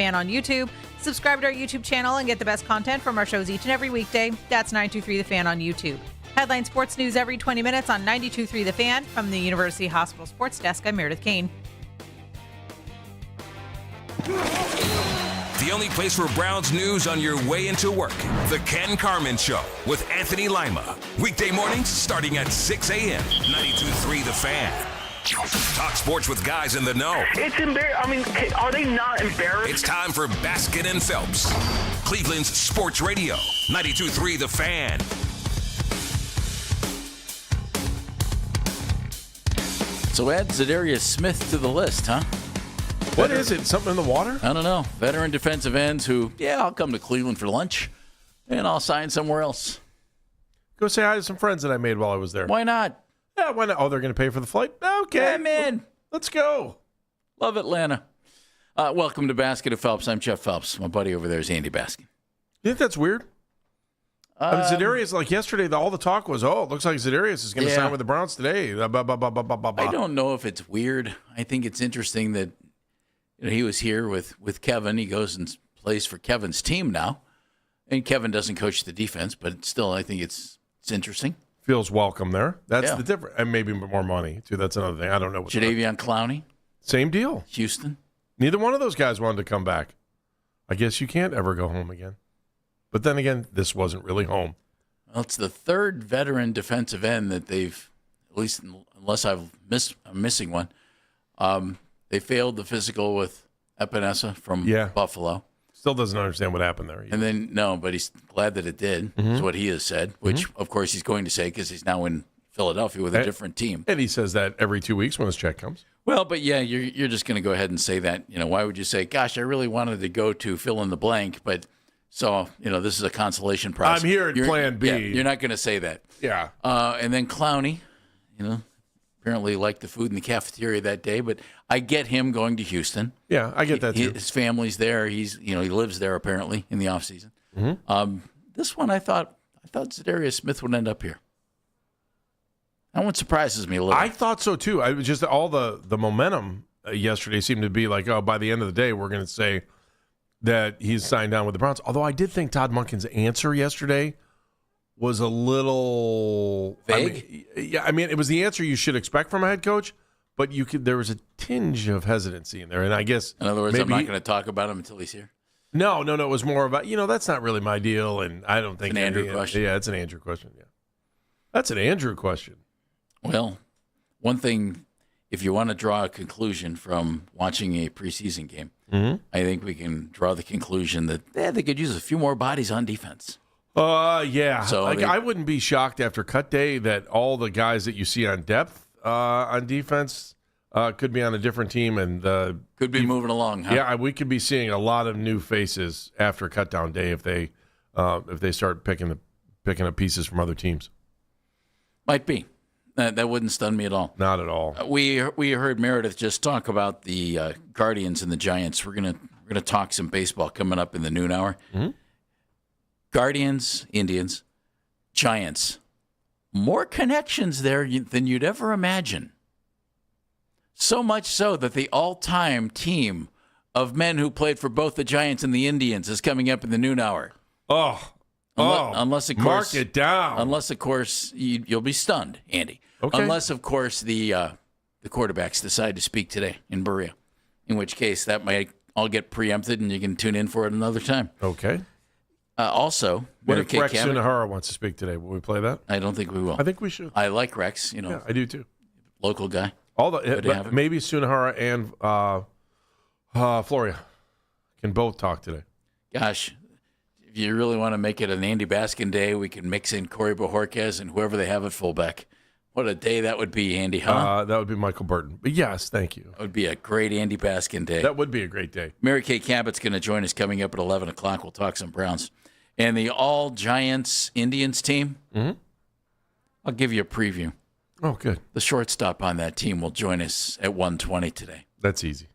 Fan on YouTube. Subscribe to our YouTube channel and get the best content from our shows each and every weekday. That's 923 The Fan on YouTube. Headline sports news every 20 minutes on 92.3 The Fan. From the University Hospital Sports Desk, I'm Meredith Kane. The only place for Browns news on your way into work. The Ken Carman Show with Anthony Lima. Weekday mornings starting at 6 a.m. 92.3 The Fan. Talk sports with guys in the know. It's embarrassing. I mean, are they not embarrassed? It's time for Baskin and Phelps. Cleveland's sports radio. 92.3 The Fan. So add Zadarius Smith to the list, huh? What is it? Something in the water? I don't know. Veteran defensive ends who, I'll come to Cleveland for lunch, and I'll sign somewhere else. Go say hi to some friends that I made while I was there. Why not? Yeah, why not? Oh, they're going to pay for the flight? Okay. I'm in. Let's go. Love Atlanta. Welcome to Basket of Phelps. I'm Jeff Phelps. My buddy over there is Andy Baskin. You think that's weird? I mean, Zadarius, like yesterday, all the talk was, it looks like Zadarius is going to sign with the Browns today. I don't know if it's weird. I think it's interesting that he was here with Kevin. He goes and plays for Kevin's team now. And Kevin doesn't coach the defense, but still, I think it's interesting. Feels welcome there. That's the difference. And maybe more money, too. That's another thing. I don't know. Jadeveon Clowney. Same deal. Houston. Neither one of those guys wanted to come back. I guess you can't ever go home again. But then again, this wasn't really home. Well, it's the third veteran defensive end that they've, at least unless I'm missing one, they failed the physical with Epinesa from Buffalo. Still doesn't understand what happened there. And then, but he's glad that it did, is what he has said, which, of course, he's going to say because he's now in Philadelphia with a different team. And he says that every 2 weeks when his check comes. Well, but you're just going to go ahead and say that. Why would you say, gosh, I really wanted to go to fill in the blank, but so, this is a consolation prize. I'm here at plan B. Yeah, you're not going to say that. Yeah. And then Clowney, apparently liked the food in the cafeteria that day, but I get him going to Houston. Yeah, I get that too. His family's there. He lives there apparently in the offseason. This one I thought Zadarius Smith would end up here. That one surprises me a little. I thought so too. I was just all the momentum yesterday seemed to be like, by the end of the day, we're going to say that he's signed on with the Browns. Although I did think Todd Monken's answer yesterday was a little vague. It was the answer you should expect from a head coach, but there was a tinge of hesitancy in there, and I guess in other words, I'm not going to talk about him until he's here. No, it was more about that's not really my deal, and I don't think it's an Andrew question. Yeah, it's an Andrew question. Yeah, that's an Andrew question. Well, one thing, if you want to draw a conclusion from watching a preseason game, I think we can draw the conclusion that they could use a few more bodies on defense. Yeah. So I wouldn't be shocked after cut day that all the guys that you see on depth on defense could be on a different team and could be moving along. Huh? Yeah, we could be seeing a lot of new faces after cut down day if they start picking up pieces from other teams. Might be. That wouldn't stun me at all. Not at all. We heard Meredith just talk about the Guardians and the Giants. We're gonna talk some baseball coming up in the noon hour. Guardians, Indians, Giants. More connections there than you'd ever imagine. So much so that the all-time team of men who played for both the Giants and the Indians is coming up in the noon hour. Unless of course, mark it down. Unless, of course, you'll be stunned, Andy. Okay. Unless, of course, the quarterbacks decide to speak today in Berea, in which case that might all get preempted and you can tune in for it another time. Okay. Also, what if Rex Sunahara wants to speak today? Will we play that? I don't think we will. I think we should. I like Rex. Yeah, I do too. Local guy. Maybe Sunahara and Floria can both talk today. Gosh, if you really want to make it an Andy Baskin day, we can mix in Corey Bojorquez and whoever they have at fullback. What a day that would be, Andy, huh? That would be Michael Burton. But yes, thank you. That would be a great Andy Baskin day. That would be a great day. Mary Kay Cabot's going to join us coming up at 11 o'clock. We'll talk some Browns. And the all-Giants Indians team, I'll give you a preview. Oh, good. The shortstop on that team will join us at 1:20 today. That's easy.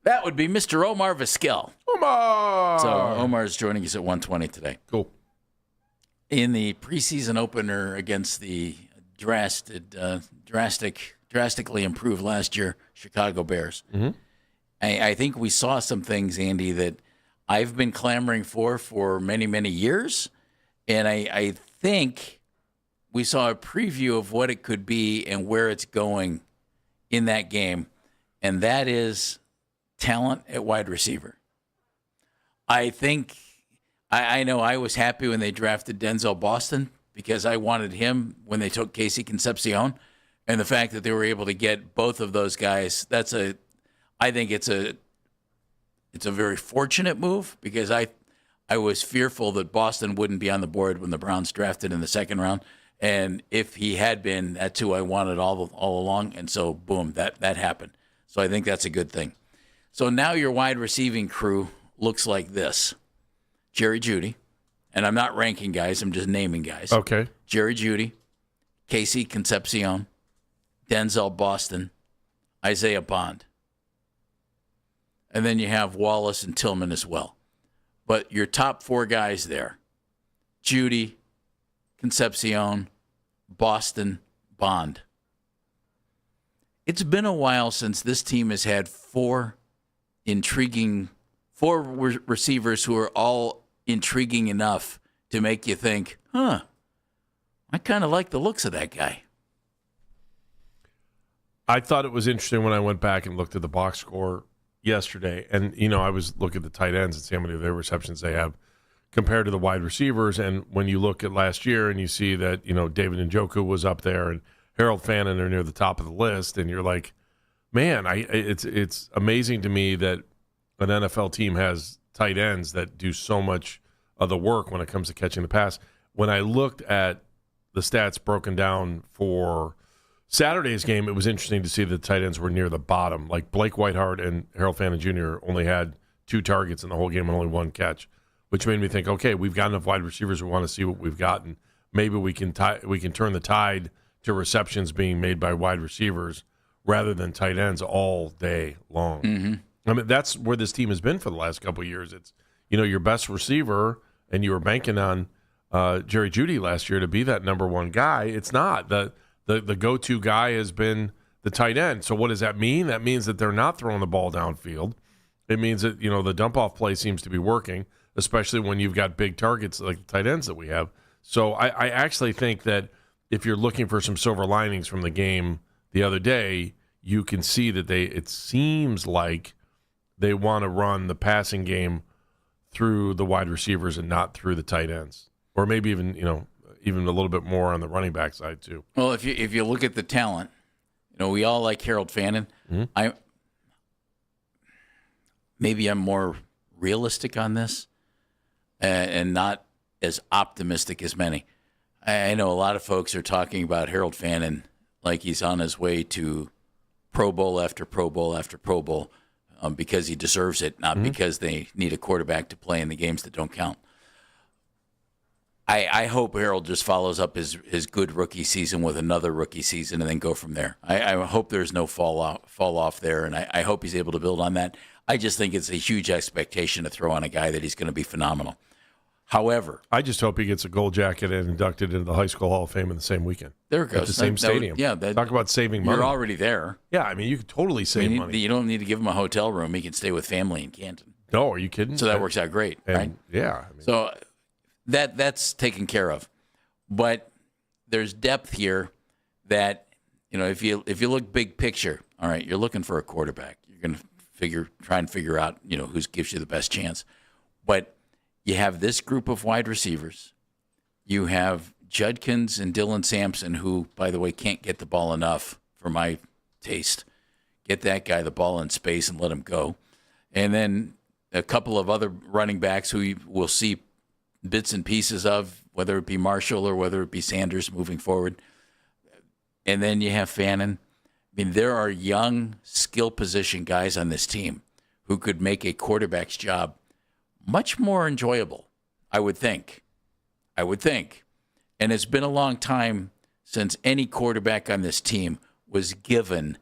That would be Mr. Omar Vizquel. Omar! So Omar's joining us at 1:20 today. Cool. In the preseason opener against the drastically improved last year Chicago Bears, I think we saw some things, Andy, that I've been clamoring for many, many years. And I think we saw a preview of what it could be and where it's going in that game, and that is talent at wide receiver. I think I know I was happy when they drafted Denzel Boston because I wanted him when they took Casey Concepcion, and the fact that they were able to get both of those guys, I think it's a very fortunate move because I was fearful that Boston wouldn't be on the board when the Browns drafted in the second round. And if he had been, that's who I wanted all along. And so, boom, that happened. So I think that's a good thing. So now your wide receiving crew looks like this. Jerry Jeudy, and I'm not ranking guys, I'm just naming guys. Okay. Jerry Jeudy, Casey Concepcion, Denzel Boston, Isaiah Bond. And then you have Wallace and Tillman as well. But your top four guys there, Jeudy, Concepcion, Boston, Bond. It's been a while since this team has had four receivers who are all intriguing enough to make you think, I kind of like the looks of that guy. I thought it was interesting when I went back and looked at the box score yesterday. And, I was looking at the tight ends and see how many of their receptions they have compared to the wide receivers. And when you look at last year and you see that, David Njoku was up there and Harold Fannin are near the top of the list, and you're like, man, it's amazing to me that an NFL team has tight ends that do so much of the work when it comes to catching the pass. When I looked at the stats broken down for Saturday's game, it was interesting to see the tight ends were near the bottom. Like Blake Whiteheart and Harold Fannin Jr. only had 2 targets in the whole game and only 1 catch, which made me think, okay, we've got enough wide receivers. We want to see what we've got, and maybe we can turn the tide to receptions being made by wide receivers rather than tight ends all day long. Mm-hmm. I mean, that's where this team has been for the last couple of years. It's, your best receiver, and you were banking on Jerry Jeudy last year to be that number one guy. It's not. The go-to guy has been the tight end. So what does that mean? That means that they're not throwing the ball downfield. It means that, the dump-off play seems to be working, especially when you've got big targets like the tight ends that we have. So I actually think that if you're looking for some silver linings from the game the other day, you can see that it seems like they want to run the passing game through the wide receivers and not through the tight ends, or maybe even a little bit more on the running back side too. Well, if you look at the talent, we all like Harold Fannin. Mm-hmm. I'm more realistic on this, and not as optimistic as many. I know a lot of folks are talking about Harold Fannin like he's on his way to Pro Bowl after Pro Bowl after Pro Bowl because he deserves it, not because they need a quarterback to play in the games that don't count. I hope Harold just follows up his good rookie season with another rookie season and then go from there. I hope there's no fall off there, and I hope he's able to build on that. I just think it's a huge expectation to throw on a guy that he's going to be phenomenal. However, I just hope he gets a gold jacket and inducted into the High School Hall of Fame in the same weekend. There it goes. At the same stadium. Talk about saving money. You're already there. Yeah, I mean, you could totally save money. You don't need to give him a hotel room. He can stay with family in Canton. No, are you kidding? So that works out great, right? Yeah. So that's taken care of. But there's depth here that, if you look big picture, all right, you're looking for a quarterback. You're going to try and figure out, who gives you the best chance. But you have this group of wide receivers. You have Judkins and Dylan Sampson, who, by the way, can't get the ball enough for my taste. Get that guy the ball in space and let him go. And then a couple of other running backs who we'll see bits and pieces of, whether it be Marshall or whether it be Sanders moving forward. And then you have Fannin. I mean, there are young skill position guys on this team who could make a quarterback's job much more enjoyable, I would think. And it's been a long time since any quarterback on this team was given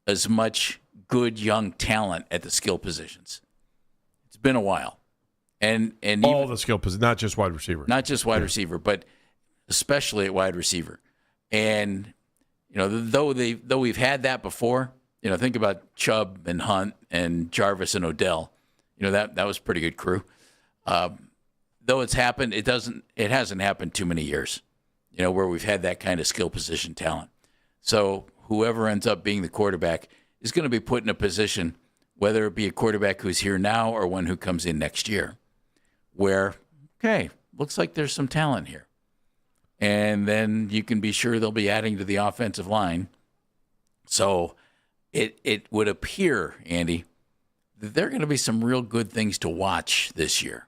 as much good young talent at the skill positions. It's been a while. And all even, the skill positions, not just wide receiver. Not just wide receiver, but especially at wide receiver. And, though we've had that before, think about Chubb and Hunt and Jarvis and Odell. That was a pretty good crew. Though it's happened, it hasn't happened too many years, where we've had that kind of skill position talent. So whoever ends up being the quarterback is going to be put in a position, whether it be a quarterback who's here now or one who comes in next year, where, okay, looks like there's some talent here. And then you can be sure they'll be adding to the offensive line. So it would appear, Andy, that there are going to be some real good things to watch this year.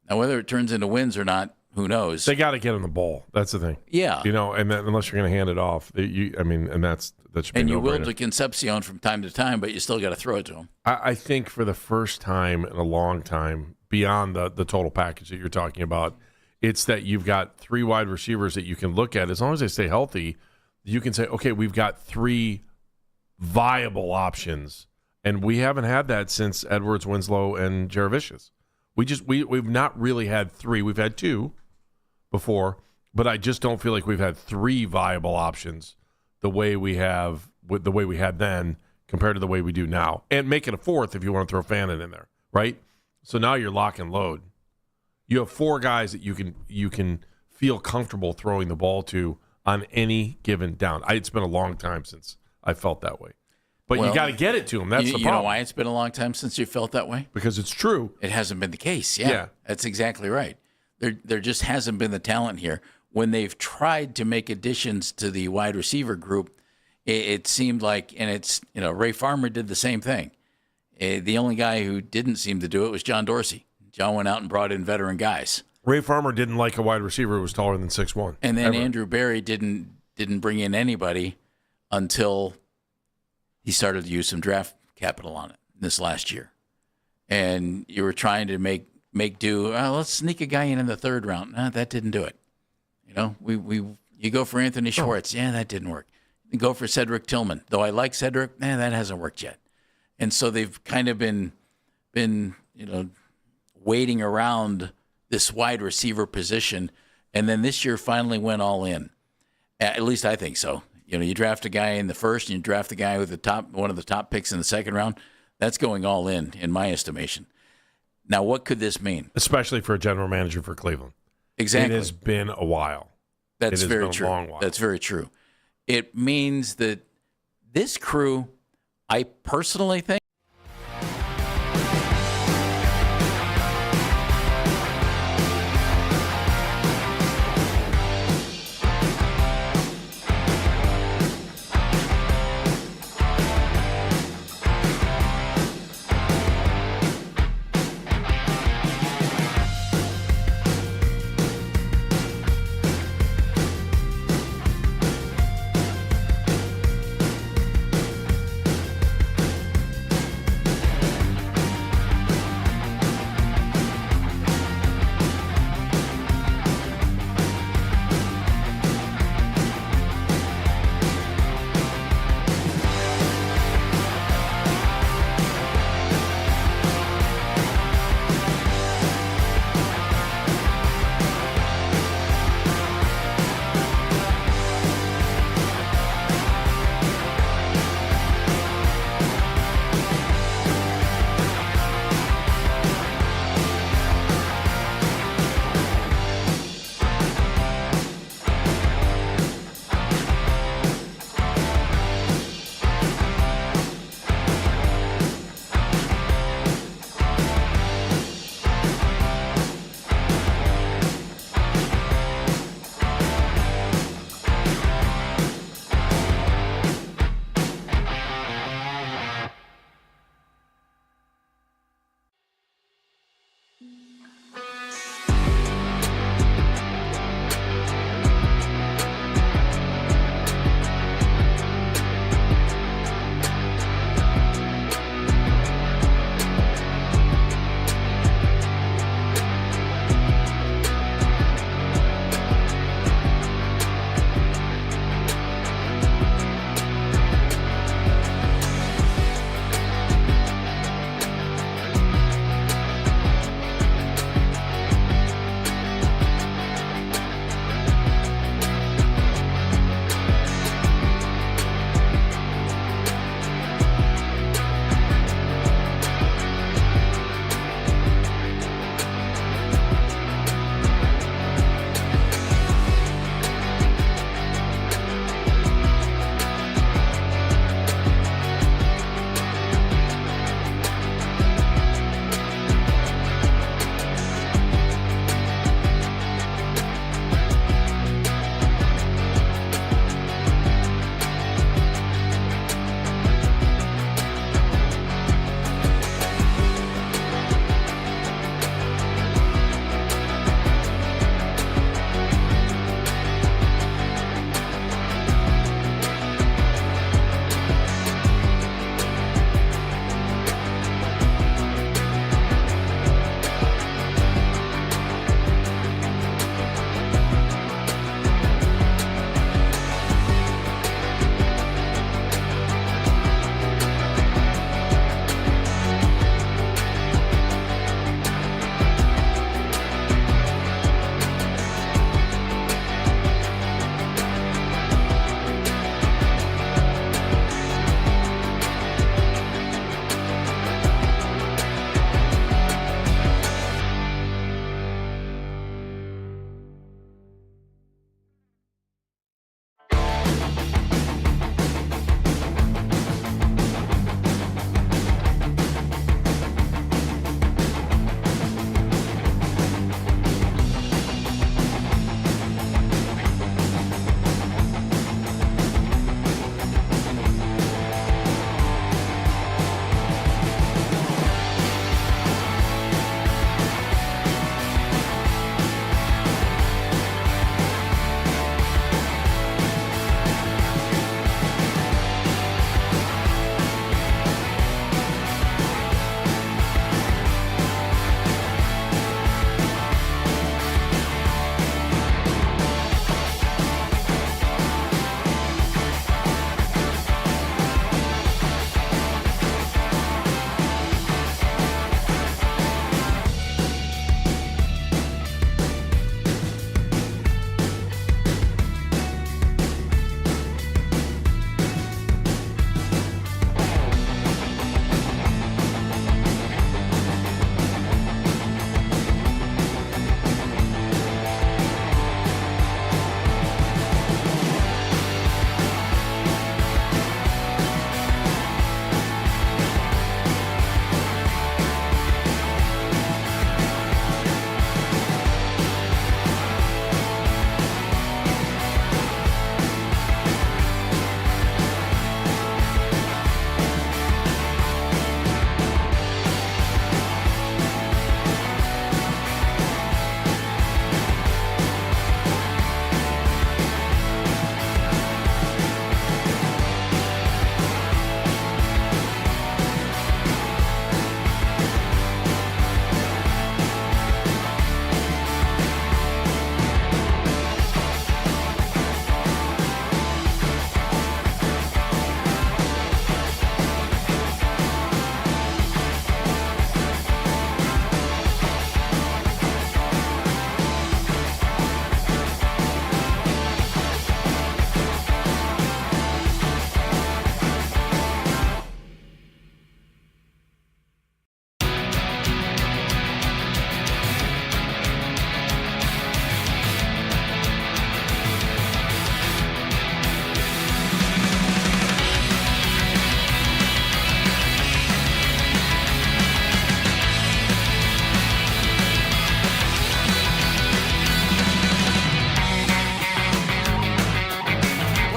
Now, whether it turns into wins or not, who knows? They got to get him the ball. That's the thing. Yeah. And then unless you're going to hand it off, that should be and you no-brainer. will to Concepcion from time to time, but you still got to throw it to him. I think for the first time in a long time, beyond the total package that you're talking about, it's that you've got 3 wide receivers that you can look at. As long as they stay healthy, you can say, okay, we've got 3 viable options. And we haven't had that since Edwards, Winslow, and Jaravicius. We've not really had 3. We've had 2 before, but I just don't feel like we've had 3 viable options the way we had then compared to the way we do now. And make it a 4th if you want to throw Fannin in there, right? So now you're lock and load. You have 4 guys that you can feel comfortable throwing the ball to on any given down. It's been a long time since I felt that way. But you got to get it to them. That's the problem. You know why it's been a long time since you felt that way? Because it's true. It hasn't been the case. Yeah. That's exactly right. There just hasn't been the talent here. When they've tried to make additions to the wide receiver group, it seemed like, and it's, Ray Farmer did the same thing. The only guy who didn't seem to do it was John Dorsey. John went out and brought in veteran guys. Ray Farmer didn't like a wide receiver who was taller than 6'1". And then Andrew Berry didn't bring in anybody until he started to use some draft capital on it this last year. And you were trying to make do. Let's sneak a guy in the 3rd round. That didn't do it. You go for Anthony Schwartz. Yeah, that didn't work. You go for Cedric Tillman. Though I like Cedric, that hasn't worked yet. And so they've kind of been waiting around this wide receiver position. And then this year finally went all in. At least I think so. You draft a guy in the 1st and you draft a guy with one of the top picks in the 2nd round. That's going all in my estimation. Now, what could this mean? Especially for a general manager for Cleveland. Exactly. It has been a while. That's very true. A long while. That's very true. It means that this crew, I personally think,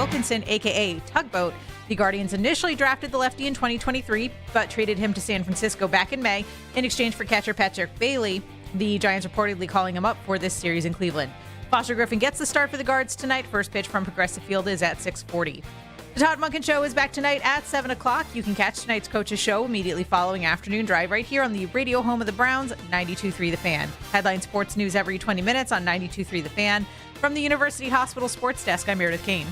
Wilkinson, a.k.a. Tugboat. The Guardians initially drafted the lefty in 2023, but traded him to San Francisco back in May in exchange for catcher Patrick Bailey. The Giants reportedly calling him up for this series in Cleveland. Foster Griffin gets the start for the Guards tonight. First pitch from Progressive Field is at 6:40. The Todd Monken Show is back tonight at 7 o'clock. You can catch tonight's Coach's Show immediately following Afternoon Drive right here on the radio home of the Browns, 92.3 The Fan. Headline sports news every 20 minutes on 92.3 The Fan. From the University Hospital Sports Desk, I'm Meredith Kane.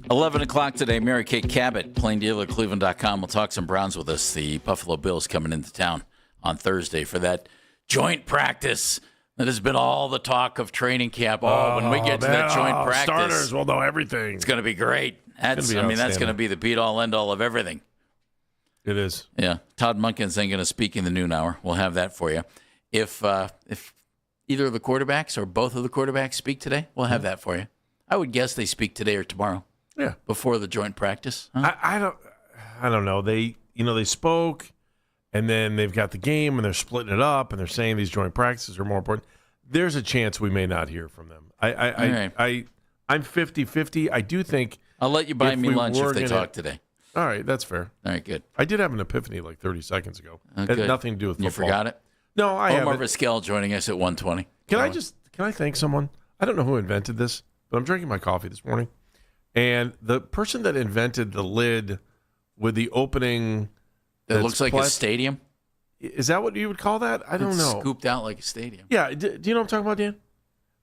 $11 today, Mary Kay Cabot, plain dealer, Cleveland.com. Will talk some Browns with us. The Buffalo Bills coming into town on Thursday for that joint practice. That has been all the talk of training camp. When we get to that joint practice, starters will know everything. It's going to be great. That's going to be the be-all, end-all of everything. It is. Yeah. Todd Monken's then going to speak in the noon hour. We'll have that for you. If either of the quarterbacks or both of the quarterbacks speak today, we'll have that for you. I would guess they speak today or tomorrow. Yeah. Before the joint practice. Huh? I don't know. They spoke. And then they've got the game, and they're splitting it up, and they're saying these joint practices are more important. There's a chance we may not hear from them. I'm 50-50. I do think I'll let you buy me lunch if they talk today. All right, that's fair. All right, good. I did have an epiphany like 30 seconds ago. It Good. had nothing to do with football. You forgot it? No, I haven't. Omar Vizquel joining us at 1:20. Can I thank someone? I don't know who invented this, but I'm drinking my coffee this morning, and the person that invented the lid with the opening. It looks like a stadium. Is that what you would call that? I don't know. Scooped out like a stadium. Yeah. Do you know what I'm talking about, Dan?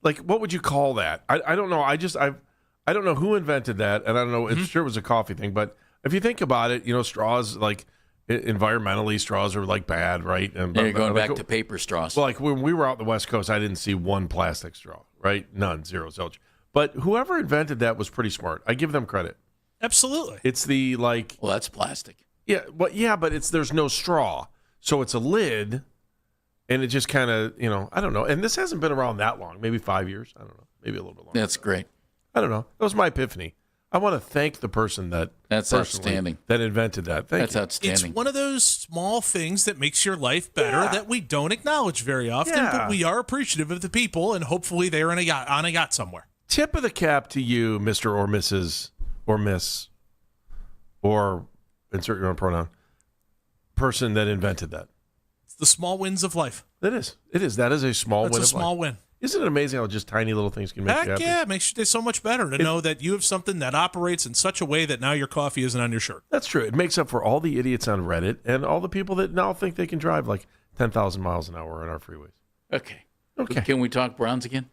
Like, what would you call that? I don't know. I don't know who invented that, and I don't know. It's sure it was a coffee thing, but if you think about it, straws, like environmentally, straws are like bad, right? And you're going back to paper straws. Well, like when we were out in the West Coast, I didn't see one plastic straw, right? None, zero, zilch. But whoever invented that was pretty smart. I give them credit. Absolutely. It's the like. Well, that's plastic. Yeah, but there's no straw, so it's a lid, and it just kind of I don't know. And this hasn't been around that long, maybe 5 years. I don't know, maybe a little bit longer. That's great. I don't know. That was my epiphany. I want to thank the person that's outstanding that invented that. That's outstanding. It's one of those small things that makes your life better that we don't acknowledge very often, but we are appreciative of the people, and hopefully they're on a yacht somewhere. Tip of the cap to you, Mr. or Mrs. or Miss or insert your own pronoun, person that invented that. It's the small wins of life. It is. That is a small win. That's a small win. Isn't it amazing how just tiny little things can make you happy? Yeah, it makes your day so much better to know that you have something that operates in such a way that now your coffee isn't on your shirt. That's true. It makes up for all the idiots on Reddit and all the people that now think they can drive like 10,000 miles an hour on our freeways. Okay. Can we talk Browns again?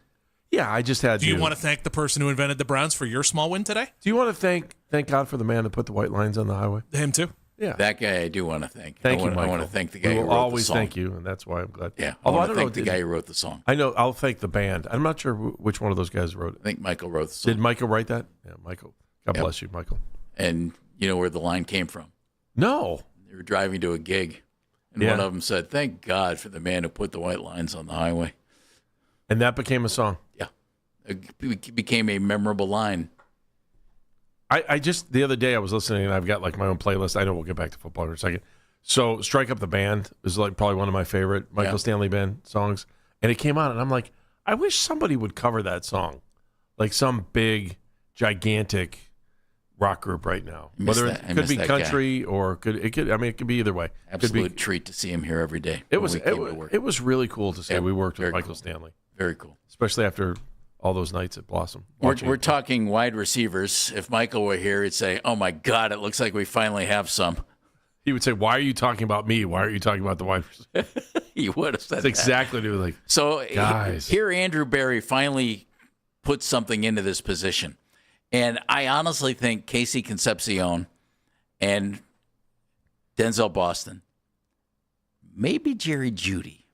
Yeah, I just had. Do you want to thank the person who invented the Browns for your small win today? Do you want to thank God for the man that put the white lines on the highway? Him too. Yeah, that guy I do want to thank. Thank you, Michael. I want to thank the guy we who will wrote always the song. thank you, and that's why I'm glad. Yeah, although I want to thank the guy who wrote the song. I know. I'll thank the band. I'm not sure which one of those guys wrote it. I think Michael wrote the song. Did Michael write that? Yeah, Michael. God bless you, Michael. And you know where the line came from? No. They were driving to a gig, and one of them said, "Thank God for the man who put the white lines on the highway." And that became a song. Yeah. It became a memorable line. I just, the other day I was listening, and I've got like my own playlist. I know we'll get back to football in a second. So Strike Up the Band is like probably one of my favorite Michael Stanley Band songs. And it came on, and I'm like, I wish somebody would cover that song. Like some big, gigantic rock group right now. Whether it could be country or it could be either way. Absolute treat to see him here every day. It was really cool to see we worked with Michael Stanley. Very cool. Especially after all those nights at Blossom. We're talking wide receivers. If Michael were here, he'd say, "Oh my God, it looks like we finally have some." He would say, "Why are you talking about me? Why aren't you talking about the wide receivers?" He would have said That's that. exactly what he was like. So guys. Here Andrew Berry finally put something into this position. And I honestly think Casey Concepcion and Denzel Boston, maybe Jerry Jeudy.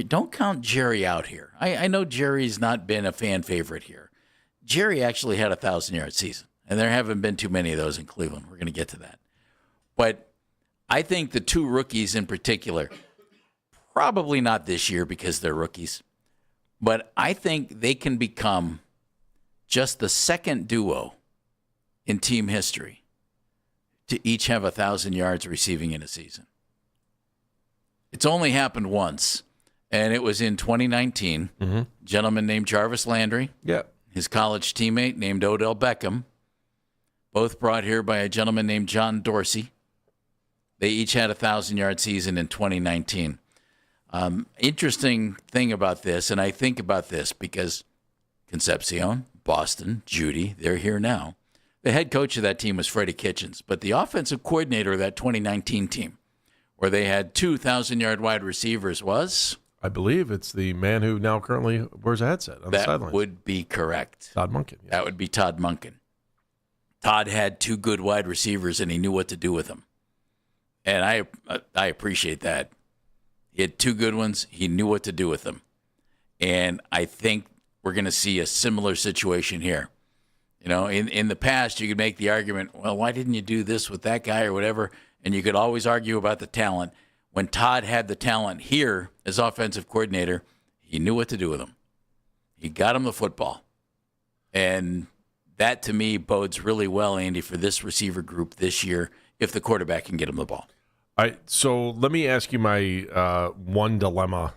Don't count Jerry out here. I know Jerry's not been a fan favorite here. Jerry actually had a 1,000-yard season, and there haven't been too many of those in Cleveland. We're going to get to that. But I think the two rookies in particular, probably not this year because they're rookies, but I think they can become just the second duo in team history to each have 1,000 yards receiving in a season. It's only happened once, And it was in 2019. Mm-hmm. A gentleman named Jarvis Landry, Yeah. his college teammate named Odell Beckham, both brought here by a gentleman named John Dorsey. They each had a 1,000-yard season in 2019. Interesting thing about this, and I think about this because Concepcion, Boston, Judy, they're here now. The head coach of that team was Freddie Kitchens, but the offensive coordinator of that 2019 team, where they had 2,000-yard wide receivers, was? I believe it's the man who now currently wears a headset on the That sidelines. would be correct. Todd Monken. Yeah. That would be Todd Monken. Todd had 2 good wide receivers, and he knew what to do with them. And I appreciate that. He had 2 good ones. He knew what to do with them. And I think we're going to see a similar situation here. You know, in the past, you could make the argument, well, why didn't you do this with that guy or whatever? And you could always argue about the talent. When Todd had the talent here as offensive coordinator, he knew what to do with them. He got him the football. And that, to me, bodes really well, Andy, for this receiver group this year if the quarterback can get him the ball. All right, so let me ask you my one dilemma.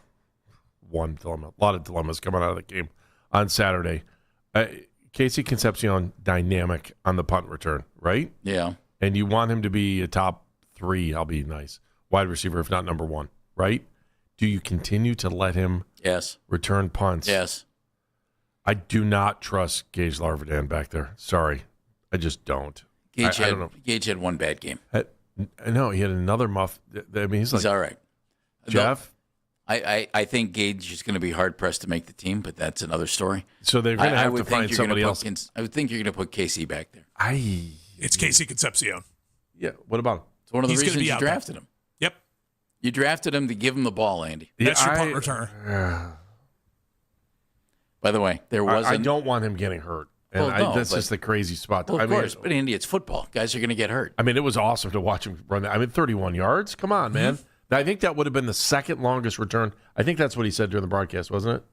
A lot of dilemmas coming out of the game on Saturday. Casey Concepcion, dynamic on the punt return, right? Yeah. And you want him to be a top 3, I'll be nice, wide receiver, if not number 1, right? Do you continue to let him Yes. return punts? Yes. I do not trust Gage Larvadan back there. Sorry. I just don't. Gage, I don't know. Gage had one bad game. No, he had another muff. I mean, he's like, He's all right. Jeff? I think Gage is going to be hard-pressed to make the team, but that's another story. So they're going to have to would find think you're somebody gonna else. I would think you're going to put KC back there. It's Casey Concepcion. Yeah, what about him? It's one of the He's gonna reasons be you out there. drafted him. Yep. You drafted him to give him the ball, Andy. That's your punt I- returner. By the way, there was I don't want him getting hurt. And Well, no, that's but- just the crazy spot. Well, of I mean, course, but Andy, it's football. Guys are going to get hurt. I mean, it was awesome to watch him run that. I mean, 31 yards. Come on, man. Mm-hmm. I think that would have been the second longest return. I think that's what he said during the broadcast, wasn't it?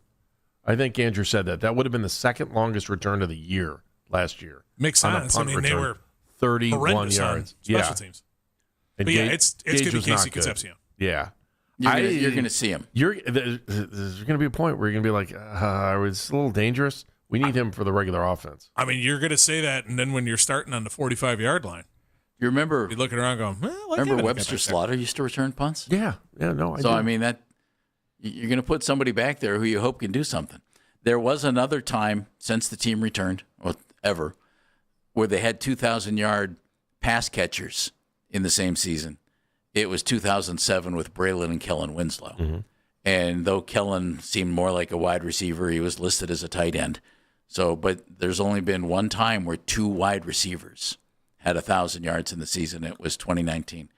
I think Andrew said that. That would have been the second longest return of the year last year. Makes on a sense. I punt mean, they return. were 31 horrendous on yards. special Yeah. teams. And But yeah, Gage- it's Gage going to was be not Casey good. Concepcion. Yeah. You're going to see him. There's going to be a point where you're going to be like, it's a little dangerous. We need him for the regular offense. I mean, you're going to say that, and then when you're starting on the 45-yard line, You remember you're looking around going, remember Webster Slaughter used to return punts? Yeah. No, I So, do. I mean, that you're going to put somebody back there who you hope can do something. There was another time since the team returned, or ever, where they had 2,000-yard pass catchers in the same season. It was 2007 with Braylon and Kellen Winslow. Mm-hmm. And though Kellen seemed more like a wide receiver, he was listed as a tight end. So, but there's only been one time where 2 wide receivers had 1,000 yards in the season. It was 2019.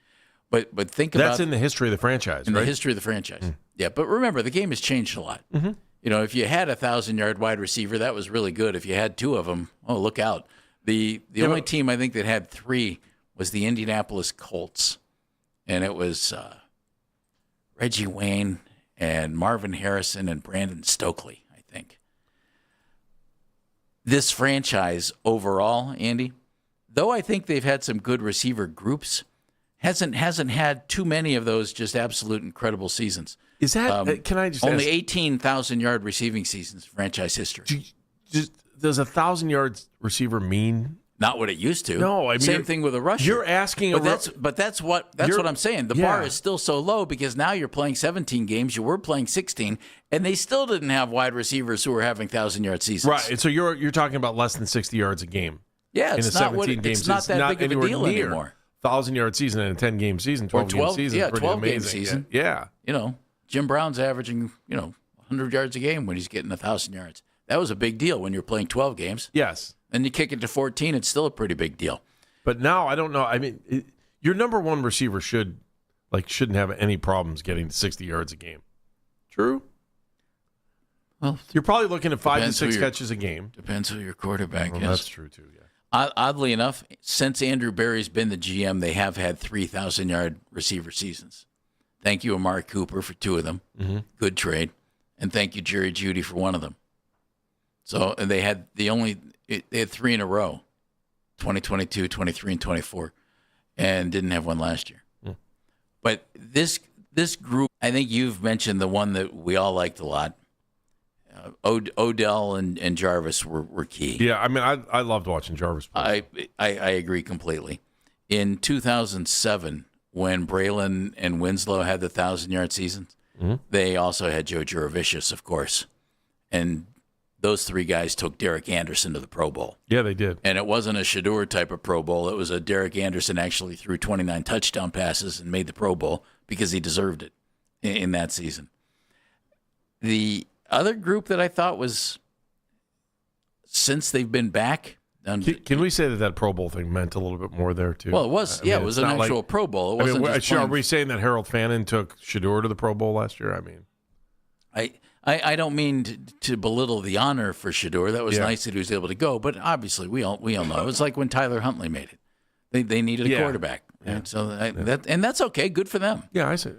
But think about That's in the history of the franchise, in right? the history of the franchise. Yeah, but remember, the game has changed a lot. Mm-hmm. You know, if you had a 1,000-yard wide receiver, that was really good. If you had 2 of them, oh, look out. The only team I think that had 3 was the Indianapolis Colts, and it was Reggie Wayne and Marvin Harrison and Brandon Stokely, I think. This franchise overall, Andy, though I think they've had some good receiver groups, hasn't had too many of those just absolute incredible seasons. Is that, can I just Only ask, 18,000-yard receiving seasons in franchise history. does a 1,000-yard receiver mean? Not what it used to. No, I mean, same thing with a rusher. You're asking but that's what I'm saying. The bar is still so low because now you're playing 17 games. You were playing 16, and they still didn't have wide receivers who were having 1,000-yard seasons. Right. And so you're talking about less than 60 yards a game. Yeah, in a it's not 17 games. it's not that big of a anywhere deal near anymore. 1,000-yard season in a 10-game season, 12-game 12 season. yeah, is pretty 12-game amazing. season. Yeah. You know, Jim Brown's averaging 100 yards a game when he's getting 1,000 yards. That was a big deal when you're playing 12 games. Yes. Then you kick it to 14, it's still a pretty big deal. But now I don't know. I mean, your number one receiver shouldn't have any problems getting to 60 yards a game. True. Well, You're probably looking at 5 to depends who 6 your- catches a game. depends who your quarterback Well, is. that's true too. Yeah. Oddly enough, since Andrew Berry's been the GM, they have had 3,000-yard receiver seasons. Thank you, Amari Cooper, for 2 of them. Mm-hmm. Good trade. And thank you, Jerry Jeudy, for 1 of them. So, and they had 3 in a row, 2022, 23, and 24, and didn't have one last year. But this group, I think you've mentioned the one that we all liked a lot. Odell and Jarvis were key. Yeah, I mean, I loved watching Jarvis play. I agree completely. In 2007, when Braylon and Winslow had the 1,000-yard seasons, they also had Joe Juravicius, of course. And those three guys took Derek Anderson to the Pro Bowl. Yeah, they did. And it wasn't a Shedeur type of Pro Bowl. It was a Derek Anderson actually threw 29 touchdown passes and made the Pro Bowl because he deserved it in that season. The other group that I thought was, since they've been back. Can we say that Pro Bowl thing meant a little bit more there, too? Well, it was. It was an actual Pro Bowl. It wasn't just are we saying that Harold Fannin took Shedeur to the Pro Bowl last year? I mean, I don't mean to belittle the honor for Shedeur. That was nice that he was able to go, but obviously we all know it was like when Tyler Huntley made it. They needed a quarterback, and so that's okay. Good for them. Yeah, I say.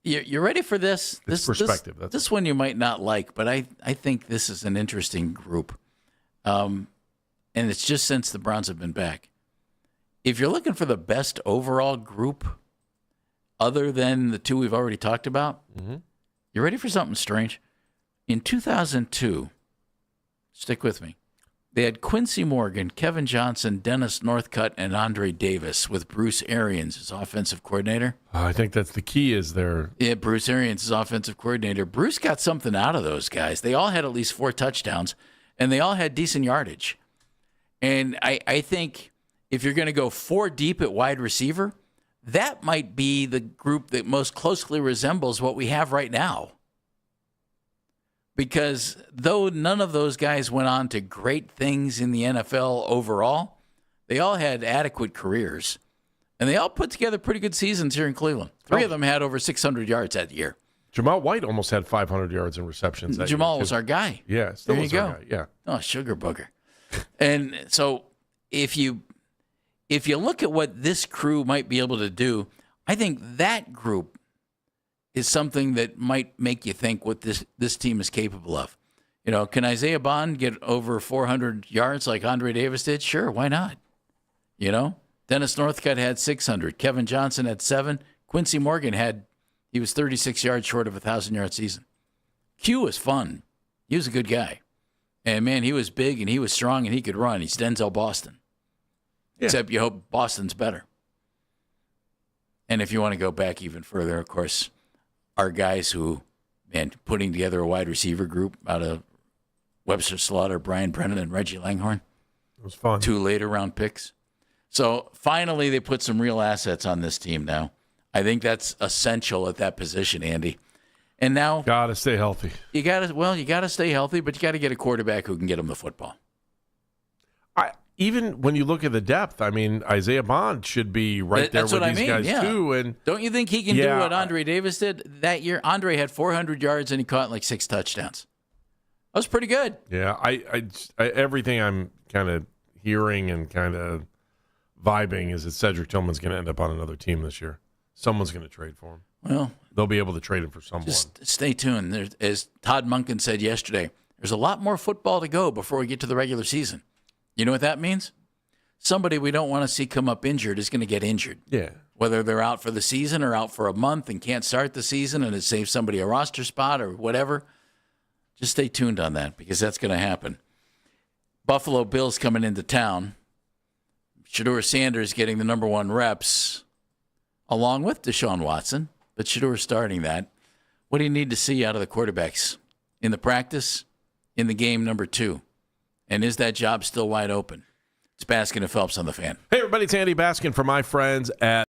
You're ready for this? This perspective. This one you might not like, but I think this is an interesting group, and it's just since the Browns have been back. If you're looking for the best overall group, other than the two we've already talked about. You ready for something strange? In 2002, stick with me, they had Quincy Morgan, Kevin Johnson, Dennis Northcutt, and Andre Davis with Bruce Arians as offensive coordinator. I think that's the key is there. Yeah, Bruce Arians is offensive coordinator. Bruce got something out of those guys. They all had at least 4 touchdowns, and they all had decent yardage. And I think if you're going to go 4 deep at wide receiver, that might be the group that most closely resembles what we have right now. Because though none of those guys went on to great things in the NFL overall, they all had adequate careers. And they all put together pretty good seasons here in Cleveland. 3 of them had over 600 yards that year. Jamal White almost had 500 yards in receptions that Jamal year, was our guy. Yeah, still there was you our go. guy. Yeah. Oh, sugar booger. And so if you look at what this crew might be able to do, I think that group is something that might make you think what this team is capable of. You know, can Isaiah Bond get over 400 yards like Andre Davis did? Sure, why not? You know, Dennis Northcutt had 600. Kevin Johnson had 7. Quincy Morgan he was 36 yards short of a 1,000-yard season. Q was fun. He was a good guy. And, man, he was big and he was strong and he could run. He's Denzel Boston. Yeah. Except you hope Boston's better. And if you want to go back even further, of course, our guys who, man, putting together a wide receiver group out of Webster Slaughter, Brian Brennan, and Reggie Langhorne. It was fun. 2 later-round picks. So finally they put some real assets on this team now. I think that's essential at that position, Andy. And now got to stay healthy. You got to stay healthy, but you got to get a quarterback who can get them the football. Even when you look at the depth, I mean, Isaiah Bond should be right there with these guys too. And don't you think he can do what Andre Davis did that year? Andre had 400 yards and he caught like 6 touchdowns. That was pretty good. Yeah, I everything I'm kind of hearing and kind of vibing is that Cedric Tillman's going to end up on another team this year. Someone's going to trade for him. Well, they'll be able to trade him for someone. Just stay tuned. As Todd Monken said yesterday, there's a lot more football to go before we get to the regular season. You know what that means? Somebody we don't want to see come up injured is going to get injured. Yeah. Whether they're out for the season or out for a month and can't start the season and it saves somebody a roster spot or whatever, just stay tuned on that because that's going to happen. Buffalo Bills coming into town. Shedeur Sanders getting the number 1 reps along with Deshaun Watson, but Shedeur starting that. What do you need to see out of the quarterbacks in the practice, in the game number 2? And is that job still wide open? It's Baskin and Phelps on the Fan. Hey, everybody, it's Andy Baskin for my friends at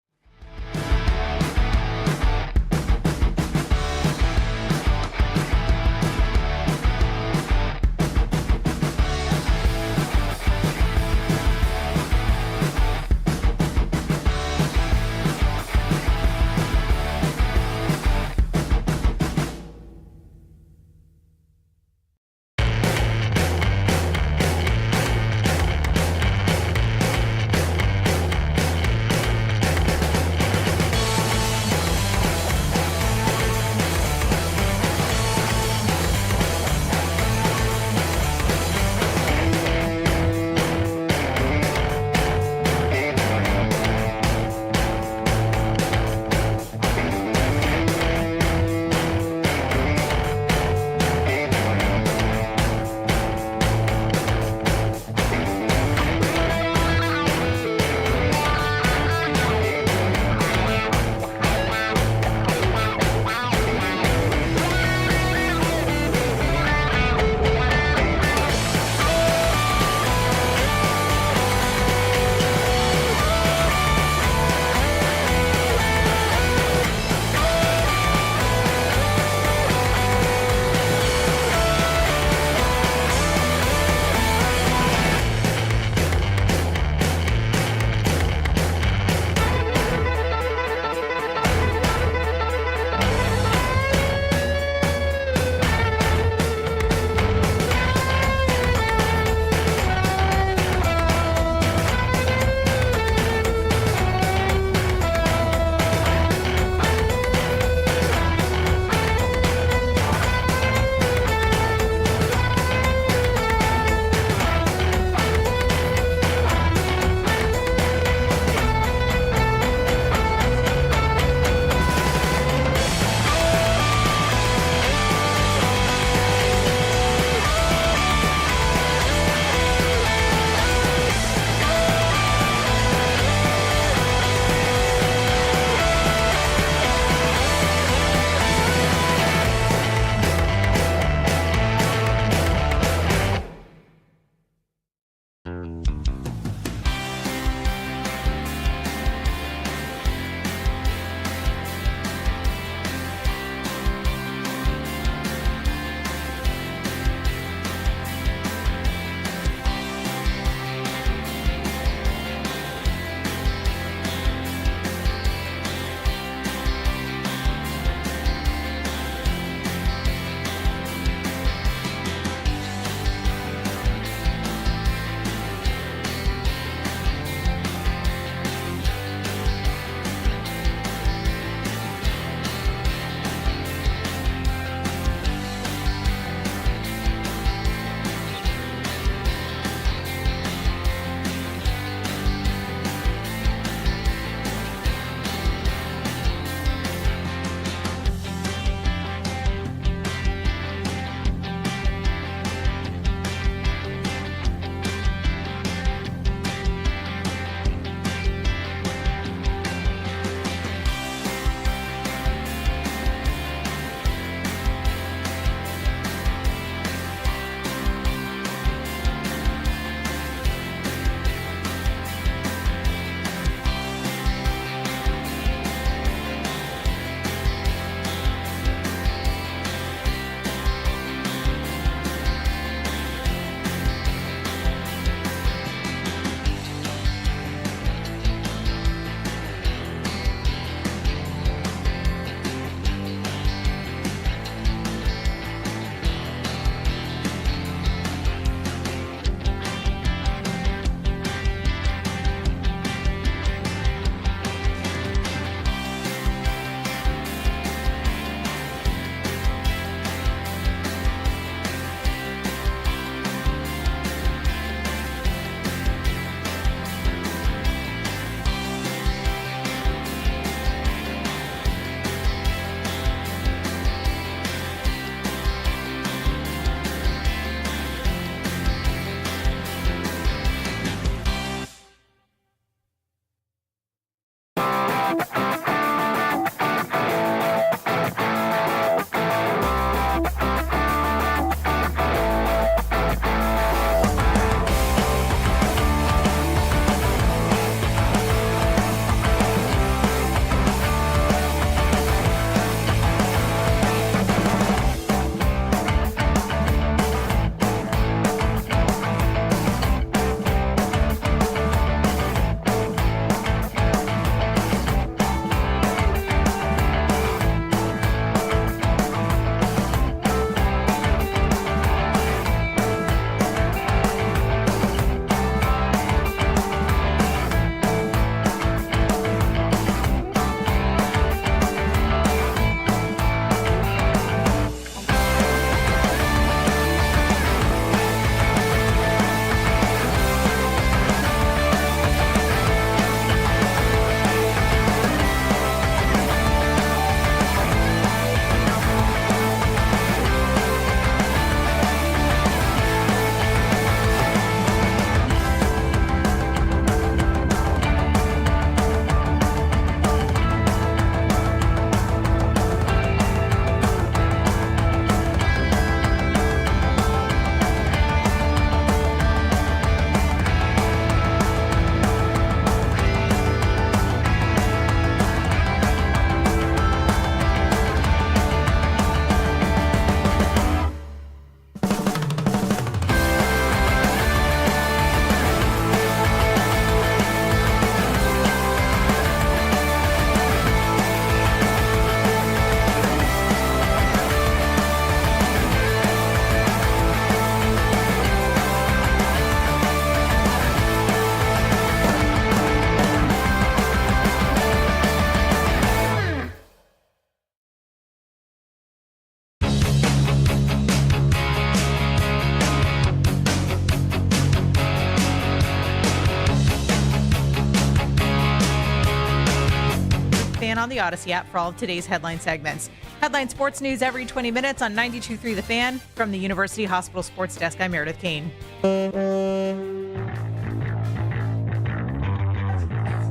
on the Odyssey app for all of today's headline segments. Headline sports news every 20 minutes on 92.3 The Fan. From the University Hospital Sports Desk, I'm Meredith Kane.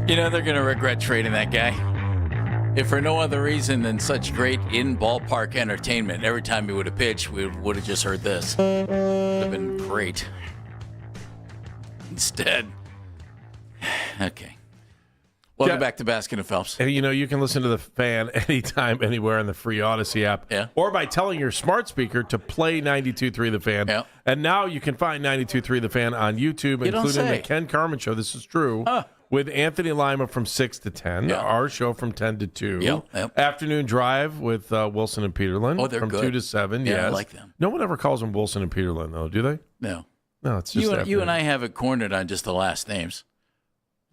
You know, they're going to regret trading that guy. If for no other reason than such great in-ballpark entertainment, every time he would have pitched, we would have just heard this. Would have been great. Instead. Okay. Welcome back to Baskin and Phelps. And, you know, you can listen to The Fan anytime, anywhere on the free Odyssey app. Yeah. Or by telling your smart speaker to play 92.3 The Fan. Yeah. And now you can find 92.3 The Fan on YouTube, You don't including say. the Ken Carmen Show. This is true. Huh. With Anthony Lima from 6 to 10. Yeah. Our show from 10 to 2. Yep. Afternoon Drive with Wilson and Peterlin. Oh, they're from good. 2 to 7. Yeah, I yes. like them. No one ever calls them Wilson and Peterlin, though, do they? No. No, it's just You and I have it cornered on just the last names.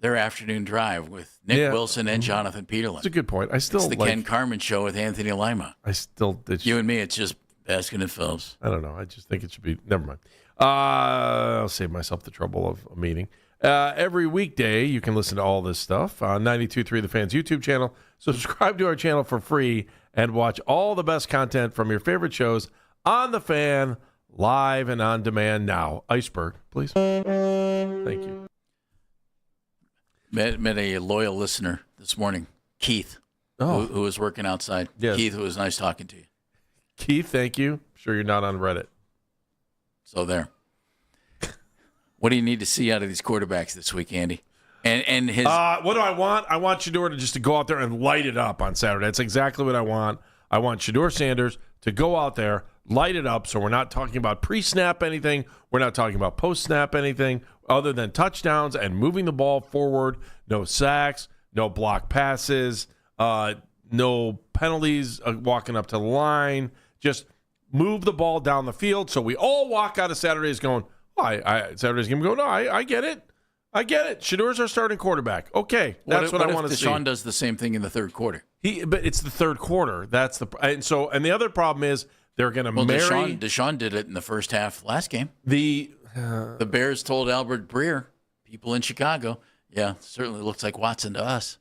Their Afternoon Drive with Nick Wilson and Jonathan Peterlin. That's a good point. I still It's the Ken Carmen Show with Anthony Lima. You and me, it's just Baskin and Phelps. I don't know. I just think it should be. Never mind. I'll save myself the trouble of a meeting. Every weekday, you can listen to all this stuff on 92.3 The Fan's YouTube channel. Subscribe to our channel for free and watch all the best content from your favorite shows on The Fan, live and on demand now. Iceberg, please. Thank you. Met a loyal listener this morning, Keith, who was working outside. Yes. Keith, it was nice talking to you. Keith, thank you. I'm sure you're not on Reddit. So there. What do you need to see out of these quarterbacks this week, Andy? And his What do I want? I want Shedeur to go out there and light it up on Saturday. That's exactly what I want. I want Shedeur Sanders to go out there, light it up, so we're not talking about pre-snap anything. We're not talking about post-snap anything other than touchdowns and moving the ball forward. No sacks, no block passes, no penalties walking up to the line. Just move the ball down the field so we all walk out of Saturdays going, Saturday's game go, no, I get it. I get it. Shedeur's our starting quarterback. Okay, that's what I want to see. Deshaun does the same thing in the third quarter. But it's the third quarter. That's and the other problem is they're going to marry. Deshaun did it in the first half last game. The Bears told Albert Breer, people in Chicago, yeah, certainly looks like Watson to us.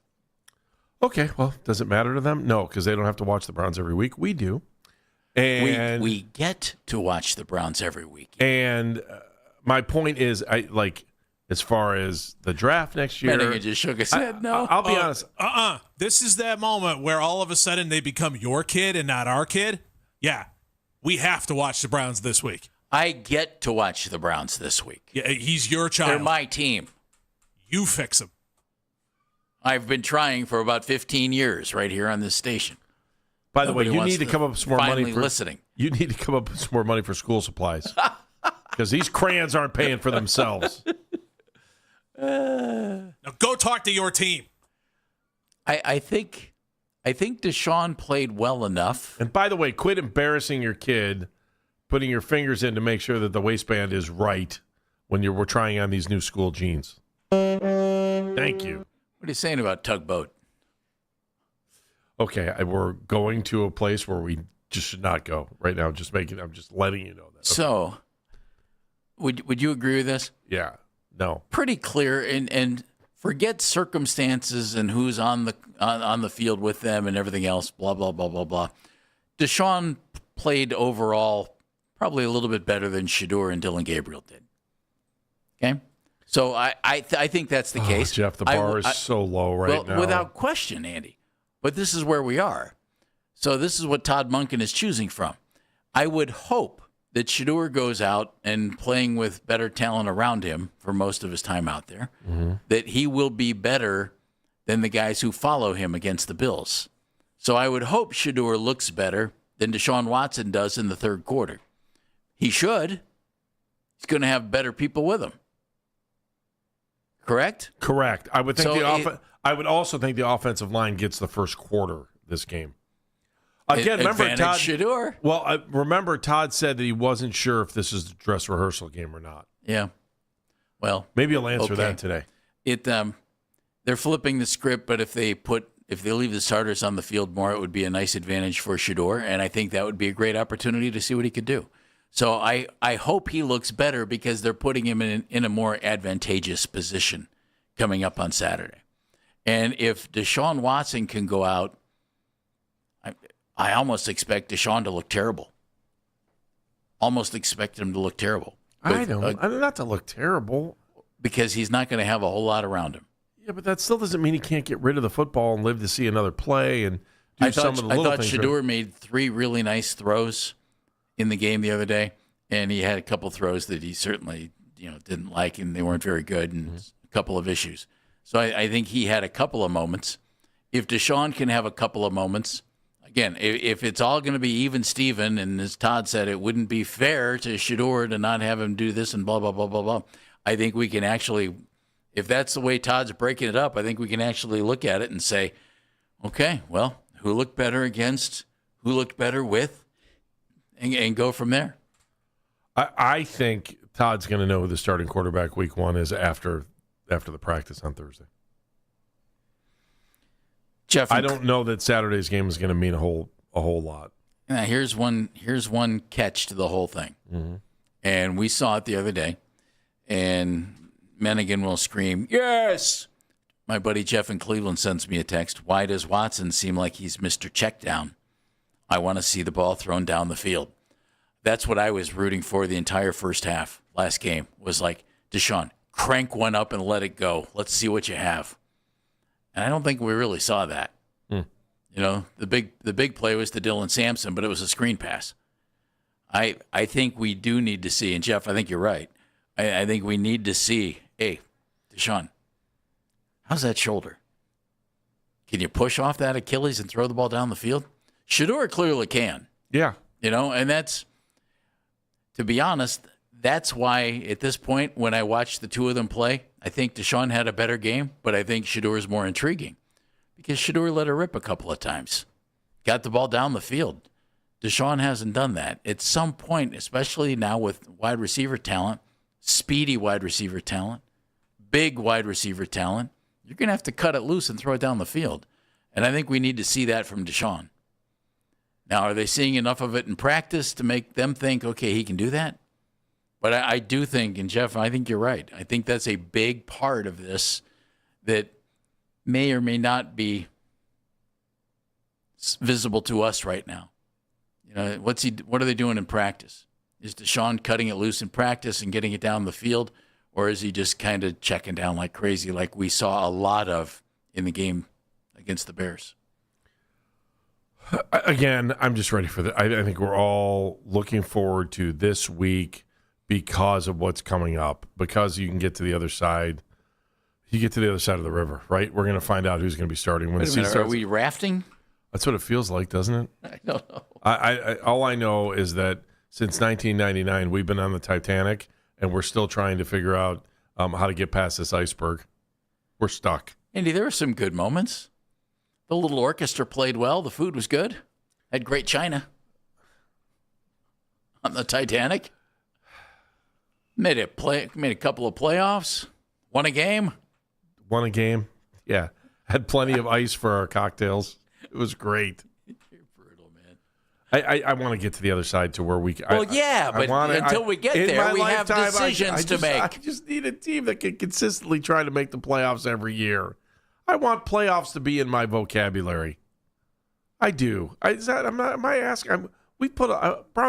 Okay, well, does it matter to them? No, because they don't have to watch the Browns every week. We do, and we get to watch the Browns every week. And my point is, as far as the draft next year, Benninger just shook his head. No, I'll be honest. This is that moment where all of a sudden they become your kid and not our kid. Yeah, we have to watch the Browns this week. I get to watch the Browns this week. Yeah, he's your child. They're my team. You fix him. I've been trying for about 15 years right here on this station. By the way, Nobody you need to come up with some more money for listening. You need to come up with some more money for school supplies because these crayons aren't paying for themselves. Now go talk to your team. I think Deshaun played well enough. And by the way, quit embarrassing your kid, putting your fingers in to make sure that the waistband is right when we're trying on these new school jeans. Thank you. What are you saying about tugboat? Okay, we're going to a place where we just should not go right now. I'm just letting you know that. Okay. So, would you agree with this? Yeah. No. Pretty clear, and forget circumstances and who's on the field with them and everything else. Blah blah blah blah blah. Deshaun played overall probably a little bit better than Shedeur and Dylan Gabriel did. Okay, so I think that's the case. Jeff, the bar is so low now. Without question, Andy. But this is where we are. So this is what Todd Monken is choosing from. I would hope that Shedeur goes out and playing with better talent around him for most of his time out there, that he will be better than the guys who follow him against the Bills. So I would hope Shedeur looks better than Deshaun Watson does in the third quarter. He should. He's going to have better people with him. Correct? Correct. I would think I would also think the offensive line gets the first quarter this game. Again, remember Todd. Shedeur. Well, remember Todd said that he wasn't sure if this is a dress rehearsal game or not. Yeah. Well, maybe he'll answer that today. They're flipping the script, but if they leave the starters on the field more, it would be a nice advantage for Shedeur, and I think that would be a great opportunity to see what he could do. So I hope he looks better because they're putting him in a more advantageous position coming up on Saturday. And if Deshaun Watson can go out, I almost expect Deshaun to look terrible. Almost expect him to look terrible. I don't. Not to look terrible. Because he's not going to have a whole lot around him. Yeah, but that still doesn't mean he can't get rid of the football and live to see another play and do some of the little things. I thought Shedeur made 3 really nice throws in the game the other day, and he had a couple throws that he certainly didn't like, and they weren't very good, and a couple of issues. So I think he had a couple of moments. If Deshaun can have a couple of moments, again, if it's all going to be even Steven, and as Todd said, it wouldn't be fair to Shedeur to not have him do this and blah, blah, blah, blah, blah. I think we can actually, if that's the way Todd's breaking it up, I think we can actually look at it and say, okay, well, who looked better against, who looked better with, and go from there. I think Todd's going to know who the starting quarterback week 1 is after the practice on Thursday. Jeff, I don't know that Saturday's game is going to mean a whole lot. Now, here's one catch to the whole thing, and we saw it the other day. And Mennigan will scream, yes! My buddy Jeff in Cleveland sends me a text. Why does Watson seem like he's Mr. Checkdown? I want to see the ball thrown down the field. That's what I was rooting for the entire first half last game, was like, Deshaun, crank one up and let it go. Let's see what you have. And I don't think we really saw that. The big play was to Dylan Sampson, but it was a screen pass. I think we do need to see, and Jeff, I think you're right. I think we need to see, hey, Deshaun, how's that shoulder? Can you push off that Achilles and throw the ball down the field? Shedeur clearly can. Yeah. And that's, to be honest, that's why at this point when I watch the two of them play, I think Deshaun had a better game, but I think Shedeur is more intriguing because Shedeur let her rip a couple of times. Got the ball down the field. Deshaun hasn't done that. At some point, especially now with wide receiver talent, speedy wide receiver talent, big wide receiver talent, you're going to have to cut it loose and throw it down the field. And I think we need to see that from Deshaun. Now, are they seeing enough of it in practice to make them think, okay, he can do that? But I do think, and Jeff, I think you're right. I think that's a big part of this that may or may not be visible to us right now. What are they doing in practice? Is Deshaun cutting it loose in practice and getting it down the field, or is he just kind of checking down like crazy like we saw a lot of in the game against the Bears? Again, I'm just ready for that. I think we're all looking forward to this week because of what's coming up, because you can get to the other side. You get to the other side of the river, right? We're going to find out who's going to be starting when the season starts. Are we rafting? That's what it feels like, doesn't it? I don't know. All I know is that since 1999, we've been on the Titanic, and we're still trying to figure out how to get past this iceberg. We're stuck. Andy, there were some good moments. The little orchestra played well. The food was good. Had great china on the Titanic. Made a couple of playoffs. Won a game. Yeah. Had plenty of ice for our cocktails. It was great. You're brutal, man. I want to get to the other side to where we can. Well, until we get there, we have decisions to make. I just need a team that can consistently try to make the playoffs every year. I want playoffs to be in my vocabulary. I do. Browns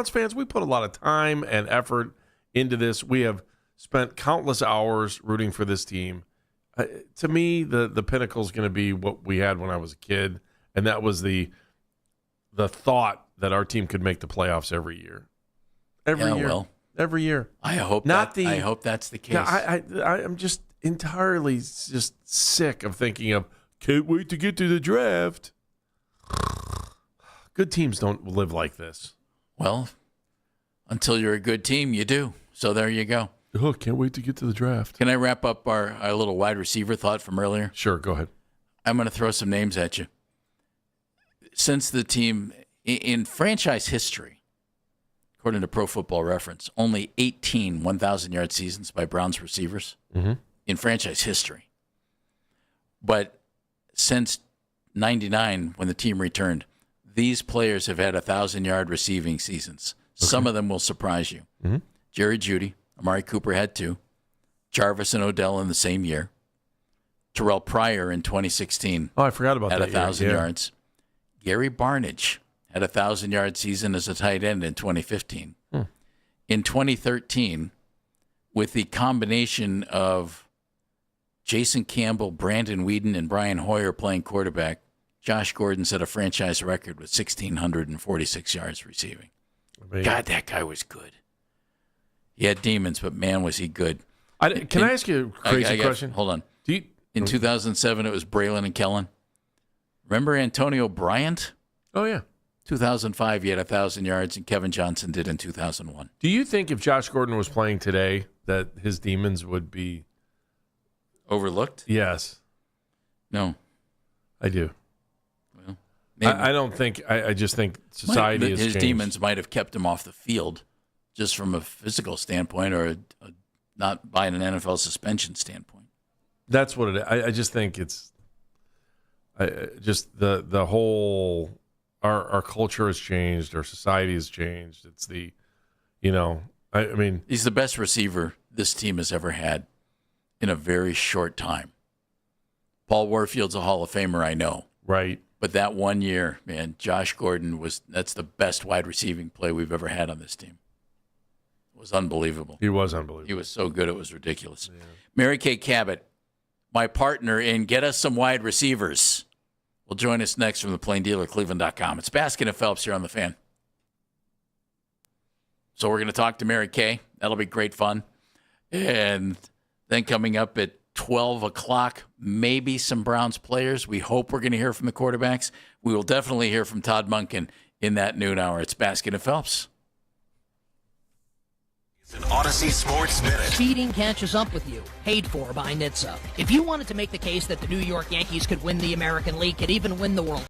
fans, we put a lot of time and effort into this. We have spent countless hours rooting for this team. To me, the pinnacle is going to be what we had when I was a kid, and that was the thought that our team could make the playoffs every year. Every year. I hope that's the case. I'm just entirely just sick of thinking of can't wait to get to the draft. Good teams don't live like this. Well, until you're a good team, you do. So there you go. Oh, can't wait to get to the draft. Can I wrap up our little wide receiver thought from earlier? Sure, go ahead. I'm going to throw some names at you. Since the team, in franchise history, according to Pro Football Reference, only 18 1,000-yard seasons by Browns receivers in franchise history. But since 99, when the team returned, these players have had 1,000-yard receiving seasons. Okay. Some of them will surprise you. Jerry Jeudy, Amari Cooper had 2. Jarvis and Odell in the same year. Terrell Pryor in 2016 Oh, I forgot about had that. 1,000 year. yards. Gary Barnidge had a 1,000-yard season as a tight end in 2015. In 2013, with the combination of Jason Campbell, Brandon Whedon, and Brian Hoyer playing quarterback, Josh Gordon set a franchise record with 1,646 yards receiving. Amazing. God, that guy was good. He had demons, but man, was he good. Can I ask you a crazy question? Hold on. Do you, In 2007, it was Braylon and Kellen. Remember Antonio Bryant? oh, yeah. 2005, he had 1,000 yards, and Kevin Johnson did in 2001. Do you think if Josh Gordon was playing today that his demons would be? Overlooked? Yes, No. I do. Well, maybe. I don't think. I just think society has His changed. demons might have kept him off the field just from a physical standpoint or not by an NFL suspension standpoint. That's what it is. I just think it's just the whole our culture has changed, our society has changed. It's the, I mean, He's the best receiver this team has ever had in a very short time. Paul Warfield's a Hall of Famer, I know. right. But that 1 year, man, Josh Gordon that's the best wide receiving play we've ever had on this team. It was unbelievable. He was unbelievable. He was so good, it was ridiculous. Yeah. Mary Kay Cabot, my partner in Get Us Some Wide Receivers, will join us next from the Plain Dealer, Cleveland.com. It's Baskin and Phelps here on The Fan. So we're going to talk to Mary Kay. That'll be great fun. And then coming up at 12 o'clock, maybe some Browns players. We hope we're going to hear from the quarterbacks. We will definitely hear from Todd Monken in that noon hour. It's Baskin and Phelps. An Odyssey Sports Minute. Speeding catches up with you. Paid for by NHTSA. If you wanted to make the case that the New York Yankees could win the American League, could even win the World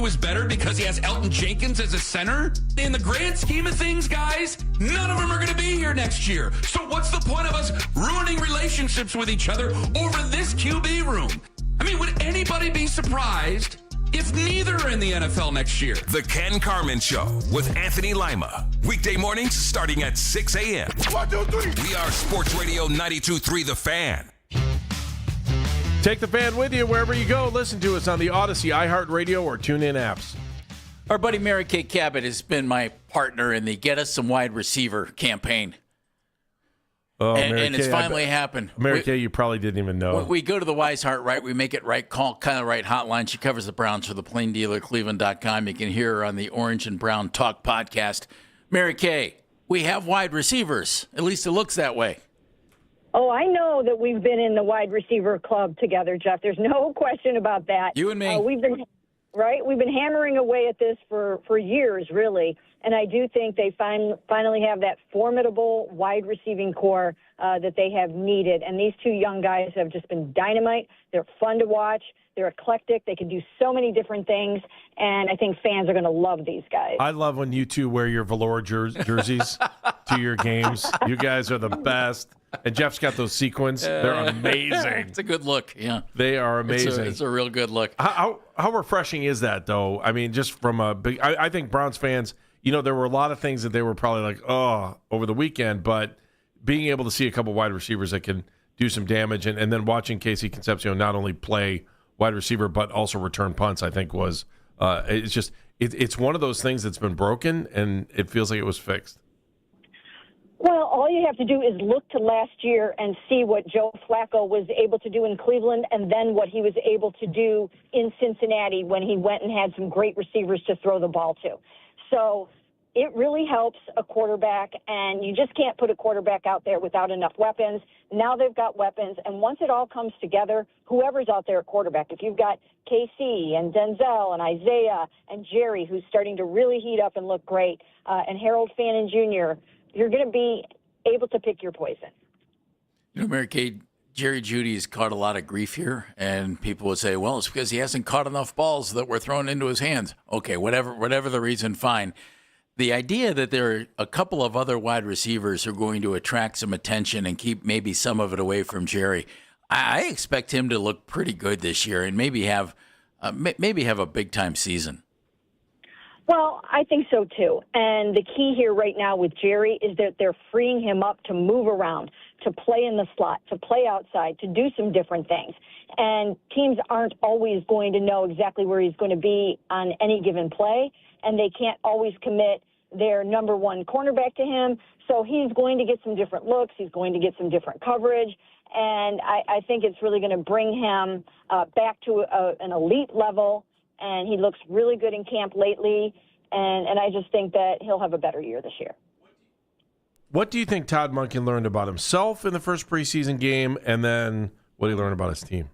was better because he has Elton Jenkins as a center? In the grand scheme of things, guys, none of them are going to be here next year. So what's the point of us ruining relationships with each other over this QB room? I mean, would anybody be surprised if neither are in the NFL next year? The Ken Carman Show with Anthony Lima. Weekday mornings starting at 6 a.m. 1, 2, 3. We are Sports Radio 92.3 The Fan. Take the fan with you wherever you go. Listen to us on the Odyssey, iHeartRadio, or TuneIn apps. Our buddy Mary Kay Cabot has been my partner in the Get Us Some Wide Receiver campaign. Oh, and it's finally happened. Mary Kay, you probably didn't even know. We go to the Wise Heart Right. We make it right. Call kind of right hotline. She covers the Browns for the Plain Dealer, Cleveland.com. You can hear her on the Orange and Brown Talk podcast. Mary Kay, we have wide receivers. At least it looks that way. Oh, I know that we've been in the wide receiver club together, Jeff. There's no question about that. You and me. We've been hammering away at this for years, really. And I do think they finally have that formidable wide receiving core that they have needed. And these two young guys have just been dynamite. They're fun to watch. They're eclectic. They can do so many different things. And I think fans are going to love these guys. I love when you two wear your velour jerseys to your games. You guys are the best. And Jeff's got those sequins. They're amazing. It's a good look, yeah. They are amazing. It's a real good look. How refreshing is that, though? I mean, just from a big – I think Browns fans, there were a lot of things that they were probably like, oh, over the weekend. But being able to see a couple wide receivers that can do some damage and then watching Casey Concepcion not only play wide receiver but also return punts, I think was it's one of those things that's been broken, and it feels like it was fixed. Well, all you have to do is look to last year and see what Joe Flacco was able to do in Cleveland and then what he was able to do in Cincinnati when he went and had some great receivers to throw the ball to. So it really helps a quarterback, and you just can't put a quarterback out there without enough weapons. Now they've got weapons, and once it all comes together, whoever's out there at quarterback, if you've got KC and Denzel and Isaiah and Jerry, who's starting to really heat up and look great, and Harold Fannin Jr., you're going to be able to pick your poison. Mary Kay, Jerry Jeudy has caught a lot of grief here, and people would say, well, it's because he hasn't caught enough balls that were thrown into his hands. Okay, whatever the reason, fine. The idea that there are a couple of other wide receivers who are going to attract some attention and keep maybe some of it away from Jerry, I expect him to look pretty good this year and maybe have a big-time season. Well, I think so, too. And the key here right now with Jerry is that they're freeing him up to move around, to play in the slot, to play outside, to do some different things. And teams aren't always going to know exactly where he's going to be on any given play, and they can't always commit their number one cornerback to him. So he's going to get some different looks. He's going to get some different coverage. And I think it's really going to bring him back to an elite level. And he looks really good in camp lately, and I just think that he'll have a better year this year. What do you think Todd Monken learned about himself in the first preseason game, and then what did he learn about his team?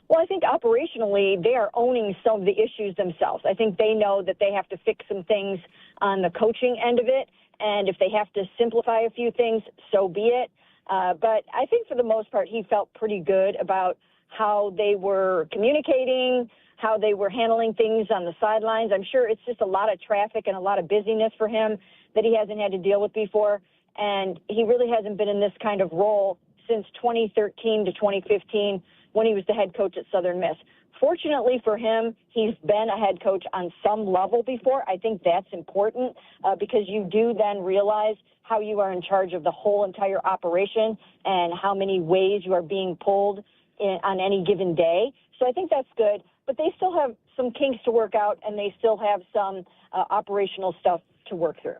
Well, I think operationally they are owning some of the issues themselves. I think they know that they have to fix some things on the coaching end of it, and if they have to simplify a few things, so be it. But I think for the most part he felt pretty good about how they were communicating, how they were handling things on the sidelines. I'm sure it's just a lot of traffic and a lot of busyness for him that he hasn't had to deal with before. And he really hasn't been in this kind of role since 2013 to 2015 when he was the head coach at Southern Miss. Fortunately for him, he's been a head coach on some level before. I think that's important because you do then realize how you are in charge of the whole entire operation and how many ways you are being pulled on any given day. So I think that's good. But they still have some kinks to work out, and they still have some operational stuff to work through.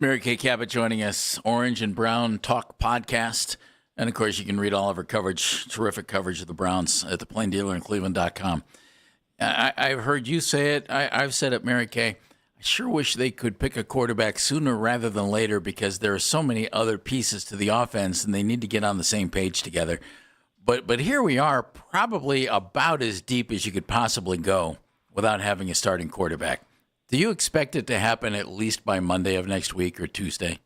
Mary Kay Cabot joining us, Orange and Brown Talk podcast. And, of course, you can read all of her coverage, terrific coverage of the Browns at the Plain Dealer and Cleveland.com. I've heard you say it. I've said it, Mary Kay. I sure wish they could pick a quarterback sooner rather than later because there are so many other pieces to the offense, and they need to get on the same page together. But here we are, probably about as deep as you could possibly go without having a starting quarterback. Do you expect it to happen at least by Monday of next week or Tuesday?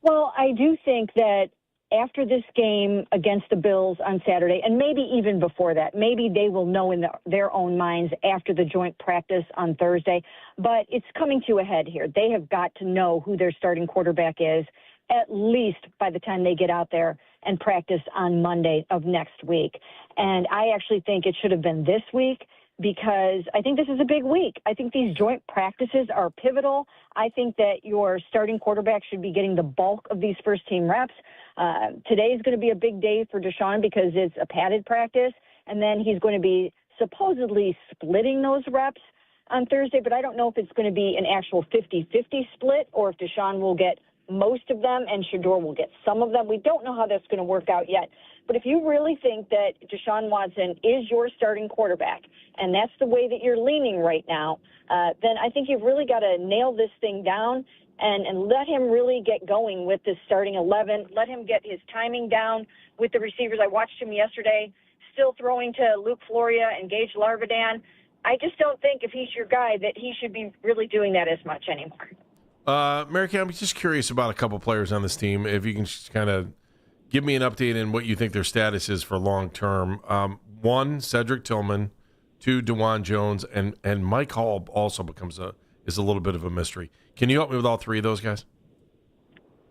Well, I do think that after this game against the Bills on Saturday, and maybe even before that, maybe they will know in their own minds after the joint practice on Thursday. But it's coming to a head here. They have got to know who their starting quarterback is, at least by the time they get out there and practice on Monday of next week. And I actually think it should have been this week, because I think this is a big week. I think these joint practices are pivotal. I think that your starting quarterback should be getting the bulk of these first-team reps. Today is going to be a big day for Deshaun because it's a padded practice, and then he's going to be supposedly splitting those reps on Thursday, but I don't know if it's going to be an actual 50-50 split or if Deshaun will get most of them and Shedeur will get some of them. We don't know how that's going to work out yet. But if you really think that Deshaun Watson is your starting quarterback, and that's the way that you're leaning right now, then I think you've really got to nail this thing down and let him really get going with this starting 11. Let him get his timing down with the receivers. I watched him yesterday, still throwing to Luke Floria and Gage Larvadan. I just don't think if he's your guy that he should be really doing that as much anymore. Mary Kay, I'm just curious about a couple players on this team. If you can just kind of give me an update in what you think their status is for long term. One, Cedric Tillman. Two, DeJuan Jones. And Mike Hall also is a little bit of a mystery. Can you help me with all three of those guys?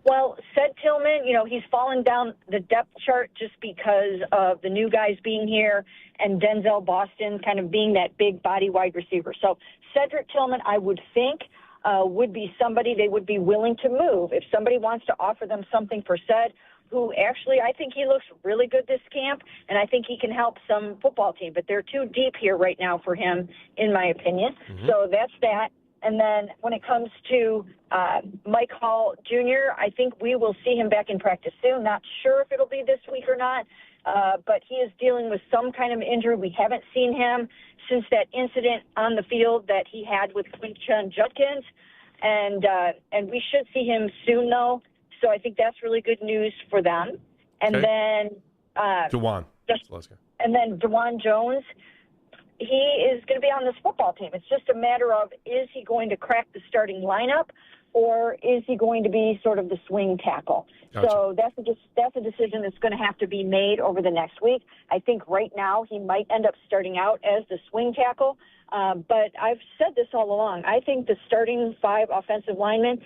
Well, Ced Tillman, he's fallen down the depth chart just because of the new guys being here and Denzel Boston kind of being that big body wide receiver. So Cedric Tillman, I would think, would be somebody they would be willing to move. If somebody wants to offer them something for Ced, who actually I think he looks really good this camp, and I think he can help some football team. But they're too deep here right now for him, in my opinion. Mm-hmm. So that's that. And then when it comes to Mike Hall Jr., I think we will see him back in practice soon. Not sure if it'll be this week or not, but he is dealing with some kind of injury. We haven't seen him since that incident on the field that he had with Quinshon Judkins, and we should see him soon, though. So I think that's really good news for them. And then DeJuan. And then DeJuan Jones, he is going to be on this football team. It's just a matter of, is he going to crack the starting lineup, or is he going to be sort of the swing tackle? Gotcha. So that's a decision that's going to have to be made over the next week. I think right now he might end up starting out as the swing tackle, but I've said this all along. I think the starting 5 offensive linemen,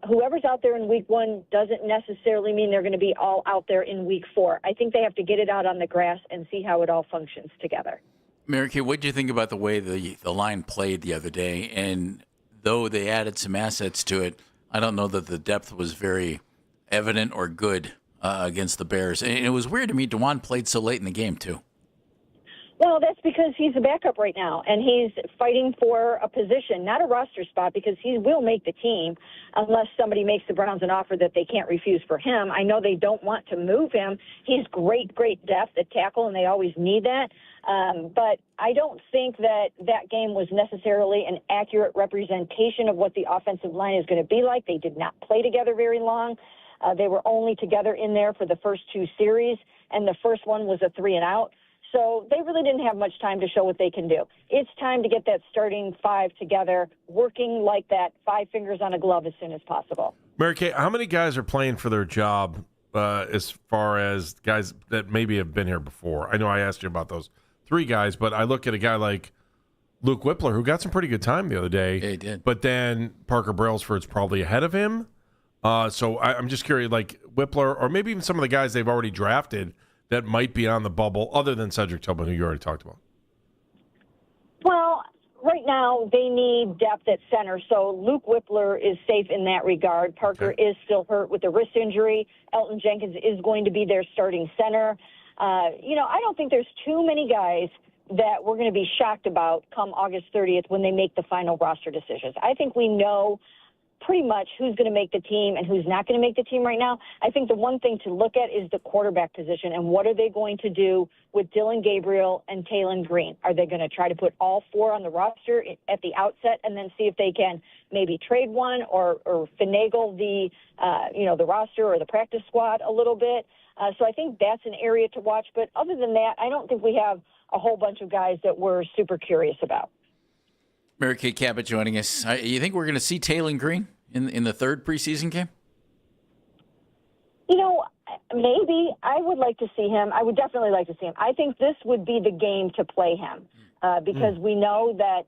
whoever's out there in week 1 doesn't necessarily mean they're going to be all out there in week 4. I think they have to get it out on the grass and see how it all functions together. Mary Kay, what did you think about the way the line played the other day? And though they added some assets to it, I don't know that the depth was very evident or good against the Bears. And it was weird to me DeJuan played so late in the game, too. Well, that's because he's a backup right now, and he's fighting for a position, not a roster spot, because he will make the team unless somebody makes the Browns an offer that they can't refuse for him. I know they don't want to move him. He's great depth at tackle, and they always need that. But I don't think that game was necessarily an accurate representation of what the offensive line is going to be like. They did not play together very long. They were only together in there for the first 2 series, and the first one was a 3-and-out. So they really didn't have much time to show what they can do. It's time to get that starting 5 together, working like that, 5 fingers on a glove as soon as possible. Mary Kay, how many guys are playing for their job as far as guys that maybe have been here before? I know I asked you about those 3 guys, but I look at a guy like Luke Whippler, who got some pretty good time the other day. Yeah, he did. But then Parker Brailsford's probably ahead of him. So I'm just curious, like Whippler, or maybe even some of the guys they've already drafted that might be on the bubble, other than Cedric Tillman, who you already talked about? Well, right now they need depth at center, so Luke Whippler is safe in that regard. Parker is still hurt with a wrist injury. Elton Jenkins is going to be their starting center. I don't think there's too many guys that we're going to be shocked about come August 30th when they make the final roster decisions. I think we know pretty much who's going to make the team and who's not going to make the team right now. I think the one thing to look at is the quarterback position and what are they going to do with Dillon Gabriel and Taylon Green. Are they going to try to put all 4 on the roster at the outset and then see if they can maybe trade one or finagle the roster or the practice squad a little bit? So I think that's an area to watch. But other than that, I don't think we have a whole bunch of guys that we're super curious about. Mary Kay Cabot joining us. You think we're going to see Taylon Green in the 3rd preseason game? Maybe I would like to see him. I would definitely like to see him. I think this would be the game to play him because we know that,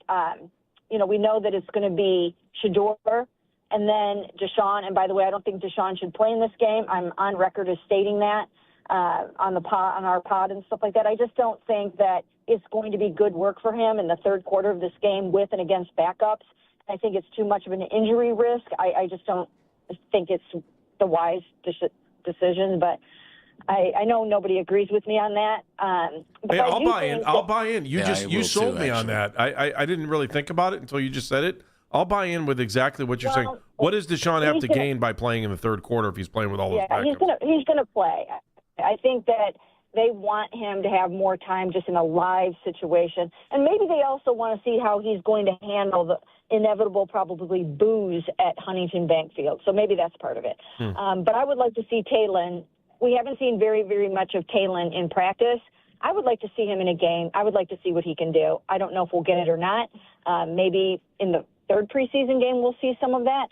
we know that it's going to be Shedeur and then Deshaun. And by the way, I don't think Deshaun should play in this game. I'm on record as stating that on our pod and stuff like that. I just don't think that it's going to be good work for him in the third quarter of this game with and against backups. I think it's too much of an injury risk. I just don't think it's the wise decision, but I know nobody agrees with me on that. But hey, I'll buy in. You sold me on that. I didn't really think about it until you just said it. I'll buy in with exactly what you're saying. What does Deshaun have to gain by playing in the third quarter if he's playing with all those backups? He's gonna play. I think that they want him to have more time just in a live situation, and maybe they also want to see how he's going to handle the inevitable probably booze at Huntington Bank Field. So maybe that's part of it. But I would like to see Talon. We haven't seen very, very much of Talon in practice. I would like to see him in a game. I would like to see what he can do. I don't know if we'll get it or not. Maybe in the third preseason game we'll see some of that.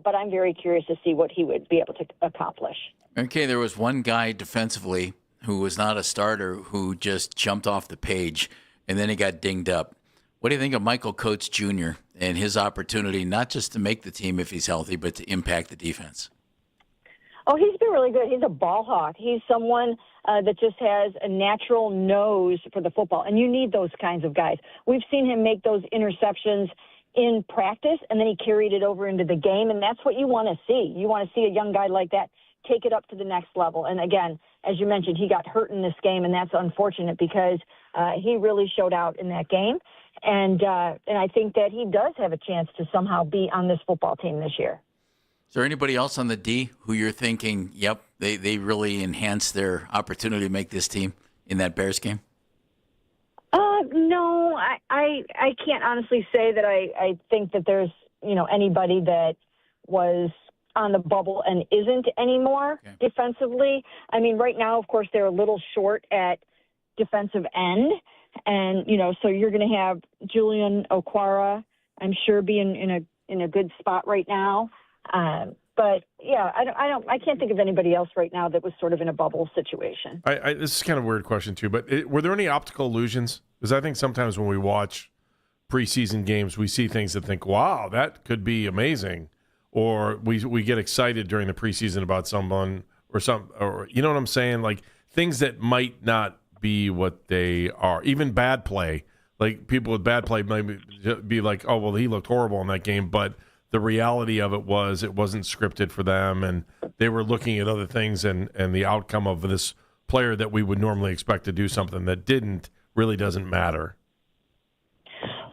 But I'm very curious to see what he would be able to accomplish. Okay, there was one guy defensively who was not a starter who just jumped off the page, and then he got dinged up. What do you think of Michael Coates Jr. and his opportunity not just to make the team if he's healthy, but to impact the defense? Oh, he's been really good. He's a ball hawk. He's someone that just has a natural nose for the football, and you need those kinds of guys. We've seen him make those interceptions in practice, and then he carried it over into the game, and that's what you want to see. You want to see a young guy like that take it up to the next level. And again, as you mentioned, he got hurt in this game, and that's unfortunate because he really showed out in that game. And I think that he does have a chance to somehow be on this football team this year. Is there anybody else on the D who you're thinking, yep, they really enhanced their opportunity to make this team in that Bears game? No, I can't honestly say that I think that there's, anybody that was on the bubble and isn't anymore defensively. I mean, right now, of course, they're a little short at defensive end. And, so you're going to have Julian Okwara, I'm sure, being in a good spot right now. But yeah, I can't think of anybody else right now that was sort of in a bubble situation. This is kind of a weird question too, but were there any optical illusions? Because I think sometimes when we watch preseason games, we see things that think, wow, that could be amazing. Or we get excited during the preseason about someone or you know what I'm saying? Like things that might not be what they are. Even bad play. Like people with bad play might be like, oh, well, he looked horrible in that game, but the reality of it wasn't scripted for them, and they were looking at other things, and the outcome of this player that we would normally expect to do something that didn't really doesn't matter.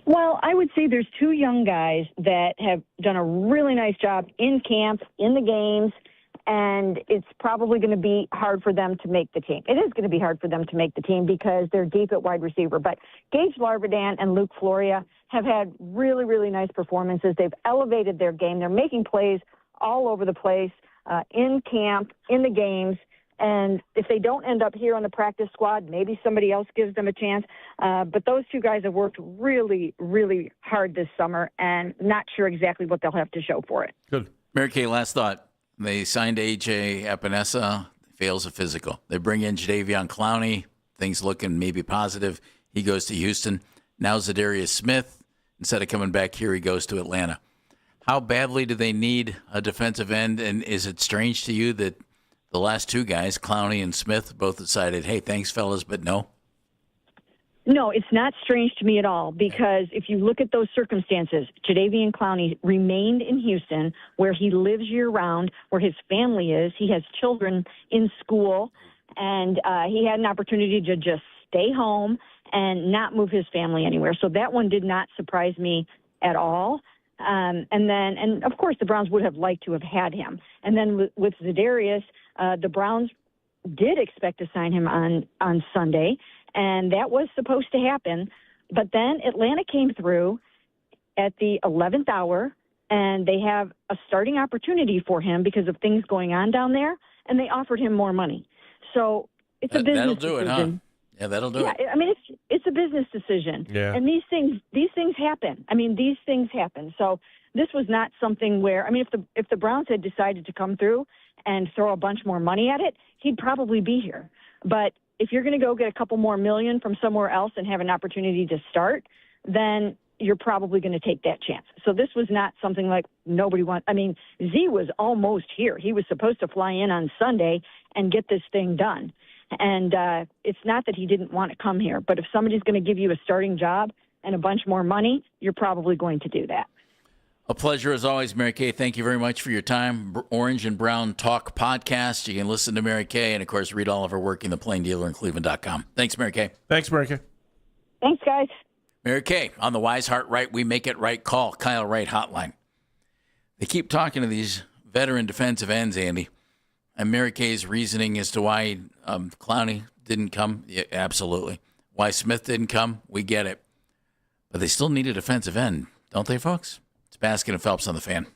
Well, I would say there's two young guys that have done a really nice job in camp, in the games, and it's probably going to be hard for them to make the team. It is going to be hard for them to make the team because they're deep at wide receiver. But Gage Larvadan and Luke Floria have had really, really nice performances. They've elevated their game. They're making plays all over the place, in camp, in the games. And if they don't end up here on the practice squad, maybe somebody else gives them a chance. But those two guys have worked really, really hard this summer, and not sure exactly what they'll have to show for it. Good. Mary Kay, last thought. They signed A.J. Epinesa, fails a physical. They bring in Jadeveon Clowney, things looking maybe positive. He goes to Houston. Now Zadarius Smith, instead of coming back here, he goes to Atlanta. How badly do they need a defensive end, and is it strange to you that the last two guys, Clowney and Smith, both decided, hey, thanks, fellas, but no? No, it's not strange to me at all because if you look at those circumstances, Jadeveon Clowney remained in Houston where he lives year-round, where his family is. He has children in school, and he had an opportunity to just stay home and not move his family anywhere. So that one did not surprise me at all. And of course, the Browns would have liked to have had him. And then with Zadarius, the Browns did expect to sign him on Sunday, and that was supposed to happen. But then Atlanta came through at the 11th hour, and they have a starting opportunity for him because of things going on down there, and they offered him more money. So it's a business That'll do decision. it, huh? Yeah, that'll do Yeah, it. I mean, it's a business decision. Yeah. And these things happen. I mean, these things happen. So this was not something where, I mean, if the Browns had decided to come through and throw a bunch more money at it, he'd probably be here. But if you're going to go get a couple more million from somewhere else and have an opportunity to start, then you're probably going to take that chance. So this was not something like nobody wants. I mean, Z was almost here. He was supposed to fly in on Sunday and get this thing done. And it's not that he didn't want to come here, but if somebody's going to give you a starting job and a bunch more money, you're probably going to do that. A pleasure as always, Mary Kay. Thank you very much for your time. Orange and Brown Talk podcast. You can listen to Mary Kay and, of course, read all of her work in the Plain Dealer in Cleveland.com. Thanks, Mary Kay. Thanks, Mary Kay. Thanks, guys. Mary Kay on the Wise Heart Right, We Make It Right call, Kyle Wright hotline. They keep talking to these veteran defensive ends, Andy, and Mary Kay's reasoning as to why Clowney didn't come. Yeah, absolutely. Why Smith didn't come, we get it. But they still need a defensive end, don't they, folks? It's Baskin and Phelps on the Fan.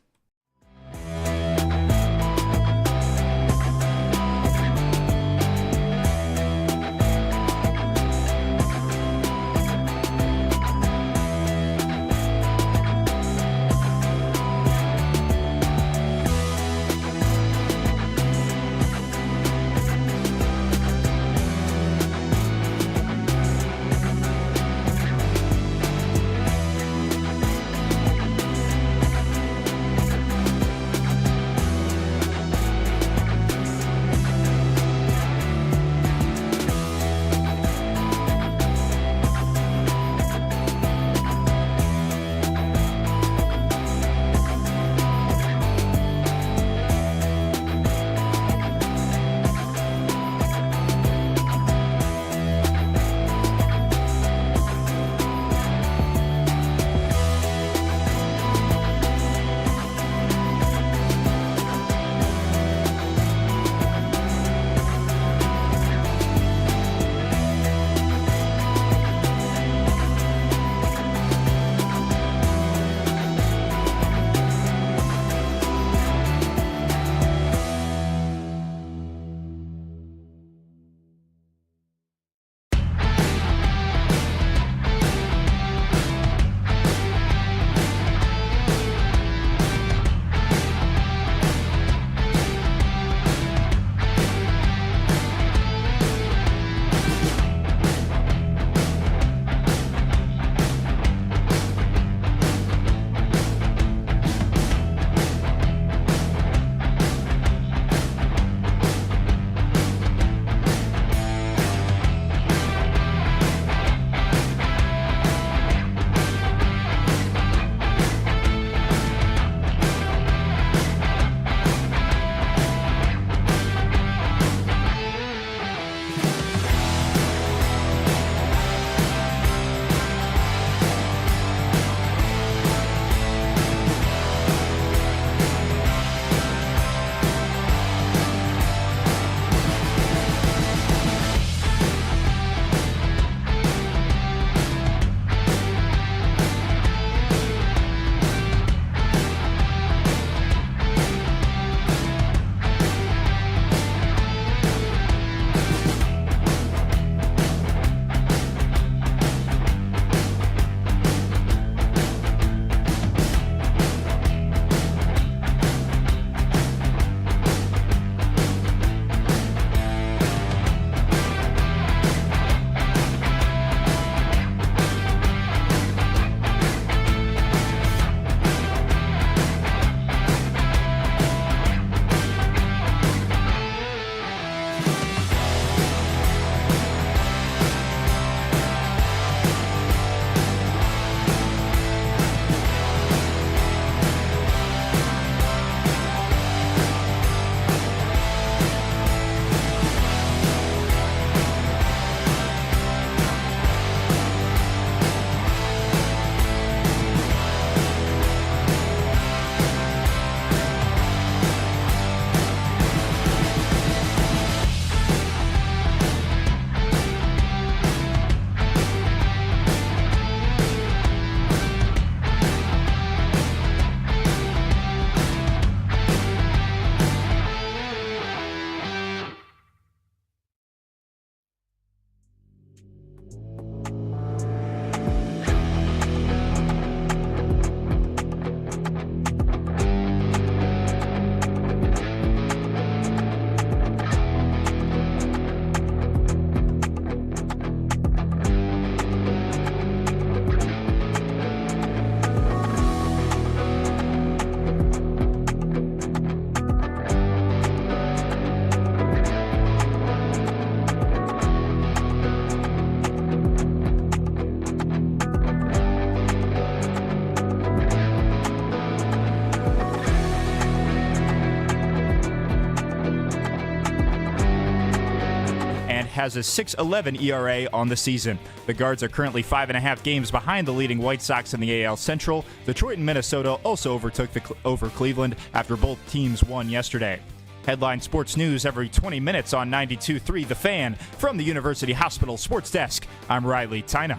has a 6.11 ERA on the season. The Guards are currently 5.5 games behind the leading White Sox in the AL Central. Detroit and Minnesota also overtook over Cleveland after both teams won yesterday. Headline Sports News every 20 minutes on 92.3 The Fan. From the University Hospital Sports Desk, I'm Riley Tyna.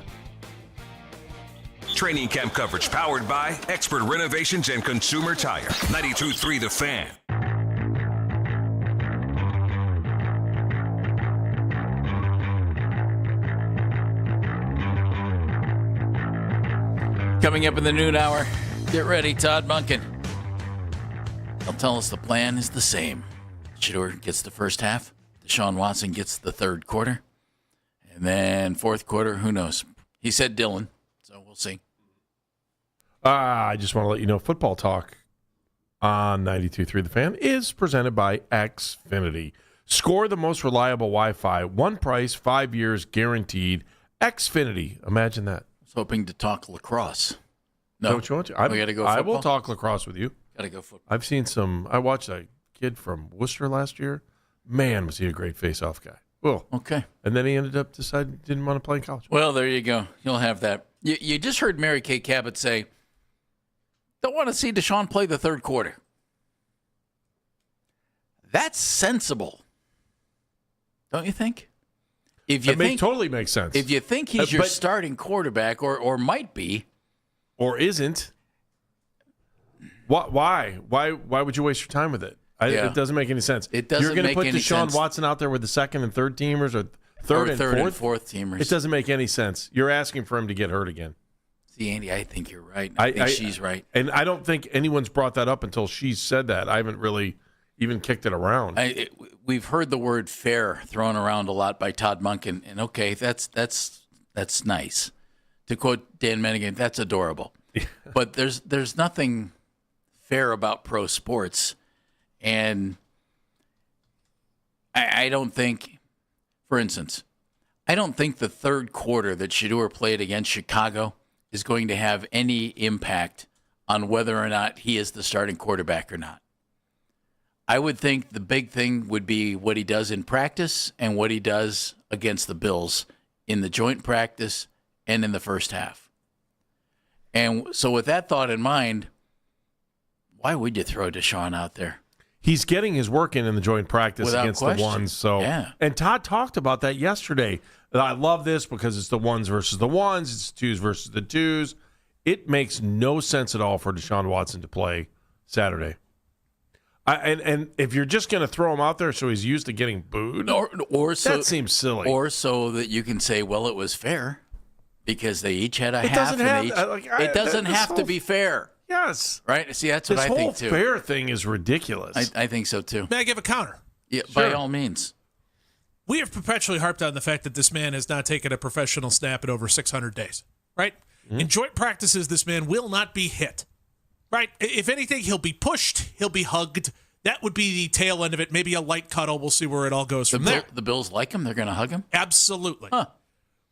Training camp coverage powered by Expert Renovations and Consumer Tire. 92.3 The Fan. Coming up in the noon hour, get ready, Todd Monken. He'll tell us the plan is the same. Shedeur gets the first half. Deshaun Watson gets the third quarter. And then fourth quarter, who knows? He said Dylan, so we'll see. I just want to let you know, Football Talk on 92.3 The Fan is presented by Xfinity. Score the most reliable Wi-Fi. One price, 5 years guaranteed. Xfinity. Imagine that. I was hoping to talk lacrosse. No. Don't you want to? We gotta go I football? will talk lacrosse with you. Got to go football. I've seen some. I watched a kid from Worcester last year. Man, was he a great face-off guy. Well, Okay. and then he ended up deciding he didn't want to play in college. Well, there you go. You'll have that. You just heard Mary Kay Cabot say, don't want to see Deshaun play the third quarter. That's sensible. Don't you think? If you think totally makes sense. If you think he's your but- starting quarterback or might be, or isn't, why would you waste your time with it? Yeah. It doesn't make any sense. It doesn't You're going to make put any Deshaun sense. Watson out there with the second and third teamers, or third and fourth teamers. It doesn't make any sense. You're asking for him to get hurt again. See, Andy, I think you're right. I think she's right. And I don't think anyone's brought that up until she said that. I haven't really even kicked it around. We've heard the word fair thrown around a lot by Todd Monken, and okay, that's nice. To quote Dan Mennigan, that's adorable. But there's nothing fair about pro sports, and I don't think, for instance, I don't think the third quarter that Shedeur played against Chicago is going to have any impact on whether or not he is the starting quarterback or not. I would think the big thing would be what he does in practice and what he does against the Bills in the joint practice and in the first half. And so with that thought in mind, why would you throw Deshaun out there? He's getting his work in the joint practice Without against question. the ones. So, Yeah. And Todd talked about that yesterday. I love this because it's the ones versus the ones. It's twos versus the twos. It makes no sense at all for Deshaun Watson to play Saturday. And if you're just going to throw him out there so he's used to getting booed, Or so, that seems silly. Or so that you can say, well, it was fair because they each had a It half. doesn't have- and like, it doesn't this have to whole- be fair, yes. right? See, that's what This I whole think too. fair thing is ridiculous. I think so too. May I give a counter? Yeah, by Sure. all means. We have perpetually harped on the fact that this man has not taken a professional snap in over 600 days, right? In joint practices, this man will not be hit, right? If anything, he'll be pushed, he'll be hugged. That would be the tail end of it. Maybe a light cuddle. We'll see where it all goes from there. The Bills like him. They're going to hug him. Absolutely. Huh.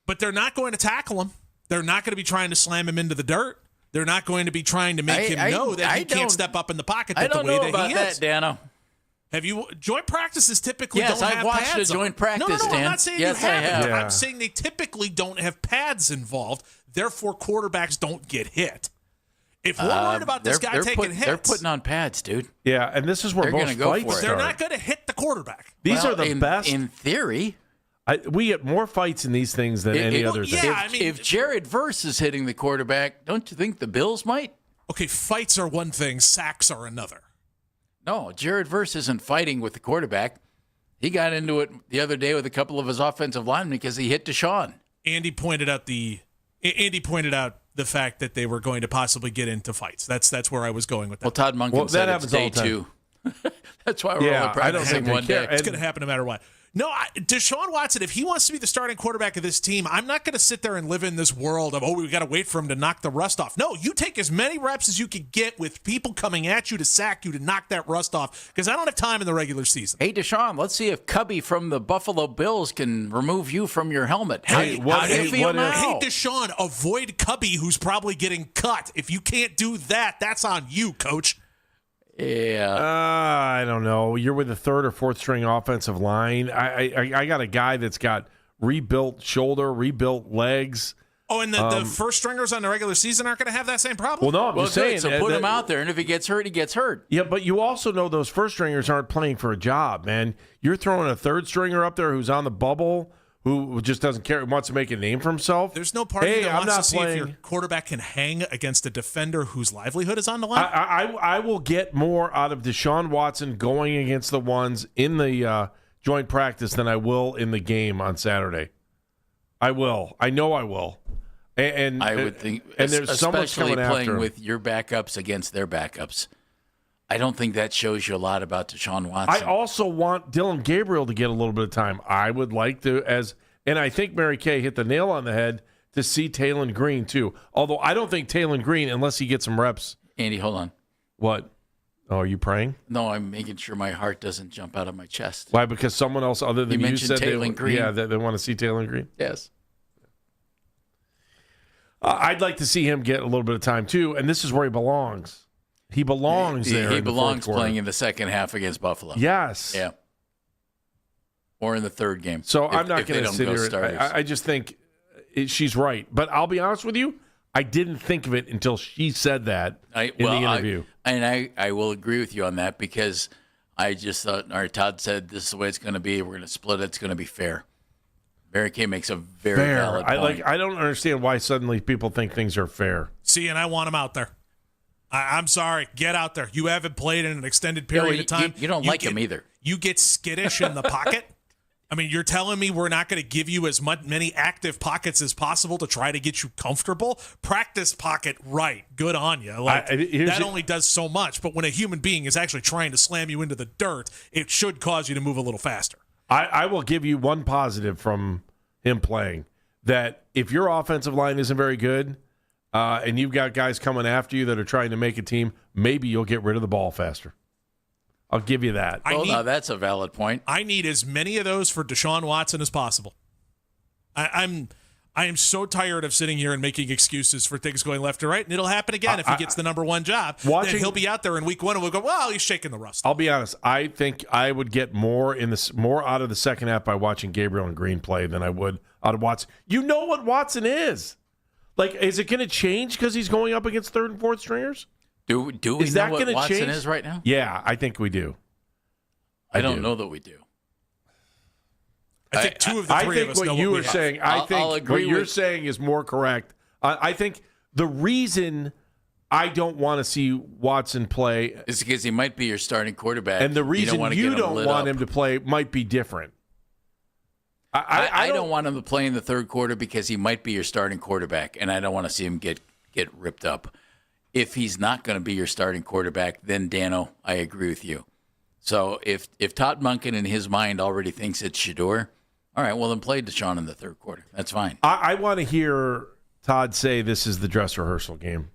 But they're not going to tackle him. They're not going to be trying to slam him into the dirt. They're not going to be trying to make him know that he can't step up in the pocket I the don't way know that about he that, is. Dano. Have you joint practices typically Yes, don't I've have watched pads a joint on. practice, No, I'm Dan. not saying Yes, you I haven't. have. Yeah. I'm saying they typically don't have pads involved. Therefore, quarterbacks don't get hit. If we're worried about this guy taking hits, They're putting on pads, dude. Yeah, and this is where They're most gonna go for fights it. they're start. not going to hit the quarterback. These Well, are the in, best. in theory. We get more fights in these things than any other thing. yeah. I mean- if Jared Verse is hitting the quarterback, don't you think the Bills might? Okay, fights are one thing, sacks are another. No, Jared Verse isn't fighting with the quarterback. He got into it the other day with a couple of his offensive linemen because he hit Deshaun. Andy pointed out the fact that they were going to possibly get into fights. That's where I was going with that. Well, Todd Monken Well, said that it's happens all day the time. 2. That's why we're Yeah, only I don't practicing think they one care. day. It's going to happen no matter what. No, Deshaun Watson, if he wants to be the starting quarterback of this team, I'm not going to sit there and live in this world of, we've got to wait for him to knock the rust off. No, you take as many reps as you can get with people coming at you to sack you to knock that rust off, because I don't have time in the regular season. Hey, Deshaun, let's see if Cubby from the Buffalo Bills can remove you from your helmet. Hey, How do you feel now? Hey, Deshaun, avoid Cubby, who's probably getting cut. If you can't do that, that's on you, coach. Yeah. I don't know. You're with the third or fourth string offensive line. I got a guy that's got rebuilt shoulder, rebuilt legs. Oh, and the first stringers on the regular season aren't going to have that same problem? Well, no, I'm just saying. So put him out there, and if he gets hurt, he gets hurt. Yeah, but you also know those first stringers aren't playing for a job, man. You're throwing a third stringer up there who's on the bubble, who just doesn't care, wants to make a name for himself. There's no part of you that wants to see if your quarterback can hang against a defender whose livelihood is on the line. I will get more out of Deshaun Watson going against the ones in the joint practice than I will in the game on Saturday. I will. I know I will. And I would think, and there's so much especially coming playing after with your backups against their backups. I don't think that shows you a lot about Deshaun Watson. I also want Dylan Gabriel to get a little bit of time. I would like to, and I think Mary Kay hit the nail on the head to see Taylon Green too. Although I don't think Taylon Green, unless he gets some reps. Andy, hold on. What? Oh, are you praying? No, I'm making sure my heart doesn't jump out of my chest. Why? Because someone else other than you said Taylon Green. Yeah, they want to see Taylon Green. Yes. I'd like to see him get a little bit of time too, and this is where he belongs. He belongs there. He belongs playing in the second half against Buffalo. Yes. Yeah. Or in the third game. So I'm not going to sit here. I just think she's right. But I'll be honest with you, I didn't think of it until she said that in the interview. I will agree with you on that because I just thought, all right, Todd said this is the way it's going to be. We're going to split it. It's going to be fair. Mary Kay makes a very valid point. I don't understand why suddenly people think things are fair. See, and I want him out there. I'm sorry. Get out there. You haven't played in an extended period of time. You don't like him either. You get skittish in the pocket. I mean, you're telling me we're not going to give you as many active pockets as possible to try to get you comfortable? Practice pocket right. Good on you. That only does so much. But when a human being is actually trying to slam you into the dirt, it should cause you to move a little faster. I will give you one positive from him playing, that if your offensive line isn't very good and you've got guys coming after you that are trying to make a team, maybe you'll get rid of the ball faster. I'll give you that. Now that's a valid point. I need as many of those for Deshaun Watson as possible. I am so tired of sitting here and making excuses for things going left or right, and it'll happen again if he gets the number one job. Then he'll be out there in week one, and we'll go, well, he's shaking the rust. I'll be honest. I think I would get more out of the second half by watching Gabriel and Green play than I would out of Watson. You know what Watson is. Like, is it going to change because he's going up against third and fourth stringers? Do we know what Watson is right now? Yeah, I think we do. I don't know that we do. I think two of the three of us know what you were saying. I think what you're saying is more correct. I think the reason I don't want to see Watson play is because he might be your starting quarterback, and the reason you don't want him to play might be different. I don't want him to play in the third quarter because he might be your starting quarterback, and I don't want to see him get ripped up. If he's not going to be your starting quarterback, then Dano, I agree with you. So if Todd Monken in his mind already thinks it's Shedeur, all right, well then play Deshaun in the third quarter. That's fine. I want to hear Todd say this is the dress rehearsal game.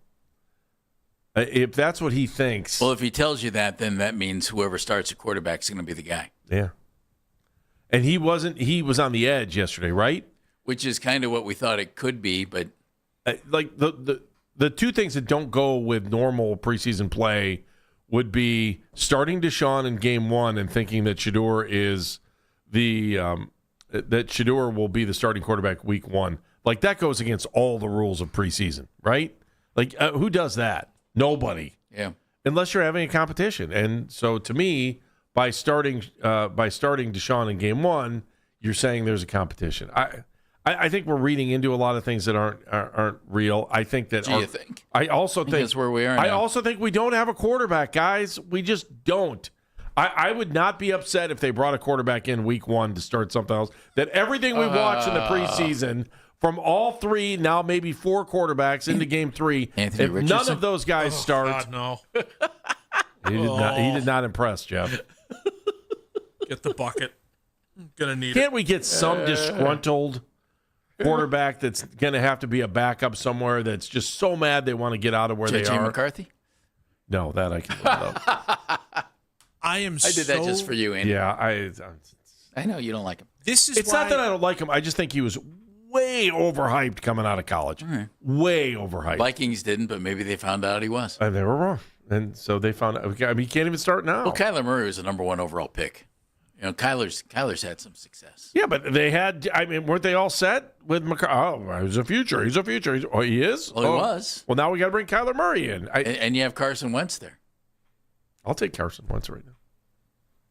If that's what he thinks. Well, if he tells you that, then that means whoever starts at quarterback is going to be the guy. Yeah. And he was on the edge yesterday, right? Which is kind of what we thought it could be, but like the two things that don't go with normal preseason play would be starting Deshaun in game one and thinking that Shedeur is that Shedeur will be the starting quarterback week one. Like, that goes against all the rules of preseason, right? Like, who does that? Nobody. Yeah. Unless you're having a competition. And so, to me, by starting Deshaun in game one, you're saying there's a competition. I think we're reading into a lot of things that aren't real. I think that. Do you think? I also think that's where we are now. I also think we don't have a quarterback, guys. We just don't. I would not be upset if they brought a quarterback in week one to start something else. That everything we watch in the preseason from all three, now maybe four quarterbacks into game three, Anthony if Richardson? none of those guys start. God, no. He did not impress, Jeff. Get the bucket. I'm gonna need Can't we get some disgruntled quarterback that's going to have to be a backup somewhere that's just so mad they want to get out of where they are? McCarthy? No, that I can look up. I did that just for you, Andy. Yeah, I know you don't like him. It's not that I don't like him. I just think he was way overhyped coming out of college. Right. Way overhyped. Vikings didn't, but maybe they found out he was. They were wrong. And so they found out. I mean, he can't even start now. Well, Kyler Murray was the number 1 overall pick. You know, Kyler's had some success. Yeah, but they had. I mean, weren't they all set with McCarthy? Oh, he's a future. He's a future. He is. Well, he was. Well, now we got to bring Kyler Murray in. And you have Carson Wentz there. I'll take Carson Wentz right now.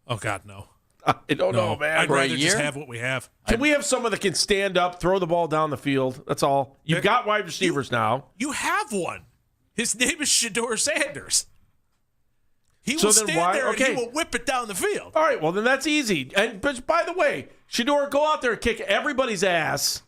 Oh God, no. I don't know, man. I'd For a rather just year? have what we have. Can we have someone that can stand up, throw the ball down the field? That's all. You've got wide receivers now. You have one. His name is Shedeur Sanders. He So will then stand why- there okay. and he will whip it down the field. All right, well, then that's easy. And but by the way, Shedeur, go out there and kick everybody's ass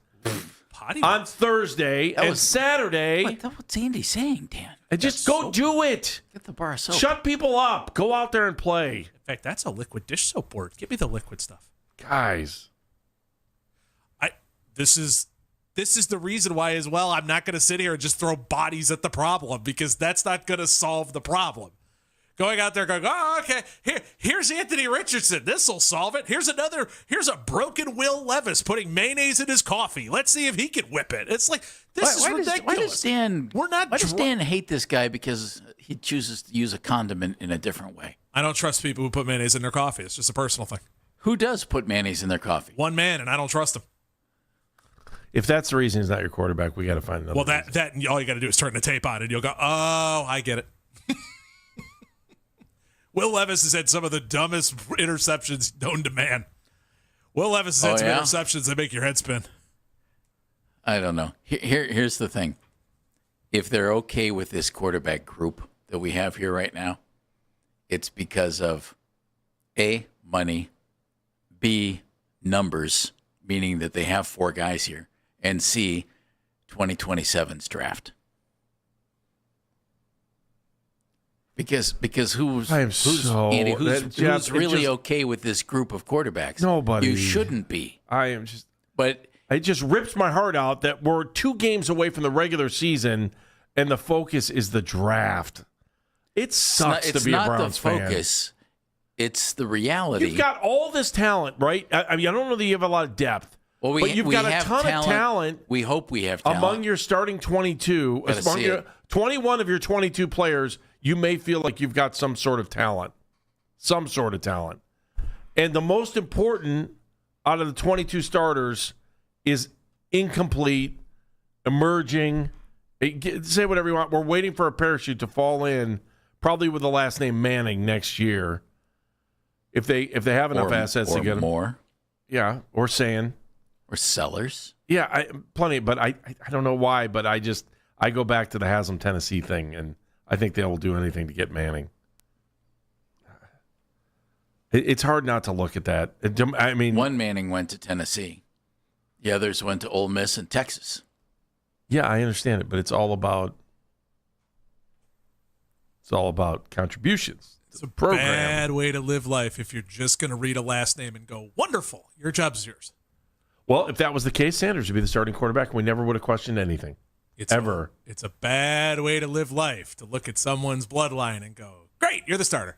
Potty on Thursday and Saturday. What's Andy saying, Dan? And just go do it. Get the bar of soap. Shut people up. Go out there and play. In fact, that's a liquid dish soap board. Give me the liquid stuff. Guys. This is the reason why as well I'm not going to sit here and just throw bodies at the problem, because that's not going to solve the problem. Going out there going, oh, okay, here's Anthony Richardson. This will solve it. Here's a broken Will Levis putting mayonnaise in his coffee. Let's see if he can whip it. It's like, this is ridiculous. Why does Dan, We're not why does Dan hate this guy because he chooses to use a condiment in a different way? I don't trust people who put mayonnaise in their coffee. It's just a personal thing. Who does put mayonnaise in their coffee? One man, and I don't trust him. If that's the reason he's not your quarterback, we got to find another. Well, reason. that all you got to do is turn the tape on, and you'll go, oh, I get it. Will Levis has had some of the dumbest interceptions known to man. Will Levis has had some interceptions that make your head spin. I don't know. Here's the thing. If they're okay with this quarterback group that we have here right now, it's because of A, money, B, numbers, meaning that they have 4 guys here, and C, 2027's draft. Because who's really okay with this group of quarterbacks? Nobody. You shouldn't be. But it just rips my heart out that we're 2 games away from the regular season, and the focus is the draft. It sucks to be a Browns fan. It's not the focus. It's the reality. You've got all this talent, right? I mean, I don't know that you have a lot of depth. Well, but you've got a ton of talent. We hope we have talent. Among your starting 22, among your 21 of your 22 players, you may feel like you've got some sort of talent. Some sort of talent. And the most important out of the 22 starters is incomplete, emerging. Say whatever you want. We're waiting for a parachute to fall in, probably with the last name Manning next year. If they have enough assets to get him. More. Yeah, or saying. Or Sellers. Yeah, plenty, but I don't know why, but I go back to the Haslam, Tennessee thing, and I think they will do anything to get Manning. It's hard not to look at that. I mean, one Manning went to Tennessee. The others went to Ole Miss and Texas. Yeah, I understand it, but it's all about contributions. It's a bad way to live life if you're just going to read a last name and go, wonderful, your job's yours. Well, if that was the case, Sanders would be the starting quarterback, and we never would have questioned anything. It's a bad way to live life, to look at someone's bloodline and go, great, you're the starter.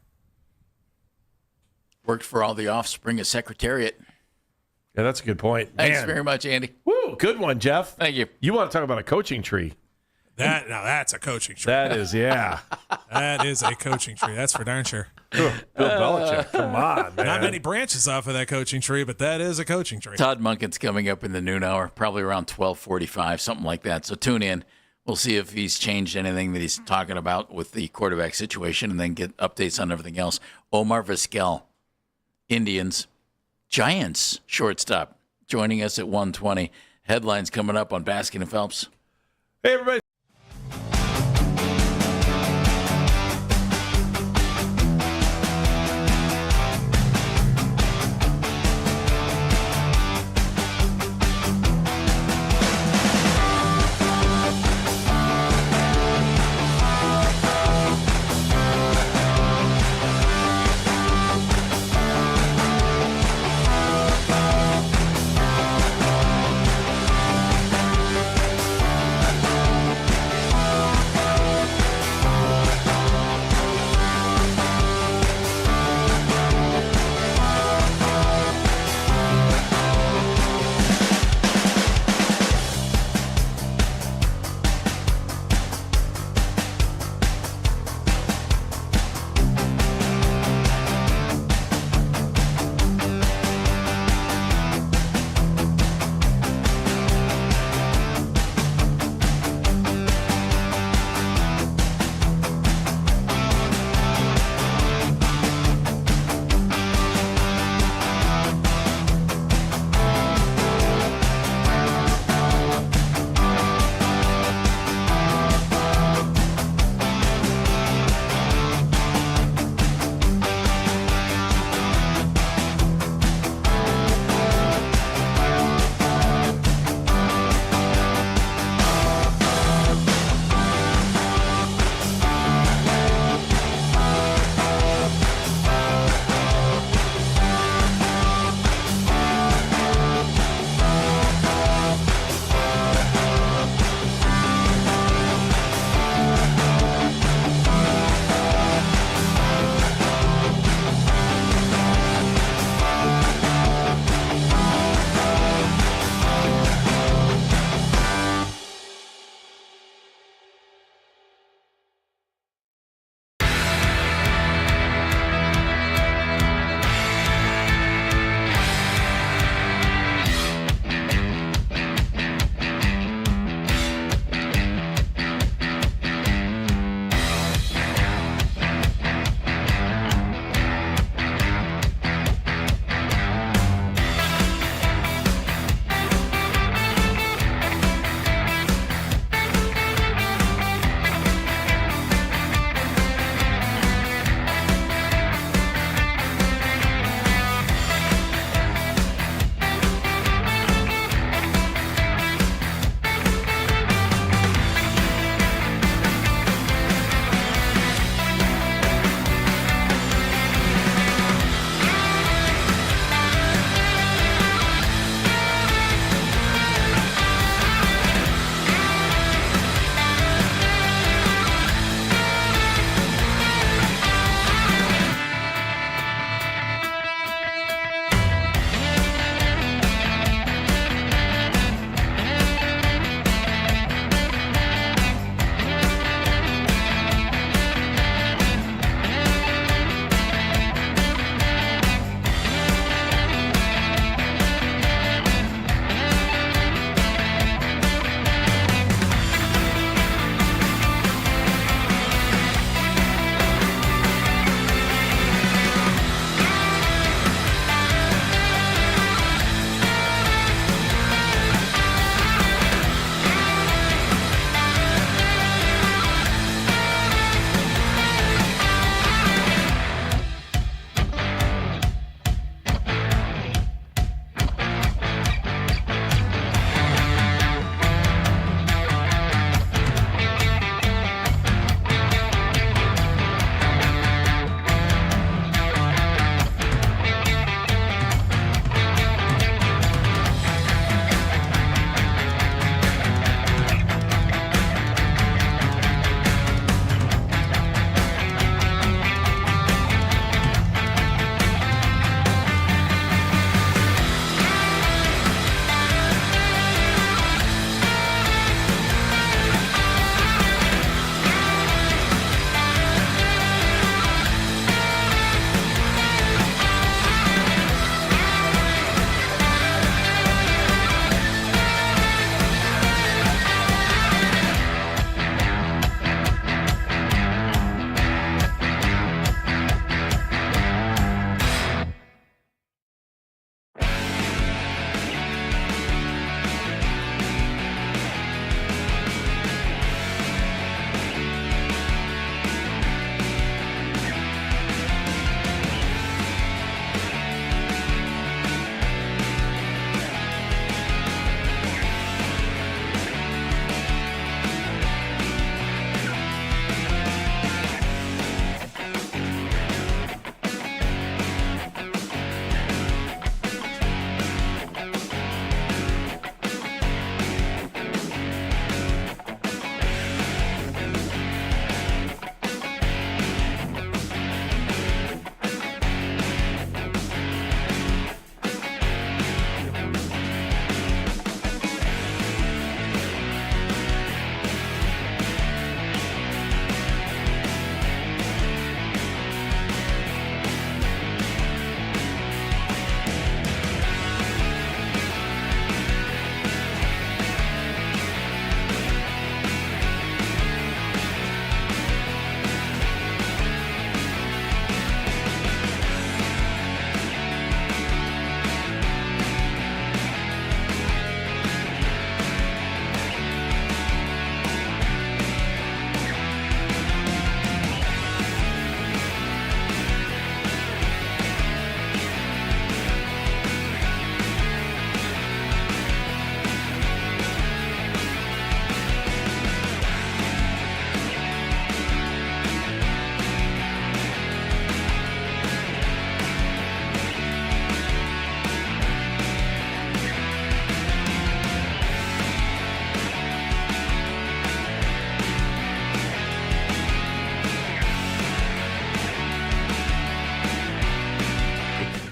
Worked for all the offspring of Secretariat. Yeah, that's a good point. Thanks very much, Andy. Woo, good one, Jeff. Thank you. You want to talk about a coaching tree? Now that's a coaching tree. That is, yeah. That is a coaching tree. That's for darn sure. Bill Belichick, come on, man. Not many branches off of that coaching tree, but that is a coaching tree. Todd Monken's coming up in the noon hour, probably around 12:45, something like that. So tune in. We'll see if he's changed anything that he's talking about with the quarterback situation, and then get updates on everything else. Omar Vizquel, Indians, Giants shortstop, joining us at 1:20. Headlines coming up on Baskin and Phelps. Hey, everybody.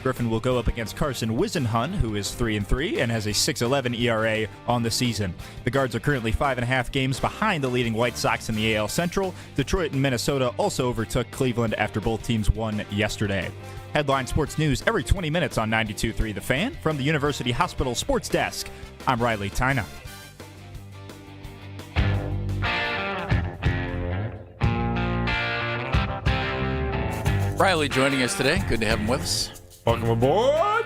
Griffin will go up against Carson Wisenhunt, who is 3-3 and has a 6.11 ERA on the season. The Guards are currently 5.5 games behind the leading White Sox in the AL Central. Detroit and Minnesota also overtook Cleveland after both teams won yesterday. Headline Sports News every 20 minutes on 92.3 The Fan from the University Hospital Sports Desk. I'm Riley Tyna. Riley joining us today. Good to have him with us. Welcome aboard. Are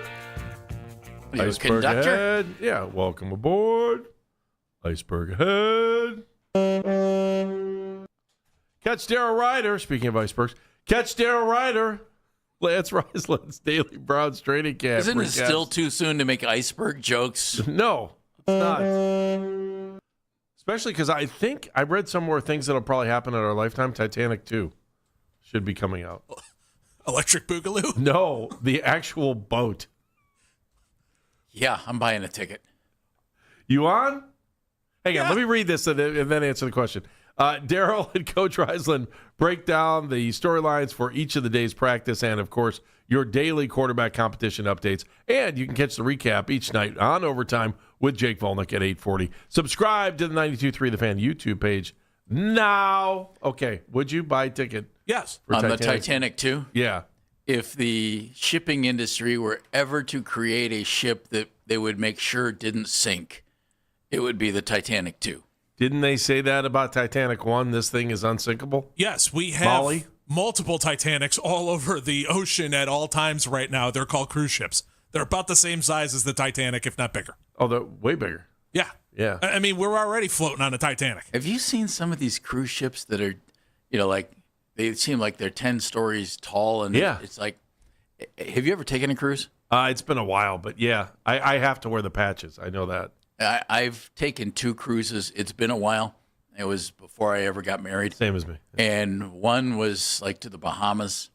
you a Iceberg conductor? ahead. Yeah, welcome aboard. Iceberg ahead. Catch Daryl Ryder. Speaking of icebergs, catch Daryl Ryder. Lance Riceland's Daily Browns training camp. Isn't it recap. still too soon to make iceberg jokes? No, it's not. Especially because I think I read somewhere things that'll probably happen in our lifetime. Titanic 2 should be coming out. Electric Boogaloo? No, the actual boat. Yeah, I'm buying a ticket. You on? Hang on, let me read this and then answer the question. Daryl and Coach Riceland break down the storylines for each of the day's practice and, of course, your daily quarterback competition updates. And you can catch the recap each night on Overtime with Jake Volnick at 8:40. Subscribe to the 92.3 The Fan YouTube page now. Okay, would you buy a ticket? Yes. On the Titanic 2? Yeah. If the shipping industry were ever to create a ship that they would make sure didn't sink, it would be the Titanic 2. Didn't they say that about Titanic 1? This thing is unsinkable? Yes, we have Molly? multiple Titanics all over the ocean at all times right now. They're called cruise ships. They're about the same size as the Titanic, if not bigger. Oh, they're way bigger. Yeah. Yeah. I mean, we're already floating on a Titanic. Have you seen some of these cruise ships that are, like, they seem like they're 10 stories tall? And Yeah. it's like, have you ever taken a cruise? It's been a while, but yeah, I have to wear the patches. I know that. I've taken 2 cruises. It's been a while. It was before I ever got married. Same as me. And one was like to the Bahamas,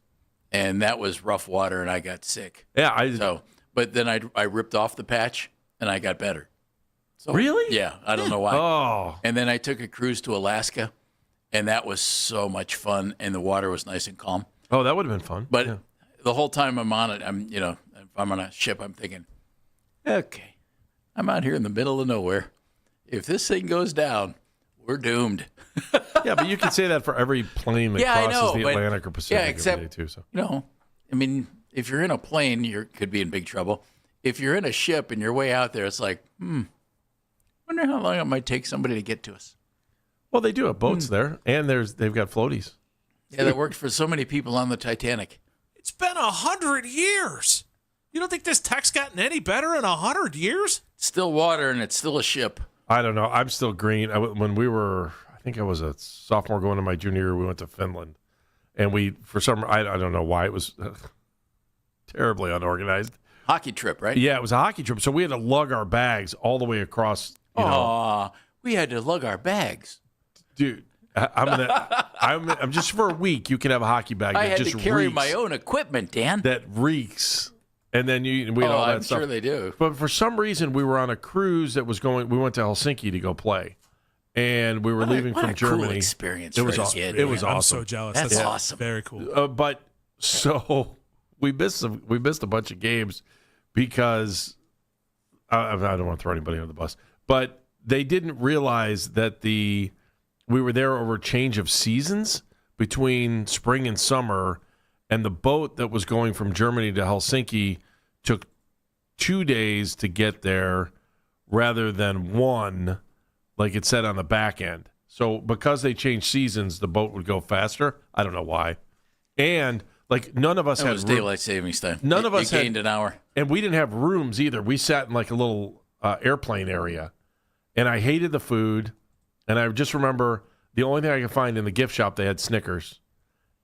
and that was rough water, and I got sick. Yeah, but then I ripped off the patch, and I got better. So, really? Yeah, I don't know why. Oh. And then I took a cruise to Alaska, and that was so much fun, and the water was nice and calm. Oh, that would have been fun. But yeah. the whole time I'm on it, if I'm on a ship, I'm thinking, okay, I'm out here in the middle of nowhere. If this thing goes down, we're doomed. Yeah, but you can say that for every plane that Yeah, I crosses know, the but- Atlantic or Pacific yeah, except- every day, too. So. I mean, if you're in a plane, you could be in big trouble. If you're in a ship and you're way out there, it's like, wonder how long it might take somebody to get to us. Well, they do have boats there, and they've got floaties. Yeah, that worked for so many people on the Titanic. It's been 100 years. You don't think this tech's gotten any better in 100 years? It's still water, and it's still a ship. I don't know. I'm still green. When we were, I think I was a sophomore going to my junior year, we went to Finland. And I don't know why, it was terribly unorganized. Hockey trip, right? Yeah, it was a hockey trip. So we had to lug our bags all the way across, We had to lug our bags. Dude, I'm just for a week, you can have a hockey bag that I had just to carry reeks. my own equipment, Dan. That reeks. And then we had all that I'm stuff. sure they do. But for some reason, we were on a cruise that was we went to Helsinki to go play. And we were leaving what from a cool Germany. experience It was for a awesome. kid, It was man. awesome. I'm so jealous. That's awesome. Very cool. But so we missed a bunch of games because I don't want to throw anybody under the bus, but they didn't realize that we were there over a change of seasons between spring and summer, and the boat that was going from Germany to Helsinki took 2 days to get there rather than 1, like it said on the back end. So because they changed seasons, the boat would go faster. I don't know why. And like none of us That had was daylight savings time. None of us you had- gained an hour. and we didn't have rooms either. We sat in like a little airplane area, and I hated the food. And I just remember the only thing I could find in the gift shop, they had Snickers,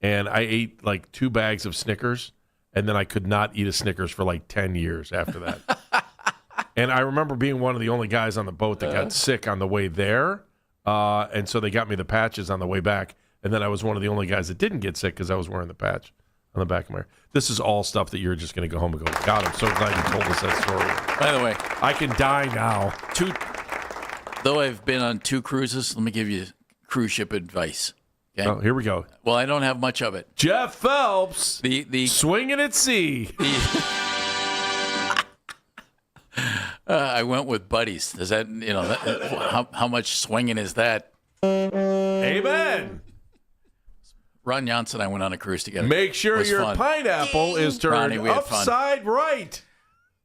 and I ate like 2 bags of Snickers, and then I could not eat a Snickers for like 10 years after that. And I remember being one of the only guys on the boat that got sick on the way there, and so they got me the patches on the way back. And then I was one of the only guys that didn't get sick because I was wearing the patch on the back of my hair. This is all stuff that you're just going to go home and go, God, I'm so glad you told us that story. By the way, I can die now. though I've been on 2 cruises, let me give you cruise ship advice. Okay? Oh, here we go. Well, I don't have much of it. Jeff Phelps, The swinging at sea. I went with buddies. Does that, how much swinging is that? Amen. Ron Janssen and I went on a cruise together. Make sure It was your fun. pineapple is turned Ronnie, we had fun. upside right.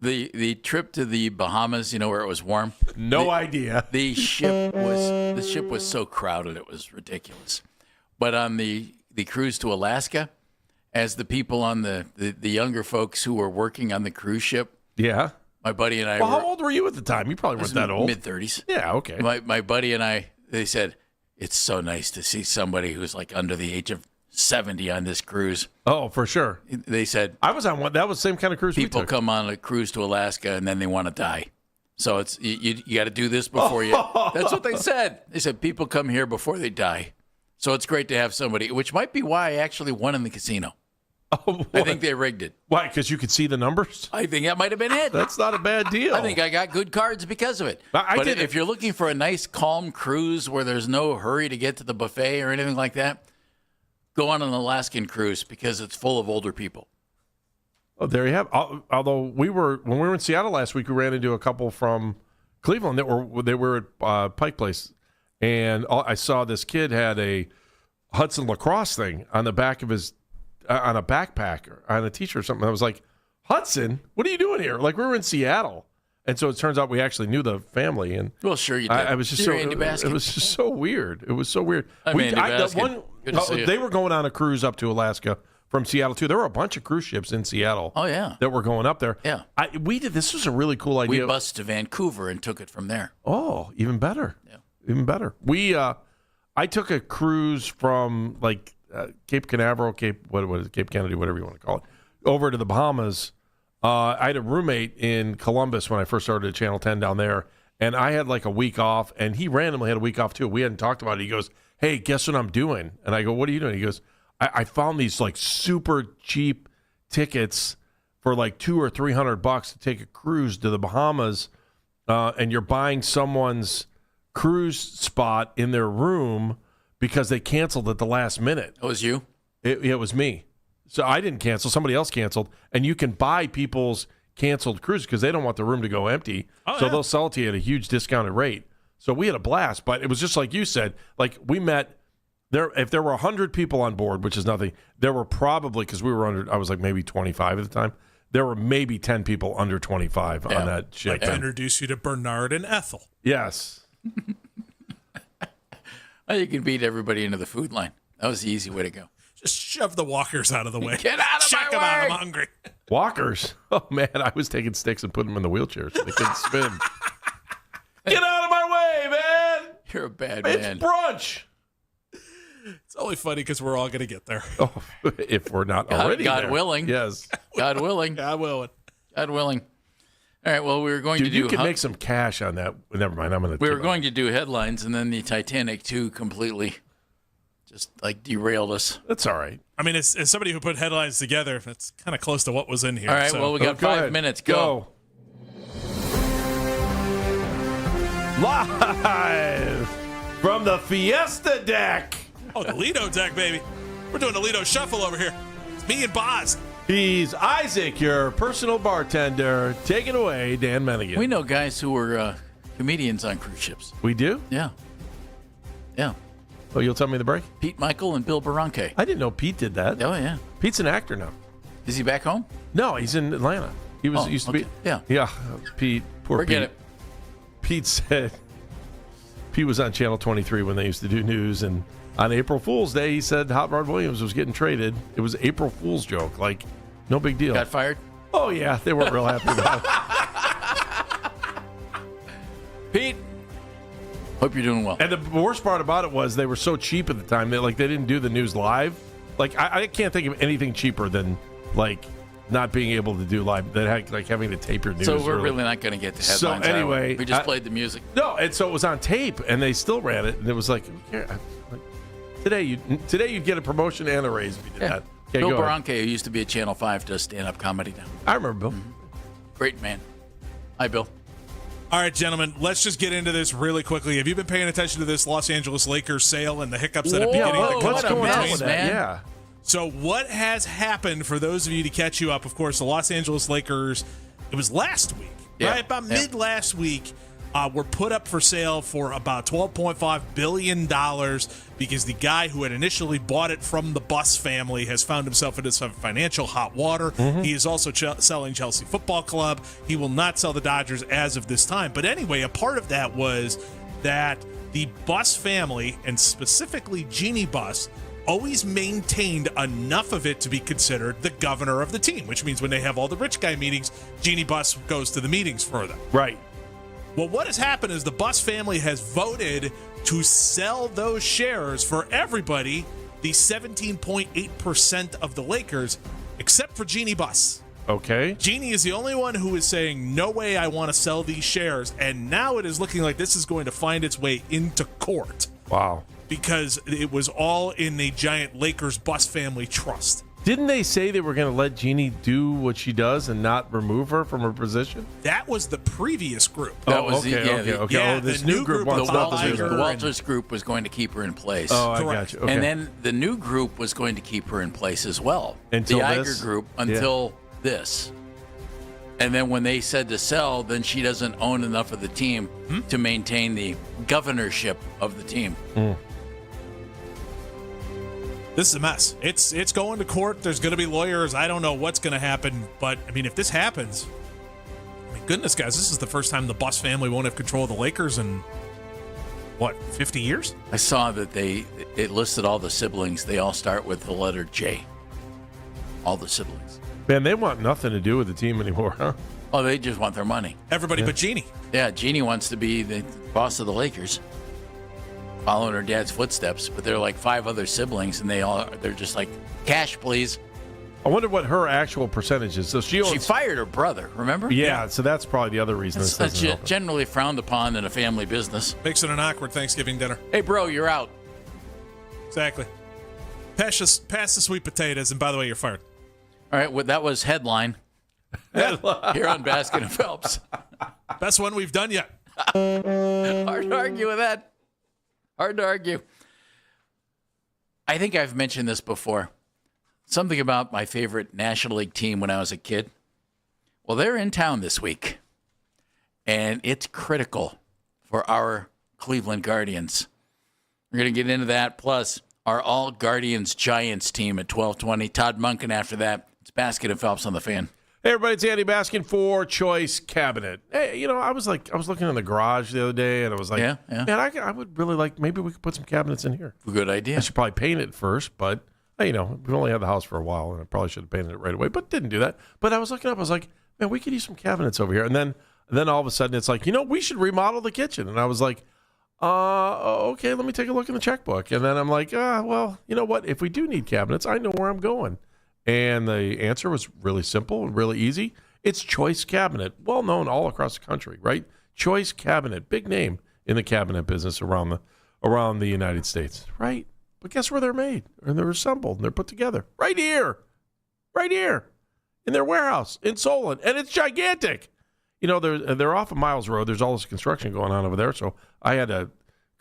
The trip to the Bahamas, where it was warm. No idea. The ship was so crowded it was ridiculous. But on the cruise to Alaska, as the people on the younger folks who were working on the cruise ship, Yeah. my buddy and I Well, were how old were you at the time? You probably weren't that old. mid-30s. Yeah, okay. My buddy and I, they said, it's so nice to see somebody who's like under the age of 70 on this cruise. Oh, for sure. They said, I was on one. That was the same kind of cruise people we took. come on a cruise to Alaska and then they want to die. So it's you got to do this before you. That's what they said. They said people come here before they die. So it's great to have somebody, which might be why I actually won in the casino. Oh, I think they rigged it. Why? Because you could see the numbers? I think that might have been it. That's not a bad deal. I think I got good cards because of it. I But did if you're looking for a nice, calm cruise where there's no hurry to get to the buffet or anything like that, go on an Alaskan cruise because it's full of older people. Oh, there you have. Although when we were in Seattle last week, we ran into a couple from Cleveland that were at Pike Place, and I saw this kid had a Hudson lacrosse thing on the back of his on a backpack or on a t-shirt or something. I was like, Hudson, what are you doing here? Like, we were in Seattle, and so it turns out we actually knew the family. And well, sure you did. I was just You're so Andy Baskin. it was just so weird. It was so weird. I'm Andy Baskin. Good to see you. They were going on a cruise up to Alaska from Seattle too. There were a bunch of cruise ships in Seattle. Oh yeah, that were going up there. Yeah, we did. This was a really cool idea. We bused to Vancouver and took it from there. Oh, even better. Yeah, even better. I took a cruise from like Cape Canaveral, Cape Kennedy, whatever you want to call it, over to the Bahamas. I had a roommate in Columbus when I first started at Channel 10 down there, and I had like a week off, and he randomly had a week off too. We hadn't talked about it. He goes, "Hey, guess what I'm doing?" And I go, "What are you doing?" He goes, I found these like super cheap tickets for like $200 or $300 to take a cruise to the Bahamas, and you're buying someone's cruise spot in their room because they canceled at the last minute." It was you? It was me. So I didn't cancel. Somebody else canceled. And you can buy people's canceled cruises because they don't want the room to go empty. So they'll sell it to you at a huge discounted rate. So we had a blast. But it was just like you said. Like, we met there. If there were 100 people on board, which is nothing, there were probably, because we were under, I was like maybe 25 at the time, there were maybe 10 people under 25 on that ship. Like to introduce you to Bernard and Ethel. Yes. Well, you can beat everybody into the food line. That was the easy way to go. Just shove the walkers out of the way. Get out of Check my them out. way. I'm hungry. Walkers. Oh, man. I was taking sticks and putting them in the wheelchairs so they couldn't spin. Get out of my way, man. You're a bad man. It's brunch. It's only funny because we're all going to get there. Oh, if we're not already God there. willing. Yes. God willing. God willing. God willing. All right, well, we were going Dude, to do... you can make some cash on that. Never mind. I'm going to... We were going to do headlines, and then the Titanic 2 completely just, like, derailed us. That's all right. I mean, as somebody who put headlines together, that's kind of close to what was in here. All right, well, we got 5 ahead. minutes. Go. Live from the Fiesta deck. Oh, the Lido deck, baby. We're doing a Lido shuffle over here. It's me and Boz. He's Isaac, your personal bartender. Take it away, Dan Mennigan. We know guys who were comedians on cruise ships. We do? Yeah. Yeah. Oh, you'll tell me the break? Pete Michael and Bill Barranque. I didn't know Pete did that. Oh, yeah. Pete's an actor now. Is he back home? No, he's in Atlanta. He was used to be. Yeah. Yeah. Pete. Poor Forget Pete. it. Pete said Pete was on Channel 23 when they used to do news, and on April Fool's Day, he said Hot Rod Williams was getting traded. It was April Fool's joke. Like, no big deal. Got fired? Oh, yeah. They weren't real happy about it. Pete, hope you're doing well. And the worst part about it was they were so cheap at the time that, like, they didn't do the news live. Like, I can't think of anything cheaper than, like, not being able to do live, that like having to tape your news. So we're early. really not going to get to So headlines. are we? anyway, we just played the music. No, and so it was on tape, and they still ran it, and it was like, today you'd get a promotion and a raise if you did that. Okay, Bill go ahead. Barranque, who used to be at Channel 5, does stand-up comedy now. I remember Bill. Great man. Hi, Bill. All right, gentlemen, let's just get into this really quickly. Have you been paying attention to this Los Angeles Lakers sale and the hiccups that have been getting the What's going on with that? man. Yeah. So what has happened, for those of you to catch you up, of course, the Los Angeles Lakers, it was last week, Yeah. right? About mid last week, were put up for sale for about $12.5 billion because the guy who had initially bought it from the Bus family has found himself into some financial hot water. He is also selling Chelsea Football Club. He will not sell the Dodgers as of this time. But anyway, a part of that was that the Bus family, and specifically Jeannie Buss, always maintained enough of it to be considered the governor of the team, which means when they have all the rich guy meetings, Jeannie Buss goes to the meetings for them. Right. Well, what has happened is the Buss family has voted to sell those shares for everybody, the 17.8% of the Lakers, except for Jeannie Buss. Okay. Jeannie is the only one who is saying, no way I want to sell these shares. And now it is looking like this is going to find its way into court. Wow. Because it was all in the giant Lakers Buss family trust. Didn't they say they were going to let Jeannie do what she does and not remove her from her position? That was the previous group. That was okay. Yeah, Oh, this the new new group group wants was not to do The that. Walters group was going to keep her in place. Oh, I Correct. got you. Okay. And then the new group was going to keep her in place as well. Until the this? Iger group until this. And then when they said to sell, then she doesn't own enough of the team to maintain the governorship of the team. This is a mess. It's going to court. There's going to be lawyers. I don't know what's going to happen. But, I mean, if this happens, I mean, goodness, guys, this is the first time the Buss family won't have control of the Lakers in, 50 years? I saw that it listed all the siblings. They all start with the letter J. All the siblings. Man, they want nothing to do with the team anymore, huh? Oh, they just want their money. Everybody but Jeannie. Yeah, Jeannie wants to be the boss of the Lakers, following her dad's footsteps. But there are like 5 other siblings, and they're just like, cash, please. I wonder what her actual percentage is. So she owns. She fired her brother. Remember? Yeah, so that's probably the other reason. That's this doesn't help it. generally frowned upon in a family business. Makes it an awkward Thanksgiving dinner. Hey, bro, you're out. Exactly. Pass the sweet potatoes, and by the way, you're fired. All right, well, that was headline here on Baskin and Phelps. Best one we've done yet. Hard to argue with that. Hard to argue. I think I've mentioned this before. Something about my favorite National League team when I was a kid. Well, they're in town this week, and it's critical for our Cleveland Guardians. We're going to get into that, plus our All Guardians Giants team at 12:20. Todd Monken after that. It's Baskin and Phelps on the Fan. Hey, everybody, it's Andy Baskin for Choice Cabinet. Hey, I was looking in the garage the other day, and I was like, Yeah. man, I would really like, maybe we could put some cabinets in here. Good idea. I should probably paint it first, but, we've only had the house for a while, and I probably should have painted it right away, but didn't do that. But I was looking up, I was like, man, we could use some cabinets over here. And then all of a sudden, it's like, we should remodel the kitchen. And I was like, okay, let me take a look in the checkbook. And then I'm like, well, you know what? If we do need cabinets, I know where I'm going. And the answer was really simple and really easy. It's Choice Cabinet, well known all across the country, right? Choice Cabinet, big name in the cabinet business around the United States, right? But guess where they're made? And they're assembled and they're put together right here in their warehouse in Solon, and it's gigantic. They're off of Miles Road. There's all this construction going on over there, so I had to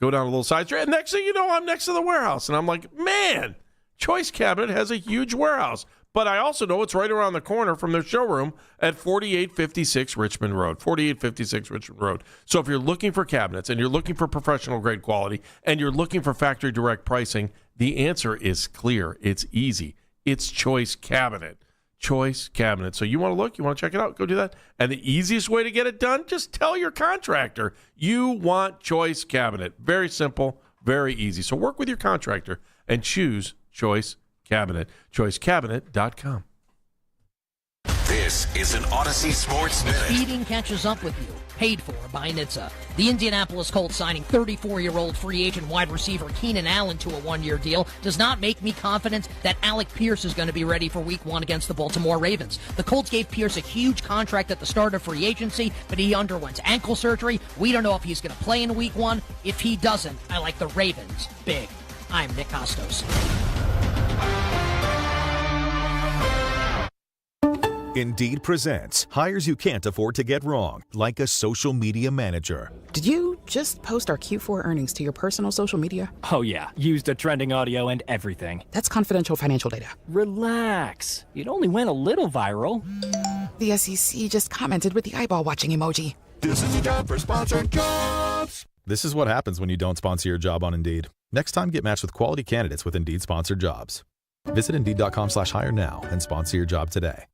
go down a little side street. And next thing you know, I'm next to the warehouse, and I'm like, man, Choice Cabinet has a huge warehouse. But I also know it's right around the corner from their showroom at 4856 Richmond Road. 4856 Richmond Road. So if you're looking for cabinets and you're looking for professional grade quality and you're looking for factory direct pricing, the answer is clear. It's easy. It's Choice Cabinet. Choice Cabinet. So you want to look, you want to check it out, go do that. And the easiest way to get it done, just tell your contractor you want Choice Cabinet. Very simple, very easy. So work with your contractor and choose Choice Cabinet. ChoiceCabinet.com. This is an Odyssey Sports Minute. Speeding catches up with you. Paid for by NHTSA. The Indianapolis Colts signing 34-year-old free agent wide receiver Keenan Allen to a one-year deal does not make me confident that Alec Pierce is going to be ready for Week 1 against the Baltimore Ravens. The Colts gave Pierce a huge contract at the start of free agency, but he underwent ankle surgery. We don't know if he's going to play in Week 1. If he doesn't, I like the Ravens big. I'm Nick Costos. Indeed presents hires you can't afford to get wrong, like a social media manager. Did you just post our Q4 earnings to your personal social media? Oh yeah, used the trending audio and everything. That's confidential financial data. Relax. It only went a little viral. The SEC just commented with the eyeball watching emoji. This is a job for sponsored jobs. This is what happens when you don't sponsor your job on Indeed. Next time, get matched with quality candidates with Indeed sponsored jobs. Visit Indeed.com/hire now and sponsor your job today.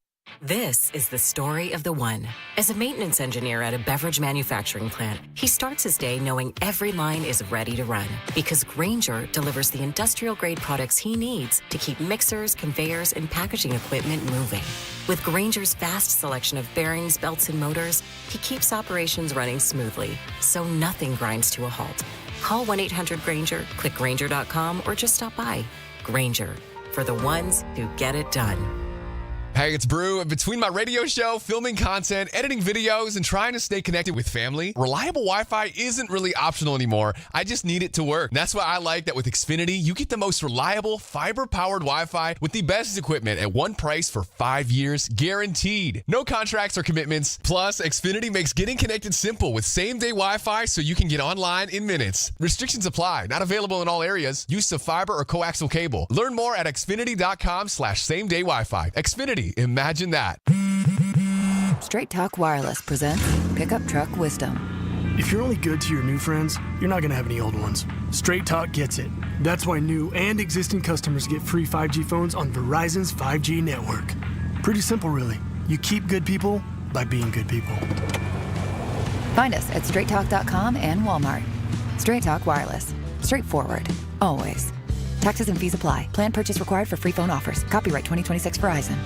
This is the story of the one. As a maintenance engineer at a beverage manufacturing plant, he starts his day knowing every line is ready to run because Grainger delivers the industrial-grade products he needs to keep mixers, conveyors, and packaging equipment moving. With Grainger's vast selection of bearings, belts, and motors, he keeps operations running smoothly, so nothing grinds to a halt. Call 1-800-GRAINGER, click Grainger.com, or just stop by. Grainger, for the ones who get it done. Hey, it's Brew. Between my radio show, filming content, editing videos, and trying to stay connected with family, reliable Wi-Fi isn't really optional anymore. I just need it to work. That's why I like that with Xfinity, you get the most reliable, fiber-powered Wi-Fi with the best equipment at one price for 5 years, guaranteed. No contracts or commitments. Plus, Xfinity makes getting connected simple with same-day Wi-Fi so you can get online in minutes. Restrictions apply. Not available in all areas. Use of fiber or coaxial cable. Learn more at Xfinity.com/same-day Wi-Fi. Xfinity. Imagine that. Straight Talk Wireless presents Pickup Truck Wisdom. If you're only good to your new friends, you're not going to have any old ones. Straight Talk gets it. That's why new and existing customers get free 5G phones on Verizon's 5G network. Pretty simple, really. You keep good people by being good people. Find us at straighttalk.com and Walmart. Straight Talk Wireless. Straightforward. Always. Taxes and fees apply. Plan purchase required for free phone offers. Copyright 2026 Verizon.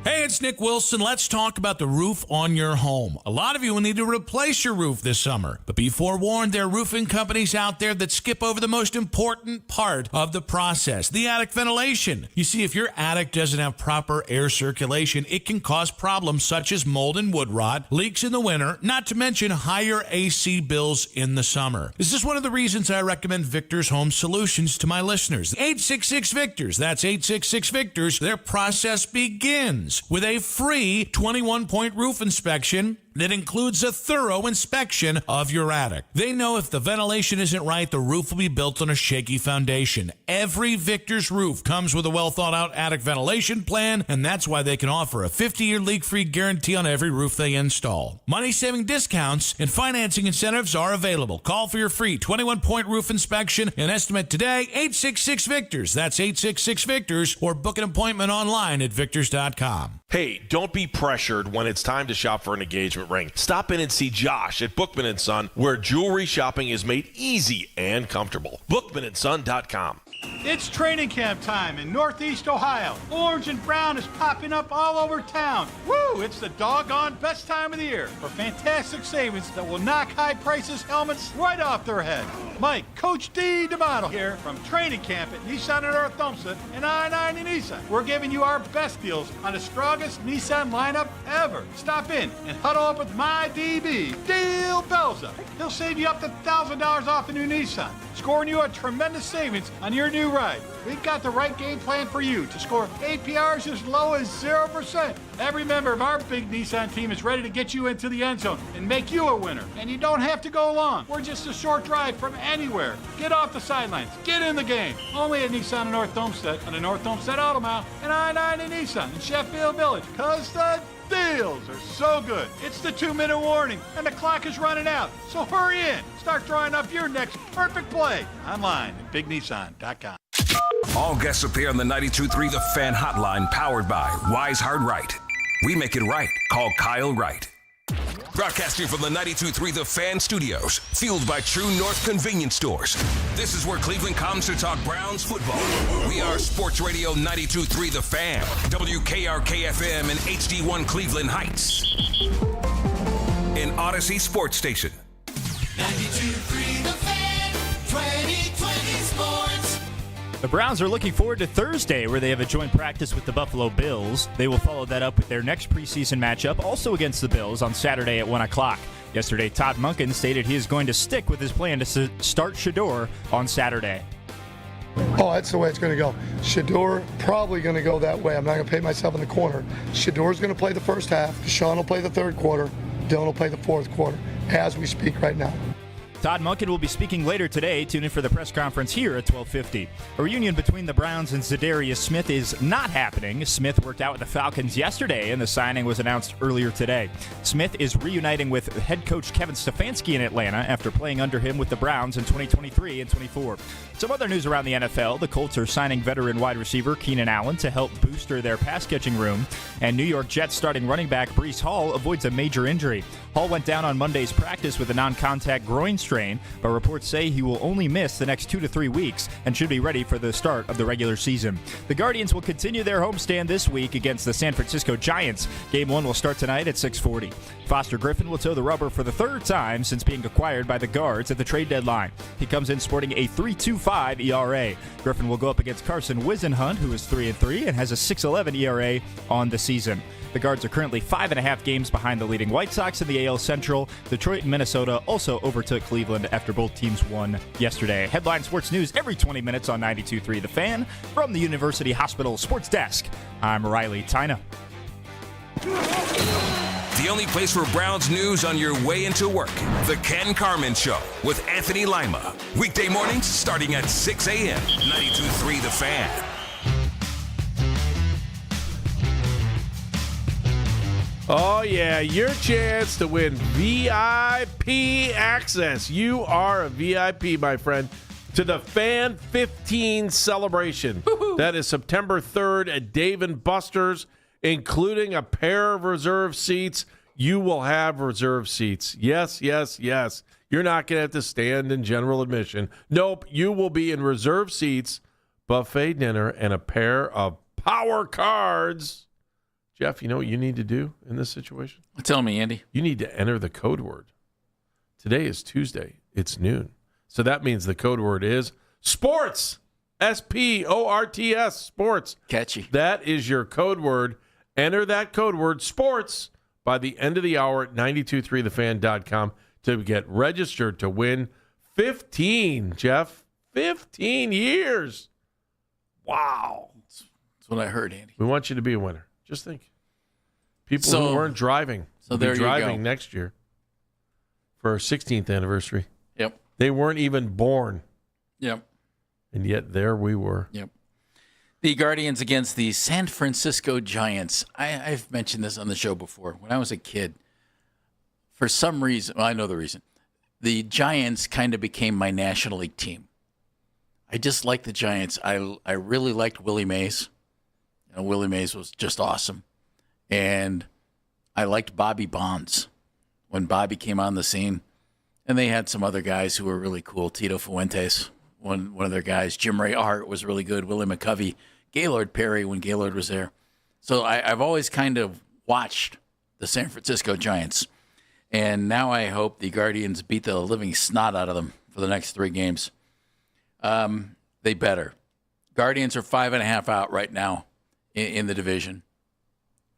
Hey, it's Nick Wilson. Let's talk about the roof on your home. A lot of you will need to replace your roof this summer, but be forewarned, there are roofing companies out there that skip over the most important part of the process, the attic ventilation. You see, if your attic doesn't have proper air circulation, it can cause problems such as mold and wood rot, leaks in the winter, not to mention higher AC bills in the summer. This is one of the reasons I recommend Victor's Home Solutions to my listeners. 866-VICTORS. That's 866-VICTORS. Their process begins with a free 21-point roof inspection that includes a thorough inspection of your attic. They know if the ventilation isn't right, the roof will be built on a shaky foundation. Every Victor's roof comes with a well-thought-out attic ventilation plan, and that's why they can offer a 50-year leak-free guarantee on every roof they install. Money-saving discounts and financing incentives are available. Call for your free 21-point roof inspection and estimate today, 866-VICTORS. That's 866-VICTORS, or book an appointment online at victors.com. Hey, don't be pressured when it's time to shop for an engagement ring. Stop in and see Josh at Bookman & Son, where jewelry shopping is made easy and comfortable. BookmanandSon.com. It's training camp time in Northeast Ohio. Orange and brown is popping up all over town. Woo! It's the doggone best time of the year for fantastic savings that will knock high prices helmets right off their head. Mike, Coach D. D'Amato here from training camp at Nissan in North Olmsted and I-90 Nissan. We're giving you our best deals on the strongest Nissan lineup ever. Stop in and huddle up with my DB, Dale Belza. He'll save you up to $1,000 off a new Nissan, scoring you a tremendous savings on your new ride. We've got the right game plan for you to score APRs as low as 0%. Every member of our big Nissan team is ready to get you into the end zone and make you a winner. And you don't have to go long. We're just a short drive from anywhere. Get off the sidelines. Get in the game. Only at Nissan in North Olmsted on the North Olmsted Auto Mile and I-90 Nissan in Sheffield Village. Because the deals are so good. It's the 2-minute warning and the clock is running out. So hurry in. Start drawing up your next perfect play online at BigNissan.com. All guests appear on the 92.3 The Fan hotline, powered by Wise Hard Right. We make it right. Call Kyle Wright. Broadcasting from the 92.3 The Fan studios, fueled by True North Convenience Stores. This is where Cleveland comes to talk Browns football. We are Sports Radio 92.3 The Fan, WKRK-FM and HD1 Cleveland Heights. An Odyssey Sports Station. 92.3 The Fan, 2020 Sports. The Browns are looking forward to Thursday, where they have a joint practice with the Buffalo Bills. They will follow that up with their next preseason matchup, also against the Bills, on Saturday at 1 o'clock. Yesterday, Todd Monken stated he is going to stick with his plan to start Shedeur on Saturday. Oh, that's the way it's going to go. Shedeur probably going to go that way. I'm not going to pay myself in the corner. Shedeur's going to play the first half. Deshaun will play the third quarter. Dylan will play the fourth quarter as we speak right now. Todd Monken will be speaking later today. Tune in for the press conference here at 12:50. A reunion between the Browns and Za'Darius Smith is not happening. Smith worked out with the Falcons yesterday, and the signing was announced earlier today. Smith is reuniting with head coach Kevin Stefanski in Atlanta after playing under him with the Browns in 2023 and 24. Some other news around the NFL. The Colts are signing veteran wide receiver Keenan Allen to help booster their pass-catching room, and New York Jets starting running back Breece Hall avoids a major injury. Hall went down on Monday's practice with a non-contact groin strain, but reports say he will only miss the next 2 to 3 weeks and should be ready for the start of the regular season. The Guardians will continue their homestand this week against the San Francisco Giants. Game 1 will start tonight at 6:40. Foster Griffin will toe the rubber for the third time since being acquired by the Guards at the trade deadline. He comes in sporting a 3.25 ERA. Griffin will go up against Carson Wisenhunt, who is 3-3 and has a 6.11 ERA on the season. The Guards are currently 5.5 games behind the leading White Sox in the AL Central. Detroit and Minnesota also overtook Cleveland after both teams won yesterday. Headline Sports News every 20 minutes on 92.3 The Fan. From the University Hospital Sports Desk, I'm Riley Tyna. The only place for Browns news on your way into work. The Ken Carman Show with Anthony Lima. Weekday mornings starting at 6 a.m. 92.3 The Fan. Oh, yeah, your chance to win VIP access. You are a VIP, my friend, to the Fan 15 celebration. Woo-hoo. That is September 3rd at Dave & Buster's, including a pair of reserve seats. You will have reserve seats. Yes, yes, yes. You're not going to have to stand in general admission. Nope, you will be in reserve seats, buffet dinner, and a pair of power cards. Jeff, you know what you need to do in this situation? Tell me, Andy. You need to enter the code word. Today is Tuesday. It's noon. So that means the code word is sports. S-P-O-R-T-S, sports. Catchy. That is your code word. Enter that code word, sports, by the end of the hour at 923thefan.com to get registered to win 15, Jeff. 15 years. Wow. That's what I heard, Andy. We want you to be a winner. Just think. People who weren't driving will be driving next year for our 16th anniversary. Yep. They weren't even born. Yep. And yet there we were. Yep. The Guardians against the San Francisco Giants. I've mentioned this on the show before. When I was a kid, for some reason, well, I know the reason, the Giants kind of became my National League team. I just liked the Giants. I really liked Willie Mays. Willie Mays was just awesome. And I liked Bobby Bonds when Bobby came on the scene. And they had some other guys who were really cool. Tito Fuentes, one of their guys. Jim Ray Hart was really good. Willie McCovey. Gaylord Perry when Gaylord was there. So I've always kind of watched the San Francisco Giants. And now I hope the Guardians beat the living snot out of them for the next 3 games. They better. Guardians are 5.5 out right now in the division.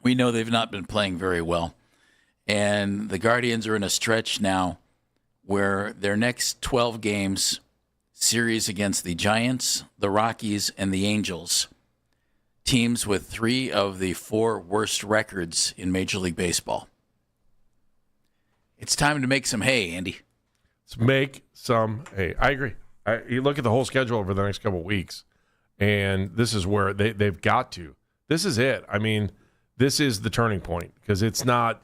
We know they've not been playing very well. And the Guardians are in a stretch now where their next 12 games, series against the Giants, the Rockies, and the Angels, teams with 3 of the 4 worst records in Major League Baseball. It's time to make some hay, Andy. Let's make some hay. I agree. You look at the whole schedule over the next couple of weeks, and this is where they've got to. This is it. I mean, this is the turning point because it's not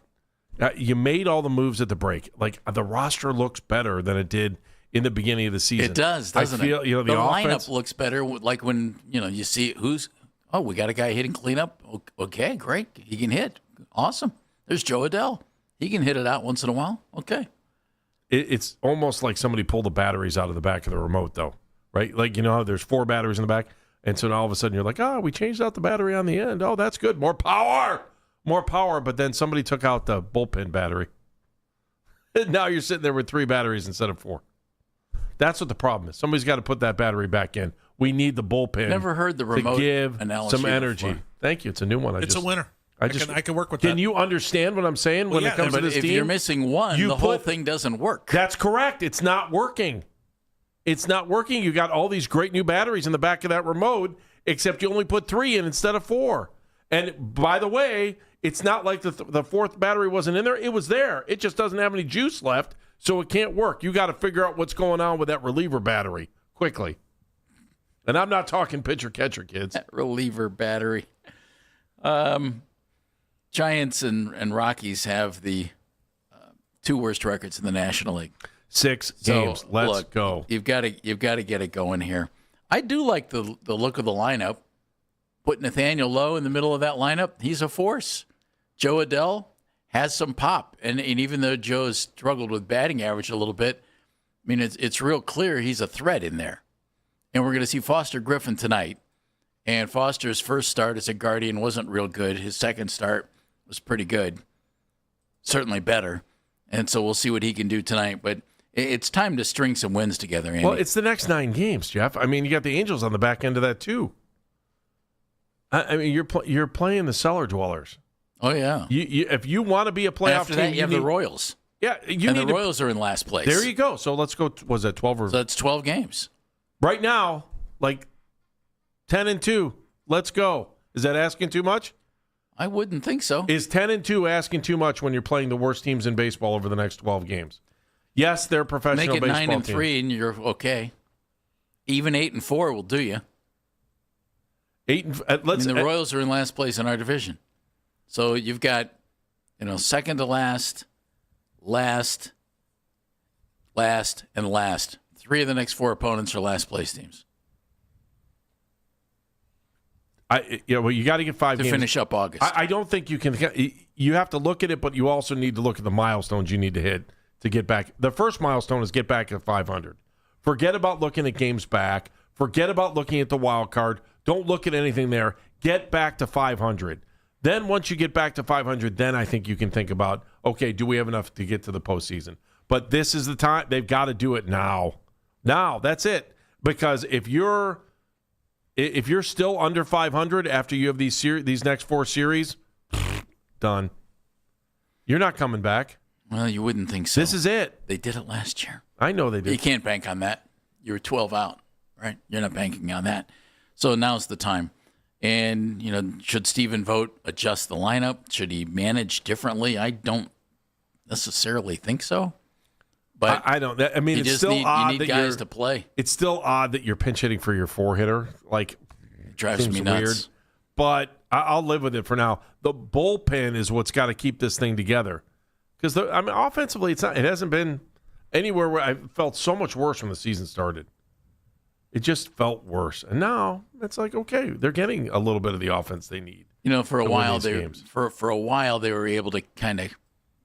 you made all the moves at the break. Like the roster looks better than it did in the beginning of the season. It does, doesn't it? The lineup looks better. Like when you see we got a guy hitting cleanup. Okay, great. He can hit. Awesome. There's Joe Adell. He can hit it out once in a while. Okay. It's almost like somebody pulled the batteries out of the back of the remote, though, right? Like, how there's 4 batteries in the back, and so now all of a sudden you're like, we changed out the battery on the end. Oh, that's good. More power. But then somebody took out the bullpen battery. Now you're sitting there with 3 batteries instead of 4. That's what the problem is. Somebody's got to put that battery back in. We need the bullpen. Never heard the remote to give analogy some energy. Before. Thank you. It's a new one. It's a winner. I can work with that. Can you understand what I'm saying when it comes to this if team? If you're missing one, the whole thing doesn't work. That's correct. It's not working. It's not working. You got all these great new batteries in the back of that remote, except you only put 3 in instead of 4. And by the way, it's not like the fourth battery wasn't in there. It was there. It just doesn't have any juice left, so it can't work. You got to figure out what's going on with that reliever battery quickly. And I'm not talking pitcher-catcher, kids. That reliever battery. Giants and Rockies have the 2 worst records in the National League. 6 games. Let's look, go. You've got to get it going here. I do like the look of the lineup. Put Nathaniel Lowe in the middle of that lineup, he's a force. Joe Adell has some pop, and even though Joe's struggled with batting average a little bit, I mean it's real clear he's a threat in there. And we're going to see Foster Griffin tonight. And Foster's first start as a Guardian wasn't real good. His second start was pretty good, certainly better. And so we'll see what he can do tonight. But it's time to string some wins together, Andy. Well, it's the next 9 games, Jeff. I mean, you got the Angels on the back end of that too. I mean, you're playing the cellar dwellers. Oh yeah. If you want to be a playoff After team, that, you have the Royals. Yeah, the Royals are in last place. There you go. So let's go. Was that 12 or? So that's 12 games right now. Like 10-2. Let's go. Is that asking too much? I wouldn't think so. Is 10-2 asking too much when you're playing the worst teams in baseball over the next 12 games? Yes, they're professional baseball teams. Make it 9-3, and you're okay. Even 8-4 will do you. The Royals are in last place in our division, so you've got, second to last, last, and last. 3 of the next 4 opponents are last place teams. Well, you got to get 5 games to finish up August. I don't think you can. You have to look at it, but you also need to look at the milestones you need to hit to get back. The first milestone is get back at 500. Forget about looking at games back. Forget about looking at the wild card. Don't look at anything there. Get back to 500. Then once you get back to 500, then I think you can think about, okay, do we have enough to get to the postseason? But this is the time. They've got to do it now. Now, that's it. Because if you're still under 500 after you have these next 4 series, done. You're not coming back. Well, you wouldn't think so. This is it. They did it last year. I know they did. You can't bank on that. You were 12 out, right? You're not banking on that. So now's the time. And, should Stephen Vogt adjust the lineup? Should he manage differently? I don't necessarily think so. But I don't. I mean, it's still odd you need that guys to play. It's still odd that you're pinch hitting for your 4 hitter. Like, it drives me nuts. Weird, but I'll live with it for now. The bullpen is what's got to keep this thing together. Because offensively, it hasn't been anywhere where I felt so much worse when the season started. It just felt worse, and now it's like, okay, they're getting a little bit of the offense they need. For a while they were able to kind of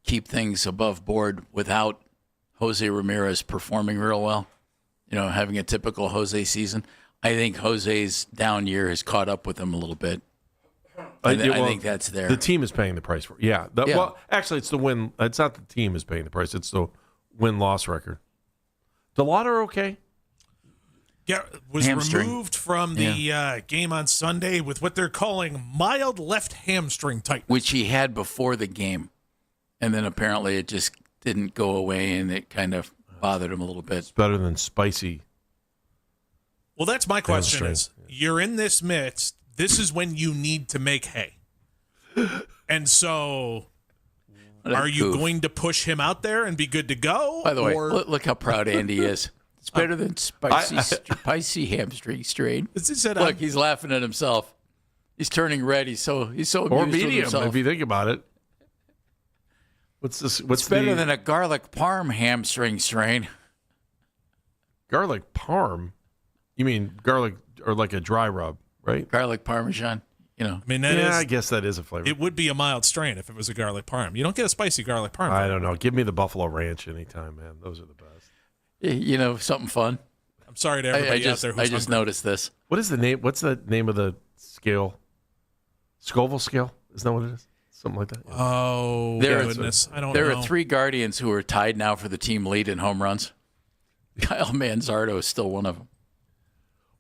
keep things above board without Jose Ramirez performing real well, having a typical Jose season. I think Jose's down year has caught up with him a little bit. I think that's there. The team is paying the price for it. Yeah. Well, actually, it's the win. It's not the team is paying the price. It's the win-loss record. DeLauder okay? Yeah, was removed from the game on Sunday with what they're calling mild left hamstring tightness. Which he had before the game. And then apparently it just didn't go away, and it kind of bothered him a little bit. It's better than spicy. Well, that's my question is, you're in this midst. This is when you need to make hay. And so are you going to push him out there and be good to go? By the way, look how proud Andy is. It's better than spicy hamstring strain. Look, he's laughing at himself. He's turning red. He's so amused or medium, with himself. If you think about it. What's better than a garlic parm hamstring strain? Garlic parm? You mean garlic or like a dry rub, right? Garlic parmesan. I mean, I guess that is a flavor. It would be a mild strain if it was a garlic parm. You don't get a spicy garlic parm. I don't know. Give me the Buffalo Ranch anytime, man. Those are the best. Something fun. I'm sorry to everybody out there who's I just noticed this. What is the name? What's the name of the scale? Scoville scale? Isn't that what it is? Something like that. Yeah. Oh, goodness. I don't know. There are 3 Guardians who are tied now for the team lead in home runs. Kyle Manzardo is still one of them.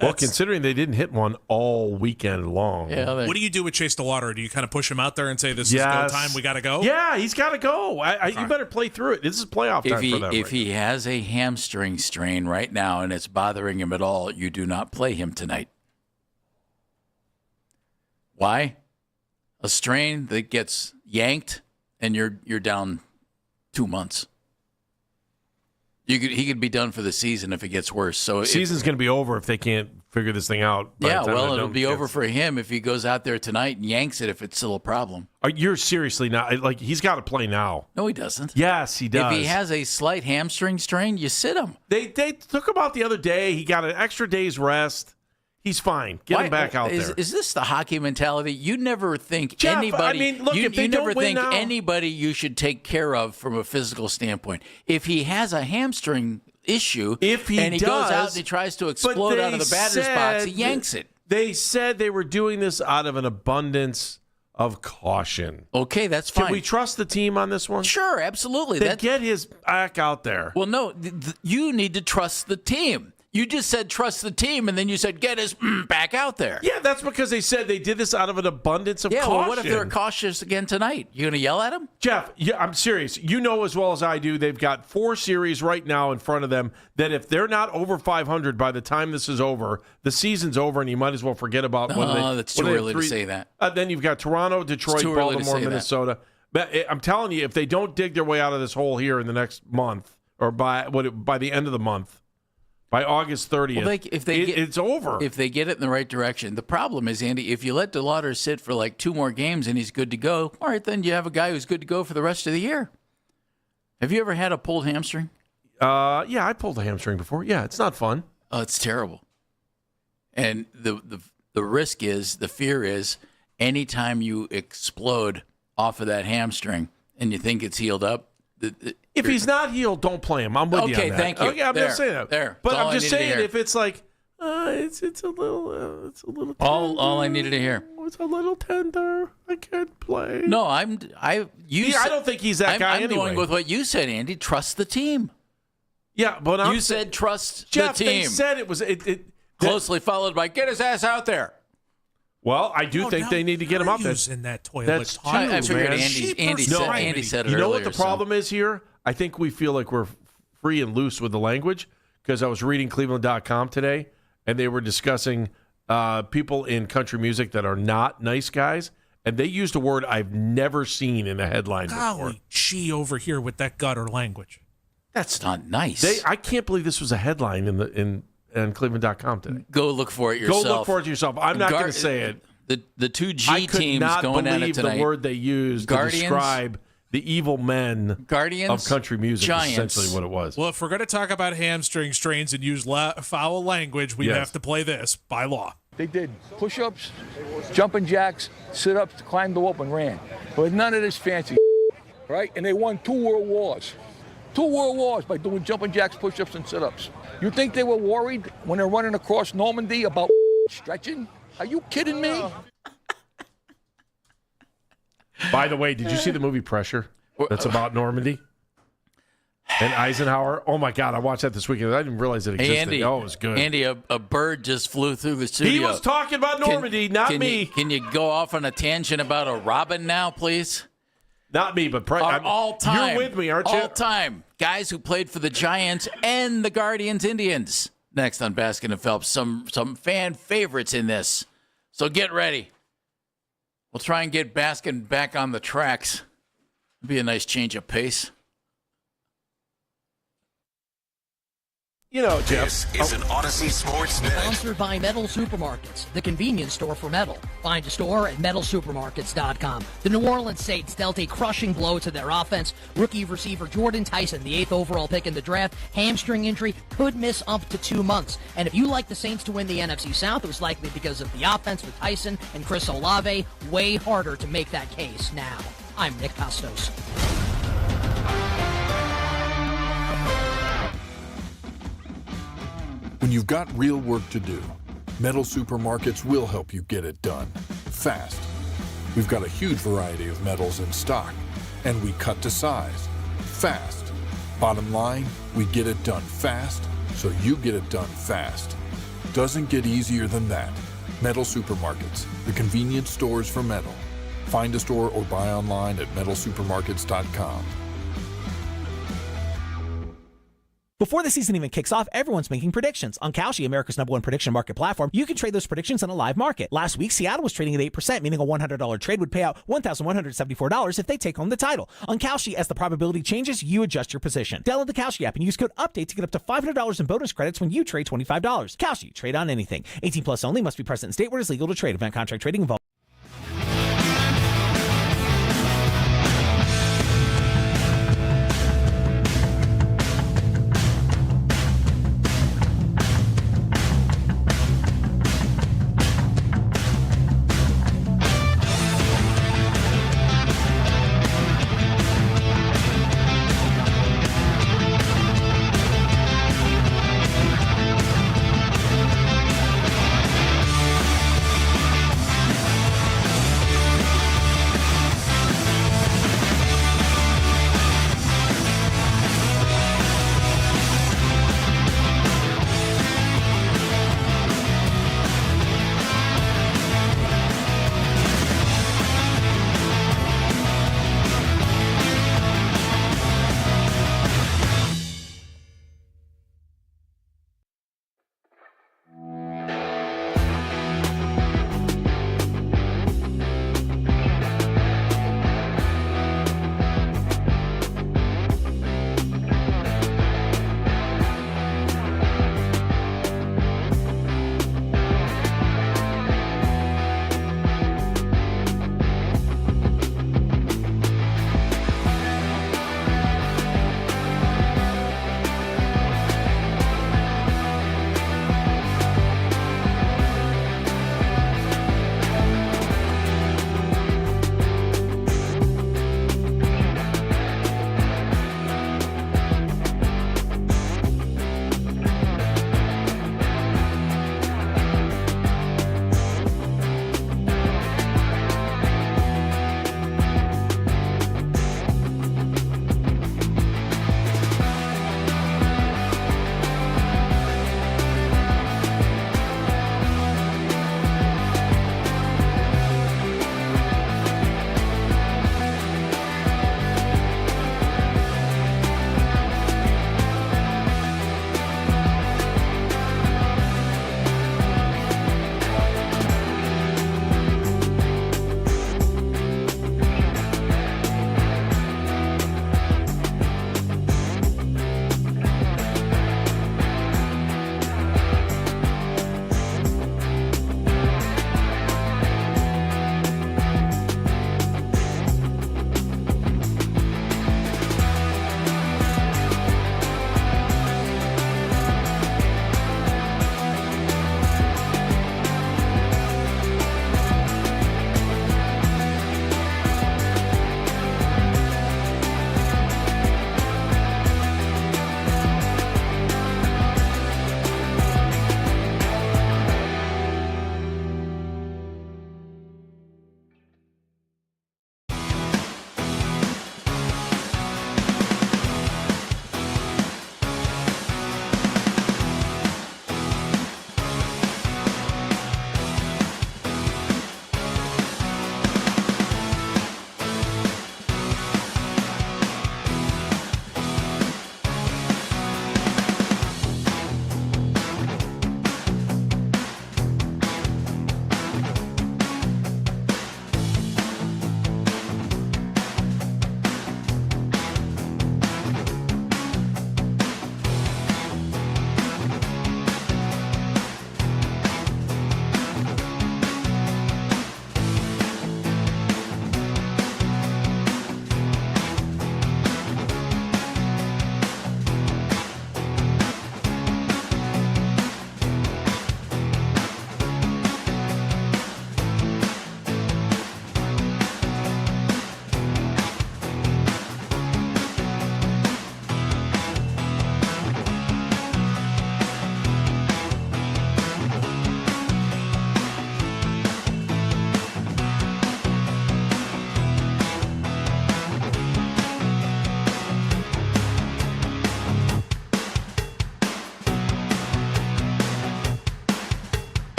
Well, considering they didn't hit one all weekend long. What do you do with Chase DeLauder? Do you kind of push him out there and say, this is go time, we got to go? Yeah, he's got to go. You better play through it. This is playoff time for them. If he has a hamstring strain right now and it's bothering him at all, you do not play him tonight. Why? A strain that gets yanked and you're down 2 months. He could be done for the season if it gets worse. So season's going to be over if they can't figure this thing out. Yeah, well, it'll be over for him if he goes out there tonight and yanks it if it's still a problem. You're seriously not like he's got to play now. No, he doesn't. Yes, he does. If he has a slight hamstring strain, you sit him. They took him out the other day. He got an extra day's rest. He's fine. Get him back out there. Is this the hockey mentality? You never think Jeff, anybody. I mean, look, if they you never don't win think now, anybody you should take care of from a physical standpoint. If he has a hamstring issue, and he goes out and he tries to explode out of the batter's box, he yanks it. They said they were doing this out of an abundance of caution. Okay, that's fine. Can we trust the team on this one? Sure, absolutely. Then get his back out there. Well, no, you need to trust the team. You just said trust the team, and then you said get his back out there. Yeah, that's because they said they did this out of an abundance of caution. Yeah, well, what if they're cautious again tonight? You going to yell at them? Jeff, I'm serious. You know as well as I do, they've got 4 series right now in front of them that if they're not over 500 by the time this is over, the season's over, and you might as well forget about when they... that's too early to say that. Then you've got Toronto, Detroit, Baltimore, Minnesota. But I'm telling you, if they don't dig their way out of this hole here in the next month, or by the end of the month, by August 30th, it's over. If they get it in the right direction. The problem is, Andy, if you let DeLauder sit for like 2 more games and he's good to go, all right, then you have a guy who's good to go for the rest of the year. Have you ever had a pulled hamstring? Yeah, I pulled a hamstring before. Yeah, it's not fun. Oh, it's terrible. And the risk is, the fear is, anytime you explode off of that hamstring and you think it's healed up, if he's not healed, don't play him. I'm with you on that. Okay, thank you. Okay, I'm not saying that. There. But I'm just saying, if it's like, it's a little tender. All I needed to hear. It's a little tender. I can't play. No, I don't think he's that guy I'm anyway. going with what you said, Andy. Trust the team. Yeah, but you said trust Jeff, the team. they said it was closely followed by get his ass out there. Well, I do think they need to get him up there. In that toilet. That's true, I figured man. Andy said it earlier. You know what the problem is here? I think we feel like we're free and loose with the language because I was reading Cleveland.com today, and they were discussing people in country music that are not nice guys, and they used a word I've never seen in a headline before. Golly gee, over here with that gutter language. That's not nice. I can't believe this was a headline in Cleveland.com today. Go look for it yourself. Go look for it yourself. I'm not going to say it. The 2 G I could teams not going at it believe tonight. the word they used to describe the evil men of country music. Giants. Is essentially what it was. Well, if we're going to talk about hamstring strains and use foul language, we have to play this by law. They did push-ups, jumping jacks, sit-ups, climbed the rope, and ran. But none of this fancy, right? And they won 2 world wars. 2 world wars by doing jumping jacks, push-ups, and sit-ups. You think they were worried when they're running across Normandy about stretching? Are you kidding me? By the way, did you see the movie Pressure? That's about Normandy and Eisenhower. Oh my God, I watched that this weekend. I didn't realize it existed. Hey, Andy, it was good. Andy, a bird just flew through the studio. He was talking about Normandy, not me. Can you go off on a tangent about a robin now, please? Not me, but all time. You're with me, aren't you? All time. Guys who played for the Giants and the Guardians Indians. Next on Baskin and Phelps, some fan favorites in this. So get ready. We'll try and get Baskin back on the tracks. It'd be a nice change of pace. You know, Jeff. This is an Odyssey Sports Minute. Sponsored by Metal Supermarkets, the convenience store for metal. Find a store at metalsupermarkets.com. The New Orleans Saints dealt a crushing blow to their offense. Rookie receiver Jordan Tyson, the 8th overall pick in the draft, hamstring injury, could miss up to 2 months. And if you like the Saints to win the NFC South, it was likely because of the offense with Tyson and Chris Olave. Way harder to make that case now. I'm Nick Costos. When you've got real work to do, Metal Supermarkets will help you get it done, fast. We've got a huge variety of metals in stock, and we cut to size, fast. Bottom line, we get it done fast, so you get it done fast. doesn't get easier than that. Metal Supermarkets, the convenience stores for metal. Find a store or buy online at metalsupermarkets.com. Before the season even kicks off, everyone's making predictions. On Kalshi, America's #1 prediction market platform, you can trade those predictions on a live market. Last week, Seattle was trading at 8%, meaning a $100 trade would pay out $1,174 if they take home the title. On Kalshi, as the probability changes, you adjust your position. Download the Kalshi app and use code UPDATE to get up to $500 in bonus credits when you trade $25. Kalshi, trade on anything. 18 plus only, must be present in state where it is legal to trade. Event contract trading involved.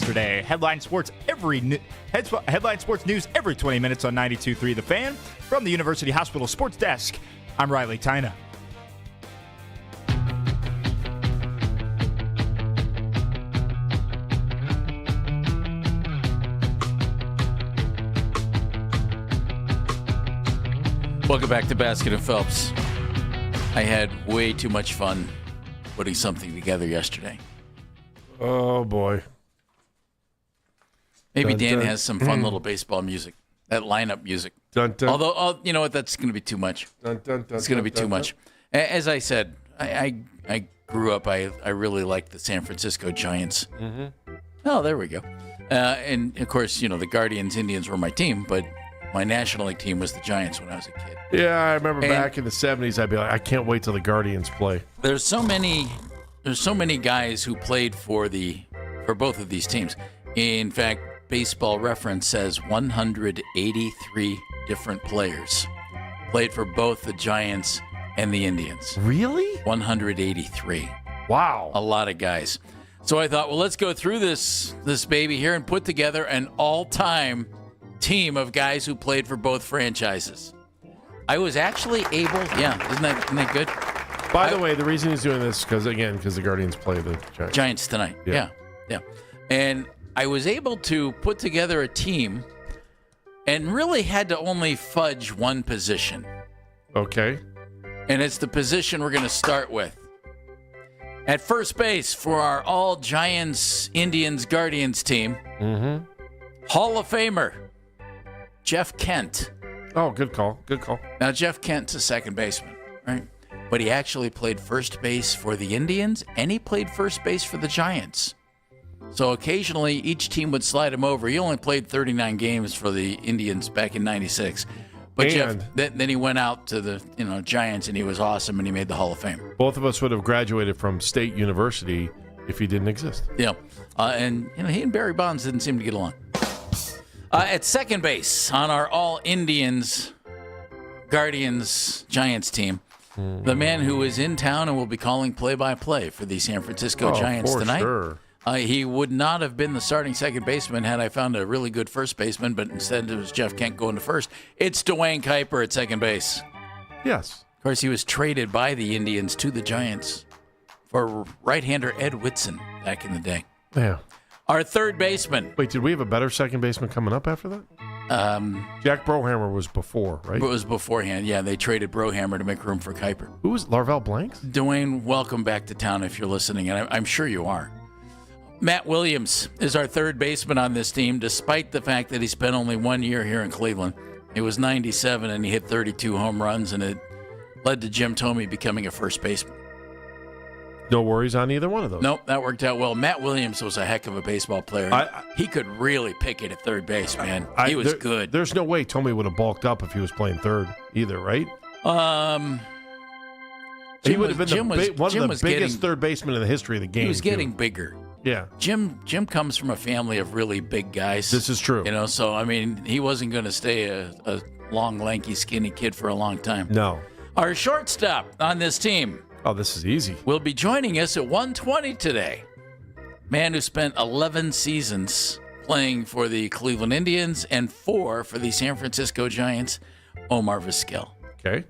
yesterday. Headline Sports News every 20 minutes on 92.3 The Fan. From the University Hospital Sports Desk, I'm Riley Tyna. Welcome back to Basket and Phelps. I had way too much fun putting something together yesterday. Oh, boy. Maybe Dun, Dan dun. has some fun little baseball music, that lineup music. Dun, dun. Although, you know what, that's going to be too much. Dun, dun, dun, It's going to be dun, too dun, much. As I said, I grew up, I really liked the San Francisco Giants. Mm-hmm. Oh, there we go. And, of course, you know, the Guardians, Indians were my team, but my National League team was the Giants when I was a kid. Yeah, I remember back in the 70s, I'd be like, I can't wait till the Guardians play. There's so many guys who played for both of these teams. In fact, Baseball Reference says 183 different players played for both the Giants and the Indians. Really? 183. Wow. A lot of guys. So I thought, well, let's go through this baby here and put together an all-time team of guys who played for both franchises. I was actually able, isn't that good? By the way, the reason he's doing this because the Guardians play the Giants tonight. Yeah. And I was able to put together a team and really had to only fudge one position. Okay. And it's the position we're going to start with. At first base for our all Giants, Indians, Guardians team, Hall of Famer, Jeff Kent. Oh, good call. Good call. Now, Jeff Kent's a second baseman, right? But he actually played first base for the Indians, and he played first base for the Giants. So occasionally, each team would slide him over. He only played 39 games for the Indians back in '96. But Jeff, then he went out to the Giants, and he was awesome, and he made the Hall of Fame. Both of us would have graduated from State University if he didn't exist. Yeah, and he and Barry Bonds didn't seem to get along. At second base on our all Indians, Guardians, Giants team, the man who is in town and will be calling play-by-play for the San Francisco Giants tonight. Sure. He would not have been the starting second baseman had I found a really good first baseman, but instead it was Jeff Kent going to first. It's Dwayne Kuiper at second base. Yes. Of course, he was traded by the Indians to the Giants for right-hander Ed Whitson back in the day. Yeah. Our third baseman. Wait, did we have a better second baseman coming up after that? Jack Brohammer was before, right? It was beforehand. Yeah, they traded Brohammer to make room for Kuiper. Who was Larvell Blanks? Dwayne, welcome back to town if you're listening, and I'm sure you are. Matt Williams is our third baseman on this team, despite the fact that he spent only 1 year here in Cleveland. He was 97, and he hit 32 home runs, and it led to Jim Thome becoming a first baseman. No worries on either one of those. Nope, that worked out well. Matt Williams was a heck of a baseball player. He could really pick it at third base, man. He was good. There's no way Thome would have bulked up if he was playing third either, right? He would have been one of the biggest third basemen in the history of the game. He was getting bigger. Yeah. Jim comes from a family of really big guys. This is true. So, I mean, he wasn't going to stay a long, lanky, skinny kid for a long time. No. Our shortstop on this team. Oh, this is easy. Will be joining us at 1:20 today. Man who spent 11 seasons playing for the Cleveland Indians and 4 for the San Francisco Giants, Omar Vizquel. Okay.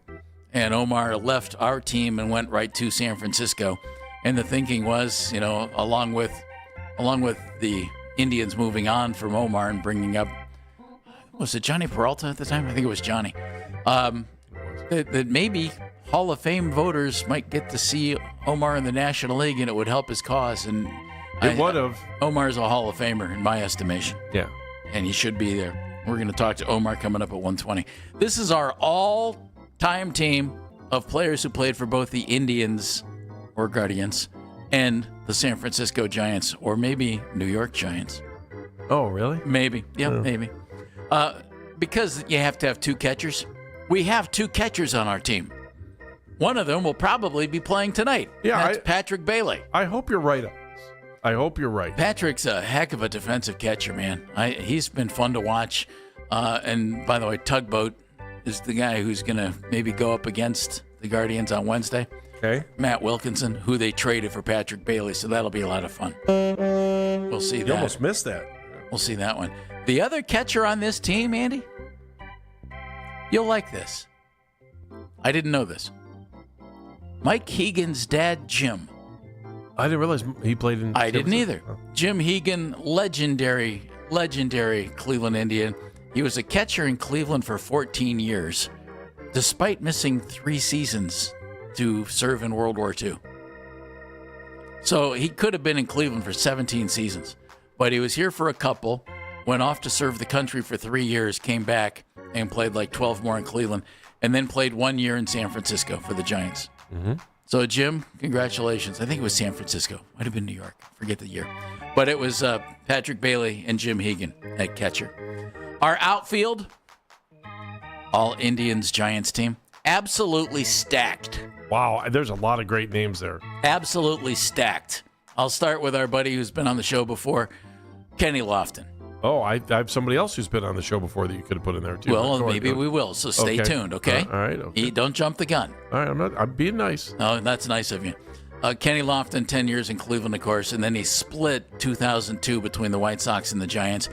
And Omar left our team and went right to San Francisco. And the thinking was, along with the Indians moving on from Omar and bringing up, was it Johnny Peralta at the time? I think it was Johnny. That maybe Hall of Fame voters might get to see Omar in the National League, and it would help his cause. And it would have. Omar's a Hall of Famer in my estimation. Yeah. And he should be there. We're going to talk to Omar coming up at 1:20. This is our all-time team of players who played for both the Indians or Guardians and the San Francisco Giants, or maybe New York Giants. Oh, really? Maybe. Yeah, maybe. Because you have to have 2 catchers. We have 2 catchers on our team. One of them will probably be playing tonight. Yeah, that's Patrick Bailey. I hope you're right on this. I hope you're right. Patrick's a heck of a defensive catcher, man. He's been fun to watch. And by the way, Tugboat is the guy who's going to maybe go up against the Guardians on Wednesday. Okay. Matt Wilkinson, who they traded for Patrick Bailey, so that'll be a lot of fun. We'll see that. You almost missed that. We'll see that one. The other catcher on this team, Andy, you'll like this. I didn't know this. Mike Hegan's dad, Jim. I didn't realize he played in. I didn't either. Jim Hegan, legendary Cleveland Indian. He was a catcher in Cleveland for 14 years, despite missing 3 seasons to serve in World War II. So he could have been in Cleveland for 17 seasons, but he was here for a couple, went off to serve the country for 3 years, came back and played like 12 more in Cleveland, and then played 1 year in San Francisco for the Giants. Mm-hmm. So, Jim, congratulations. I think it was San Francisco. Might have been New York. Forget the year. But it was Patrick Bailey and Jim Hegan at catcher. Our outfield, all Indians Giants team, absolutely stacked. Wow, there's a lot of great names there. Absolutely stacked. I'll start with our buddy who's been on the show before, Kenny Lofton. Oh, I have somebody else who's been on the show before that you could have put in there, too. Well, maybe we will, so stay tuned, okay? All right, okay. Don't jump the gun. All right, I'm being nice. Oh, that's nice of you. Kenny Lofton, 10 years in Cleveland, of course, and then he split 2002 between the White Sox and the Giants.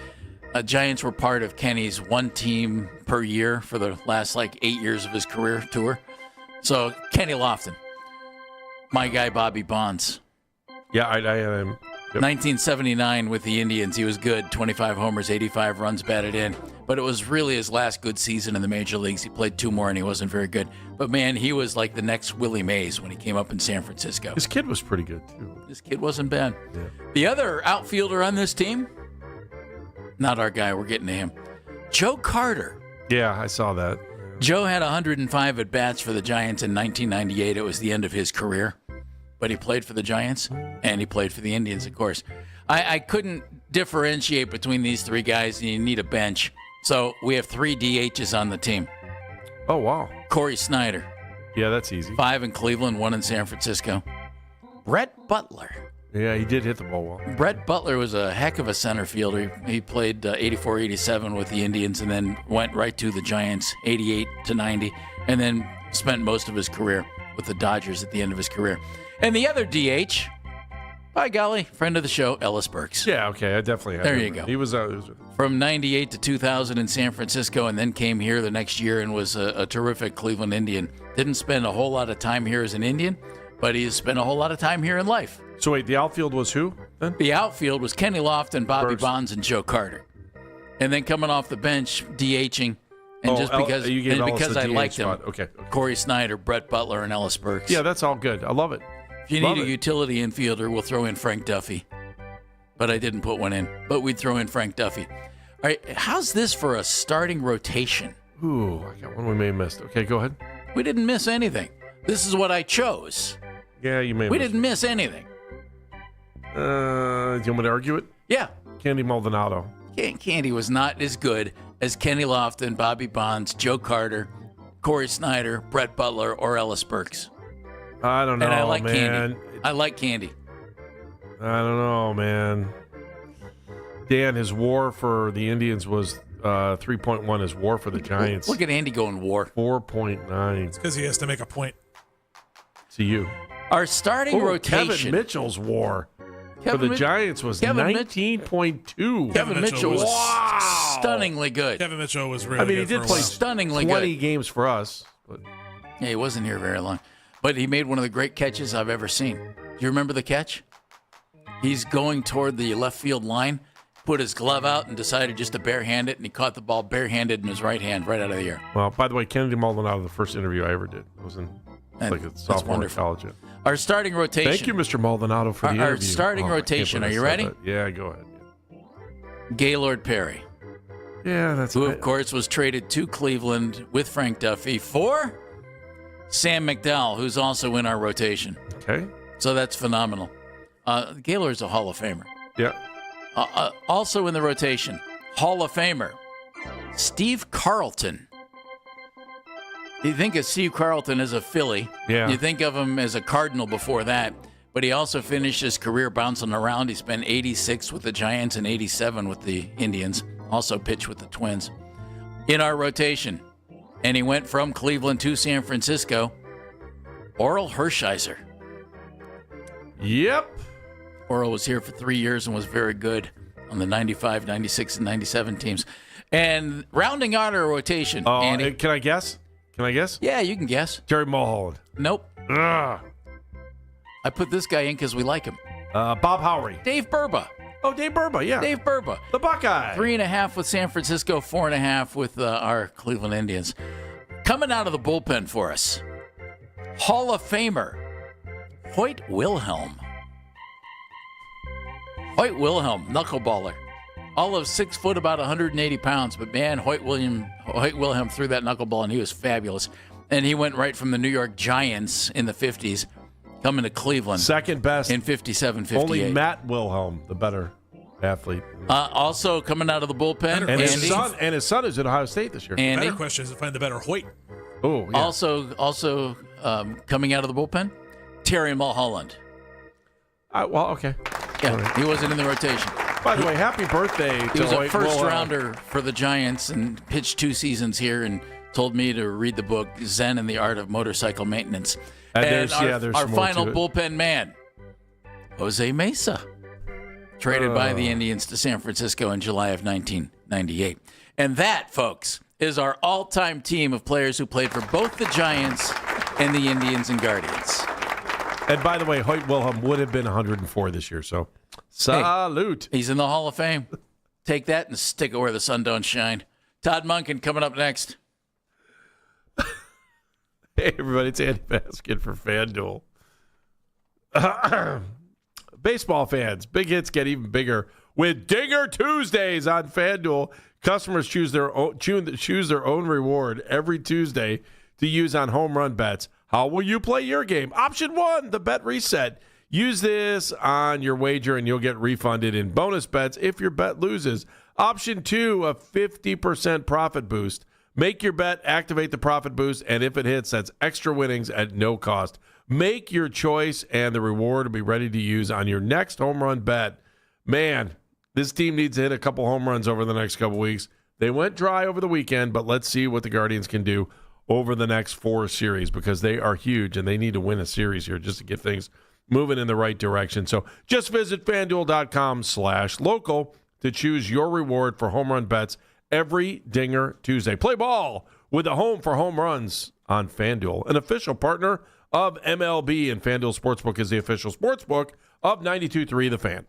Giants were part of Kenny's one team per year for the last, 8 years of his career tour. So, Kenny Lofton. My guy, Bobby Bonds. Yeah, I am. Yep. 1979 with the Indians, he was good. 25 homers, 85 runs batted in. But it was really his last good season in the major leagues. He played 2 more and he wasn't very good. But man, he was like the next Willie Mays when he came up in San Francisco. His kid was pretty good too. His kid wasn't bad. Yeah. The other outfielder on this team, not our guy, we're getting to him. Joe Carter. Yeah, I saw that. Joe had 105 at-bats for the Giants in 1998. It was the end of his career. But he played for the Giants, and he played for the Indians, of course. I couldn't differentiate between these 3 guys, and you need a bench. So we have 3 DHs on the team. Oh, wow. Corey Snyder. Yeah, that's easy. 5 in Cleveland, 1 in San Francisco. Brett Butler. Yeah, he did hit the ball well. Brett Butler was a heck of a center fielder. He played 84-87 with the Indians and then went right to the Giants, 88-90, and then spent most of his career with the Dodgers at the end of his career. And the other DH, by golly, friend of the show, Ellis Burks. Yeah, okay, I definitely had There him. you go. He was from 98 to 2000 in San Francisco and then came here the next year and was a terrific Cleveland Indian. Didn't spend a whole lot of time here as an Indian, but he has spent a whole lot of time here in life. So wait, the outfield was who then? The outfield was Kenny Lofton, Bobby Burks. Bonds, and Joe Carter. And then coming off the bench, DHing, and just because I liked him, okay. Corey Snyder, Brett Butler, and Ellis Burks. Yeah, that's all good. I love it. If you need a utility infielder, we'll throw in Frank Duffy. But I didn't put one in. But we'd throw in Frank Duffy. All right, how's this for a starting rotation? Ooh, I got one we may have missed. Okay, go ahead. We didn't miss anything. This is what I chose. Yeah, you may have We missed. didn't miss anything. Do you want me to argue it? Yeah. Candy Maldonado. Candy was not as good as Kenny Lofton, Bobby Bonds, Joe Carter, Corey Snyder, Brett Butler, or Ellis Burks. I don't know, and I like man. Candy. I like Candy. I don't know, man. Dan, his WAR for the Indians was 3.1. His WAR for the Giants. Look at Andy going WAR. 4.9. It's because he has to make a point. To you. Our starting rotation. Kevin Mitchell's WAR for Kevin the Mitch- Giants was Kevin 19.2. Kevin Mitchell was wow. stunningly good. Kevin Mitchell was really I mean, he good did for a play while. Stunningly 20 good. games for us. But Yeah, he wasn't here very long. But he made one of the great catches I've ever seen. Do you remember the catch? He's going toward the left field line, put his glove out, and decided just to barehand it, and he caught the ball barehanded in his right hand right out of the air. Well, by the way, Kennedy Maldonado, the first interview I ever did. It was in like a sophomore in wonderful. college. Yeah. Our starting rotation. Thank you, Mr. Maldonado, for the Our interview. starting I can't rotation. believe Are I you said ready? that. Yeah, go ahead. Gaylord Perry. Yeah, that's who, of course, was traded to Cleveland with Frank Duffy for Sam McDowell, who's also in our rotation. Okay. So that's phenomenal. Gaylord's a Hall of Famer. Yeah. Also in the rotation, Hall of Famer, Steve Carlton. You think of Steve Carlton as a Philly. Yeah. You think of him as a Cardinal before that. But he also finished his career bouncing around. He spent 86 with the Giants and 87 with the Indians. Also pitched with the Twins. In our rotation. And he went from Cleveland to San Francisco. Oral Hershiser. Yep. Oral was here for 3 years and was very good on the 95, 96, and 97 teams. And rounding out our rotation. Andy. Can I guess? Yeah, you can guess. Terry Mulholland. Nope. Ugh. I put this guy in because we like him. Bob Howry. Dave Burba. Oh, Dave Burba, yeah. Dave Burba. The Buckeye. 3.5 with San Francisco, 4.5 with our Cleveland Indians. Coming out of the bullpen for us, Hall of Famer, Hoyt Wilhelm. Hoyt Wilhelm, knuckleballer. All of 6 foot, about 180 pounds. But, man, Hoyt Wilhelm threw that knuckleball, and he was fabulous. And he went right from the New York Giants in the 50s, coming to Cleveland. Second best. In 57, 58. Only Matt Wilhelm, the better athlete. Also coming out of the bullpen, and his son is at Ohio State this year. Andy. Better question is to find the better Hoyt. Oh, yeah. Also coming out of the bullpen, Terry Mulholland. Well, okay. Yeah, he wasn't in the rotation. By the way, happy birthday to He was a Hoyt first Wilhelm. rounder for the Giants and pitched 2 seasons here and told me to read the book Zen and the Art of Motorcycle Maintenance. And And there's our more final to it. bullpen man, Jose Mesa, traded by the Indians to San Francisco in July of 1998. And that, folks, is our all-time team of players who played for both the Giants and the Indians and Guardians. And by the way, Hoyt Wilhelm would have been 104 this year, so salute. Hey, he's in the Hall of Fame. Take that and stick it where the sun don't shine. Todd Monken coming up next. Hey, everybody, it's Andy Baskin for FanDuel. Baseball fans, big hits get even bigger with Dinger Tuesdays on FanDuel. Customers choose their own reward every Tuesday to use on home run bets. How will you play your game? Option 1, the bet reset. Use this on your wager and you'll get refunded in bonus bets if your bet loses. Option 2, a 50% profit boost. Make your bet, activate the profit boost, and if it hits, that's extra winnings at no cost. Make your choice, and the reward will be ready to use on your next home run bet. Man, this team needs to hit a couple home runs over the next couple weeks. They went dry over the weekend, but let's see what the Guardians can do over the next 4 series because they are huge, and they need to win a series here just to get things moving in the right direction. So just visit FanDuel.com/local to choose your reward for home run bets every Dinger Tuesday. Play ball with a home for home runs on FanDuel, an official partner of MLB, and FanDuel Sportsbook is the official sportsbook of 92.3 The Fan.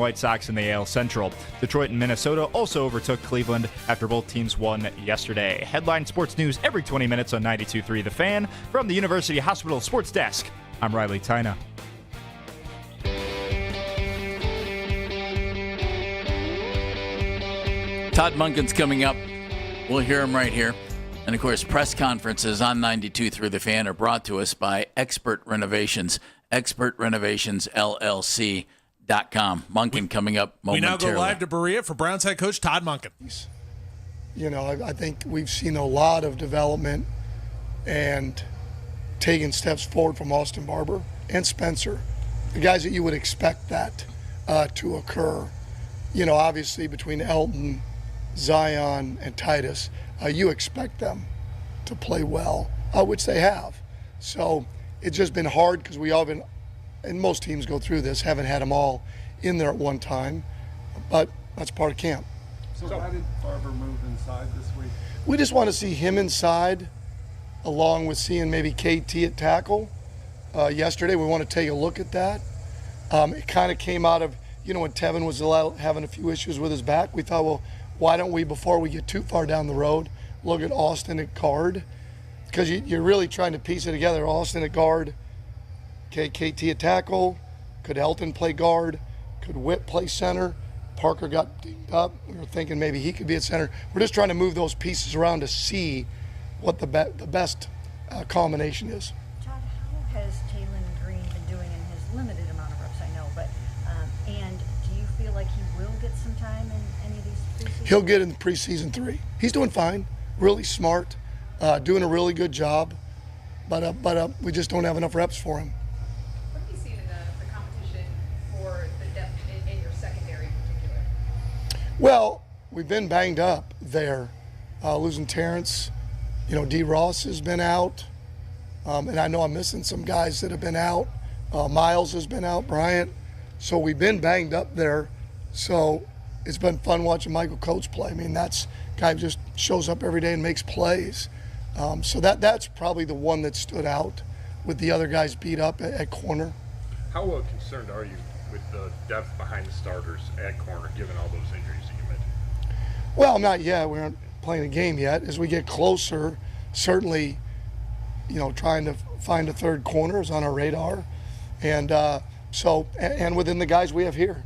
White Sox in the AL Central. Detroit and Minnesota also overtook Cleveland after both teams won yesterday. Headline sports news every 20 minutes on 92.3 The Fan. From the University Hospital Sports Desk, I'm Riley Tyna. Todd Monken's coming up. We'll hear him right here. And, of course, press conferences on 92.3 The Fan are brought to us by Expert Renovations, expertrenovationllc.com. Monken coming up momentarily. We now go live to Berea for Browns head coach Todd Monken. You know, I think we've seen a lot of development and taking steps forward from Austin Barber and Spencer, the guys that you would expect that to occur. You know, obviously between Elton, Zion, and Titus, you expect them to play well, which they have. So it's just been hard because we all been, and most teams go through this, haven't had them all in there at one time, but that's part of camp. So why did Barber move inside this week? We just want to see him inside, along with seeing maybe KT at tackle. Yesterday, we want to take a look at that. It kind of came out of, you know, when Tevin was having a few issues with his back, we thought, well, why don't we, before we get too far down the road, look at Austin at guard? Because you're really trying to piece it together. Austin at guard, KT at tackle, could Elton play guard, could Whit play center? Parker got dinged up. We were thinking maybe he could be at center. We're just trying to move those pieces around to see what the best combination is. Todd, how has Taylon Green been doing in his limited amount of reps, I know, but and do you feel like he will get some time in any of these preseason? He'll get in the preseason 3. He's doing fine, really smart, doing a really good job, but we just don't have enough reps for him. What have you seen in the competition for the depth in your secondary in particular? Well, we've been banged up there, losing Terrence. You know, D. Ross has been out, and I know I'm missing some guys that have been out. Miles has been out, Bryant. So we've been banged up there. So it's been fun watching Michael Coates play. I mean, that's a guy who just shows up every day and makes plays. So that's probably the one that stood out with the other guys beat up at corner. How concerned are you with the depth behind the starters at corner, given all those injuries that you mentioned? Well, not yet. We aren't playing a game yet. As we get closer, certainly, you know, trying to find a third corner is on our radar. And and within the guys we have here.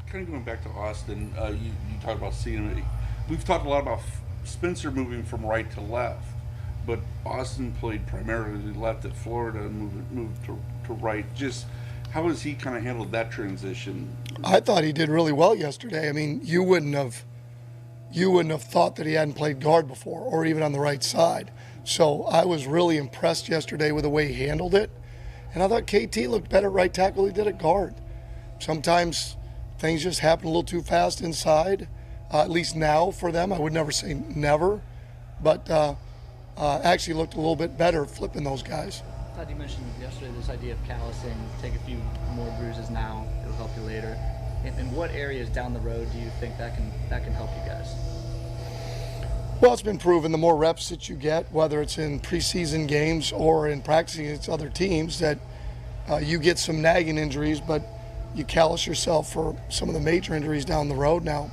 Kind of going back to Austin, you talked about seeing him. We've talked a lot about Spencer moving from right to left, but Austin played primarily left at Florida and moved to right. Just how has he kind of handled that transition? I thought he did really well yesterday. I mean, you wouldn't have thought that he hadn't played guard before or even on the right side. So I was really impressed yesterday with the way he handled it. And I thought KT looked better at right tackle than he did at guard. Sometimes things just happen a little too fast inside, at least now for them. I would never say never, but actually looked a little bit better flipping those guys. Todd, you mentioned yesterday this idea of callousing, take a few more bruises now, it'll help you later. In what areas down the road do you think that can help you guys? Well, it's been proven the more reps that you get, whether it's in preseason games or in practicing against other teams, that you get some nagging injuries, but you callous yourself for some of the major injuries down the road. Now,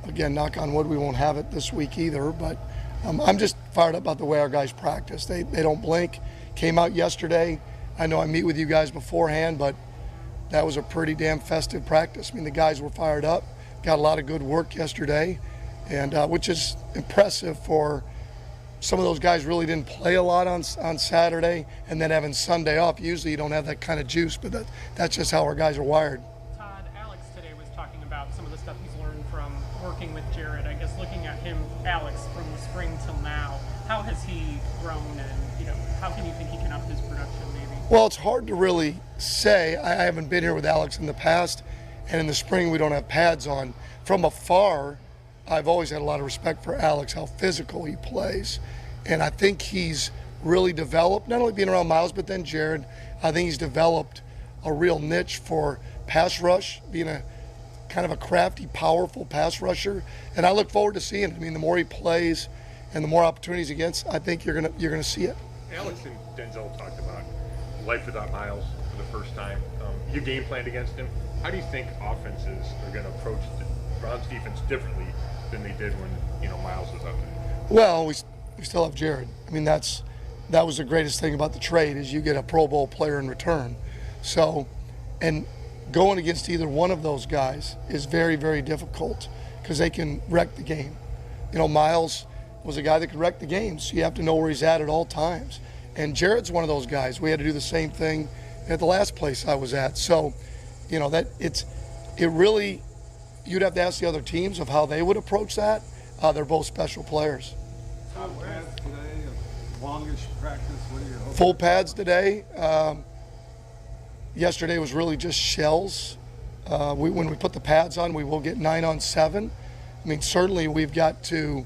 again, knock on wood, we won't have it this week either, but I'm just fired up about the way our guys practice. They don't blink. Came out yesterday. I know I meet with you guys beforehand, but that was a pretty damn festive practice. I mean, the guys were fired up, got a lot of good work yesterday, and which is impressive for some of those guys really didn't play a lot on Saturday, and then having Sunday off. Usually you don't have that kind of juice, but that's just how our guys are wired. Todd, Alex today was talking about some of the stuff he's learned from working with Jared. I guess looking at him, Alex, from the spring till now, how has he grown, and how can you think he can up his production maybe? Well, it's hard to really say. I haven't been here with Alex in the past, and in the spring we don't have pads on. From afar, I've always had a lot of respect for Alex, how physical he plays. And I think he's really developed, not only being around Miles, but then Jared. I think he's developed a real niche for pass rush, being a kind of a crafty, powerful pass rusher. And I look forward to seeing it. I mean, the more he plays and the more opportunities he gets, I think you're gonna see it. Alex and Denzel talked about life without Miles for the first time. You game planned against him. How do you think offenses are going to approach the Browns defense differently than they did when Miles was out there? Well, we still have Jared. I mean, that was the greatest thing about the trade is you get a Pro Bowl player in return. So, and going against either one of those guys is very, very difficult because they can wreck the game. Miles was a guy that could wreck the game, so you have to know where he's at all times. And Jared's one of those guys. We had to do the same thing at the last place I was at. So, it really, you'd have to ask the other teams of how they would approach that. They're both special players. Longish practice, what are your hopes? Full pads today. Yesterday was really just shells. When we put the pads on, we will get 9-on-7. I mean, certainly we've got to,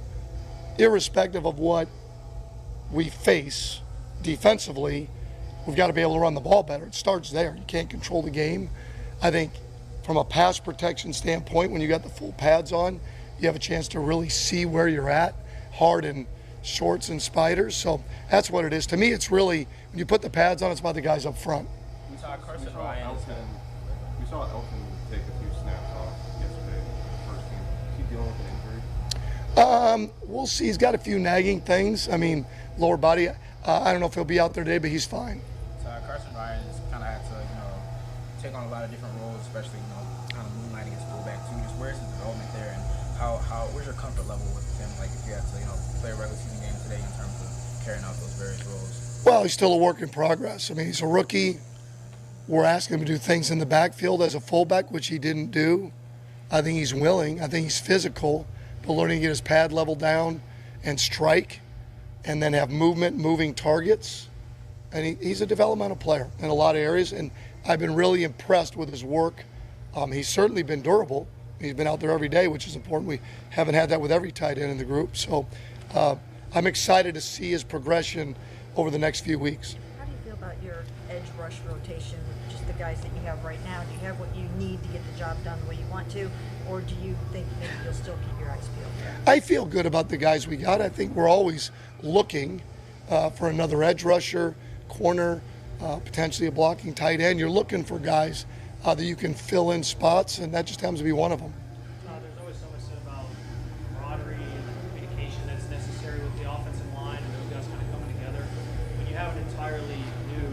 irrespective of what we face defensively, we've got to be able to run the ball better. It starts there. You can't control the game. I think from a pass protection standpoint, when you got the full pads on, you have a chance to really see where you're at, hard in shorts and spiders. So that's what it is. To me, it's really, when you put the pads on, it's about the guys up front. We saw Carson Ryan. We saw Elton take a few snaps off yesterday, first game. Is he dealing with an injury? We'll see. He's got a few nagging things. I mean, lower body. I don't know if he'll be out there today, but he's fine. So Carson Ryan has kind of had to, take on a lot of different roles, especially, kind of moonlighting as fullback too. Just where's his development there, and where's your comfort level with him? Like if you have to, play a regular season game today in terms of carrying out those various roles. Well, he's still a work in progress. I mean, he's a rookie. We're asking him to do things in the backfield as a fullback, which he didn't do. I think he's willing. I think he's physical, but learning to get his pad level down and strike, and then have moving targets. And he's a developmental player in a lot of areas, and I've been really impressed with his work. He's certainly been durable. He's been out there every day, which is important. We haven't had that with every tight end in the group. So I'm excited to see his progression over the next few weeks. How do you feel about your edge rush rotation with just the guys that you have right now? Do you have what you need to get the job done the way you want to, or do you think maybe you'll still keep your eyes peeled? I feel good about the guys we got. I think we're always looking for another edge rusher, corner, potentially a blocking tight end. You're looking for guys that you can fill in spots, and that just happens to be one of them. There's always so much said about camaraderie and the communication that's necessary with the offensive line and those guys kind of coming together. When you have an entirely new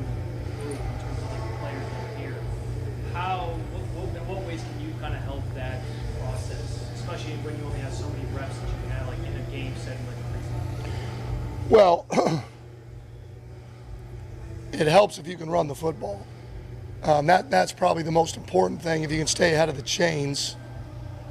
group in terms of the players that are here, in what ways can you kind of help that process, especially when you only have so many reps that you can have, like in a game setting like a preseason? Well, it helps if you can run the football. That's probably the most important thing, if you can stay ahead of the chains.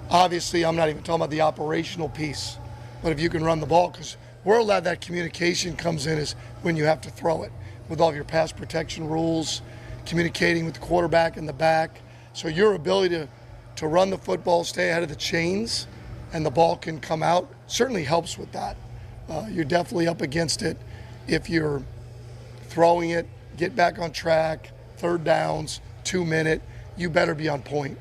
Obviously, I'm not even talking about the operational piece, but if you can run the ball, because where a lot of that communication comes in is when you have to throw it, with all of your pass protection rules, communicating with the quarterback in the back. So your ability to run the football, stay ahead of the chains, and the ball can come out, certainly helps with that. You're definitely up against it if you're throwing it, get back on track, third downs, 2-minute, you better be on point.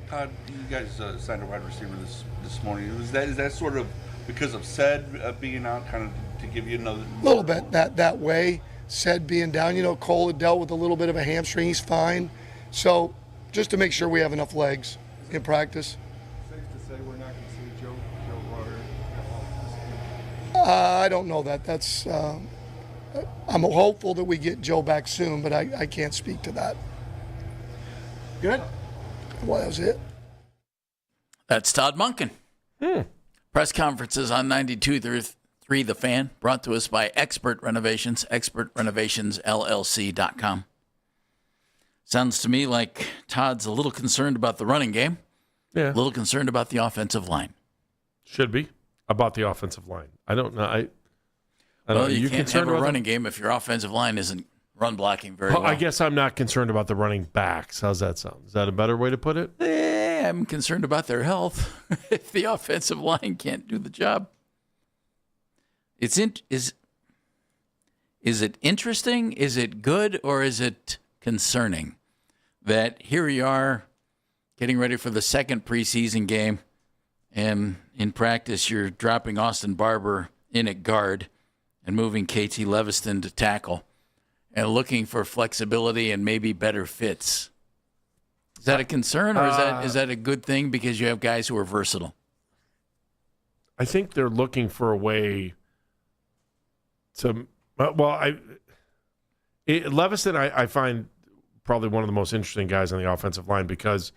Todd, you guys signed a wide receiver this morning. Is that sort of because of Said being out, kind of to give you another? A little bit that way. Said being down, Cole had dealt with a little bit of a hamstring. He's fine. So just to make sure we have enough legs in practice. Safe to say we're not going to see Joe Royer. I don't know that. That's. I'm hopeful that we get Joe back soon, but I can't speak to that. Good. Well, that was it. That's Todd Monken. Press conferences on 92.3 The Fan, brought to us by Expert Renovations, expertrenovationslllc.com. Sounds to me like Todd's a little concerned about the running game, a little concerned about the offensive line. Should be about the offensive line. I don't know. I Well, you can't have a running game if your offensive line isn't run blocking very well. I guess I'm not concerned about the running backs. How's that sound? Is that a better way to put it? I'm concerned about their health if the offensive line can't do the job. Is it interesting? Is it good? Or is it concerning that here you are getting ready for the second preseason game, and in practice you're dropping Austin Barber in at guard and moving KT Leviston to tackle and looking for flexibility and maybe better fits? Is that a concern, or is that a good thing because you have guys who are versatile? I think they're looking for a way to. Leviston, I find probably one of the most interesting guys on the offensive line because,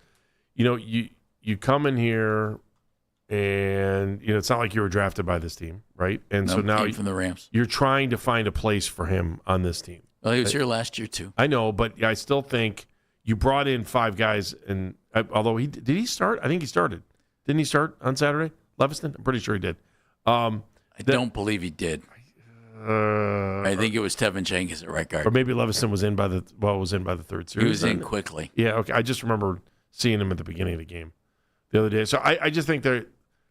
you come in here and it's not like you were drafted by this team, right? And so now from the Rams, you're trying to find a place for him on this team. Well, he was here last year too. I know, but I still think you brought in 5 guys, and although did he start? I think he started. Didn't he start on Saturday? Leviston? I'm pretty sure he did. I don't believe he did. I think it was Tevin Jenkins at right guard. Or maybe Leviston was in by the third series. He was in quickly. Yeah, okay. I just remember seeing him at the beginning of the game the other day. So I just think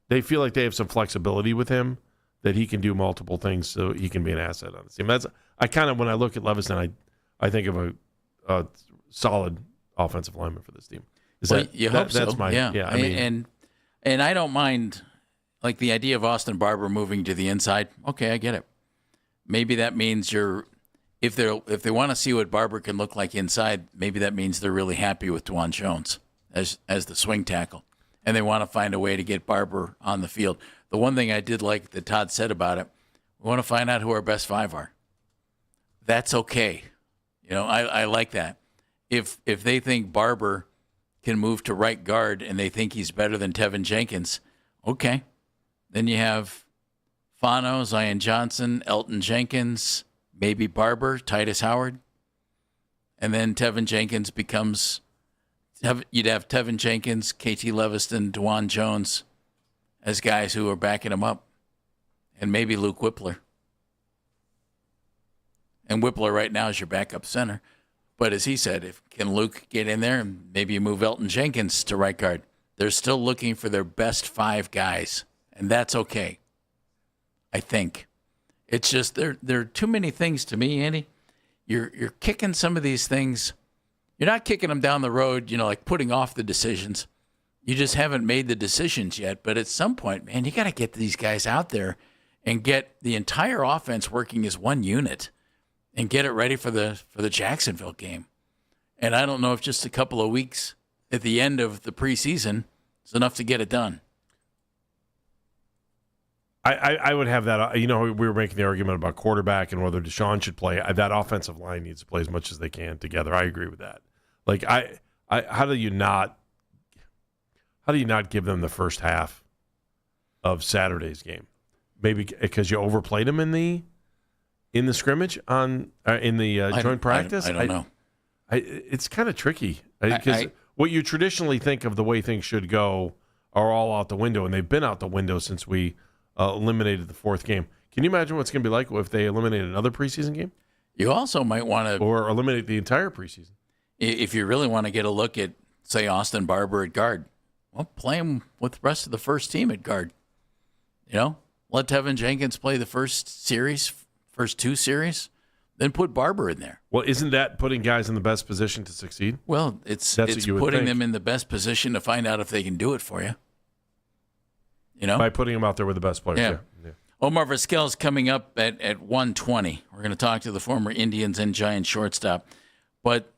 they feel like they have some flexibility with him, that he can do multiple things so he can be an asset on the team. When I look at Leviston, I think of a solid offensive lineman for this team. You hope so. That's my I mean, and I don't mind like the idea of Austin Barber moving to the inside. Okay, I get it. Maybe that means if they want to see what Barber can look like inside, maybe that means they're really happy with Dwan Jones as the swing tackle, and they want to find a way to get Barber on the field. The one thing I did like that Todd said about it, we want to find out who our best 5 are. That's okay. I like that. If they think Barber can move to right guard and they think he's better than Tevin Jenkins, okay. Then you have Fano, Zion Johnson, Elton Jenkins, maybe Barber, Titus Howard. And then Tevin Jenkins you'd have Tevin Jenkins, KT Leviston, Dwan Jones as guys who are backing him up. And maybe Luke Whippler. And Whippler right now is your backup center. But as he said, can Luke get in there and maybe you move Elton Jenkins to right guard? They're still looking for their best 5 guys, and that's okay. I think it's just there are too many things to me, Andy. You're kicking some of these things. You're not kicking them down the road, like putting off the decisions. You just haven't made the decisions yet. But at some point, man, you got to get these guys out there and get the entire offense working as one unit and get it ready for the Jacksonville game. And I don't know if just a couple of weeks at the end of the preseason is enough to get it done. I would have that. We were making the argument about quarterback and whether Deshaun should play. That offensive line needs to play as much as they can together. I agree with that. Like, how do you not give them the first half of Saturday's game? Maybe because you overplayed them in the scrimmage in the joint practice. I don't know. It's kind of tricky because what you traditionally think of the way things should go are all out the window, and they've been out the window since we eliminated the 4th game. Can you imagine what's going to be like if they eliminate another preseason game? You also might want to... Or eliminate the entire preseason. If you really want to get a look at, say, Austin Barber at guard, well, play him with the rest of the first team at guard. Let Tevin Jenkins play the first 2 series, then put Barber in there. Well, isn't that putting guys in the best position to succeed? Well, it's putting them in the best position to find out if they can do it for you. By putting them out there with the best players. Yeah. Omar Vizquel's coming up at 1:20. We're going to talk to the former Indians and Giants shortstop. But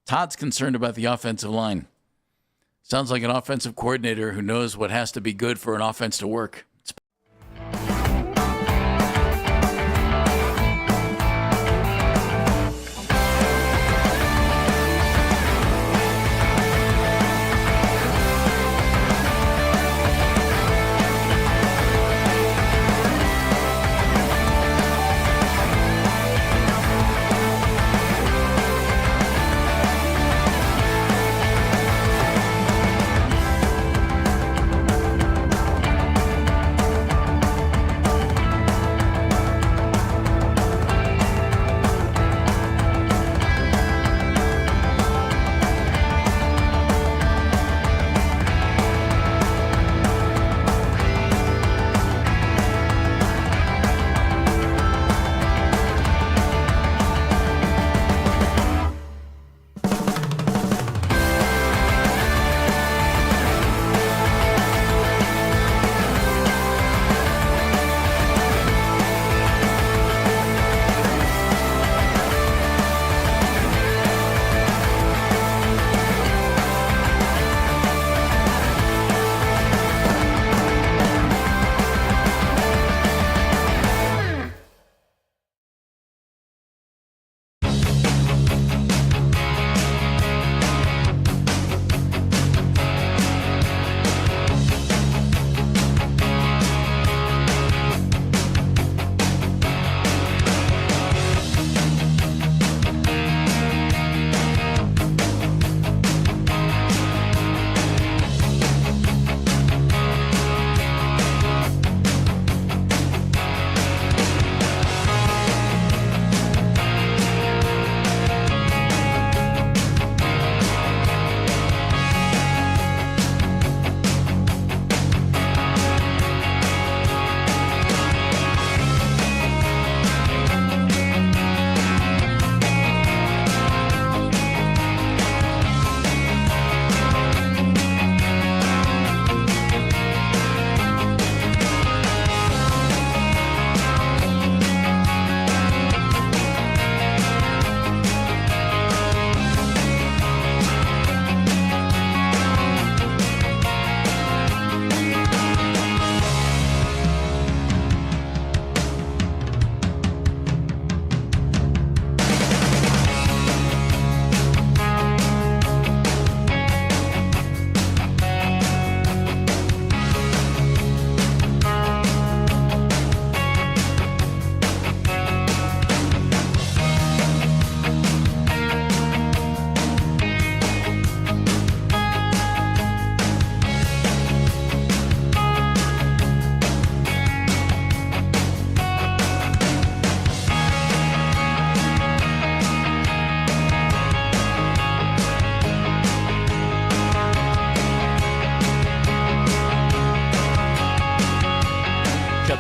Todd's concerned about the offensive line. Sounds like an offensive coordinator who knows what has to be good for an offense to work.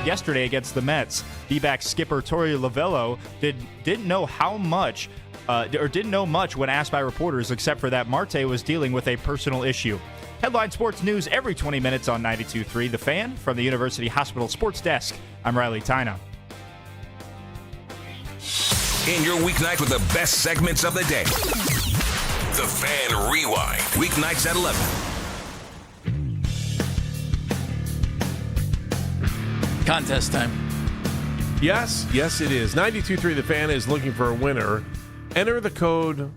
yesterday against the Mets. D-back skipper Torey Lovullo didn't know much when asked by reporters, except for that Marte was dealing with a personal issue. Headline Sports News every 20 minutes on 92.3 The Fan. From the University Hospital Sports Desk, I'm Riley Tyna. In your weeknight with the best segments of the day. The Fan Rewind. Weeknights at 11. Contest time. Yes, it is. 92.3 The Fan is looking for a winner. Enter the code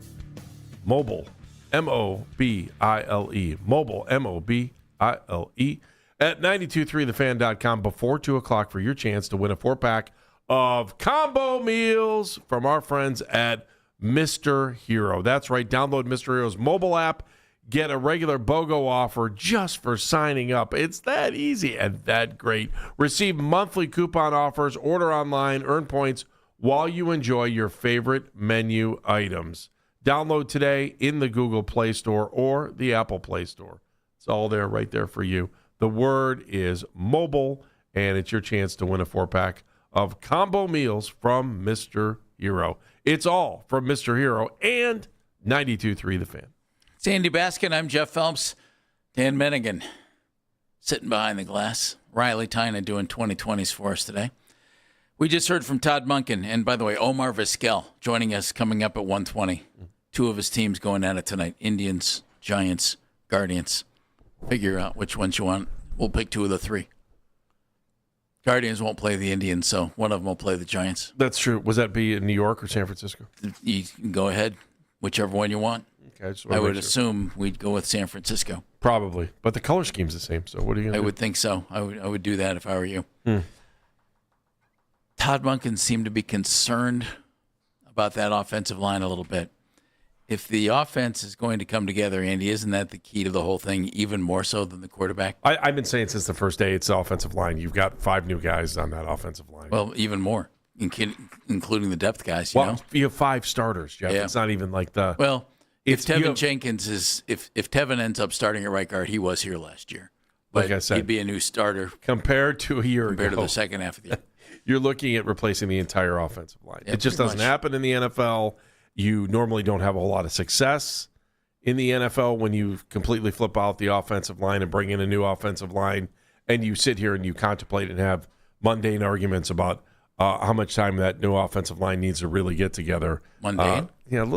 MOBILE, M-O-B-I-L-E, MOBILE, M-O-B-I-L-E, at 923thefan.com before 2 o'clock for your chance to win a 4-pack of combo meals from our friends at Mr. Hero. That's right. Download Mr. Hero's mobile app. Get a regular BOGO offer just for signing up. It's that easy and that great. Receive monthly coupon offers, order online, earn points while you enjoy your favorite menu items. Download today in the Google Play Store or the Apple Play Store. It's all there right there for you. The word is mobile, and it's your chance to win a 4-pack of combo meals from Mr. Hero. It's all from Mr. Hero and 92.3 The Fan. It's Andy Baskin. I'm Jeff Phelps. Dan Menningen sitting behind the glass. Riley Tyna doing 2020s for us today. We just heard from Todd Monken. And by the way, Omar Vizquel joining us coming up at 1:20. Two of his teams going at it tonight. Indians, Giants, Guardians. Figure out which ones you want. We'll pick two of the three. Guardians won't play the Indians, so one of them will play the Giants. That's true. Was that be in New York or San Francisco? You can go ahead, whichever one you want. Okay, I would assume we'd go with San Francisco. Probably, but the color scheme's the same. So what are you going to do? I would think so. I would do that if I were you. Todd Monken seemed to be concerned about that offensive line a little bit. If the offense is going to come together, Andy, isn't that the key to the whole thing, even more so than the quarterback? I've been saying since the first day it's the offensive line. You've got 5 new guys on that offensive line. Well, even more, including the depth guys. You have 5 starters, Jeff. Yeah. It's not even like the... Well, if Tevin Jenkins is... If Tevin ends up starting at right guard, he was here last year. But like I said, he'd be a new starter. Compared to a year ago. Compared to the second half of the year. You're looking at replacing the entire offensive line. Yeah, it just doesn't happen in the NFL. You normally don't have a whole lot of success in the NFL when you completely flip out the offensive line and bring in a new offensive line, and you sit here and you contemplate and have mundane arguments about how much time that new offensive line needs to really get together. Mundane?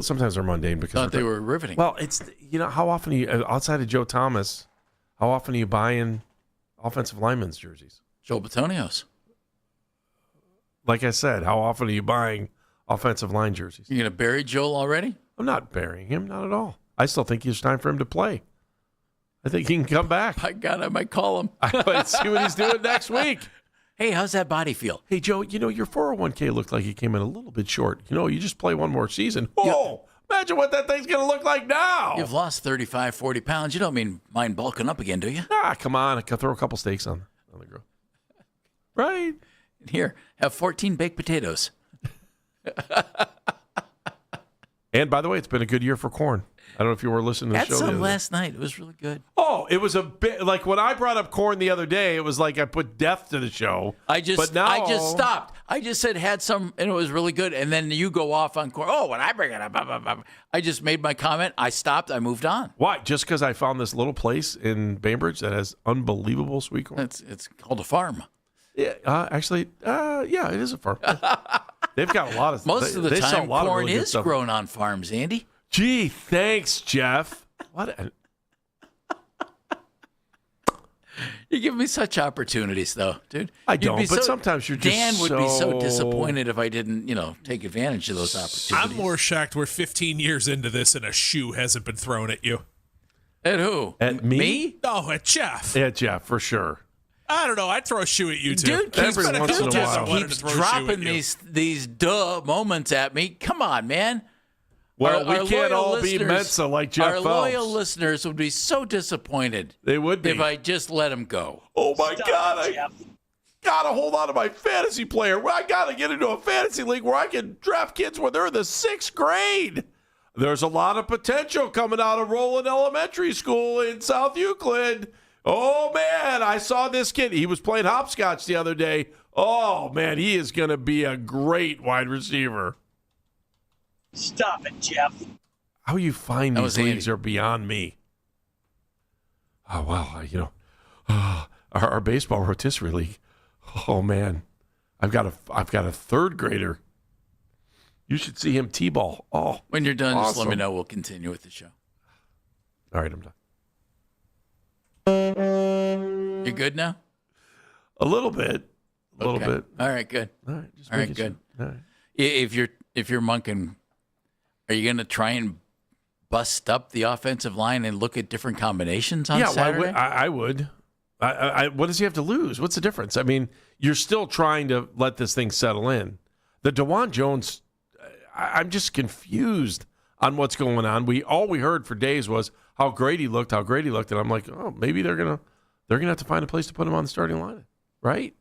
Sometimes they're mundane because I thought they were riveting. Well, it's how often are you outside of Joe Thomas? How often are you buying offensive linemen's jerseys? Joel Bitonio's. Like I said, how often are you buying offensive line jerseys? You're going to bury Joel already? I'm not burying him, not at all. I still think it's time for him to play. I think he can come back. My God, I might call him. I might see what he's doing next week. Hey, how's that body feel? Hey, Joe, your 401k looked like it came in a little bit short. You just play one more season. Oh, imagine what that thing's going to look like now. You've lost 35, 40 pounds. You don't mind bulking up again, do you? Come on. I can throw a couple steaks on the grill. Right. Here, have 14 baked potatoes. And by the way, it's been a good year for corn. I don't know if you were listening to the show. Had some last night. It was really good. Oh, it was a bit like when I brought up corn the other day, it was like I put death to the show. I just stopped. I just said had some, and it was really good. And then you go off on corn. Oh, when I bring it up, I just made my comment. I stopped. I moved on. Why? Just because I found this little place in Bainbridge that has unbelievable sweet corn? It's called a farm. Yeah, actually, it is a farm. They've got a lot of... Most of the time, corn is grown on farms, Andy. Gee, thanks, Jeff. You give me such opportunities, though, dude. I don't, but sometimes you're just Dan would be so disappointed if I didn't, take advantage of those opportunities. I'm more shocked we're 15 years into this and a shoe hasn't been thrown at you. At who? At me? Oh, at Jeff. Yeah, Jeff, for sure. I don't know. I'd throw a shoe at you, too. Dude keeps dropping these moments at me. Come on, man. Well, we can't all be Mensa like Jeff Phelps. Our loyal listeners would be so disappointed. They would be. If I just let them go. Oh, my God. I got to hold on to my fantasy player. I got to get into a fantasy league where I can draft kids when they're in the 6th grade. There's a lot of potential coming out of Roland Elementary School in South Euclid. Oh, man, I saw this kid. He was playing hopscotch the other day. Oh, man, he is going to be a great wide receiver. Stop it, Jeff. How you find That these was Andy. leagues are beyond me. Oh, wow. Our baseball rotisserie league. Oh, man. I've got a third grader. You should see him T-ball. Oh, When you're done, just let me awesome. know. We'll continue with the show. All right, I'm done. You good now? A little bit. A little Okay. bit. All right, good. All right, just All right, making good. sure. All right. If you're monking, are you going to try and bust up the offensive line and look at different combinations on Yeah, Saturday? I would. What does he have to lose? What's the difference? I mean, you're still trying to let this thing settle in. The DeJuan Jones, I'm just confused on what's going on. All we heard for days was how great he looked, and I'm like, oh, maybe they're gonna have to find a place to put him on the starting line, right?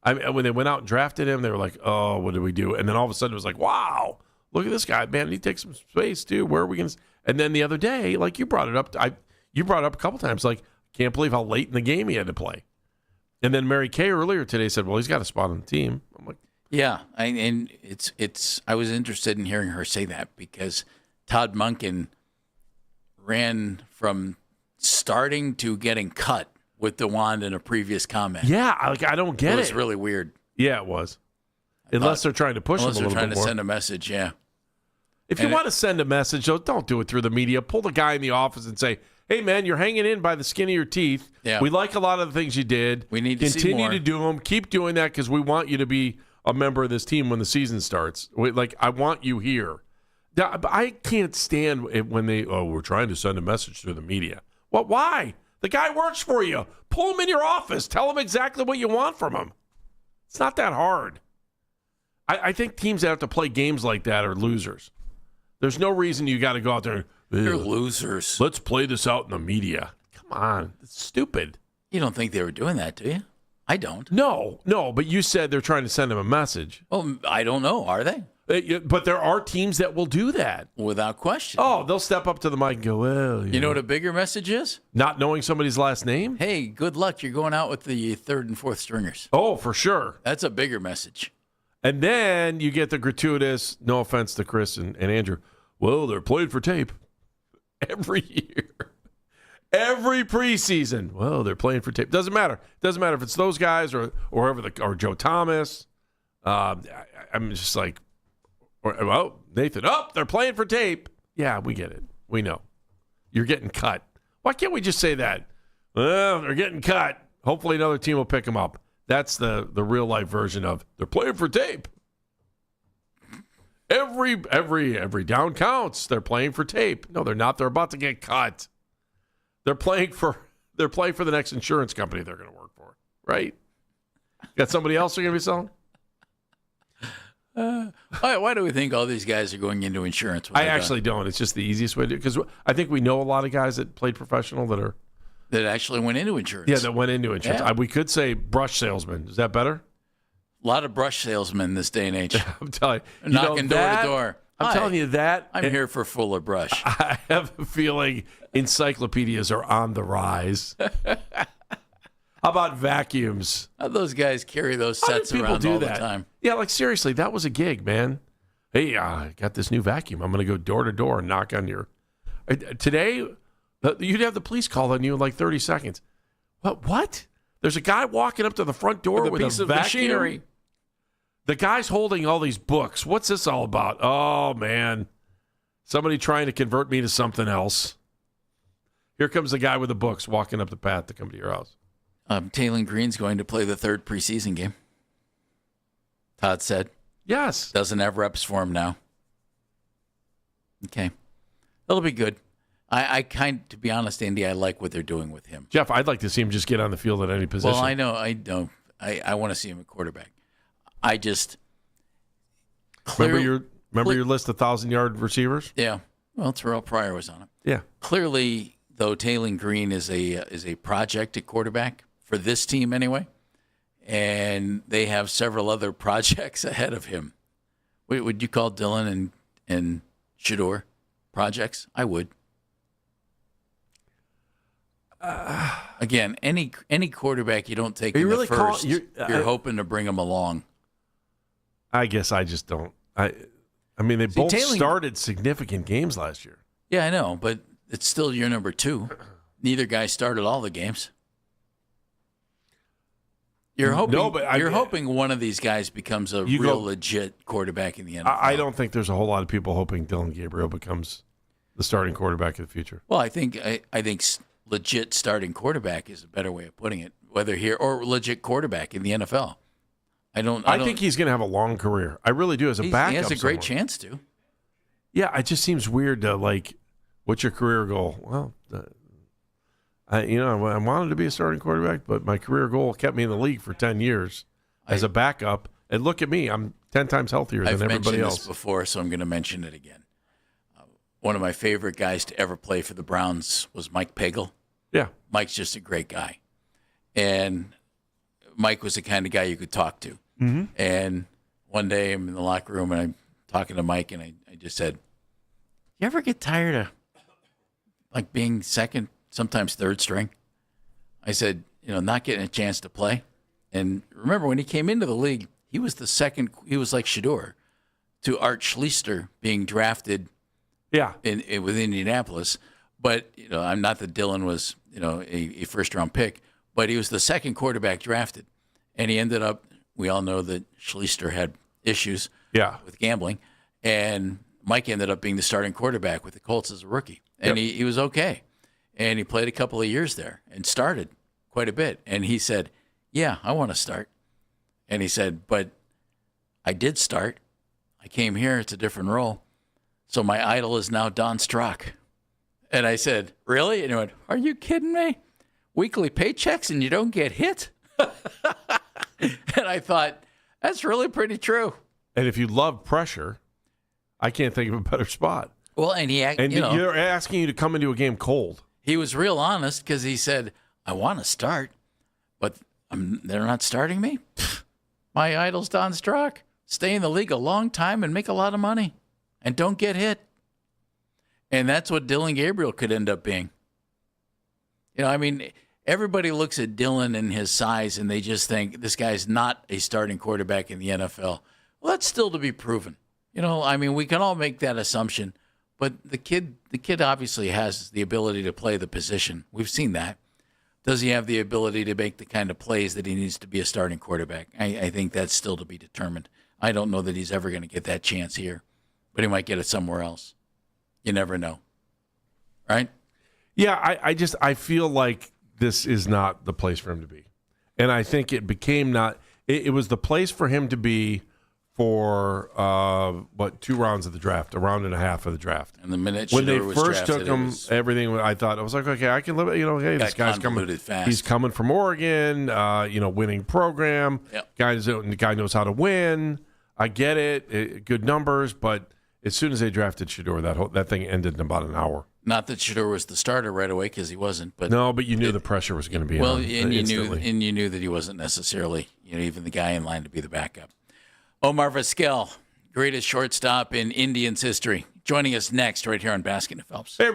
When they went out and drafted him, they were like, oh, what do we do? And then all of a sudden it was like, wow, look at this guy, man. He takes some space too. Where are we going to? And then the other day, like you brought it up, you brought it up a couple times, like, can't believe how late in the game he had to play. And then Mary Kay earlier today said, well, he's got a spot on the team. I'm like, Yeah, and it's. I was interested in hearing her say that because Todd Monken ran from starting to getting cut with DeJuan in a previous comment. yeah, I don't get it. It was really weird. Yeah, it was. Unless they're trying to push him a Unless little they're trying bit to more. send a message, yeah. If you And want to send a message, though, don't do it through the media. Pull the guy in the office and say, hey, man, you're hanging in by the skin of your teeth. Yeah. We like a lot of the things you did. We need to see continue more. to do them. Keep doing that because we want you to be a member of this team when the season starts. I want you here. I can't stand it when we're trying to send a message through the media. Well, why? The guy works for you. Pull him in your office. Tell him exactly what you want from him. It's not that hard. I think teams that have to play games like that are losers. There's no reason you got to go out there and, You're losers. let's play this out in the media. Come on. It's stupid. You don't think they were doing that, do you? I don't. No, but you said they're trying to send him a message. Well, I don't know. Are they? But there are teams that will do that. Without question. Oh, they'll step up to the mic and go, well, You know what a bigger message is? not knowing somebody's last name? Hey, good luck. You're going out with the third and fourth stringers. Oh, for sure. That's a bigger message. And then you get the gratuitous, no offense to Chris and Andrew, well, they're playing for tape every year. Every preseason. Well, they're playing for tape. Doesn't matter. Doesn't matter if it's those guys or whoever or Joe Thomas. I'm just like, Nathan, they're playing for tape. Yeah, we get it. We know. You're getting cut. Why can't we just say that? Well, they're getting cut. Hopefully another team will pick them up. That's the real life version of they're playing for tape. Every down counts. They're playing for tape. No, they're not. They're about to get cut. They're playing for the next insurance company they're going to work for, right? Got somebody else they're going to be selling? Why do we think all these guys are going into insurance? when I they're actually don't. It's just the easiest way to do it because I think we know a lot of guys that played professional done? That actually went into insurance? Yeah, that went into insurance. Yeah. We could say brush salesman. Is that better? A lot of brush salesmen this day and age. I'm telling you. Knocking door to door. I'm Hi, telling you that. I'm here for Fuller Brush. I have a feeling encyclopedias are on the rise. How about vacuums? How those guys carry those How do sets people around do all that? the time? Yeah, like seriously, that was a gig, man. Hey, I got this new vacuum. I'm going to go door to door and knock on your. Today, you'd have the police call on you in like 30 seconds. What? There's a guy walking up to the front door with a piece of vacuum. machinery. The guy's holding all these books. What's this all about? Oh, man. Somebody trying to convert me to something else. Here comes the guy with the books walking up the path to come to your house. Taylor Green's going to play the third preseason game. Todd said. Yes. Doesn't have reps for him now. Okay. That'll be good. To be honest, Andy, I like what they're doing with him. Jeff, I'd like to see him just get on the field at any position. Well, I know. I want to see him at quarterback. I just Remember your list of 1,000-yard receivers? Yeah. Well, Terrell Pryor was on it. Yeah. Clearly, though, Taylor Green is a project at quarterback for this team anyway, and they have several other projects ahead of him. Would you call Dillon and Shador projects? I would. Again, any quarterback you don't take Are you in really the first, you're hoping to bring them along. I guess I just don't. I mean, they both Taylor- started significant games last year. Yeah, I know, but it's still your number 2. Neither guy started all the games. You're hoping. No, but you're hoping one of these guys becomes a real legit quarterback in the NFL. I don't think there's a whole lot of people hoping Dylan Gabriel becomes the starting quarterback of the future. Well, I think legit starting quarterback is a better way of putting it. Whether here or legit quarterback in the NFL. I think he's going to have a long career. I really do. As a backup, he has a great somewhere. chance to. Yeah, it just seems weird to what's your career goal? Well, I wanted to be a starting quarterback, but my career goal kept me in the league for 10 years as a backup. And look at me, I'm 10 times healthier than everybody else. I've mentioned this before, so I'm going to mention it again. One of my favorite guys to ever play for the Browns was Mike Pagel. Yeah, Mike's just a great guy, and Mike was the kind of guy you could talk to. Mm-hmm. And one day I'm in the locker room and I'm talking to Mike, and I just said, "You ever get tired of being second, sometimes third string?" I said, not getting a chance to play. And remember, when he came into the league, he was the second. He was like Shedeur to Art Schlichter being drafted. Yeah, with Indianapolis. But I'm not that Dylan was a first round pick, but he was the second quarterback drafted, and he ended up. We all know that Schlichter had issues with gambling, and Mike ended up being the starting quarterback with the Colts as a rookie, and he was okay, and he played a couple of years there and started quite a bit, and he said, "Yeah, I want to start," and he said, "But I did start. I came here; it's a different role." So my idol is now Don Strock. And I said, "Really?" And he went, "Are you kidding me? Weekly paychecks and you don't get hit?" And I thought, that's really pretty true. And if you love pressure, I can't think of a better spot. Well, and you're asking you to come into a game cold. He was real honest because he said, "I want to start, but they're not starting me. My idol's Don Strock. Stay in the league a long time and make a lot of money. And don't get hit." And that's what Dylan Gabriel could end up being. Everybody looks at Dylan and his size and they just think this guy's not a starting quarterback in the NFL. Well, that's still to be proven. We can all make that assumption, but the kid obviously has the ability to play the position. We've seen that. Does he have the ability to make the kind of plays that he needs to be a starting quarterback? I think that's still to be determined. I don't know that he's ever going to get that chance here, but he might get it somewhere else. You never know. Right? Yeah, I feel like this is not the place for him to be. And I think it became it was the place for him to be for 2 rounds of the draft, a round and a half of the draft. And the minute when they Shedeur was first drafted, took him, everything I was like, okay, I can live it. Hey, this guy's coming. Fast. He's coming from Oregon. Winning program. Yep. The guy knows how to win. I get it. Good numbers, but as soon as they drafted Shedeur, that thing ended in about an hour. Not that Shedeur was the starter right away because he wasn't, but you knew the pressure was going to be on. And you knew that he wasn't necessarily even the guy in line to be the backup. Omar Vizquel, greatest shortstop in Indians history, joining us next right here on Baskin and Phelps. Hey.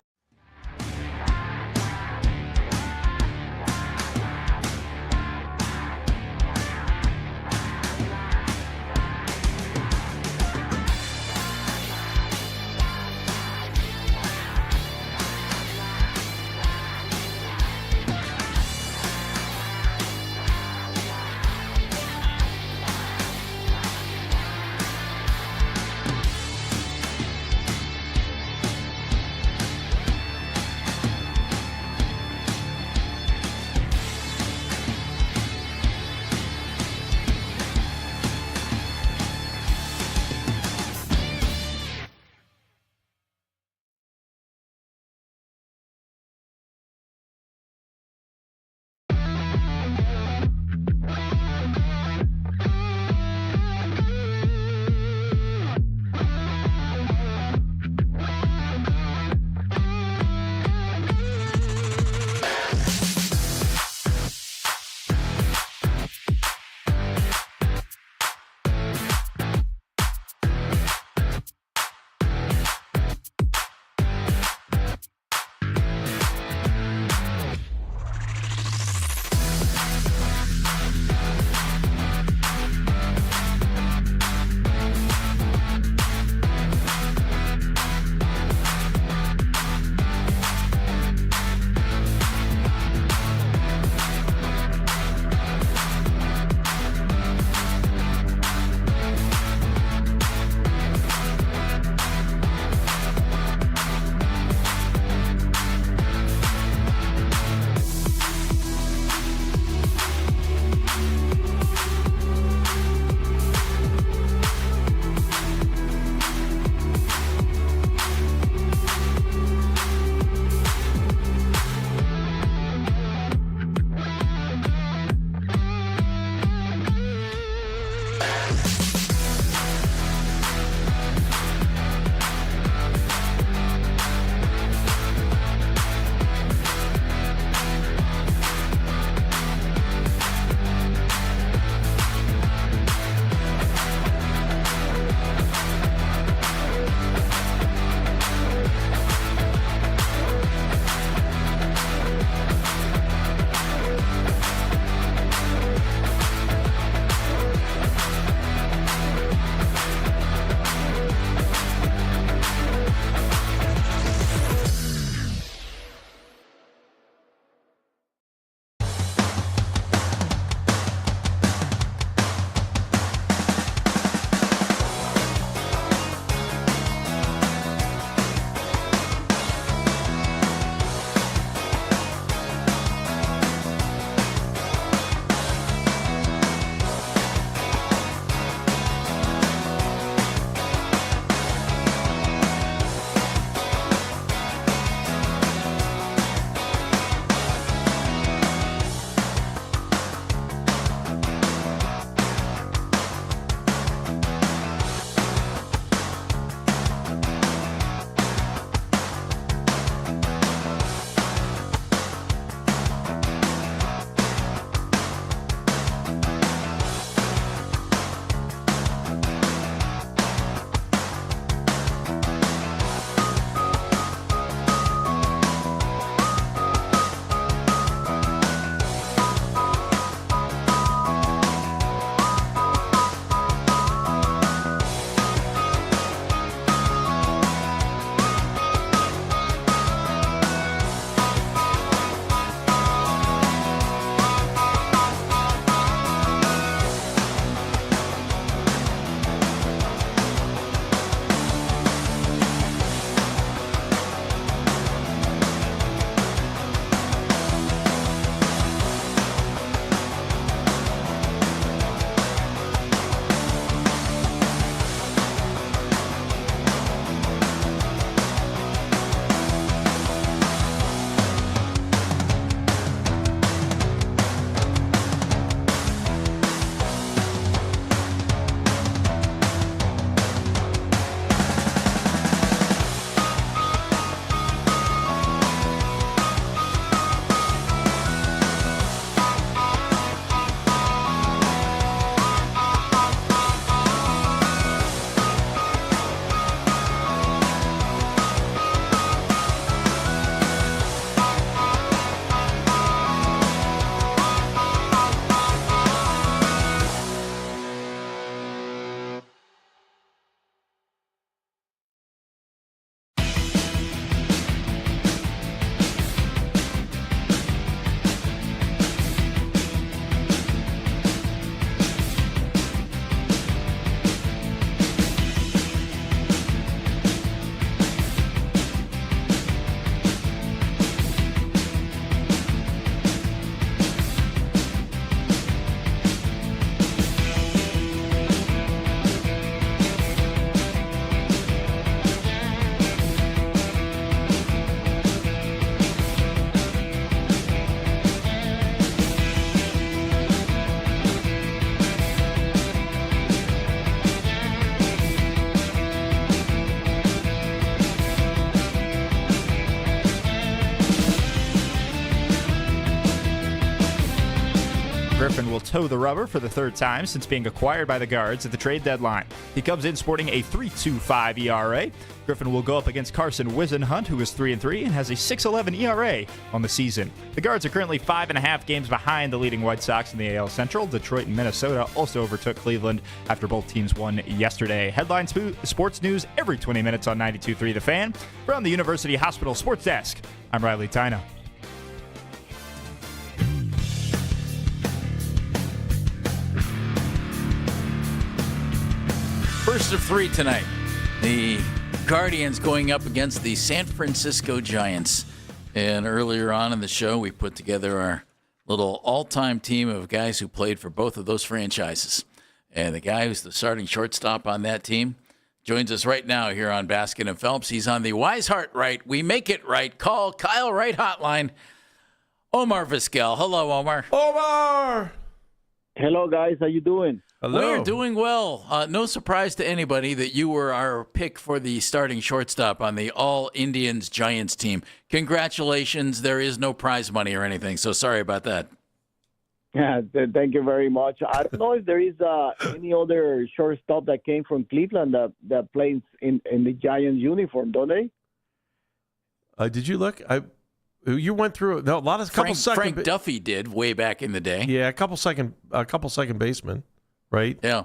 Griffin will toe the rubber for the third time since being acquired by the Guards at the trade deadline. He comes in sporting a 3.25 ERA. Griffin will go up against Carson Wisenhunt, who is 3-3 and has a 6.11 ERA on the season. The Guards are currently 5.5 games behind the leading White Sox in the AL Central. Detroit and Minnesota also overtook Cleveland after both teams won yesterday. Headline sports news every 20 minutes on 92.3 The Fan. From the University Hospital Sports Desk, I'm Riley Tyna. First of three tonight. The Guardians going up against the San Francisco Giants. And earlier on in the show, we put together our little all-time team of guys who played for both of those franchises. And the guy who's the starting shortstop on that team joins us right now here on Baskin and Phelps. He's on the Wise Heart Right, We Make It Right, Call Kyle Wright hotline. Omar Vizquel. Hello, Omar. Omar! Hello, guys. How you doing? We're doing well. No surprise to anybody that you were our pick for the starting shortstop on the All Indians Giants team. Congratulations. There is no prize money or anything, so sorry about that. Yeah, thank you very much. I don't know if there is any other shortstop that came from Cleveland that plays in the Giants uniform, don't they? Did you look? You went through a lot of Frank Duffy did way back in the day. Yeah, a couple second basemen, right? Yeah.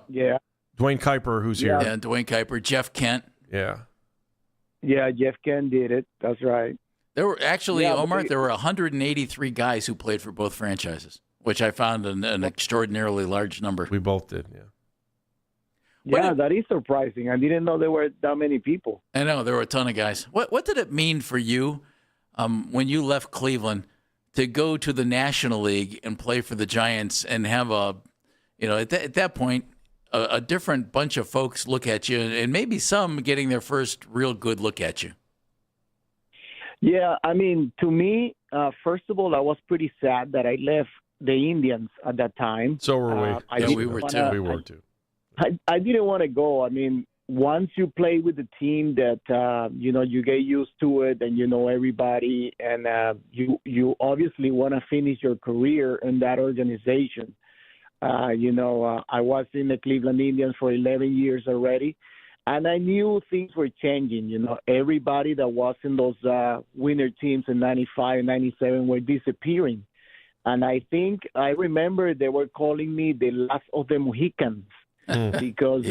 Dwayne Kuiper, who's here. Yeah, Dwayne Kuiper, Jeff Kent. Yeah. Yeah, Jeff Kent did it. That's right. There were actually, Omar, there were 183 guys who played for both franchises, which I found an extraordinarily large number. We both did, yeah. Yeah, that is surprising. I didn't know there were that many people. I know, there were a ton of guys. What did it mean for you when you left Cleveland to go to the National League and play for the Giants and have at that point, a different bunch of folks look at you and maybe some getting their first real good look at you? Yeah, I mean, to me, first of all, I was pretty sad that I left the Indians at that time. So were we. We were too. We were too. I didn't want to go. I mean, once you play with the team that, you get used to it and you know everybody and you obviously want to finish your career in that organization. I was in the Cleveland Indians for 11 years already, and I knew things were changing. Everybody that was in those winner teams in 95 and 97 were disappearing. And I remember they were calling me the last of the Mohicans. Because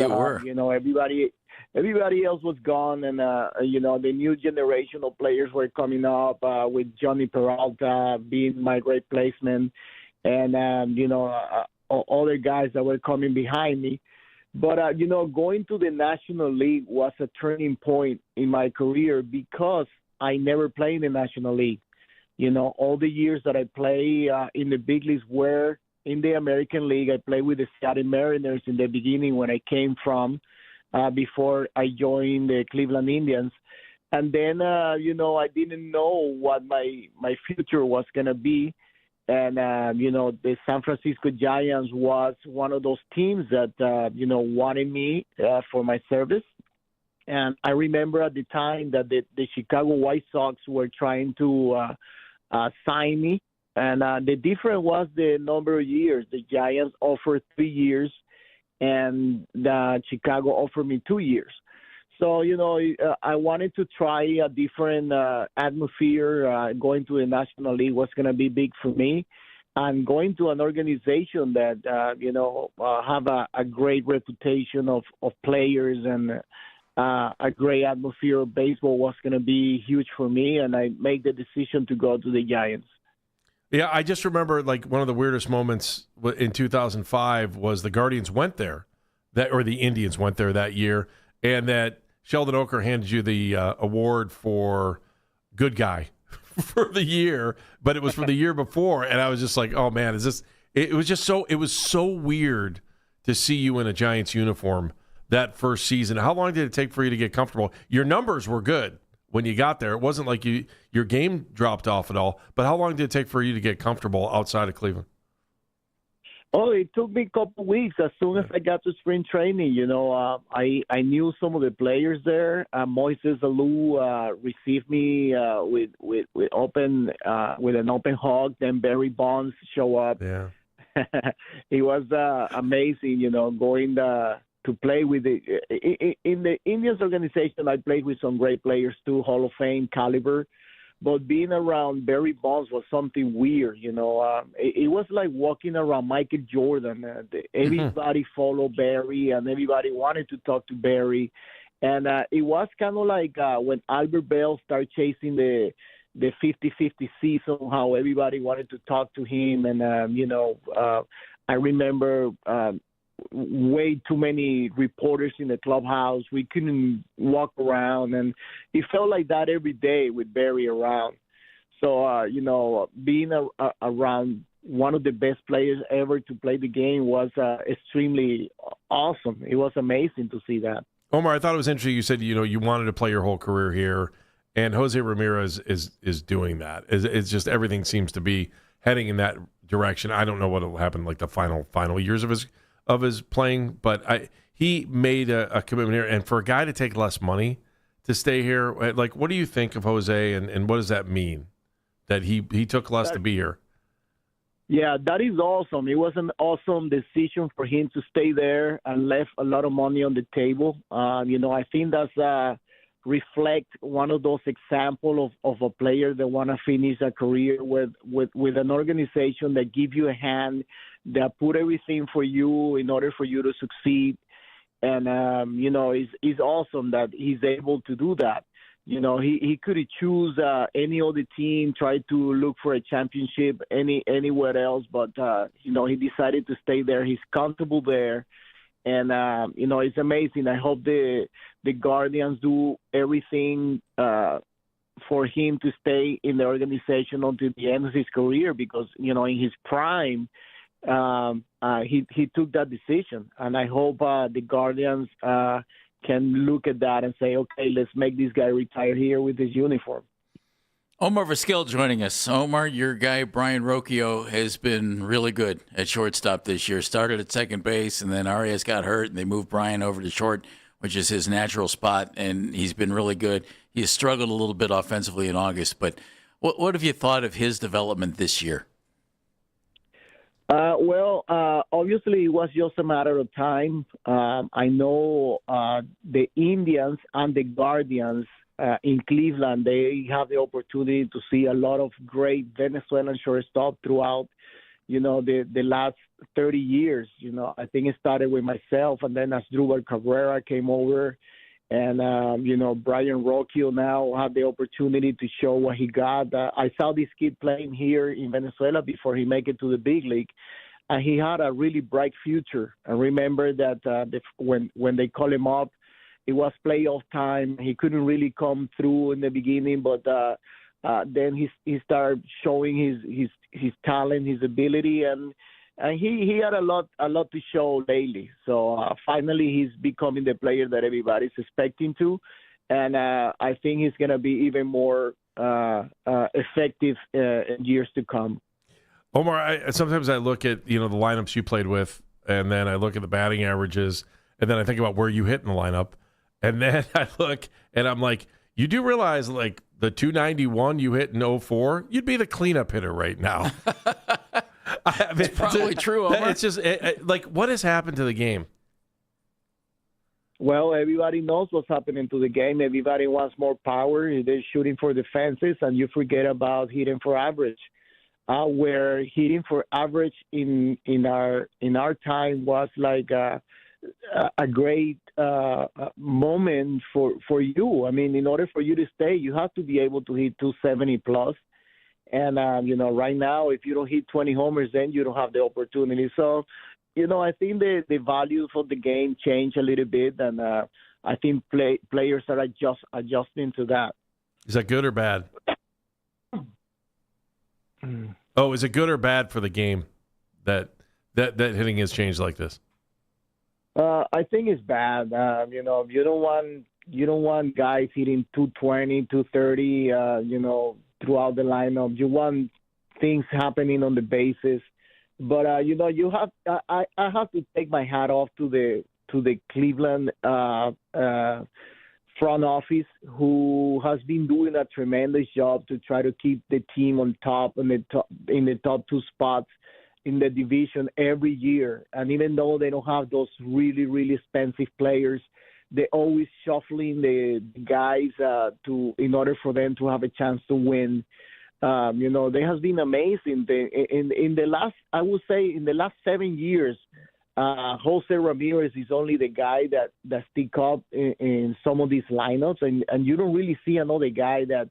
everybody else was gone, and the new generation of players were coming up with Johnny Peralta being my replacement, and other guys that were coming behind me. But going to the National League was a turning point in my career because I never played in the National League. All the years that I play in the big leagues were in the American League. I played with the Seattle Mariners in the beginning when I came from before I joined the Cleveland Indians. And then, I didn't know what my future was going to be. And, the San Francisco Giants was one of those teams that, wanted me for my service. And I remember at the time that the Chicago White Sox were trying to sign me. And the difference was the number of years. The Giants offered 3 years, and Chicago offered me 2 years. So, I wanted to try a different atmosphere. Going to the National League was going to be big for me. And going to an organization that, have a great reputation of players and a great atmosphere of baseball was going to be huge for me. And I made the decision to go to the Giants. Yeah, I just remember one of the weirdest moments in 2005 was the Guardians went there, or the Indians went there that year, and that Sheldon Oker handed you the award for good guy for the year, but it was for the year before, and I was just like, oh man, it was so weird to see you in a Giants uniform that first season. How long did it take for you to get comfortable? Your numbers were good when you got there. It wasn't like your game dropped off at all, but how long did it take for you to get comfortable outside of Cleveland? Oh, it took me a couple of weeks. As soon as I got to spring training, I knew some of the players there. Moises Alou received me with an open hug. Then Barry Bonds show up. Yeah. it was amazing, going to play with in the Indians organization. I played with some great players too, Hall of Fame caliber. But being around Barry Bonds was something weird, It was like walking around Michael Jordan. Everybody followed Barry, and everybody wanted to talk to Barry. And it was kind of like when Albert Bell started chasing the 50-50 season, how everybody wanted to talk to him. And, I remember way too many reporters in the clubhouse. We couldn't walk around, and it felt like that every day with Barry around. So, being around one of the best players ever to play the game was extremely awesome. It was amazing to see that. Omar, I thought it was interesting. You said, you wanted to play your whole career here, and Jose Ramirez is doing that. It's just everything seems to be heading in that direction. I don't know what will happen like the final years of his playing, but he made a commitment here. And for a guy to take less money to stay here, like, what do you think of Jose, and what does that mean that he took less to be here? Yeah, that is awesome. It was an awesome decision for him to stay there and left a lot of money on the table. I think that's reflect one of those examples of a player that want to finish a career with an organization that give you a hand, that put everything for you in order for you to succeed. And, it's awesome that he's able to do that. He could choose any other team, try to look for a championship anywhere else, but, he decided to stay there. He's comfortable there. And, it's amazing. I hope the Guardians do everything for him to stay in the organization until the end of his career, because, in his prime, he took that decision. And I hope the Guardians can look at that and say, okay, let's make this guy retire here with his uniform. Omar Vizquel joining us. Omar, your guy, Brian Rocchio, has been really good at shortstop this year. Started at second base, and then Arias got hurt, and they moved Brian over to short, which is his natural spot, and he's been really good. He has struggled a little bit offensively in August, but what have you thought of his development this year? Obviously, it was just a matter of time. I know the Indians and the Guardians in Cleveland, they have the opportunity to see a lot of great Venezuelan shortstop throughout, the last 30 years. I think it started with myself, and then Asdrubal Cabrera came over, and, Brian Rocchio now had the opportunity to show what he got. I saw this kid playing here in Venezuela before he made it to the big league, and he had a really bright future. I remember that when they called him up, it was playoff time. He couldn't really come through in the beginning, but then he started showing his talent, his ability, and he had a lot to show lately. So finally, he's becoming the player that everybody's expecting to, and I think he's going to be even more effective in years to come. Omar, sometimes I look at the lineups you played with, and then I look at the batting averages, and then I think about where you hit in the lineup. And then I look, and I'm like, you do realize, like, the 291 you hit in 04, you'd be the cleanup hitter right now. It's probably true, Omar. It's just, like, what has happened to the game? Well, everybody knows what's happening to the game. Everybody wants more power. They're shooting for the fences, and you forget about hitting for average. Where hitting for average in our time was like a great moment for you. I mean, in order for you to stay, you have to be able to hit 270 plus. And, right now, if you don't hit 20 homers, then you don't have the opportunity. So, I think the values of the game change a little bit, and I think players are adjusting to that. Is that good or bad? Oh, is it good or bad for the game that hitting has changed like this? I think it's bad. You don't want guys hitting 220, 230. Throughout the lineup. You want things happening on the bases, but you have. I have to take my hat off to the Cleveland front office, who has been doing a tremendous job to try to keep the team on top in the top two spots in the division every year. And even though they don't have those really, really expensive players, they always shuffling the guys in order for them to have a chance to win. They has been amazing. In the last 7 years, Jose Ramirez is only the guy that stick up in some of these lineups, and you don't really see another guy that,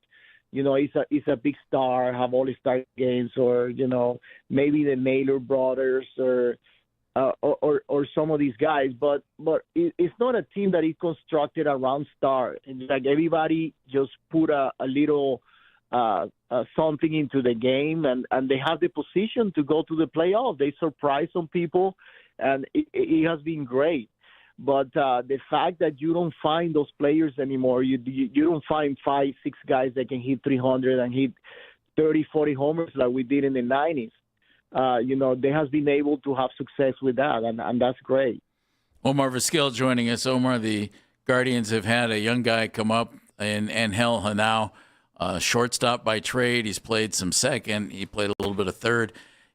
is a big star, have all-star games, or maybe the Naylor brothers or some of these guys. But it's not a team that is constructed around star. And like everybody just put a little something into the game, and they have the position to go to the playoff. They surprise some people, and it has been great. But the fact that you don't find those players anymore, you don't find 5-6 guys that can hit 300 and hit 30, 40 homers like we did in the 90s. They has been able to have success with that, and that's great. Omar Vizquel joining us. Omar, the Guardians have had a young guy come up, and Angel Hanao, shortstop by trade. He's played some second. He played a little bit of third.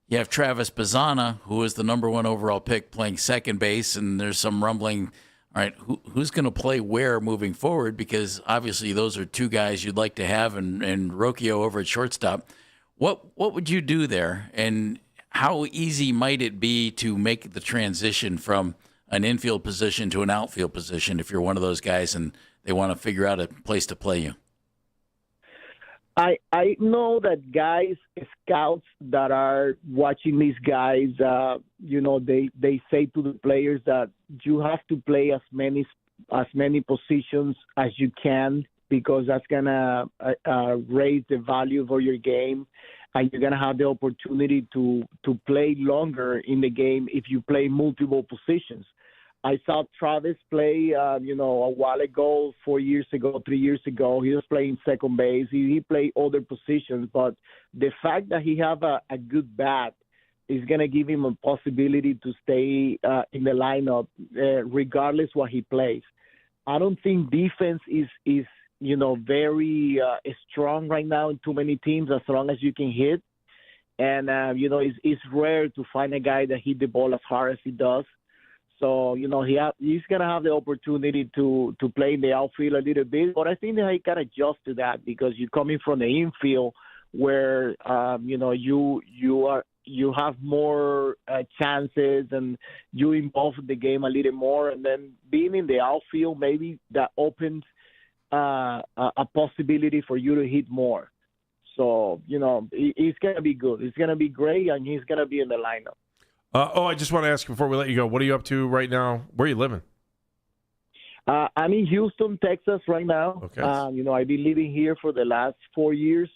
You have Travis Bazzana, who was the number 1 overall pick, playing second base, and there's some rumbling. All right, who's going to play where moving forward? Because obviously those are 2 guys you'd like to have, and Rocchio over at shortstop. What would you do there, and how easy might it be to make the transition from an infield position to an outfield position if you're one of those guys and they want to figure out a place to play you? I know that guys, scouts that are watching these guys, they say to the players that you have to play as many positions as you can, because that's gonna raise the value of your game, and you're gonna have the opportunity to play longer in the game if you play multiple positions. I saw Travis play, a while ago, 4 years ago, 3 years ago. He was playing second base. He played other positions, but the fact that he have a good bat is going to give him a possibility to stay in the lineup regardless what he plays. I don't think defense is very strong right now in too many teams, as long as you can hit. And, it's rare to find a guy that hit the ball as hard as he does. So, he's going to have the opportunity to play in the outfield a little bit. But I think that he can adjust to that, because you're coming from the infield where, you have more chances and you involve the game a little more. And then being in the outfield, maybe that opens a possibility for you to hit more. So, it's going to be good. It's going to be great, and he's going to be in the lineup. I just want to ask before we let you go, what are you up to right now? Where are you living? I'm in Houston, Texas right now. Okay. I've been living here for the last 4 years.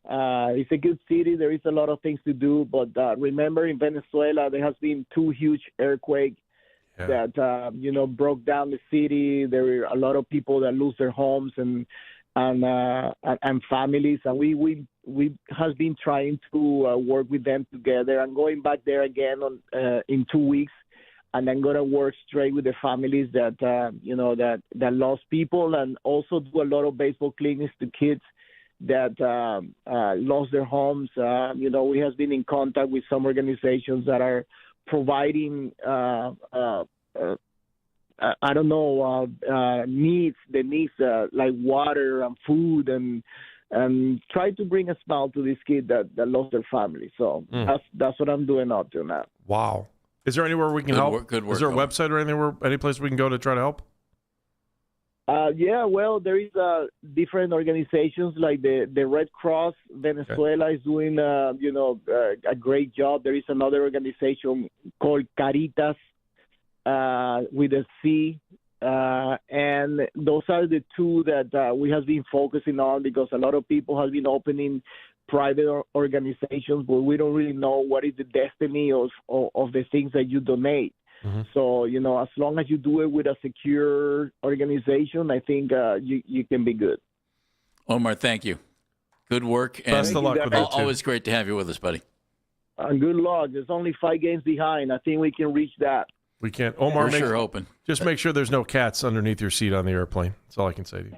It's a good city. There is a lot of things to do. But remember, in Venezuela, there has been 2 huge earthquakes that, broke down the city. There were a lot of people that lose their homes and families. And we has been trying to work with them together. I'm going back there again in 2 weeks, and I'm going to work straight with the families that that lost people, and also do a lot of baseball clinics to kids that lost their homes. We have been in contact with some organizations that are providing needs like water and food, and try to bring a smile to this kid that lost their family. So that's what I'm doing up to now. Wow. Is there anywhere we can help? Good work. Is there a website or any place we can go to try to help? There is different organizations like the Red Cross Venezuela is doing a great job. There is another organization called Caritas with a C. And those are the 2 that we have been focusing on, because a lot of people have been opening private organizations, but we don't really know what is the destiny of the things that you donate. Mm-hmm. So, as long as you do it with a secure organization, I think you can be good. Omar, thank you. Good work. And best of luck with that. Always great to have you with us, buddy. Good luck. There's only 5 games behind. I think we can reach that. We can't. Omar, we're sure hoping. Just make sure there's no cats underneath your seat on the airplane. That's all I can say to you.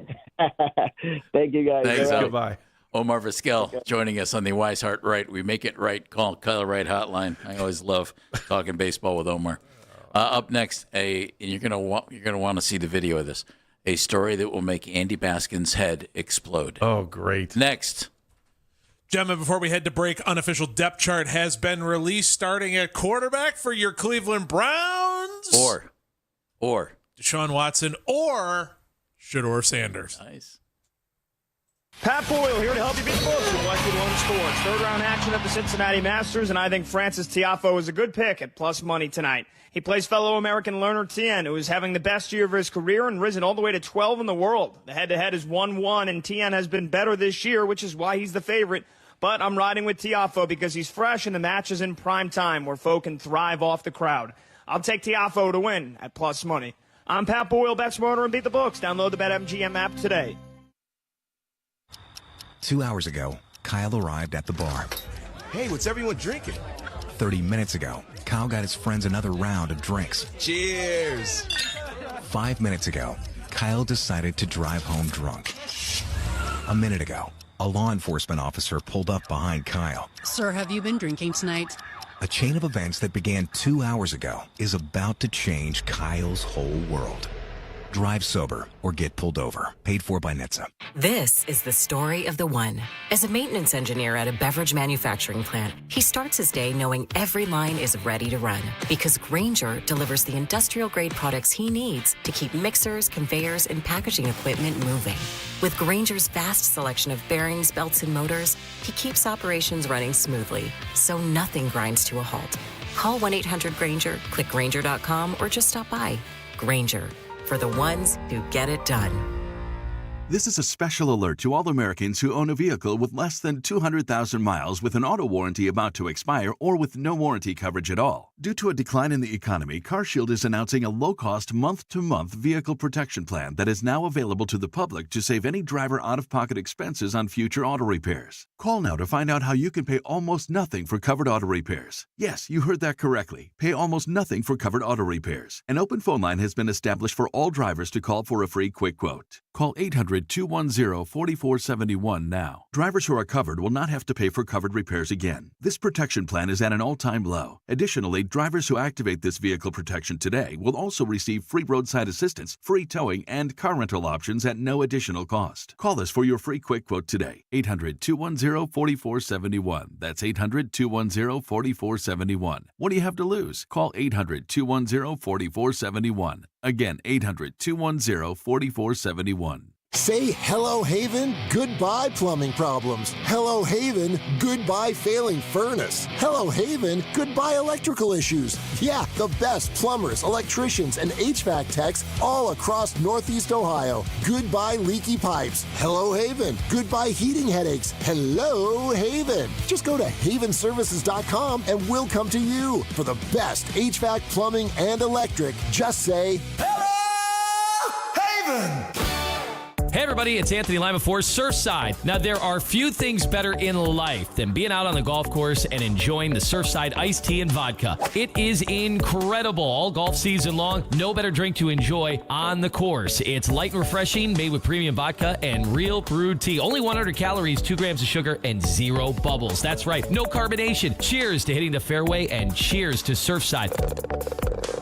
Thank you, guys. Thanks. Goodbye. Omar Vizquel joining us on the Wise Heart Right. We make it right. Call Kyle Wright hotline. I always love talking baseball with Omar. Up next, and you're gonna want to see the video of this. A story that will make Andy Baskin's head explode. Oh, great! Next. Gentlemen, before we head to break, unofficial depth chart has been released starting at quarterback for your Cleveland Browns. Or Deshaun Watson or Shedeur Sanders. Nice. Pat Boyle here to help you beat the books with Westwood One Sports. Third round action at the Cincinnati Masters, and I think Francis Tiafoe is a good pick at plus money tonight. He plays fellow American Lerner Tien, who is having the best year of his career and risen all the way to 12 in the world. The head-to-head is 1-1, and Tien has been better this year, which is why he's the favorite. But I'm riding with Tiafoe because he's fresh and the match is in prime time where folk can thrive off the crowd. I'll take Tiafoe to win at plus money. I'm Pat Boyle, bet smarter and beat the books. Download the BetMGM app today. 2 hours ago, Kyle arrived at the bar. Hey, what's everyone drinking? 30 minutes ago, Kyle got his friends another round of drinks. Cheers! 5 minutes ago, Kyle decided to drive home drunk. A minute ago, a law enforcement officer pulled up behind Kyle. Sir, have you been drinking tonight? A chain of events that began 2 hours ago is about to change Kyle's whole world. Drive sober or get pulled over. Paid for by NHTSA. This is the story of the one. As a maintenance engineer at a beverage manufacturing plant, he starts his day knowing every line is ready to run because Grainger delivers the industrial-grade products he needs to keep mixers, conveyors, and packaging equipment moving. With Grainger's vast selection of bearings, belts, and motors, he keeps operations running smoothly, so nothing grinds to a halt. Call 1-800-GRAINGER, click Grainger.com, or just stop by. Grainger, for the ones who get it done. This is a special alert to all Americans who own a vehicle with less than 200,000 miles with an auto warranty about to expire or with no warranty coverage at all. Due to a decline in the economy, CarShield is announcing a low-cost month-to-month vehicle protection plan that is now available to the public to save any driver out-of-pocket expenses on future auto repairs. Call now to find out how you can pay almost nothing for covered auto repairs. Yes, you heard that correctly. Pay almost nothing for covered auto repairs. An open phone line has been established for all drivers to call for a free quick quote. Call 800-210-4471 now. Drivers who are covered will not have to pay for covered repairs again. This protection plan is at an all-time low. Additionally, drivers who activate this vehicle protection today will also receive free roadside assistance, free towing, and car rental options at no additional cost. Call us for your free quick quote today. 800-210-4471. That's 800-210-4471. What do you have to lose? Call 800-210-4471. Again, 800-210-4471. Say hello, Haven, goodbye plumbing problems. Hello, Haven, goodbye failing furnace. Hello, Haven, goodbye electrical issues. Yeah, the best plumbers, electricians, and HVAC techs all across Northeast Ohio. Goodbye leaky pipes. Hello, Haven, goodbye heating headaches. Hello, Haven. Just go to havenservices.com and we'll come to you for the best HVAC, plumbing, and electric. Just say, hello, Haven. Hey everybody, it's Anthony Lima for Surfside. Now there are few things better in life than being out on the golf course and enjoying the Surfside iced tea and vodka. It is incredible all golf season long. No better drink to enjoy on the course. It's light and refreshing, made with premium vodka and real brewed tea. Only 100 calories, 2 grams of sugar, and 0 bubbles. That's right, no carbonation. Cheers to hitting the fairway and cheers to Surfside.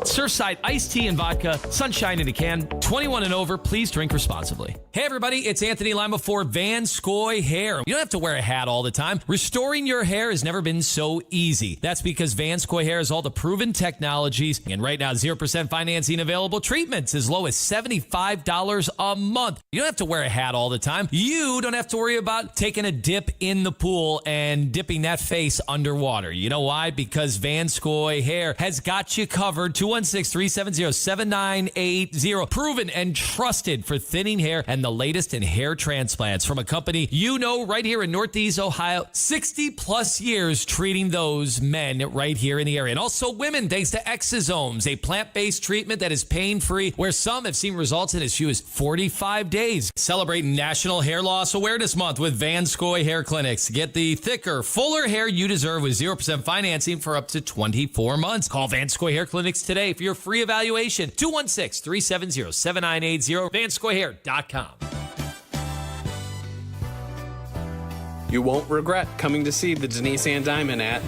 Surfside iced tea and vodka, sunshine in a can, 21 and over. Please drink responsibly. Hey everybody, it's Anthony Lima for Vanscoy Hair. You don't have to wear a hat all the time. Restoring your hair has never been so easy. That's because Vanscoy Hair has all the proven technologies, and right now 0% financing available, treatments as low as $75 a month. You don't have to wear a hat all the time. You don't have to worry about taking a dip in the pool and dipping that face underwater. You know why? Because Vanscoy Hair has got you covered. 216-370-7980. Proven and trusted for thinning hair and the latest in hair transplants from a company you know right here in Northeast Ohio. 60 plus years treating those men right here in the area. And also women, thanks to Exosomes, a plant-based treatment that is pain-free, where some have seen results in as few as 45 days. Celebrating National Hair Loss Awareness Month with Vanscoy Hair Clinics. Get the thicker, fuller hair you deserve with 0% financing for up to 24 months. Call Vanscoy Hair Clinics today for your free evaluation. 216-370-7980. VanscoyHair.com. You won't regret coming to see the Denise Ann Diamond at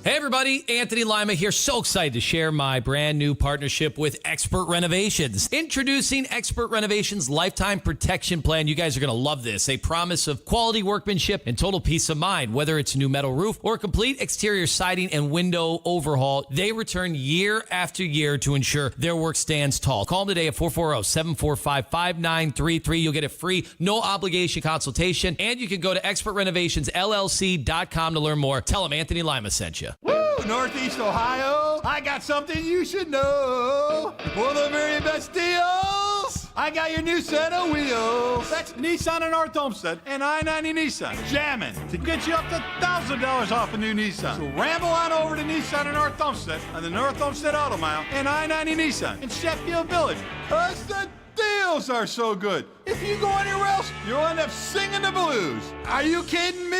Hey everybody, Anthony Lima here. So excited to share my brand new partnership with Expert Renovations. Introducing Expert Renovations Lifetime Protection Plan. You guys are going to love this. A promise of quality workmanship and total peace of mind. Whether it's a new metal roof or complete exterior siding and window overhaul, they return year after year to ensure their work stands tall. Call them today at 440-745-5933. You'll get a free, no obligation consultation. And you can go to expertrenovationsllc.com to learn more. Tell them Anthony Lima sent you. Woo! Northeast Ohio, I got something you should know. For the very best deals, I got your new set of wheels. That's Nissan and North Olmsted and I-90 Nissan. Jamming to get you up to $1,000 off a new Nissan. So ramble on over to Nissan and North Olmsted on the North Olmsted Auto Mile and I-90 Nissan in Sheffield Village. Us the deals are so good. If you go anywhere else, you'll end up singing the blues. Are you kidding me?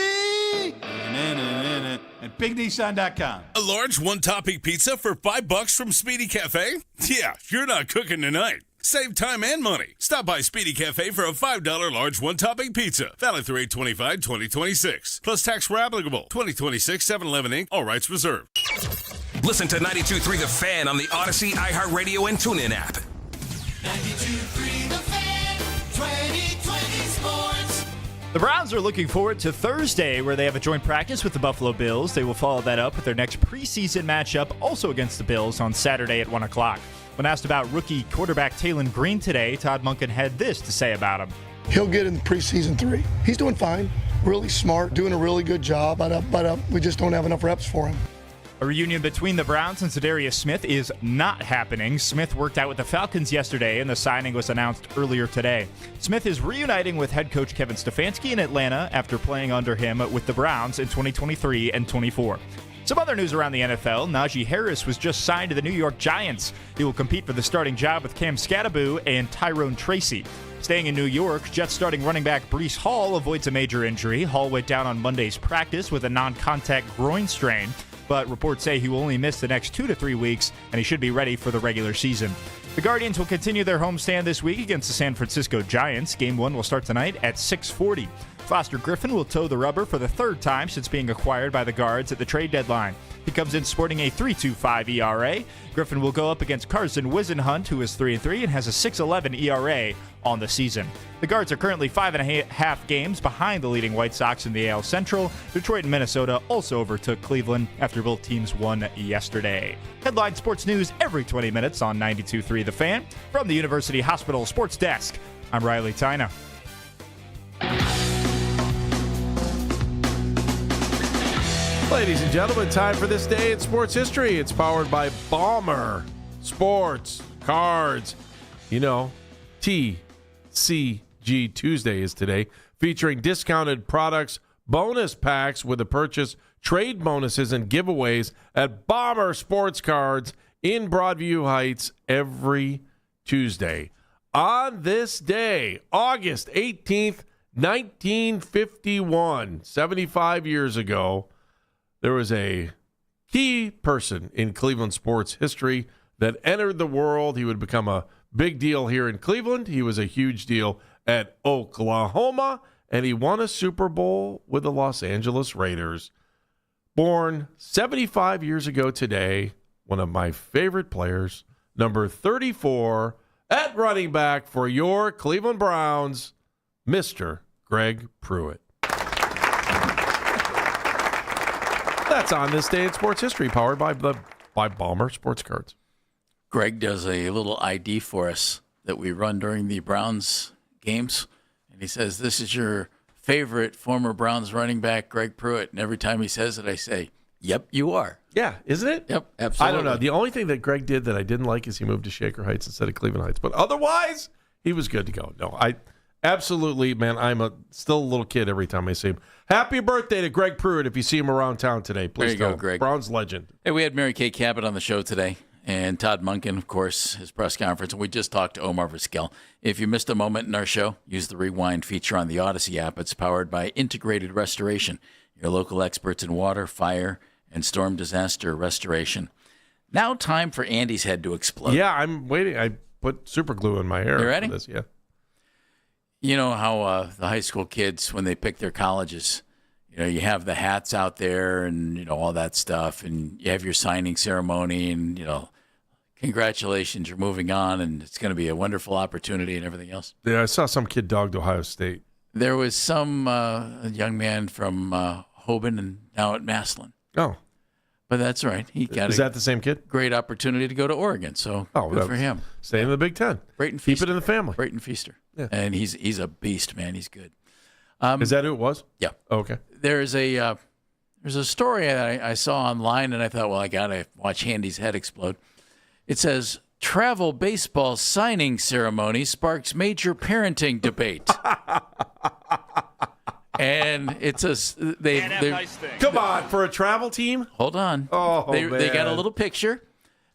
And BigNissan.com. A large one-topping pizza for $5 from Speedy Cafe? Yeah, you're not cooking tonight. Save time and money. Stop by Speedy Cafe for a $5 large one-topping pizza. Valid through 8/25/2026. Plus tax where applicable. 2026 7-Eleven Inc. All rights reserved. Listen to 92.3 The Fan on the Odyssey, iHeartRadio, and TuneIn app. 92.3 The Fan, 2020 Sports. The Browns are looking forward to Thursday, where they have a joint practice with the Buffalo Bills. They will follow that up with their next preseason matchup, also against the Bills, on Saturday at 1 o'clock. When asked about rookie quarterback Taylon Green today, Todd Monken had this to say about him. He'll get in preseason 3. He's doing fine, really smart, doing a really good job, but we just don't have enough reps for him. A reunion between the Browns and Za'Darius Smith is not happening. Smith worked out with the Falcons yesterday, and the signing was announced earlier today. Smith is reuniting with head coach Kevin Stefanski in Atlanta after playing under him with the Browns in 2023 and 24. Some other news around the NFL. Najee Harris was just signed to the New York Giants. He will compete for the starting job with Cam Skattebo and Tyrone Tracy. Staying in New York, Jets starting running back Breece Hall avoids a major injury. Hall went down on Monday's practice with a non-contact groin strain, but reports say he will only miss the next 2 to 3 weeks, and he should be ready for the regular season. The Guardians will continue their homestand this week against the San Francisco Giants. Game 1 will start tonight at 6:40. Foster Griffin will toe the rubber for the third time since being acquired by the Guards at the trade deadline. He comes in sporting a 3.25 ERA. Griffin will go up against Carson Wisenhunt, who is 3-3 and has a 6.11 ERA on the season. The Guards are currently 5.5 games behind the leading White Sox in the AL Central. Detroit and Minnesota also overtook Cleveland after both teams won yesterday. Headline sports news every 20 minutes on 92.3 The Fan. From the University Hospital Sports Desk, I'm Riley Tyna. Ladies and gentlemen, time for this day in sports history. It's powered by Balmer Sports Cards. You know, TCG Tuesday is today, featuring discounted products, bonus packs with a purchase, trade bonuses, and giveaways at Balmer Sports Cards in Broadview Heights every Tuesday. On this day, August 18th, 1951, 75 years ago, there was a key person in Cleveland sports history that entered the world. He would become a big deal here in Cleveland. He was a huge deal at Oklahoma, and he won a Super Bowl with the Los Angeles Raiders. Born 75 years ago today, one of my favorite players, number 34, at running back for your Cleveland Browns, Mr. Greg Pruitt. That's on this day in sports history, powered by Balmer Sports Cards. Greg does a little ID for us that we run during the Browns games, and he says, "This is your favorite former Browns running back, Greg Pruitt." And every time he says it, I say, "Yep, you are." Yeah, isn't it? Yep, absolutely. I don't know. The only thing that Greg did that I didn't like is he moved to Shaker Heights instead of Cleveland Heights. But otherwise, he was good to go. No, I absolutely, man, I'm still a little kid every time I see him. Happy birthday to Greg Pruitt if you see him around town today. Please there you go, Greg. Browns legend. Hey, we had Mary Kay Cabot on the show today, and Todd Monken, of course, his press conference, and we just talked to Omar Vizquel. If you missed a moment in our show, use the Rewind feature on the Odyssey app. It's powered by Integrated Restoration, your local experts in water, fire, and storm disaster restoration. Now time for Andy's head to explode. Yeah, I'm waiting. I put super glue in my hair. You ready? For this, yeah. You know how the high school kids, when they pick their colleges, you have the hats out there and, all that stuff, and you have your signing ceremony and, congratulations, you're moving on, and it's going to be a wonderful opportunity and everything else. Yeah, I saw some kid dogged Ohio State. There was some young man from Hoban and now at Massillon. Oh. But that's right. Is that the same kid? Great opportunity to go to Oregon, so good for him. Stay in the Big Ten. Brayton Feaster. Keep it in the family. Brayton Feaster. Yeah. And he's a beast, man. He's good. Is that who it was? Yeah. Oh, okay. There's a story that I saw online, and I thought, well, I got to watch Handy's head explode. It says, travel baseball signing ceremony sparks major parenting debate. And it's come on, for a travel team? Hold on. Oh, they got a man. little picture,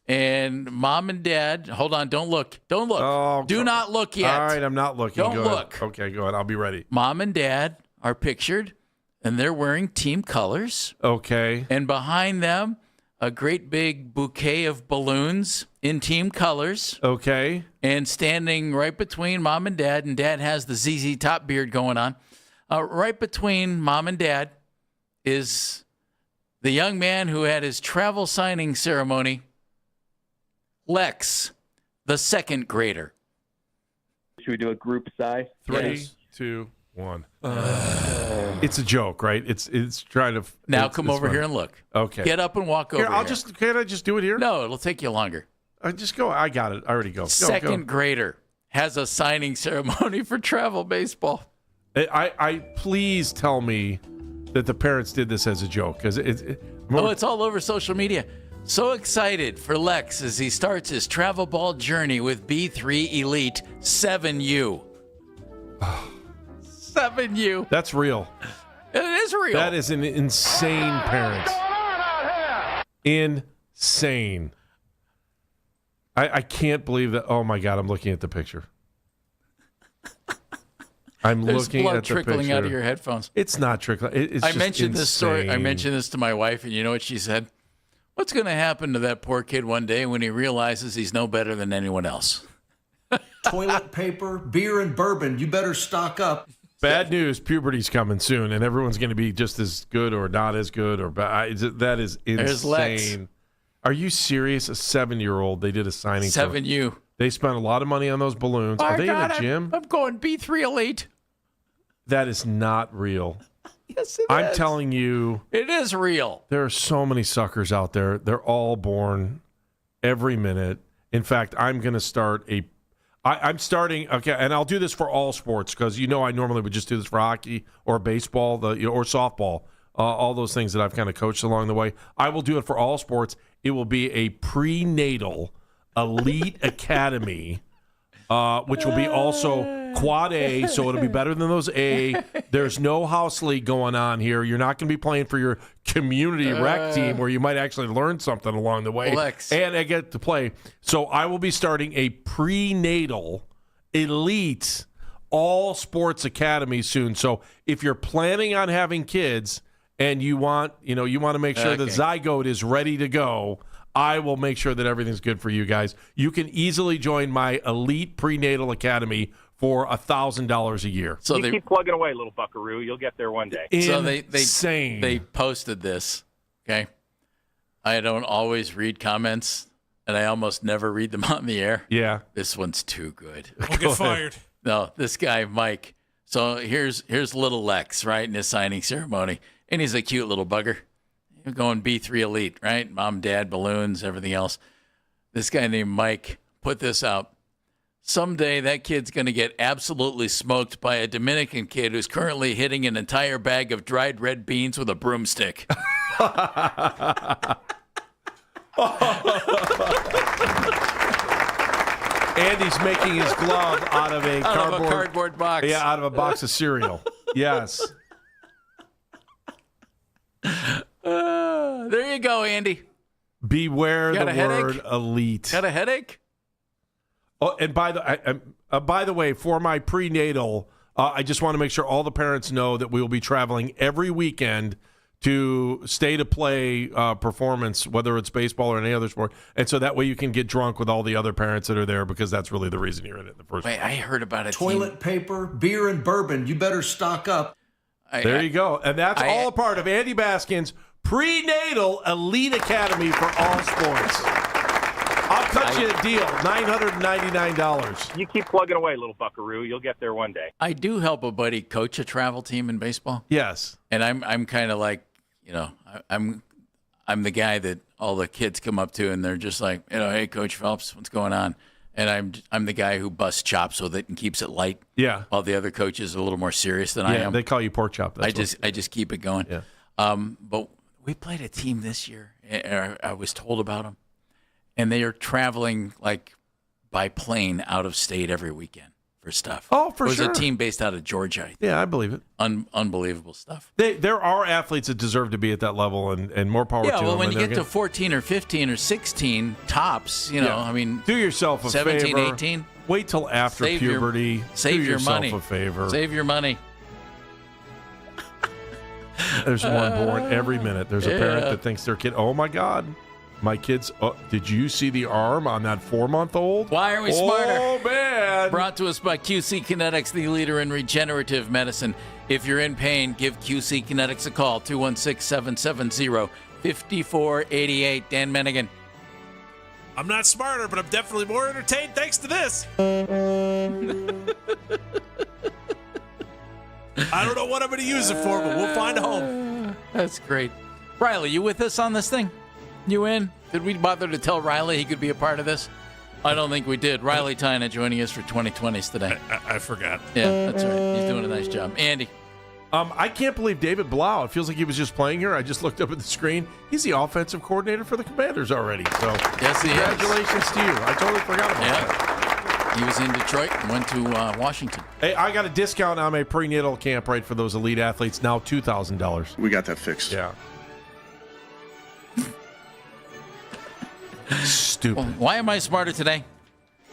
and mom and dad. Hold on, don't look. Oh, Do not look yet. All right, I'm not looking. Don't Go ahead. look. Okay, go ahead. I'll be ready. Mom and dad are pictured, and they're wearing team colors. Okay. And behind them, a great big bouquet of balloons in team colors. Okay. And standing right between mom and dad has the ZZ Top beard going on. Right between mom and dad is the young man who had his travel signing ceremony, Lex, the second grader. Should we do a group size? 3, 2, 1. It's a joke, right? It's trying to. Now come over here and look. Okay. Get up and walk over here. Can I just do it here? No, it'll take you longer. Just go. I got it. I already go. Second grader has a signing ceremony for travel baseball. I please tell me that the parents did this as a joke, because it's all over social media. So excited for Lex as he starts his travel ball journey with B3 Elite 7U. 7U. That's real. It is real. That is an insane parent. Insane. I can't believe that. Oh my God, I'm looking at the picture. There's blood trickling out of your headphones. It's not trickling. It's I just mentioned insane. this story. I mentioned this to my wife, and you know what she said? What's going to happen to that poor kid one day when he realizes he's no better than anyone else? Toilet paper, beer, and bourbon. You better stock up. Bad news, puberty's coming soon, and everyone's going to be just as good or not as good or bad. That is There's Lex. insane. Are you serious? A 7-year-old, they did a signing. 7U. They spent a lot of money on those balloons. Are they in a gym? I'm going B3 Elite. That is not real. Yes, it I'm is. telling you. It is real. There are so many suckers out there. They're all born every minute. In fact, I'm going to start I'm starting, okay, and I'll do this for all sports because I normally would just do this for hockey or baseball or softball, all those things that I've kind of coached along the way. I will do it for all sports. It will be a prenatal elite academy, which will be also quad A, so it'll be better than those A. There's no house league going on here. You're not going to be playing for your community rec team where you might actually learn something along the way. Lex. And I get to play. So I will be starting a prenatal elite all sports academy soon. So if you're planning on having kids and you want to make sure the zygote is ready to go, I will make sure that everything's good for you guys. You can easily join my elite prenatal academy for $1,000 a year. So you keep plugging away, little buckaroo. You'll get there one day. So Insane. they posted this, okay? I don't always read comments, and I almost never read them on the air. Yeah. This one's too good. We'll get fired. No, this guy, Mike. So here's little Lex, right, in his signing ceremony. And he's a cute little bugger. You're going B3 Elite, right? Mom, dad, balloons, everything else. This guy named Mike put this out. Someday that kid's going to get absolutely smoked by a Dominican kid who's currently hitting an entire bag of dried red beans with a broomstick. Andy's making his glove out of a cardboard box. Yeah, out of a box of cereal. Yes. There you go, Andy. Beware Got the a headache? word elite. Got a headache? Oh, and by the way, for my prenatal, I just want to make sure all the parents know that we will be traveling every weekend to stay-to-play performance, whether it's baseball or any other sport. And so that way you can get drunk with all the other parents that are there because that's really the reason you're in it in the first place. I heard about it. Toilet paper, beer, and bourbon. You better stock up. There you go. And that's all a part of Andy Baskin's Prenatal Elite Academy for all sports. I'll cut you a deal, $999. You keep plugging away, little buckaroo. You'll get there one day. I do help a buddy coach a travel team in baseball. Yes. And I'm kind of like, I'm the guy that all the kids come up to and they're just like, hey, Coach Phelps, what's going on? And I'm the guy who busts chops so that and keeps it light. Yeah. While the other coaches are a little more serious than I am. They call you pork chop. I just keep it going. Yeah. But we played a team this year. I was told about them, and they are traveling like by plane out of state every weekend for stuff. Oh, for sure. It sure. was a team based out of Georgia. Yeah, I believe it. Unbelievable stuff. There are athletes that deserve to be at that level, and more power to them. Yeah, well, when you and get to 14 or 15 or 16 tops, I mean, do yourself a 17, favor. 18. Wait till after puberty. Save do your yourself money. a favor. Save your money. There's one born every minute. There's a parent that thinks their kid, oh my God, my kid's, did you see the arm on that 4-month-old? Why are we smarter? Oh, man. Brought to us by QC Kinetics, the leader in regenerative medicine. If you're in pain, give QC Kinetics a call, 216-770-5488. Dan Mennigan. I'm not smarter, but I'm definitely more entertained thanks to this. I don't know what I'm going to use it for, but we'll find a home. That's great. Riley, you with us on this thing? You in? Did we bother to tell Riley he could be a part of this? I don't think we did. Riley Tyna joining us for 2020s today. I forgot. Yeah, that's right. He's doing a nice job. Andy. I can't believe David Blau. It feels like he was just playing here. I just looked up at the screen. He's the offensive coordinator for the Commanders already. So yes, he congratulations to you. I totally forgot about that. He was in Detroit and went to Washington. Hey, I got a discount on my prenatal camp right for those elite athletes. Now $2,000. We got that fixed. Yeah. Stupid. Well, why am I smarter today?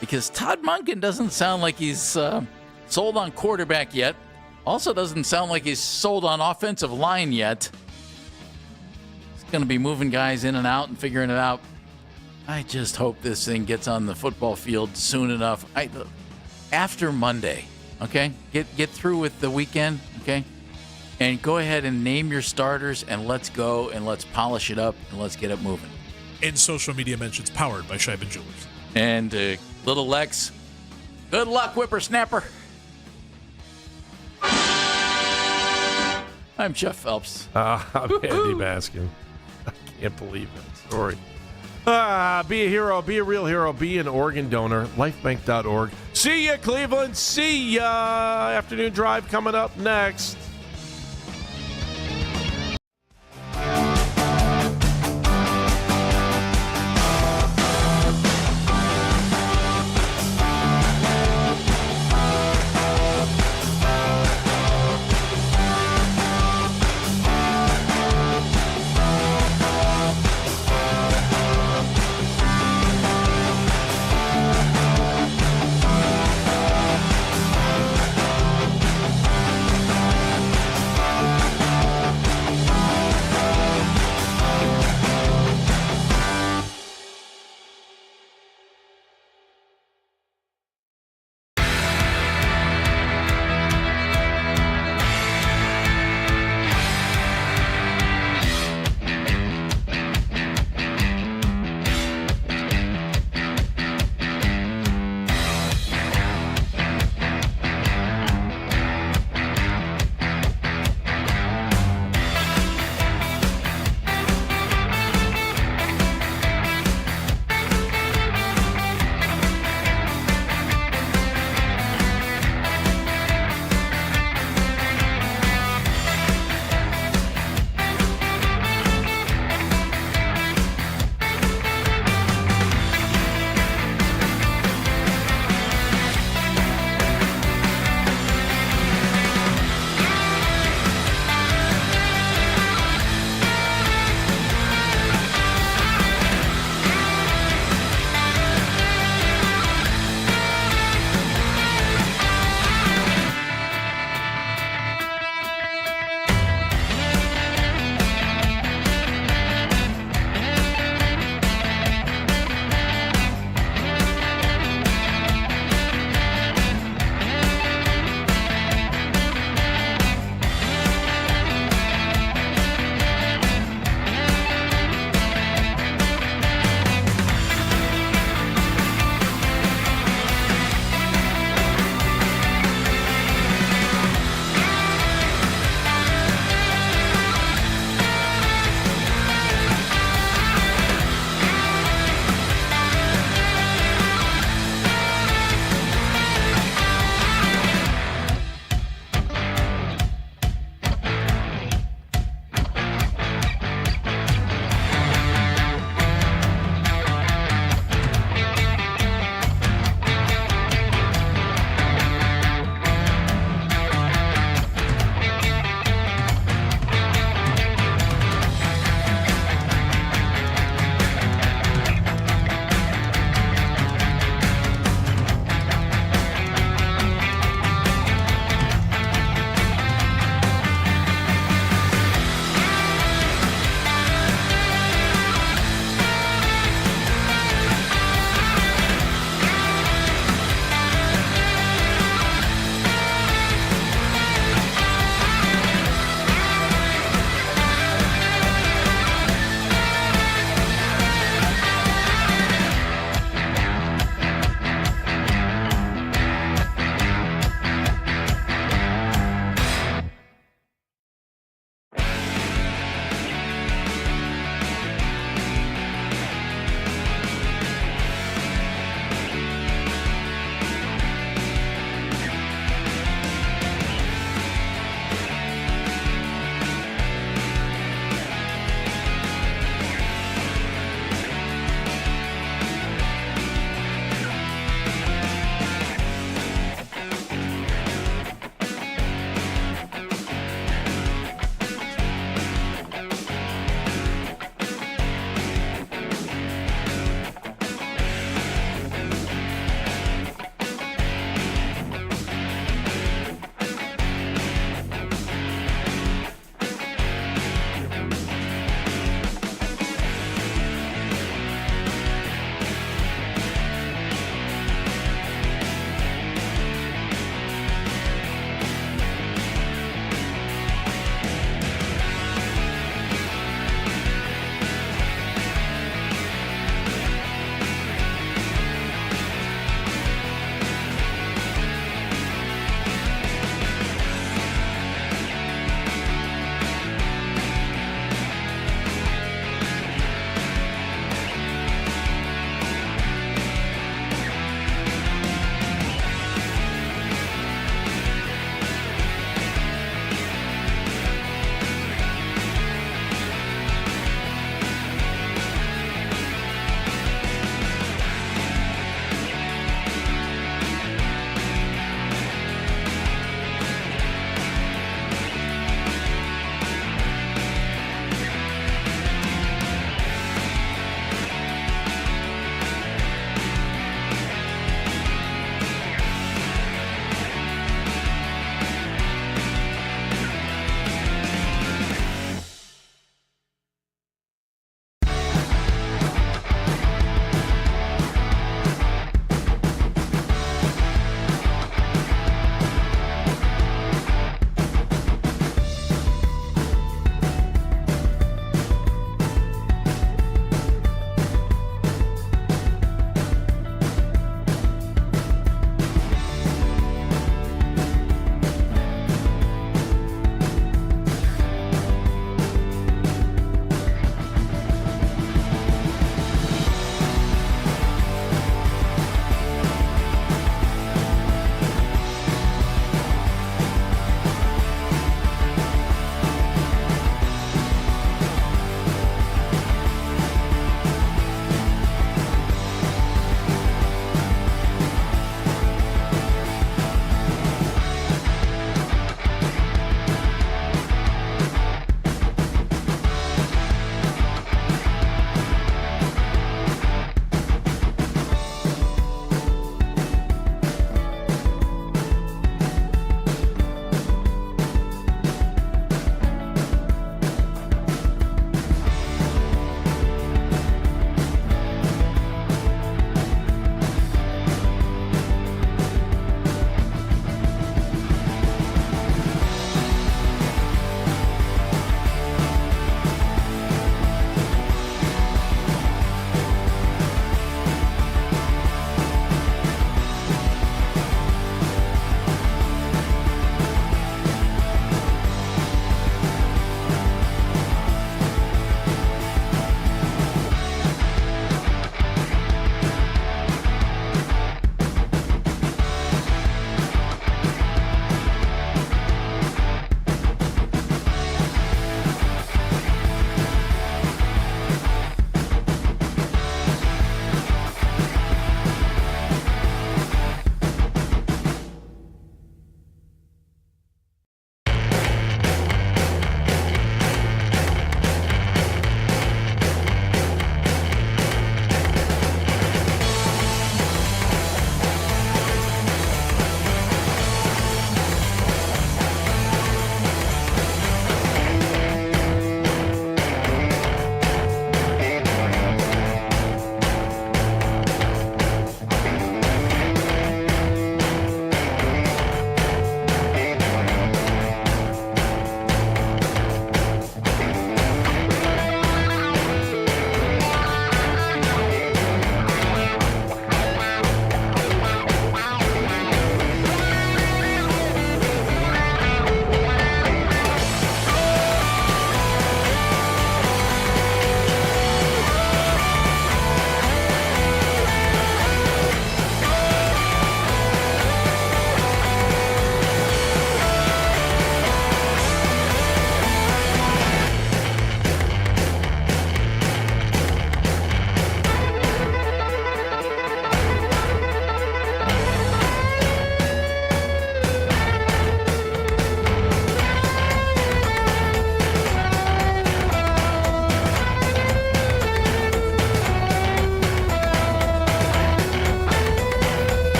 Because Todd Monken doesn't sound like he's sold on quarterback yet. Also doesn't sound like he's sold on offensive line yet. He's going to be moving guys in and out and figuring it out. I just hope this thing gets on the football field soon enough. After Monday, okay? Get through with the weekend, okay? And go ahead and name your starters and let's go and let's polish it up and let's get it moving. In social media mentions, powered by Scheiben Jewelers. And little Lex, good luck, whippersnapper. I'm Jeff Phelps. I'm Andy Baskin. I can't believe that story. Be a hero, be a real hero, be an organ donor. Lifebank.org. See ya, Cleveland. See ya. Afternoon drive coming up next.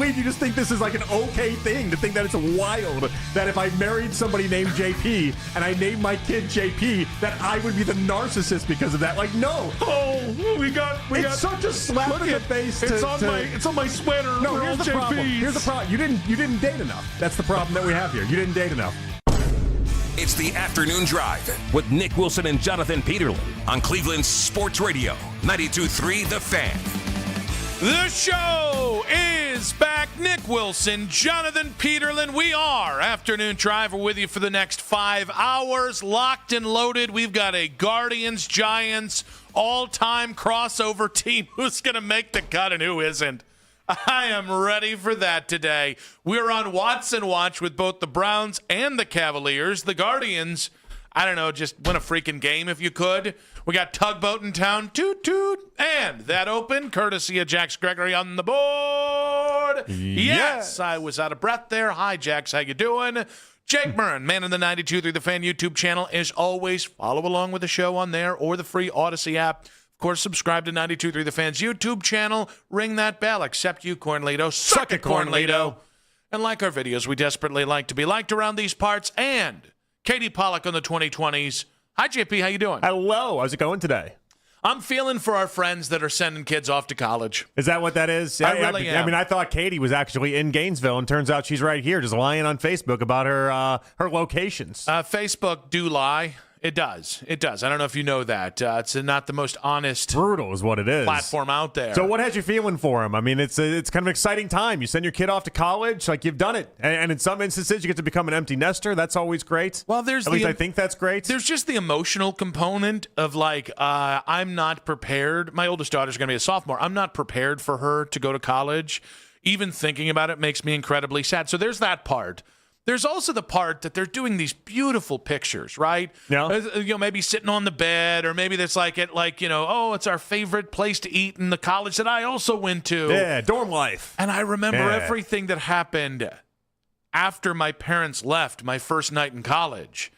believe you just think this is like an okay thing to think that it's wild that if I married somebody named JP and I named my kid JP, that I would be the narcissist because of that. Like, no. Oh, we got such a slap in the face. It's on my sweater. No, here's the problem. Here's the problem. You didn't date enough. That's the problem that we have here. You didn't date enough. It's the Afternoon Drive with Nick Wilson and Jonathan Peterlin on Cleveland Sports Radio, 92.3 The Fan. The show is back. Nick Wilson, Jonathan Peterlin. We are Afternoon Drive. We're with you for the next 5 hours, locked and loaded. We've got a Guardians-Giants all-time crossover team. Who's going to make the cut and who isn't? I am ready for that today. We're on Watson Watch with both the Browns and the Cavaliers. The Guardians, I don't know, just win a freaking game if you could. We got Tugboat in town, toot toot, and that open, courtesy of Jax Gregory on the board. Yes, I was out of breath there. Hi, Jax, how you doing? Jake Murren, man in the 92.3 The Fan YouTube channel. As always, follow along with the show on there or the free Odyssey app. Of course, subscribe to 92.3 The Fan's YouTube channel. Ring that bell. Except you, Cornlito. Suck it, Cornlito. And like our videos, we desperately like to be liked around these parts. And Katie Pollock on the 2020s. Hi, JP. How you doing? Hello. How's it going today? I'm feeling for our friends that are sending kids off to college. Is that what that is? I really am. I mean, I thought Katie was actually in Gainesville, and turns out she's right here, just lying on Facebook about her locations. Facebook do lie. It does. It does. I don't know if you know that. It's not the most honest. Brutal is what it is. Platform out there. So what has you feeling for him? I mean, it's kind of an exciting time. You send your kid off to college, like you've done it. And in some instances, you get to become an empty nester. That's always great. Well, At least I think that's great. There's just the emotional component of like, I'm not prepared. My oldest daughter's going to be a sophomore. I'm not prepared for her to go to college. Even thinking about it makes me incredibly sad. So there's that part. There's also the part that they're doing these beautiful pictures, right? Yeah. Maybe sitting on the bed, or maybe there's it's our favorite place to eat in the college that I also went to. Yeah, dorm life. And I remember everything that happened after my parents left my first night in college.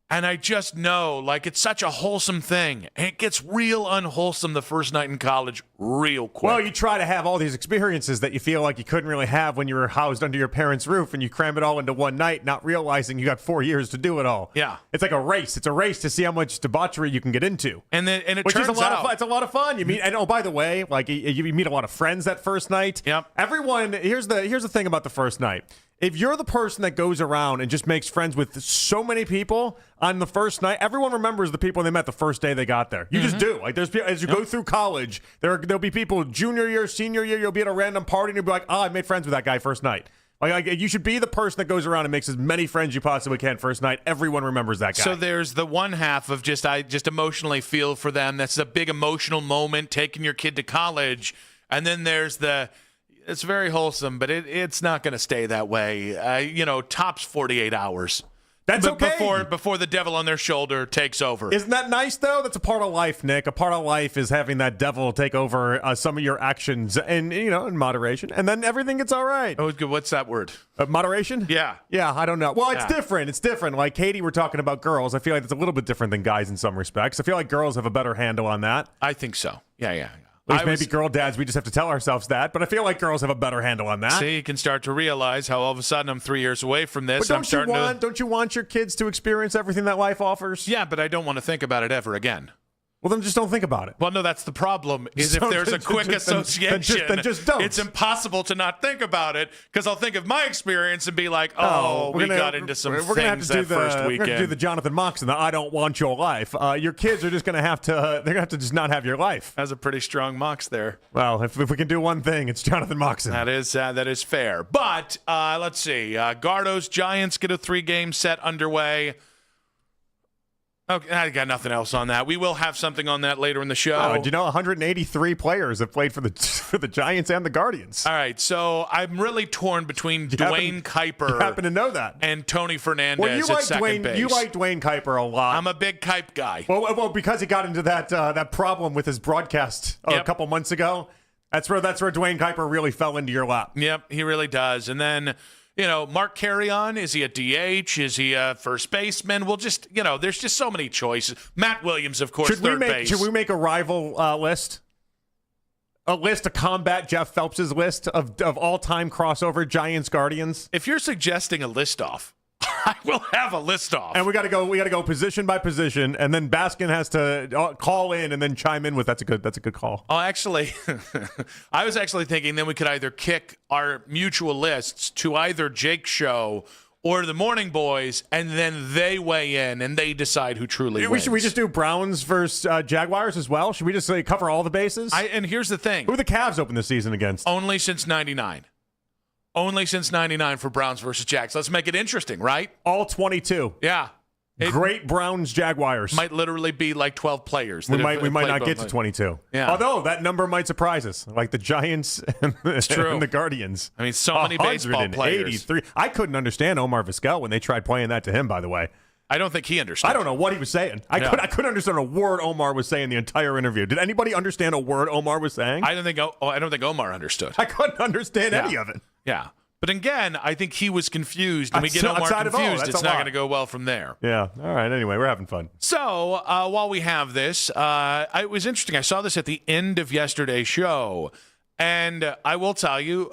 And I just know, like, it's such a wholesome thing. And it gets real unwholesome the first night in college real quick. Well, you try to have all these experiences that you feel like you couldn't really have when you were housed under your parents' roof, and you cram it all into one night, not realizing you got 4 years to do it all. Yeah. It's like a race. It's a race to see how much debauchery you can get into. And it Which turns is a lot out, of fun. It's a lot of fun. You meet, and oh, by the way, like you meet a lot of friends that first night. Yep. Everyone, here's the thing about the first night. If you're the person that goes around and just makes friends with so many people on the first night, everyone remembers the people they met the first day they got there. You just do. Like, there's as you go through college, there'll be people junior year, senior year. You'll be at a random party and you'll be like, "Oh, I made friends with that guy first night." Like you should be the person that goes around and makes as many friends you possibly can first night. Everyone remembers that guy. So there's the one half of I just emotionally feel for them. That's a big emotional moment, taking your kid to college, and then there's it's very wholesome, but it's not going to stay that way. Tops 48 hours. That's okay. Before the devil on their shoulder takes over. Isn't that nice, though? That's a part of life, Nick. A part of life is having that devil take over some of your actions and, in moderation. And then everything gets all right. Oh, what's that word? Moderation? Yeah. Yeah, I don't know. Well, it's different. It's different. Like Katie, we're talking about girls. I feel like it's a little bit different than guys in some respects. I feel like girls have a better handle on that. I think so. Yeah. At least maybe girl dads, we just have to tell ourselves that. But I feel like girls have a better handle on that. See, you can start to realize how all of a sudden I'm 3 years away from this. But don't you want your kids to experience everything that life offers? Yeah, but I don't want to think about it ever again. Well, then just don't think about it. Well, no, that's the problem, is if there's a quick association, then just don't. It's impossible to not think about it, because I'll think of my experience and be like, we got into some things that first weekend. We're going to do the Jonathan Moxon, the I don't want your life. Your kids are just going to have to, they're going to have to just not have your life. That's a pretty strong Mox there. Well, if we can do one thing, it's Jonathan Moxon. That is fair. But let's see. Gardos Giants get a 3-game set underway. Okay, I got nothing else on that. We will have something on that later in the show. Do you know 183 players have played for the Giants and the Guardians? All right, so I'm really torn between Dwayne Kuiper. You happen to know that. And Tony Fernandez at second base. You like Dwayne Kuiper a lot. I'm a big Kuip guy. Well, because he got into that problem with his broadcast a couple months ago. That's where Dwayne Kuiper really fell into your lap. Yep, he really does. And then, Mark Carrion, is he a DH? Is he a first baseman? We'll just, there's just so many choices. Matt Williams, of course, third base. Should we make a rival list? a list to combat Jeff Phelps' list of all-time crossover Giants Guardians? If you're suggesting a list off, I will have a list off. And we got to go position by position, and then Baskin has to call in and then chime in with that's a good call. Oh, actually, I was actually thinking then we could either kick our mutual lists to either Jake's show or the Morning Boys, and then they weigh in and they decide who truly wins. Should we just do Browns versus Jaguars as well? Should we just cover all the bases? And here's the thing. Who are the Cavs open the season against? Only since 99. Only since 99 for Browns versus Jags. Let's make it interesting, right? All 22. Yeah. Great Browns Jaguars. Might literally be like 12 players. We might not get to 22. Yeah. Although that number might surprise us, like the Giants and the Guardians. I mean, so many baseball players. I couldn't understand Omar Vizquel when they tried playing that to him, by the way. I don't think he understood. I don't know what he was saying. I couldn't understand a word Omar was saying the entire interview. Did anybody understand a word Omar was saying? I don't think Omar understood. I couldn't understand any of it. Yeah. But again, I think he was confused, and we get Omar confused. It's not going to go well from there. Yeah. All right. Anyway, we're having fun. So while we have this, it was interesting. I saw this at the end of yesterday's show, and I will tell you,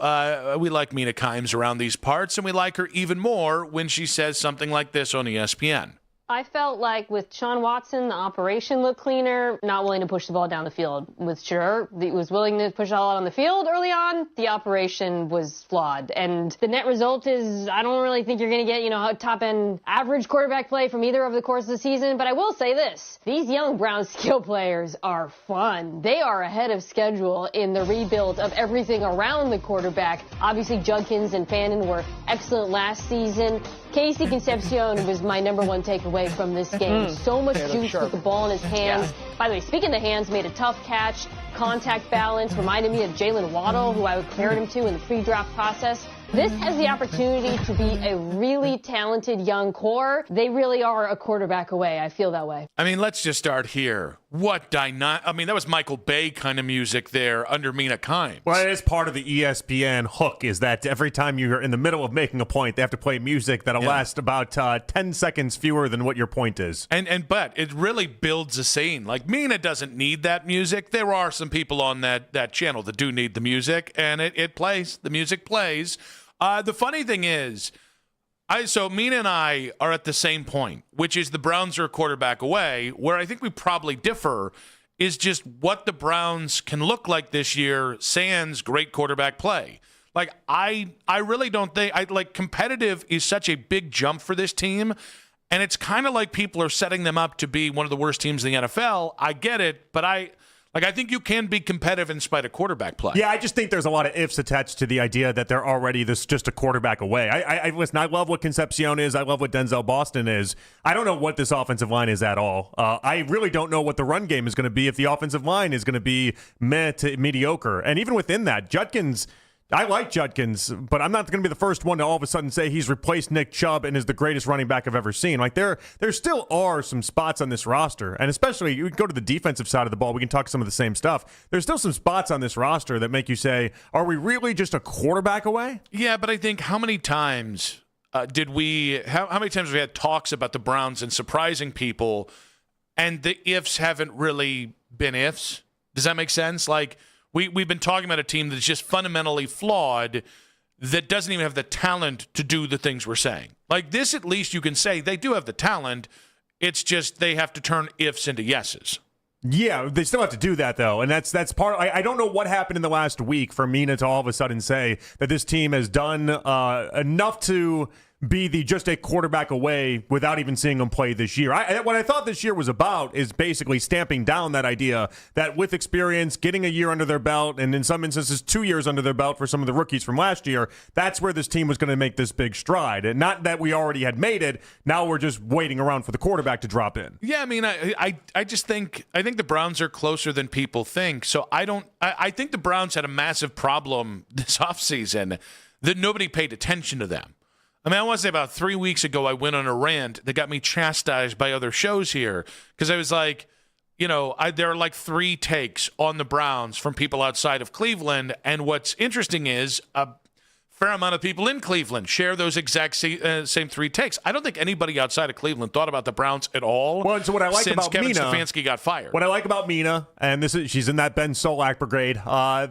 we like Mina Kimes around these parts, and we like her even more when she says something like this on ESPN. I felt like with Sean Watson, the operation looked cleaner, not willing to push the ball down the field. With Scherr, he was willing to push it all out on the field early on. The operation was flawed. And the net result is I don't really think you're going to get, a top-end average quarterback play from either over the course of the season. But I will say this. These young Browns skill players are fun. They are ahead of schedule in the rebuild of everything around the quarterback. Obviously, Judkins and Fannin were excellent last season. Casey Concepcion was my number one takeaway from this game. So much juice with the ball in his hands. Yeah. By the way, speaking of the hands, made a tough catch. Contact balance reminded me of Jalen Waddle, who I compared him to in the pre-draft process. This has the opportunity to be a really talented young core. They really are a quarterback away. I feel that way. I mean, let's just start here. That was Michael Bay kind of music there under Mina Kimes. Well, it is part of the ESPN hook, is that every time you're in the middle of making a point, they have to play music that'll last about 10 seconds fewer than what your point is. But it really builds a scene. Like, Mina doesn't need that music. There are some people on that channel that do need the music, and it plays. The music plays. The funny thing is, so Mina and I are at the same point, which is the Browns are a quarterback away. Where I think we probably differ is just what the Browns can look like this year, sans great quarterback play. Like, I really don't think competitive is such a big jump for this team, and it's kind of like people are setting them up to be one of the worst teams in the NFL. I get it, but I think you can be competitive in spite of quarterback play. Yeah, I just think there's a lot of ifs attached to the idea that they're already just a quarterback away. Listen, I love what Concepcion is. I love what Denzel Boston is. I don't know what this offensive line is at all. I really don't know what the run game is going to be if the offensive line is going to be meh to mediocre. And even within that, Judkins, I like Judkins, but I'm not going to be the first one to all of a sudden say he's replaced Nick Chubb and is the greatest running back I've ever seen. Like, there still are some spots on this roster, and especially you go to the defensive side of the ball, we can talk some of the same stuff. There's still some spots on this roster that make you say, are we really just a quarterback away? Yeah, but I think how many times how many times have we had talks about the Browns and surprising people, and the ifs haven't really been ifs? Does that make sense? Like, We've been talking about a team that's just fundamentally flawed, that doesn't even have the talent to do the things we're saying. Like this, at least you can say they do have the talent. It's just they have to turn ifs into yeses. Yeah, they still have to do that, though. And that's part of, I don't know what happened in the last week for Mina to all of a sudden say that this team has done enough to be just a quarterback away without even seeing them play this year. What I thought this year was about is basically stamping down that idea that with experience, getting a year under their belt, and in some instances 2 years under their belt for some of the rookies from last year, that's where this team was going to make this big stride. And not that we already had made it. Now we're just waiting around for the quarterback to drop in. Yeah, I mean, I just think the Browns are closer than people think. So I think the Browns had a massive problem this offseason that nobody paid attention to them. I mean, I want to say about 3 weeks ago, I went on a rant that got me chastised by other shows here because I was like, there are like 3 takes on the Browns from people outside of Cleveland. And what's interesting is fair amount of people in Cleveland share those exact same three takes. I don't think anybody outside of Cleveland thought about the Browns at all. Well, so what I like since about Kevin Mina, Stefanski got fired. What I like about Mina, and she's in that Ben Solak brigade.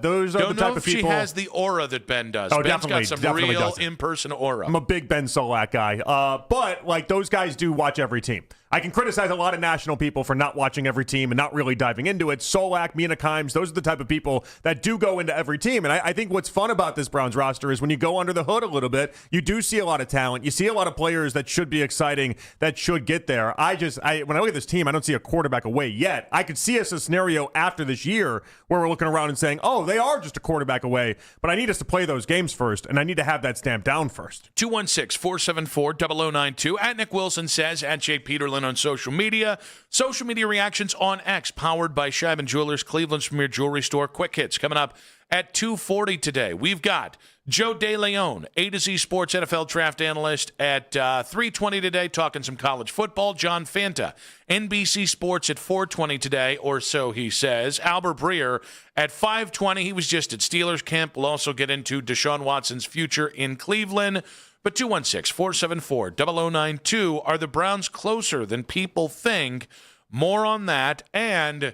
Those are Don't the know type if of people. she has the aura that Ben does. Oh, Ben's definitely got some real doesn't. in-person aura. I'm a big Ben Solak guy. But like those guys do watch every team. I can criticize a lot of national people for not watching every team and not really diving into it. Solak, Mina Kimes, those are the type of people that do go into every team. And I think what's fun about this Browns roster is when you go under the hood a little bit, you do see a lot of talent. You see a lot of players that should be exciting, that should get there. When I look at this team, I don't see a quarterback away yet. I could see us a scenario after this year where we're looking around and saying, oh, they are just a quarterback away. But I need us to play those games first, and I need to have that stamped down first. 216-474-0092. At Nick Wilson says, at Jay Peterlin on social media. Social media reactions on X, powered by Scheibin Jewelers, Cleveland's premier jewelry store. Quick hits coming up at 2:40 today. We've got Joe DeLeon, A to Z Sports NFL draft analyst, at 3:20 today, talking some college football. John Fanta, NBC Sports, at 4:20 today, or so he says. Albert Breer at 5:20. He was just at Steelers camp. We'll also get into Deshaun Watson's future in Cleveland. But 216-474-0092, are the Browns closer than people think? More on that. And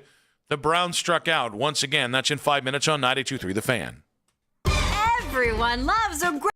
the Browns struck out once again. That's in 5 minutes on 92.3 The Fan. Everyone loves a great...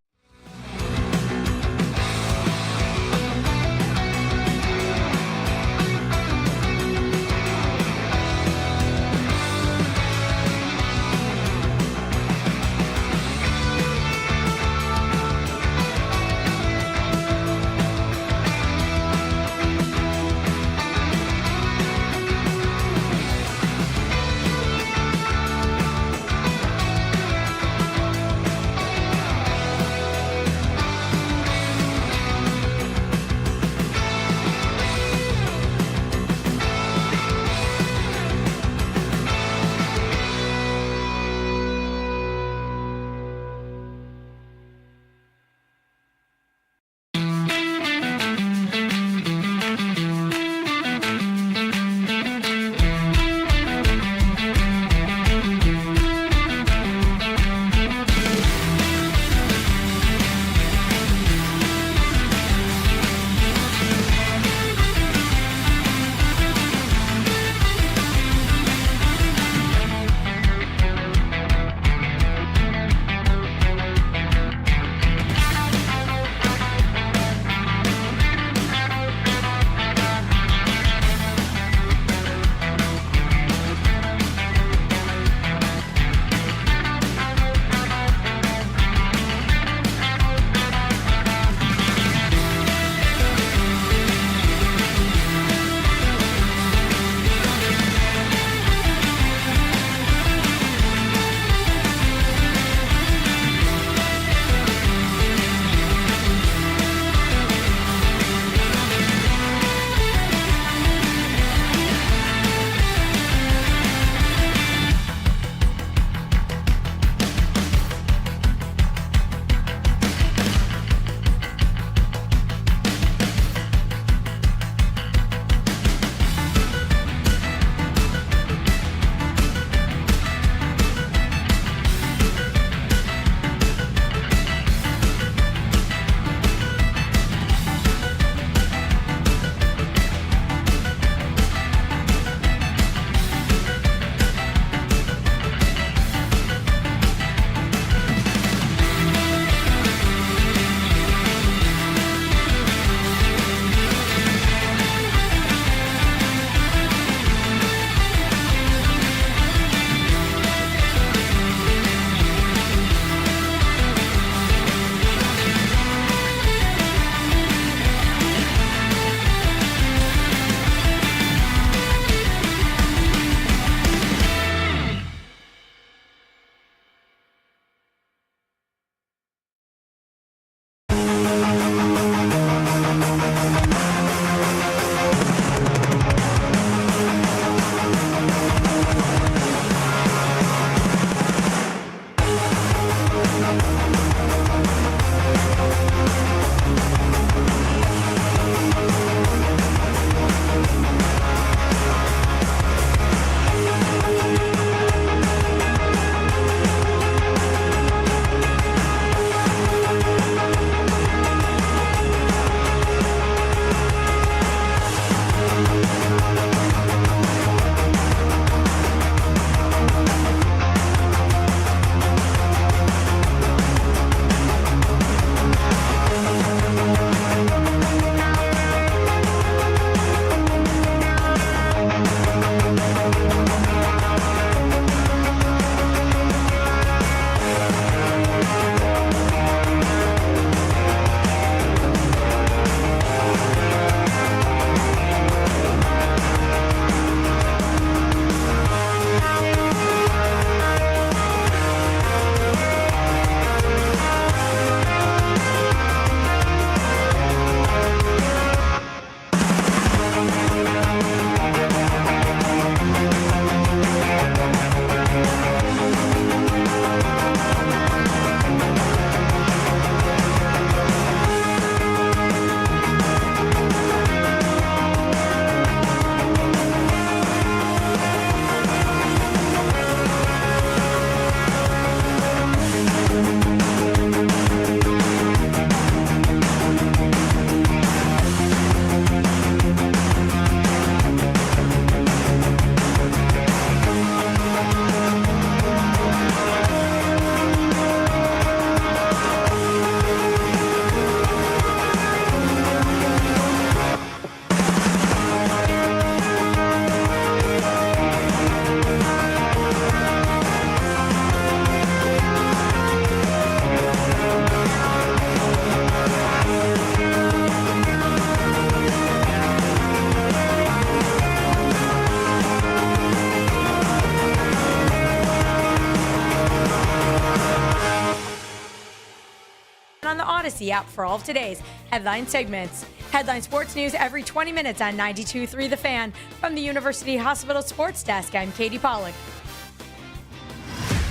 the app for all of today's headline segments. Headline sports news every 20 minutes on 92.3 The Fan. From the University Hospital Sports Desk, I'm Katie Pollack.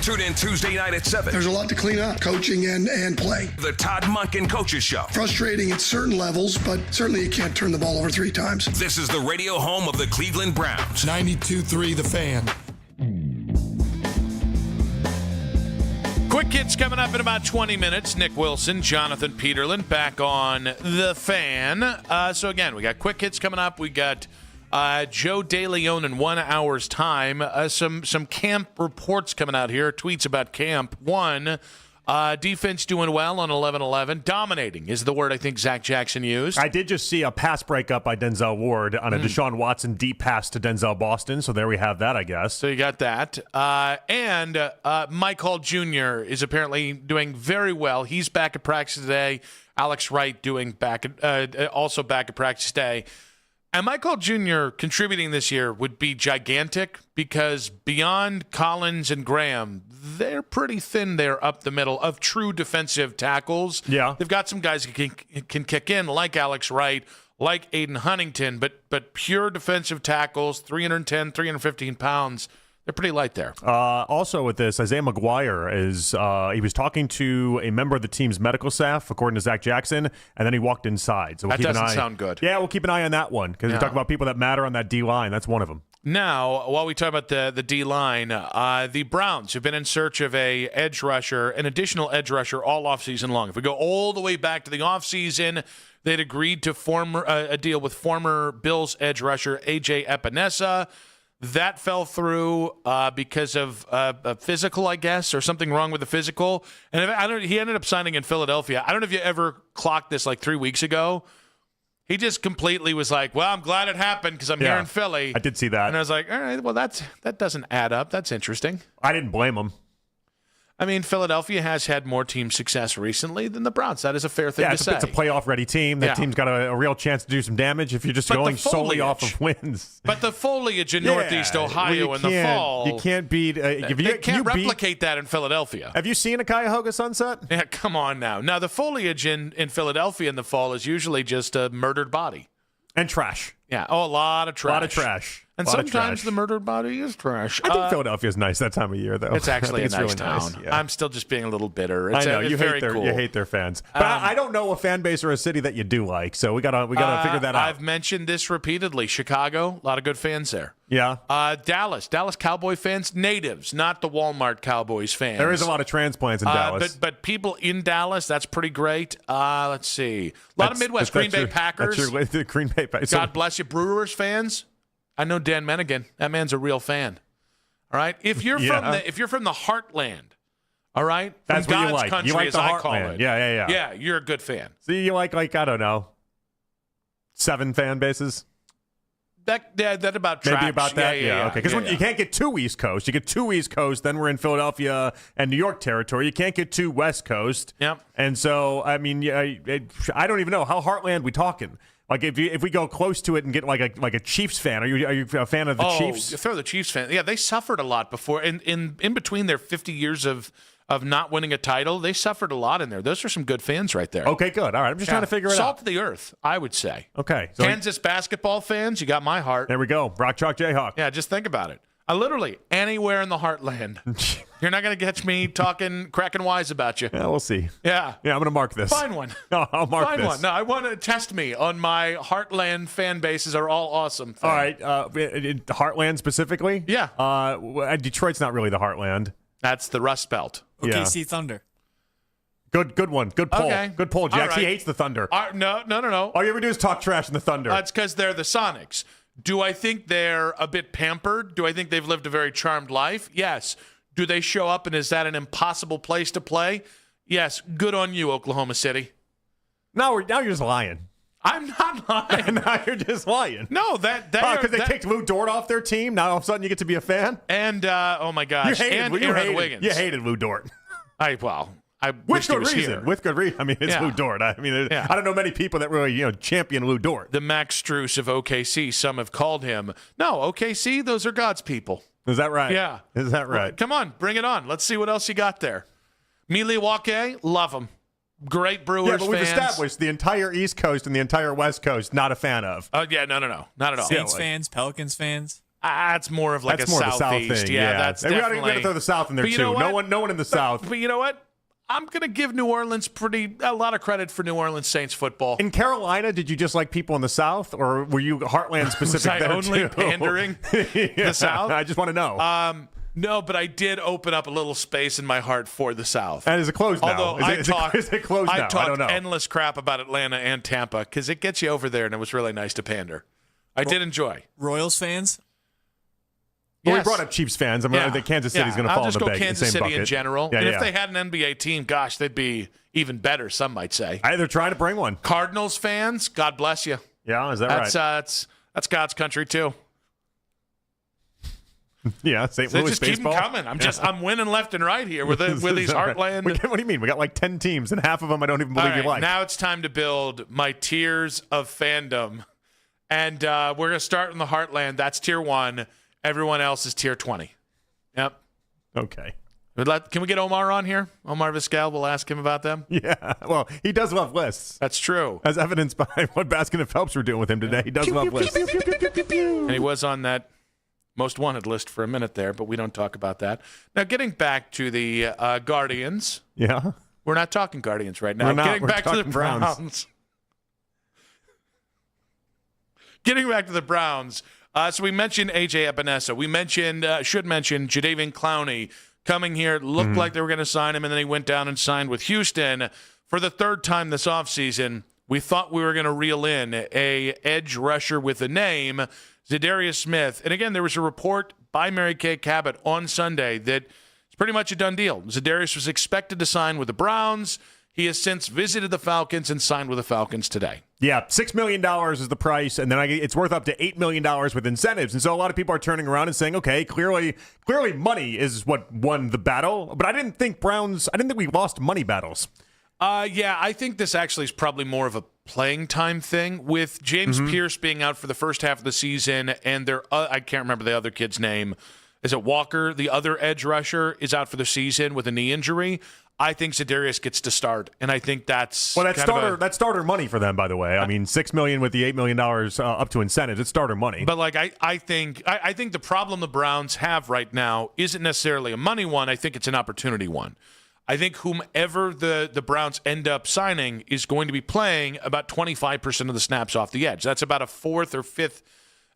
Tune in Tuesday night at 7. There's a lot to clean up, coaching and play. The Todd Monken Coaches Show. Frustrating at certain levels, but certainly you can't turn the ball over 3 times. This is the radio home of the Cleveland Browns. 92.3 The Fan. Quick hits coming up in about 20 minutes. Nick Wilson, Jonathan Peterlin back on The Fan. So again, we got quick hits coming up. We got Joe DeLeon in 1 hour's time. Some camp reports coming out here. Tweets about camp. One, defense doing well on 11-11. Dominating is the word I think Zach Jackson used. I did just see a pass breakup by Denzel Ward on a Deshaun Watson deep pass to Denzel Boston. So there we have that, I guess. So you got that. And Mike Hall Jr. is apparently doing very well. He's back at practice today. Alex Wright also back at practice today. And Michael Jr. contributing this year would be gigantic because beyond Collins and Graham, they're pretty thin there up the middle of true defensive tackles. Yeah. They've got some guys who can kick in like Alex Wright, like Aiden Huntington, but pure defensive tackles, 310, 315 pounds. They're pretty light there. Also with this, Isaiah McGuire he was talking to a member of the team's medical staff, according to Zach Jackson, and then he walked inside. So That doesn't sound good. Yeah, we'll keep an eye on that one because we talk about people that matter on that D-line. That's one of them. Now, while we talk about the D-line, the Browns have been in search of an additional edge rusher all offseason long. If we go all the way back to the offseason, they'd agreed to form a deal with former Bills edge rusher A.J. Epinesa. That fell through because of a physical, I guess, or something wrong with the physical. And he ended up signing in Philadelphia. I don't know if you ever clocked this like 3 weeks ago. He just completely was like, well, I'm glad it happened because I'm here in Philly. I did see that. And I was like, all right, well, that doesn't add up. That's interesting. I didn't blame him. I mean, Philadelphia has had more team success recently than the Browns. That is a fair thing to say. It's a playoff-ready team. That team's got a real chance to do some damage if you're just going solely off of wins. But the foliage in Northeast Ohio in the fall. You can't beat. They can't replicate that in Philadelphia. Have you seen a Cuyahoga sunset? Yeah, come on now. Now, the foliage in Philadelphia in the fall is usually just a murdered body. And trash. Yeah. Oh, a lot of trash. A lot of trash. And sometimes the murdered body is trash. I think Philadelphia's nice that time of year, though. It's actually a nice really town. Nice. Yeah. I'm still just being a little bitter. I know you cool. hate their fans, but I don't know a fan base or a city that you do like. So we gotta figure that out. I've mentioned this repeatedly. Chicago, a lot of good fans there. Yeah. Dallas Cowboy fans, natives, not the Walmart Cowboys fans. There is a lot of transplants in Dallas, but people in Dallas, that's pretty great. Let's see, a lot of Midwest Green Bay Packers. That's your Green Bay Packers. God bless you, Brewers fans. I know Dan Mennigan. That man's a real fan. All right. If you're from the heartland, all right, that's from what God's you like. country, You like as the I heartland. call it. Yeah. Yeah, you're a good fan. So you like I don't know, 7 fan bases. That about tracks. Maybe about that. Yeah. Okay. Because you can't get 2 East Coast. You get 2 East Coast, then we're in Philadelphia and New York territory. You can't get 2 West Coast. Yep. And so I mean, I don't even know how heartland we talking. Like if we go close to it and get like a Chiefs fan, are you a fan of the Chiefs? Throw the Chiefs fan. Yeah, they suffered a lot before. In between their 50 years of not winning a title, they suffered a lot in there. Those are some good fans right there. Okay, good. All right, I'm just trying to figure it out. Salt of the earth, I would say. Okay. So Kansas basketball fans, you got my heart. There we go. Rock Chalk Jayhawk. Yeah, just think about it. Literally anywhere in the heartland. You're not going to catch me cracking wise about you. Yeah, we'll see. Yeah. Yeah, I'm going to mark this. Find one. No, I'll mark this. Find one. No, I want to test me on my heartland fan bases are all awesome. All right. Heartland specifically? Yeah. Detroit's not really the heartland. That's the Rust Belt. OKC Thunder. Good one. Good pull. Okay. Good pull, Jax. Right. He hates the Thunder. No. All you ever do is talk trash in the Thunder. That's because they're the Sonics. Do I think they're a bit pampered? Do I think they've lived a very charmed life? Yes. Do they show up, and is that an impossible place to play? Yes. Good on you, Oklahoma City. Now you're just lying. I'm not lying. Now you're just lying. No, because they kicked Lou Dort off their team. Now all of a sudden you get to be a fan. And oh my gosh, Aaron Wiggins. You hated Lou Dort. I with good reason. Here. With good reason. I mean, it's Lou Dort. I mean, I don't know many people that really champion Lou Dort. The Max Strus of OKC. Some have called him. No, OKC. Those are God's people. Is that right? Yeah. Is that right? Well, come on, bring it on. Let's see what else you got there. Milwaukee, love him. great Brewers Yeah, but we've fans. established the entire East Coast and the entire West Coast, not a fan of. Oh, yeah, no, not at all. Saints fans, Pelicans fans. It's more of like That's a more the South Southeast. thing. Yeah, that's we definitely. gotta throw the South in there But you too. know what? No one in the South. But you know what? I'm going to give New Orleans a lot of credit for New Orleans Saints football. In Carolina, did you just like people in the South, or were you Heartland specific? Was I there only too? pandering Yeah, the South? I just want to know. No, but I did open up a little space in my heart for the South. And is it closed now? Although Is it closed now? I I talked don't know. endless crap about Atlanta and Tampa because it gets you over there, and it was really nice to pander. I did enjoy. Royals fans. Well, Yes. we brought up Chiefs fans. I mean, I think Kansas City's going to fall I'll in just the go bag. Kansas the same City bucket. in general. Yeah, and yeah. if they had an NBA team, gosh, they'd be even better. Some might say. They're trying to bring one. Cardinals fans, God bless you. Yeah, is that That's right? That's God's country too. Yeah, St. So Louis just baseball. keep them coming. I'm winning left and right here with these Heartland. What do you mean? We got like 10 teams, and half of them I don't even believe All you right, like. Now it's time to build my tiers of fandom. And we're going to start in the Heartland. That's tier 1. Everyone else is tier 20. Yep. Okay. Can we get Omar on here? Omar Vizquel, we'll ask him about them. Yeah, well, he does love lists. That's true. As evidenced by what Baskin and Phelps were doing with him today. He does love lists. And he was on that most wanted list for a minute there, but we don't talk about that. Now, getting back to the Guardians. Yeah. We're not talking Guardians right now. We're not. Getting We're back to the talking Browns. Browns. Getting back to the Browns. So we mentioned A.J. Epinesa. We should mention Jadeveon Clowney coming here. Looked like they were going to sign him, and then he went down and signed with Houston. For the third time this offseason, we thought we were going to reel in a edge rusher with a name, Zadarius Smith. And again, there was a report by Mary Kay Cabot on Sunday that it's pretty much a done deal. Zadarius was expected to sign with the Browns. He has since visited the Falcons and signed with the Falcons today. Yeah, $6 million is the price, and then it's worth up to $8 million with incentives. And so a lot of people are turning around and saying, okay, clearly money is what won the battle. But I didn't think we lost money battles. Yeah, I think this actually is probably more of a playing time thing with James Pierce being out for the first half of the season, and I can't remember the other kid's name. Is it Walker? The other edge rusher is out for the season with a knee injury. I think Zadarius gets to start, and I think that's starter money for them, by the way. I mean, $6 million with the $8 million up to incentives. It's starter money. But I think the problem the Browns have right now isn't necessarily a money one. I think it's an opportunity one. I think whomever the Browns end up signing is going to be playing about 25% of the snaps off the edge. That's about a fourth or fifth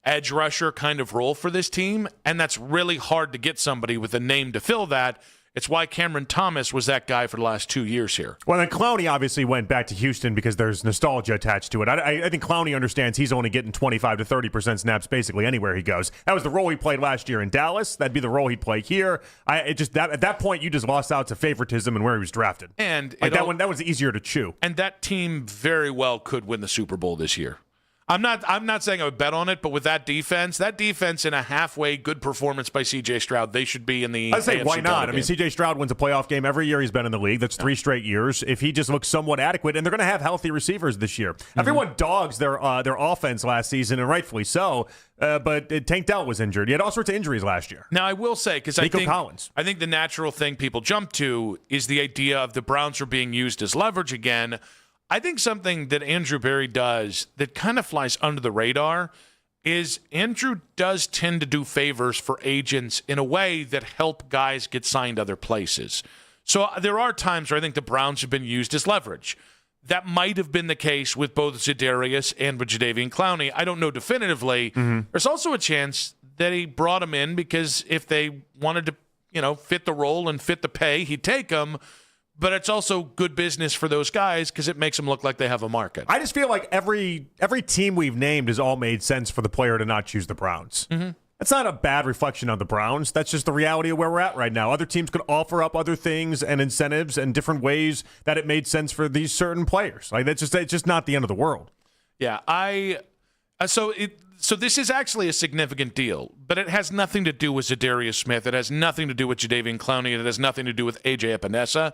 edge rusher kind of role for this team, and that's really hard to get somebody with a name to fill that. It's why Cameron Thomas was that guy for the last 2 years here. Well, then Clowney obviously went back to Houston because there's nostalgia attached to it. I think Clowney understands he's only getting 25 to 30% snaps basically anywhere he goes. That was the role he played last year in Dallas. That'd be the role he'd play here. At that point, you just lost out to favoritism and where he was drafted. And that was easier to chew. And that team very well could win the Super Bowl this year. I'm not saying I would bet on it, but with that defense in a halfway good performance by C.J. Stroud, they should be in the I'd say AFC why not? title I mean, game. C.J. Stroud wins a playoff game every year he's been in the league. That's 3 straight years. If he just looks somewhat adequate, and they're going to have healthy receivers this year. Everyone dogs their offense last season, and rightfully so. But Tank Dell was injured. He had all sorts of injuries last year. Now, I will say, because I think the natural thing people jump to is the idea of the Browns are being used as leverage again. I think something that Andrew Berry does that kind of flies under the radar is Andrew does tend to do favors for agents in a way that help guys get signed other places. So there are times where I think the Browns have been used as leverage. That might have been the case with both Zadarius and with Jadeveon Clowney. I don't know definitively. There's also a chance that he brought him in because if they wanted to, fit the role and fit the pay, he'd take them. But it's also good business for those guys because it makes them look like they have a market. I just feel like every team we've named has all made sense for the player to not choose the Browns. That's not a bad reflection on the Browns. That's just the reality of where we're at right now. Other teams could offer up other things and incentives and different ways that it made sense for these certain players. Like it's just not the end of the world. Yeah, so this is actually a significant deal, but it has nothing to do with Zadarius Smith. It has nothing to do with Jadeveon Clowney, and it has nothing to do with A.J. Epinesa.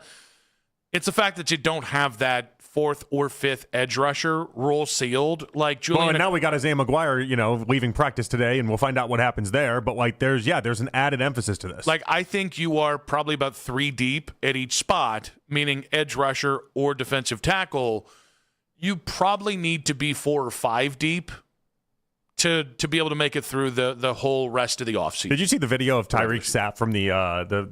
It's the fact that you don't have that fourth or fifth edge rusher role sealed. Like Julian. Well, and now we got Isaiah McGuire, leaving practice today, and we'll find out what happens there. But there's an added emphasis to this. Like, I think you are probably about 3 deep at each spot, meaning edge rusher or defensive tackle. You probably need to be 4 or 5 deep to be able to make it through the whole rest of the offseason. Did you see the video of Tyreek Sapp from the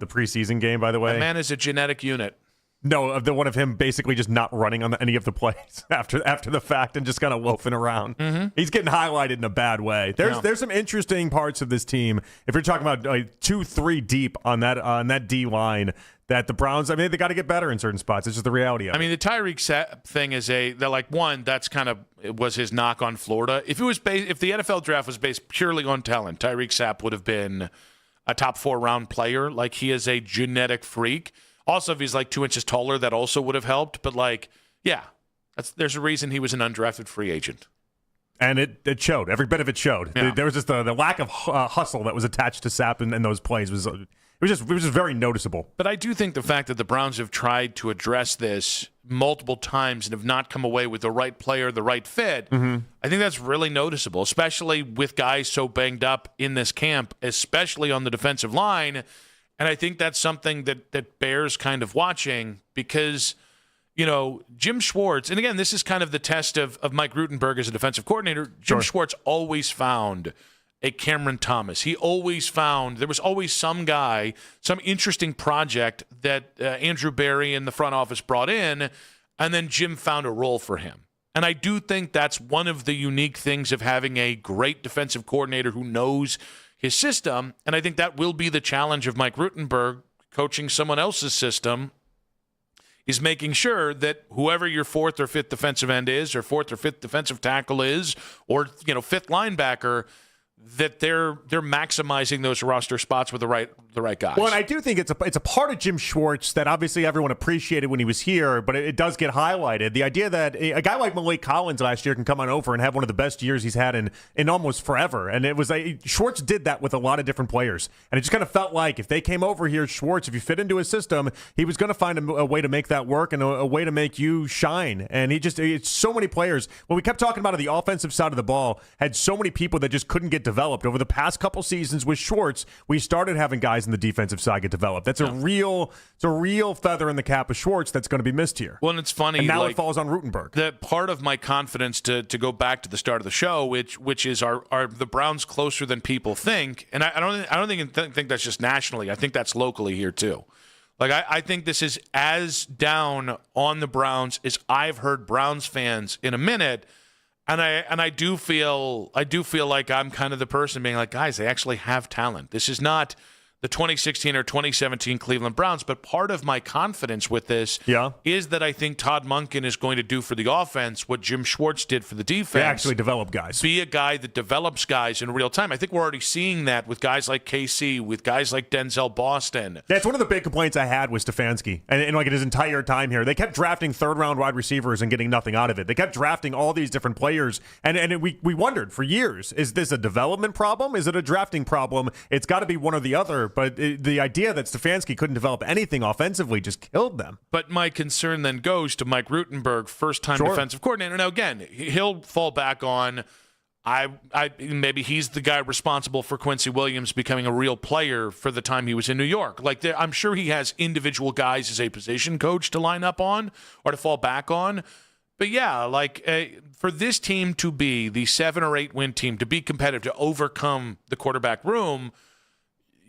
preseason game? By the way, that man is a genetic unit. No, of the one of him basically just not running on any of the plays after the fact and just kind of loafing around. Mm-hmm. He's getting highlighted in a bad way. There's some interesting parts of this team. If you're talking about 2-3 deep on that D line, that the Browns, they got to get better in certain spots. It's just the reality of it. I mean, the Tyreek Sapp thing is that's kind of was his knock on Florida. If the NFL draft was based purely on talent, Tyreek Sapp would have been a top 4 round player. Like, he is a genetic freak. Also, if he's 2 inches taller, that also would have helped. But there's a reason he was an undrafted free agent. And it showed. Every bit of it showed. Yeah. There was just the lack of hustle that was attached to Sapp in those plays was just very noticeable. But I do think the fact that the Browns have tried to address this multiple times and have not come away with the right player, the right fit, I think that's really noticeable, especially with guys so banged up in this camp, especially on the defensive line. And I think that's something that bears kind of watching because, Jim Schwartz, and again, this is kind of the test of Mike Rutenberg as a defensive coordinator. Jim Schwartz always found a Cameron Thomas. He always found there was always some guy, some interesting project that Andrew Berry and the front office brought in, and then Jim found a role for him. And I do think that's one of the unique things of having a great defensive coordinator who knows his system, and I think that will be the challenge of Mike Rutenberg coaching someone else's system, is making sure that whoever your 4th or 5th defensive end is, or 4th or 5th defensive tackle is, or 5th linebacker, that they're maximizing those roster spots with the right guys. Well, and I do think it's a part of Jim Schwartz that obviously everyone appreciated when he was here, but it does get highlighted. The idea that a guy like Malik Collins last year can come on over and have one of the best years he's had in almost forever. And it was Schwartz did that with a lot of different players. And it just kind of felt like if they came over here, Schwartz, if you fit into his system, he was going to find a way to make that work and a way to make you shine. And it's so many players. When we kept talking about it, the offensive side of the ball had so many people that just couldn't get developed. Over the past couple seasons with Schwartz, we started having guys in the defensive side get developed. That's a real feather in the cap of Schwartz that's going to be missed here. Well, and it's funny. And now it falls on Rutenberg. That part of my confidence to go back to the start of the show, which is are the Browns closer than people think? And I don't think that's just nationally. I think that's locally here too. Like I think this is as down on the Browns as I've heard Browns fans in a minute. And I do feel like I'm kind of the person being like, guys, they actually have talent. This is not the 2016 or 2017 Cleveland Browns, but part of my confidence with this is that I think Todd Monken is going to do for the offense what Jim Schwartz did for the defense. They actually develop guys. Be a guy that develops guys in real time. I think we're already seeing that with guys like KC, with guys like Denzel Boston. That's one of the big complaints I had with Stefanski and like his entire time here. They kept drafting 3rd-round wide receivers and getting nothing out of it. They kept drafting all these different players, and we wondered for years, is this a development problem? Is it a drafting problem? It's got to be one or the other. But the idea that Stefanski couldn't develop anything offensively just killed them. But my concern then goes to Mike Rutenberg, first-time defensive coordinator. Now, again, he'll fall back on maybe he's the guy responsible for Quincy Williams becoming a real player for the time he was in New York. Like, I'm sure he has individual guys as a position coach to line up on or to fall back on. But yeah, for this team to be the 7 or 8 win team, to be competitive, to overcome the quarterback room,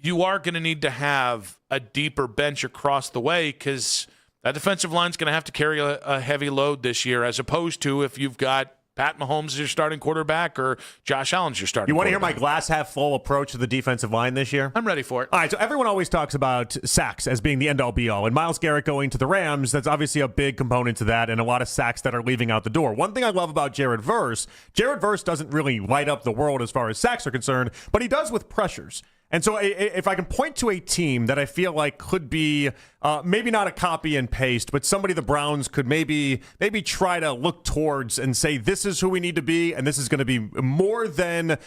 you are going to need to have a deeper bench across the way because that defensive line is going to have to carry a heavy load this year, as opposed to if you've got Pat Mahomes as your starting quarterback or Josh Allen as your starting quarterback. You want to hear my glass half full approach to the defensive line this year? I'm ready for it. All right, so everyone always talks about sacks as being the end-all be-all. And Myles Garrett going to the Rams, that's obviously a big component to that, and a lot of sacks that are leaving out the door. One thing I love about Jared Verse doesn't really light up the world as far as sacks are concerned, but he does with pressures. And so if I can point to a team that I feel like could be maybe not a copy and paste, but somebody the Browns could maybe try to look towards and say, this is who we need to be, and this is going to be more than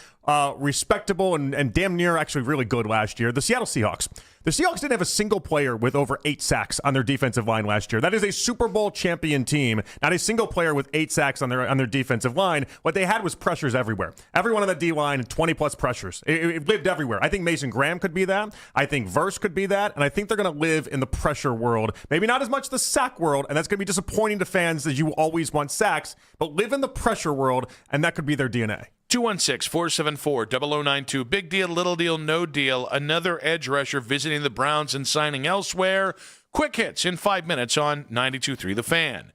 respectable and damn near actually really good last year, the Seattle Seahawks. The Seahawks didn't have a single player with over 8 sacks on their defensive line last year. That is a Super Bowl champion team, not a single player with 8 sacks on their defensive line. What they had was pressures everywhere. Everyone on the D-line, 20-plus pressures. It lived everywhere. I think Mason Graham could be that. I think Verse could be that. And I think they're going to live in the pressure world. Maybe not as much the sack world, and that's going to be disappointing to fans as you always want sacks, but live in the pressure world, and that could be their DNA. 216-474-0092. Big deal, little deal, no deal. Another edge rusher visiting the Browns and signing elsewhere. Quick hits in 5 minutes on 92.3 The Fan.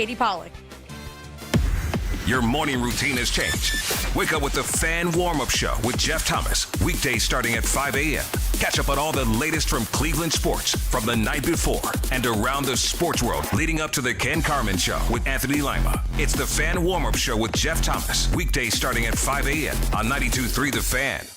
Katie Pollock. Your morning routine has changed. Wake up with the Fan Warm-Up Show with Jeff Thomas. Weekdays starting at 5 a.m. Catch up on all the latest from Cleveland sports from the night before and around the sports world leading up to the Ken Carman Show with Anthony Lima. It's the Fan Warm-Up Show with Jeff Thomas. Weekdays starting at 5 a.m. on 92.3 The Fan.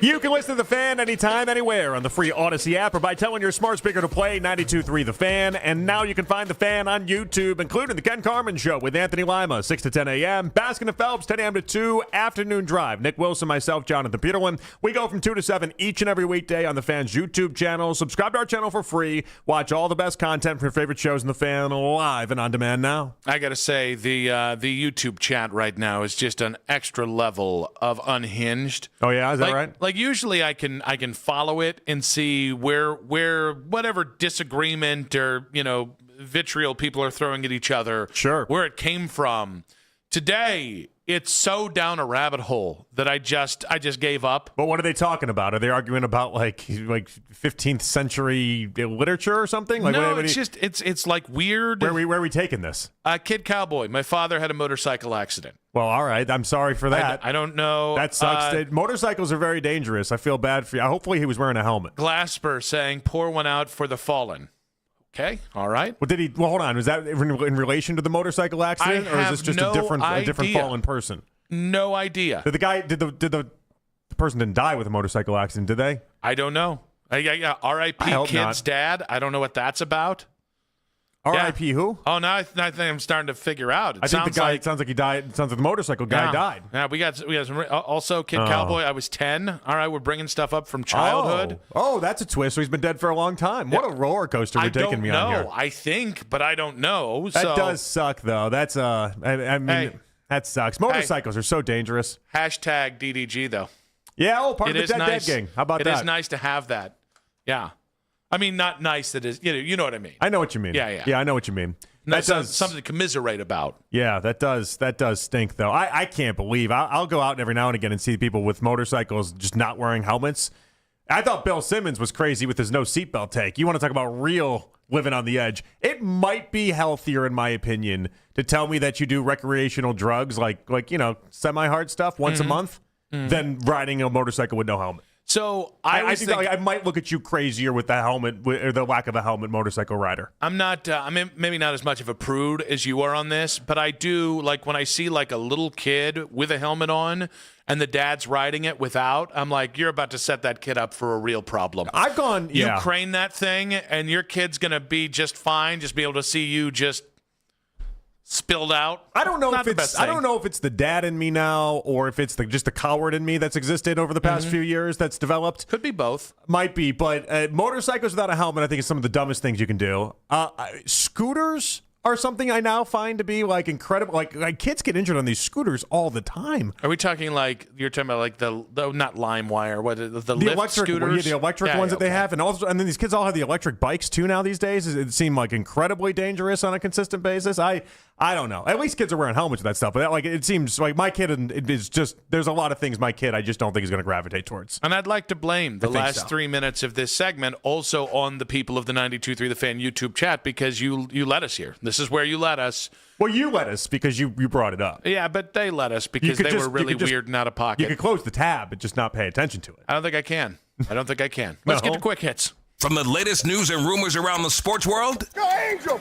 You can listen to The Fan anytime, anywhere on the free Odyssey app or by telling your smart speaker to play 92.3 The Fan. And now you can find The Fan on YouTube, including The Ken Carman Show with Anthony Lima, 6 to 10 a.m. Baskin and Phelps, 10 a.m. to 2, Afternoon Drive. Nick Wilson, myself, Jonathan Peterlin. We go from 2 to 7 each and every weekday on The Fan's YouTube channel. Subscribe to our channel for free. Watch all the best content from your favorite shows in The Fan live and on demand now. I got to say, the YouTube chat right now is just an extra level of unhinged. Oh, yeah? Is that right? Like usually I can follow it and see where whatever disagreement or, vitriol people are throwing at each other, sure, where it came from. Today, it's so down a rabbit hole that I just gave up. But what are they talking about? Are they arguing about like 15th century literature or something? Like, no, it's like weird. Where are we taking this? Kid Cowboy. My father had a motorcycle accident. Well, all right. I'm sorry for that. I don't know. That sucks. Motorcycles are very dangerous. I feel bad for you. Hopefully he was wearing a helmet. Glasper saying, pour one out for the fallen. Okay, all right. Well, hold on. Was that in relation to the motorcycle accident, or is this just a different fallen person? No idea. Did the person didn't die with a motorcycle accident? Did they? I don't know. Yeah. R.I.P. Kid's not. dad. I don't know what that's about. R.I.P. Who? Oh, now I think I'm starting to figure out. It sounds like he died. It sounds like the motorcycle guy died. Yeah, we got some, also Kid Cowboy. I was 10. All right, we're bringing stuff up from childhood. Oh, that's a twist. So he's been dead for a long time. What a roller coaster you're taking me on here. I think, but I don't know. That does suck, though. That's I mean, that sucks. Motorcycles are so dangerous. Hashtag DDG though. Yeah. Part of the dead gang. How about that? It is nice to have that. Yeah. I mean, not nice that is, you know what I mean. I know what you mean. Yeah. Yeah, I know what you mean. That does something to commiserate about. Yeah, that does stink, though. I can't believe. I'll go out every now and again and see people with motorcycles just not wearing helmets. I thought Bill Simmons was crazy with his no seatbelt take. You want to talk about real living on the edge. It might be healthier, in my opinion, to tell me that you do recreational drugs like semi-hard stuff once a month than riding a motorcycle with no helmet. So I think I might look at you crazier with the helmet or the lack of a helmet motorcycle rider. I'm not. I'm maybe not as much of a prude as you are on this, but I do like when I see like a little kid with a helmet on and the dad's riding it without. I'm like, you're about to set that kid up for a real problem. I've gone. You crane that thing, and your kid's gonna be just fine. Just be able to see you just spilled out. I don't know if it's the dad in me now or if it's just the coward in me that's existed over the past few years that's developed. Could be both. Might be, but motorcycles without a helmet I think is some of the dumbest things you can do. Scooters are something I now find to be like incredible. Like kids get injured on these scooters all the time. Are we talking like you're talking about like the not LimeWire, what the lift electric scooters? The electric ones that they have, and then these kids all have the electric bikes too now these days. It seemed like incredibly dangerous on a consistent basis. I don't know. At least kids are wearing helmets with that stuff, but it seems like my kid is just. There's a lot of things my kid I just don't think is going to gravitate towards. And I'd like to blame the last 3 minutes of this segment also on the people of the 92.3 The Fan YouTube chat because you let us here. This is where you let us. Well, you let us because you brought it up. Yeah, but they let us because they were really weird and out of pocket. You could close the tab but just not pay attention to it. I don't think I can. Let's get to quick hits. From the latest news and rumors around the sports world Go Angel!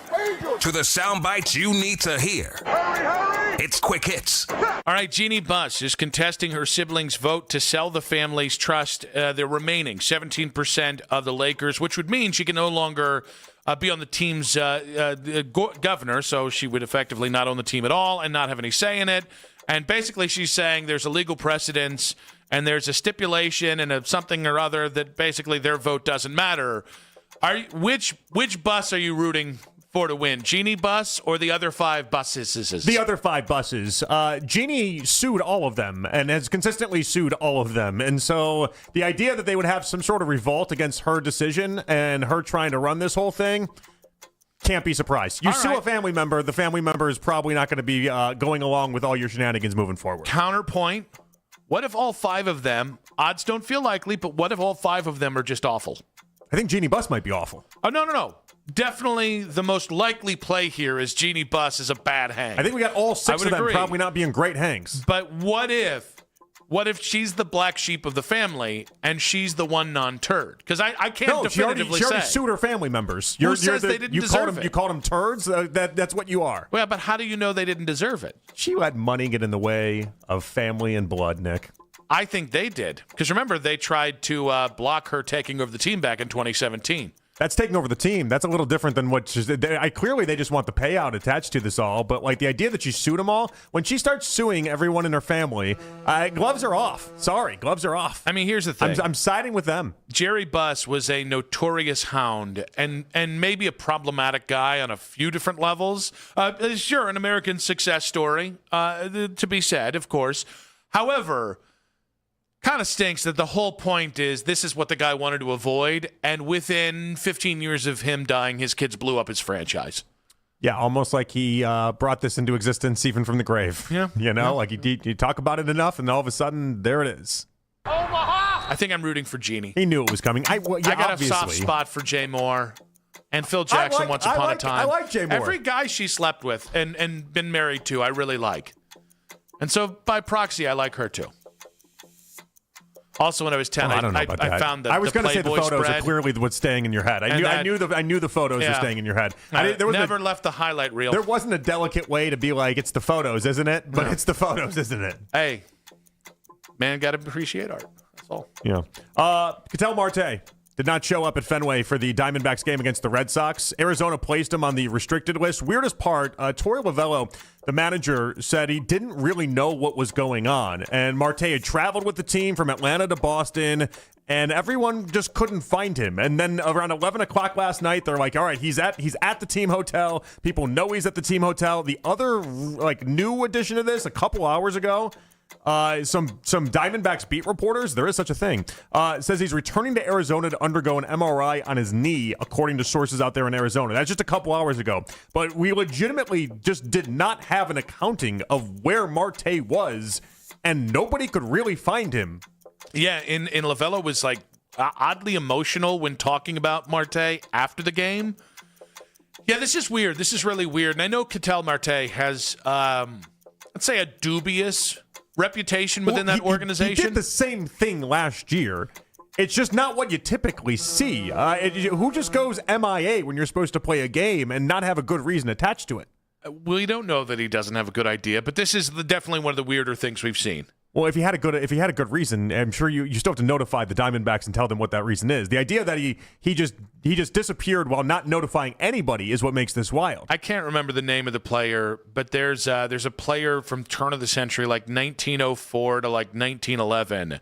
to the sound bites you need to hear. Hurry! It's Quick Hits. All right, Jeannie Buss is contesting her siblings' vote to sell the family's trust, the remaining 17% of the Lakers, which would mean she can no longer be on the team's governor, so she would effectively not own the team at all and not have any say in it. And basically she's saying there's a legal precedence and there's a stipulation and something or other that basically their vote doesn't matter. Which Buss are you rooting for to win? Jeannie Buss or the other 5 buses? The other 5 buses. Jeannie sued all of them and has consistently sued all of them. And so the idea that they would have some sort of revolt against her decision and her trying to run this whole thing, can't be surprised. You sue a family member, the family member is probably not going to be going along with all your shenanigans moving forward. Counterpoint. What if all 5 of them, odds don't feel likely, but what if all 5 of them are just awful? I think Jeannie Buss might be awful. Oh, no. Definitely the most likely play here is Jeannie Buss is a bad hang. I think we got all 6 of them agree. probably not being great hangs. But what if she's the black sheep of the family and she's the one non-turd? Because I can't definitively she already say. sued her family members. Who says they didn't deserve it? You called them turds? That's what you are. Well, but how do you know they didn't deserve it? She let money get in the way of family and blood, Nick. I think they did. Because remember, they tried to block her taking over the team back in 2017. That's taking over the team. That's a little different than what clearly they just want the payout attached to this all. But like the idea that she sued them all, when she starts suing everyone in her family, gloves are off. Sorry, gloves are off. I mean, here's the thing. I'm siding with them. Jerry Buss was a notorious hound and maybe a problematic guy on a few different levels. Sure, an American success story, to be said, of course. However, kind of stinks that the whole point is this is what the guy wanted to avoid, and within 15 years of him dying, his kids blew up his franchise. Yeah, almost like he brought this into existence even from the grave. Yeah. You know, like you talk about it enough, and all of a sudden, there it is. I think I'm rooting for Jeannie. He knew it was coming. I got a soft spot for Jay Moore and Phil Jackson once upon a time. I like Jay Moore. Every guy she slept with and been married to, I really like. And so, by proxy, I like her too. Also, when I was 10, I don't know I about that. found I was going to say the photos are clearly what's staying in your head. I knew the photos were staying in your head. There was never left the highlight reel. There wasn't a delicate way to be like, it's the photos, isn't it? But it's the photos, isn't it? Hey, man, got to appreciate art. That's all. Yeah. Ketel Marte did not show up at Fenway for the Diamondbacks game against the Red Sox. Arizona placed him on the restricted list. Weirdest part, Torey Lovullo, the manager, said he didn't really know what was going on. And Marte had traveled with the team from Atlanta to Boston, and everyone just couldn't find him. And then around 11 o'clock last night, they're like, all right, he's at the team hotel. People know he's at the team hotel. The other new addition to this, a couple hours ago, some Diamondbacks beat reporters, there is such a thing, says he's returning to Arizona to undergo an MRI on his knee, according to sources out there in Arizona. That's just a couple hours ago. But we legitimately just did not have an accounting of where Marte was, and nobody could really find him. Yeah, and Lovullo was like oddly emotional when talking about Marte after the game. Yeah, this is weird. This is really weird. And I know Ketel Marte has, let's say, a dubious reputation within that organization. He did the same thing last year. It's just not what you typically see. Who just goes MIA when you're supposed to play a game and not have a good reason attached to it? We don't know that he doesn't have a good idea, but this is definitely one of the weirder things we've seen. Well, if he had a good reason, I'm sure you still have to notify the Diamondbacks and tell them what that reason is. The idea that he just disappeared while not notifying anybody is what makes this wild. I can't remember the name of the player, but there's a player from turn of the century, like 1904 to like 1911,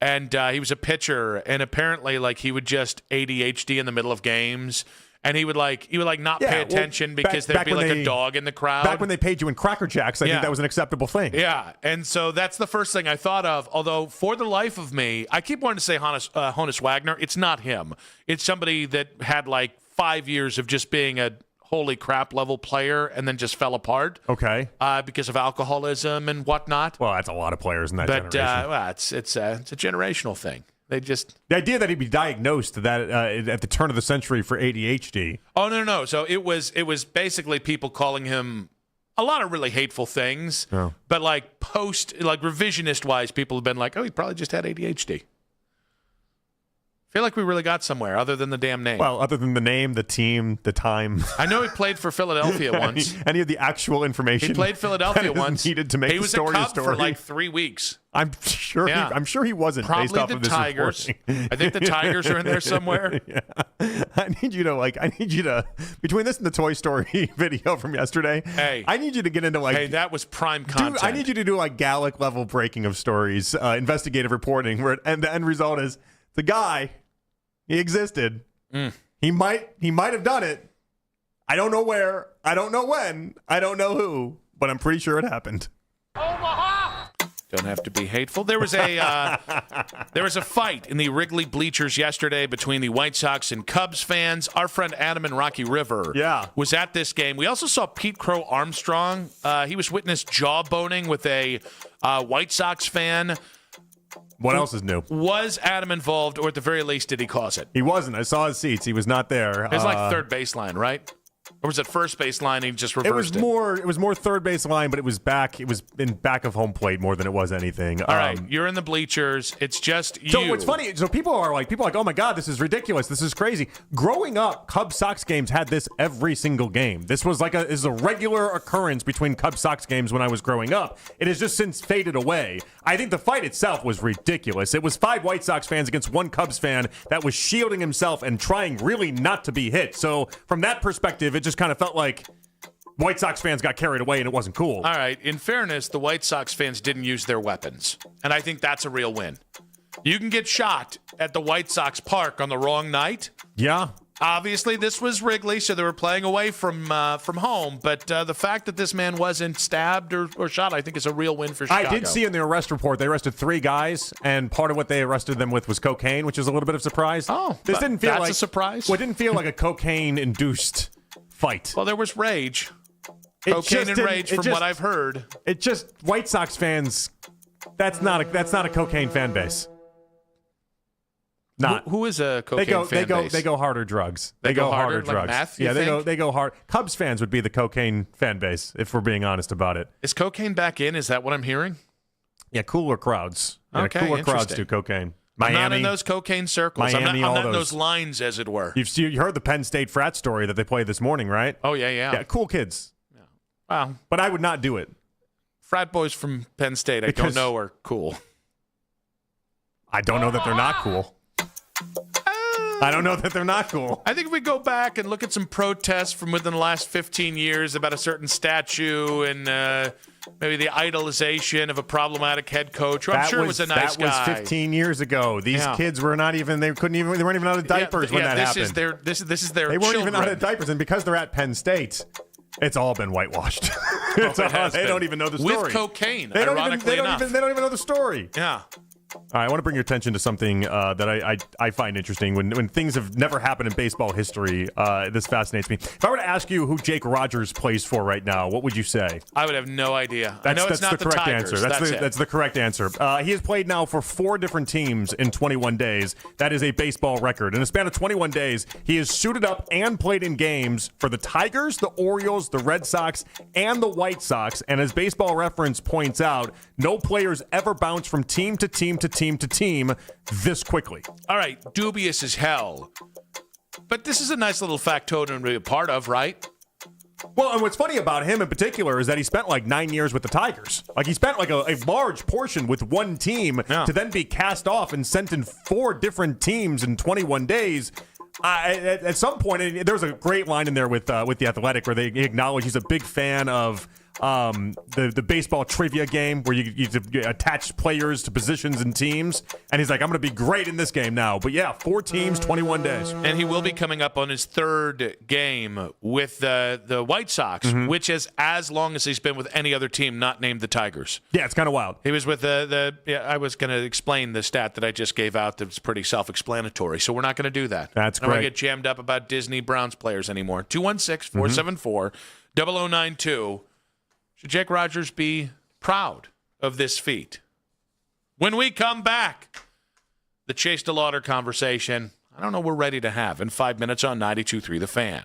and he was a pitcher, and apparently like he would just ADHD in the middle of games. And he would not pay attention because there'd be like a dog in the crowd. Back when they paid you in Cracker Jacks, I think that was an acceptable thing. Yeah, and so that's the first thing I thought of. Although for the life of me, I keep wanting to say Honus Wagner. It's not him. It's somebody that had like 5 years of just being a holy crap level player and then just fell apart. Okay. Because of alcoholism and whatnot. Well, that's a lot of players in that generation. But it's a generational thing. The idea that he'd be diagnosed that at the turn of the century for ADHD. Oh no! So it was basically people calling him a lot of really hateful things. Oh. But like revisionist wise, people have been like, oh, he probably just had ADHD. I feel like we really got somewhere other than the damn name. Well, other than the name, the team, the time. I know he played for Philadelphia once. Any of the actual information. He played Philadelphia once. Needed to make he the was story a Cub for like 3 weeks. I'm sure. Yeah. I'm sure he wasn't. Probably based off the of this Tigers. reporting. I think the Tigers are in there somewhere. Yeah. I need you to between this and the Toy Story video from yesterday. Hey, I need you to get into Hey, that was prime content. I need you to do like Gallic level breaking of stories, investigative reporting, and the end result is the guy. He existed. He might have done it. I don't know where. I don't know when. I don't know who. But I'm pretty sure it happened. Don't have to be hateful. There was a fight in the Wrigley bleachers yesterday between the White Sox and Cubs fans. Our friend Adam in Rocky River was at this game. We also saw Pete Crow Armstrong. He was witness jawboning with a White Sox fan. What else is new? Was Adam involved, or at the very least, did he cause it? He wasn't. I saw his seats. He was not there. It was like third baseline, right? Or was it first baseline and he just reversed it? It was more third base line, but it was back. It was in back of home plate more than it was anything. All right, you're in the bleachers. It's just you. So what's funny? So people are like, oh my God, this is ridiculous. This is crazy. Growing up, Cubs Sox games had this every single game. This was this is a regular occurrence between Cubs Sox games when I was growing up. It has just since faded away. I think the fight itself was ridiculous. It was 5 White Sox fans against 1 Cubs fan that was shielding himself and trying really not to be hit. So from that perspective, it just kind of felt like White Sox fans got carried away and it wasn't cool. All right. In fairness, the White Sox fans didn't use their weapons. And I think that's a real win. You can get shot at the White Sox park on the wrong night. Yeah. Obviously, this was Wrigley, so they were playing away from home. But the fact that this man wasn't stabbed or shot, I think, is a real win for Chicago. I did see in the arrest report they arrested 3 guys, and part of what they arrested them with was cocaine, which is a little bit of a surprise. Oh, this didn't feel that's a surprise. Well, it didn't feel like a cocaine-induced fight. Well, there was rage. Cocaine and rage, from what I've heard. It just White Sox fans. That's not a cocaine fan base. Not who is a cocaine fan base? They go harder drugs. They go harder drugs. like meth, yeah, think? they go hard. Cubs fans would be the cocaine fan base if we're being honest about it. Is cocaine back in? Is that what I'm hearing? Yeah, cooler crowds. Okay, cooler crowds interesting. do cocaine. I'm Miami, not in those cocaine circles. Miami, I'm all not in those. those lines, as it were. You heard the Penn State frat story that they played this morning, right? Oh, yeah. Yeah, cool kids. Yeah. Wow. But I would not do it. Frat boys from Penn State, I don't know, are cool. I don't know that they're not cool. I don't know that they're not cool. I think if we go back and look at some protests from within the last 15 years about a certain statue and maybe the idolization of a problematic head coach, I'm sure it was a nice guy. That was 15 years ago. These kids were not even, they weren't even out of diapers when that happened. This is their They weren't children. even out of diapers, and because they're at Penn State, it's all been whitewashed. They don't even know the story. With cocaine, they don't ironically even, enough. They don't even know the story. Yeah. All right, I want to bring your attention to something that I find interesting. When things have never happened in baseball history, this fascinates me. If I were to ask you who Jake Rogers plays for right now, what would you say? I would have no idea. That's, I know it's not the correct Tigers. answer. That's the correct answer. He has played now for 4 different teams in 21 days. That is a baseball record. In a span of 21 days, he has suited up and played in games for the Tigers, the Orioles, the Red Sox, and the White Sox. And as Baseball Reference points out, no players ever bounce from team to team to team to team this quickly. All right, dubious as hell. But this is a nice little factotum to be a part of, right? Well, and what's funny about him in particular is that he spent like 9 years with the Tigers. Like he spent like a large portion with one team to then be cast off and sent in 4 different teams in 21 days. At some point, there's a great line in there with The Athletic where they acknowledge he's a big fan of the baseball trivia game where you attach players to positions and teams, and he's like, I'm going to be great in this game now. But yeah, 4 teams, 21 days. And he will be coming up on his 3rd game with the White Sox, which is as long as he's been with any other team not named the Tigers. Yeah, it's kind of wild. He was with I was going to explain the stat that I just gave out that's pretty self-explanatory, so we're not going to do that. That's I don't great. get jammed up about Disney Browns players anymore. 216-474-0092. Should Jake Rogers be proud of this feat? When we come back, the Chase DeLauder conversation, I don't know we're ready to have in 5 minutes on 92.3 The Fan.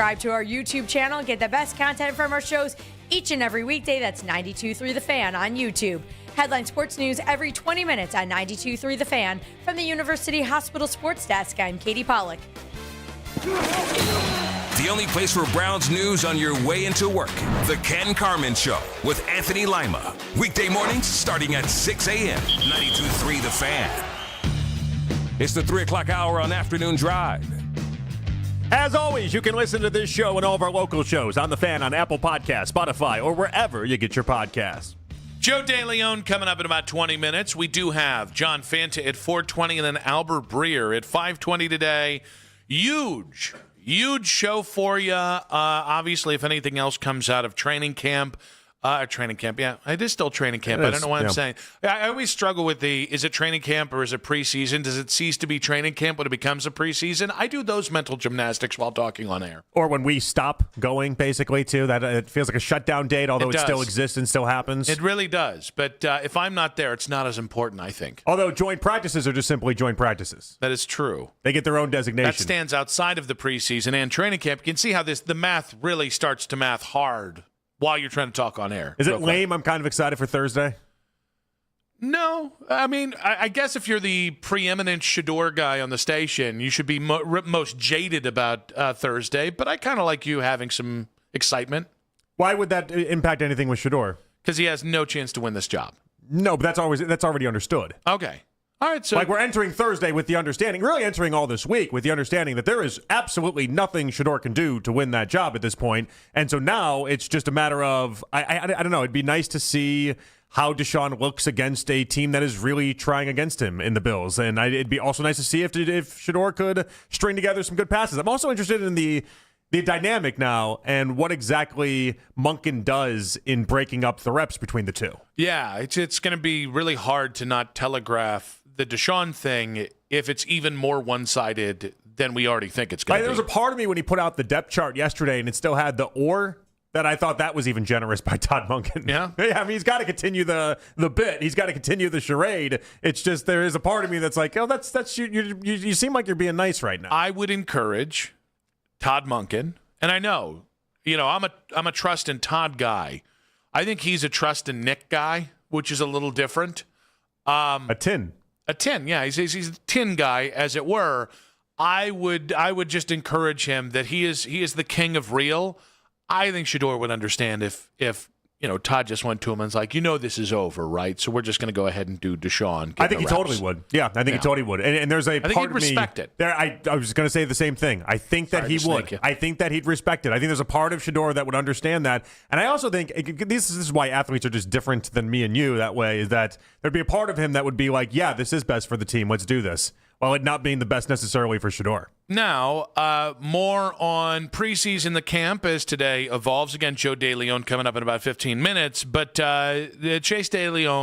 Subscribe to our YouTube channel and get the best content from our shows each and every weekday. That's 92.3 The Fan on YouTube. Headline Sports News every 20 minutes on 92.3 The Fan. From the University Hospital Sports Desk, I'm Katie Pollock. The only place for Browns news on your way into work. The Ken Carman Show with Anthony Lima. Weekday mornings starting at 6 a.m. 92.3 The Fan. It's the 3 o'clock hour on Afternoon Drive. As always, you can listen to this show and all of our local shows on The Fan on Apple Podcasts, Spotify, or wherever you get your podcasts. Joe DeLeon coming up in about 20 minutes. We do have John Fanta at 4:20 and then Albert Breer at 5:20 today. Huge show for you. Obviously, if anything else comes out of training camp, yeah, it is still training camp. I don't know what I'm saying. I always struggle with is it training camp or is it preseason? Does it cease to be training camp when it becomes a preseason? I do those mental gymnastics while talking on air. Or when we stop going, basically, too. That it feels like a shutdown date, although it still exists and still happens. It really does. But if I'm not there, it's not as important, I think. Although joint practices are just simply joint practices. That is true. They get their own designation. That stands outside of the preseason and training camp. You can see how the math really starts to math hard while you're trying to talk on air. Is it lame? I'm kind of excited for Thursday. No. I mean, I guess if you're the preeminent Shador guy on the station, you should be most jaded about Thursday, but I kind of like you having some excitement. Why would that impact anything with Shador? Because he has no chance to win this job. No, but that's already understood. Okay. All right, so we're entering Thursday with the understanding, really entering all this week with the understanding that there is absolutely nothing Shador can do to win that job at this point. And so now it's just a matter of, I don't know, it'd be nice to see how Deshaun looks against a team that is really trying against him in the Bills. And it'd be also nice to see if Shador could string together some good passes. I'm also interested in the dynamic now and what exactly Monken does in breaking up the reps between the two. Yeah, it's going to be really hard to not telegraph the Deshaun thing if it's even more one-sided than we already think it's going to be. There was a part of me when he put out the depth chart yesterday and it still had the or that I thought that was even generous by Todd Monken. Yeah? Yeah, I mean, he's got to continue the bit. He's got to continue the charade. It's just there is a part of me that's like, oh, that's you seem like you're being nice right now. I would encourage Todd Monken, and I know, I'm a trust in Todd guy. I think he's a trust in Nick guy, which is a little different. A tin. A tin, yeah. He's a tin guy, as it were. I would just encourage him that he is the king of real. I think Shador would understand if Todd just went to him and was like, this is over, right? So we're just going to go ahead and do Deshaun. I think he totally would. Yeah, I think he totally would. And there's a part of me. I think he'd respect it. I was going to say the same thing. I think that he would. I think that he'd respect it. I think there's a part of Shador that would understand that. And I also think this is why athletes are just different than me and you that way, is that there'd be a part of him that would be like, yeah, this is best for the team. Let's do this. While it not being the best necessarily for Shador. Now, more on preseason the camp as today evolves. Again, Joe DeLeon coming up in about 15 minutes. But Chase DeLauder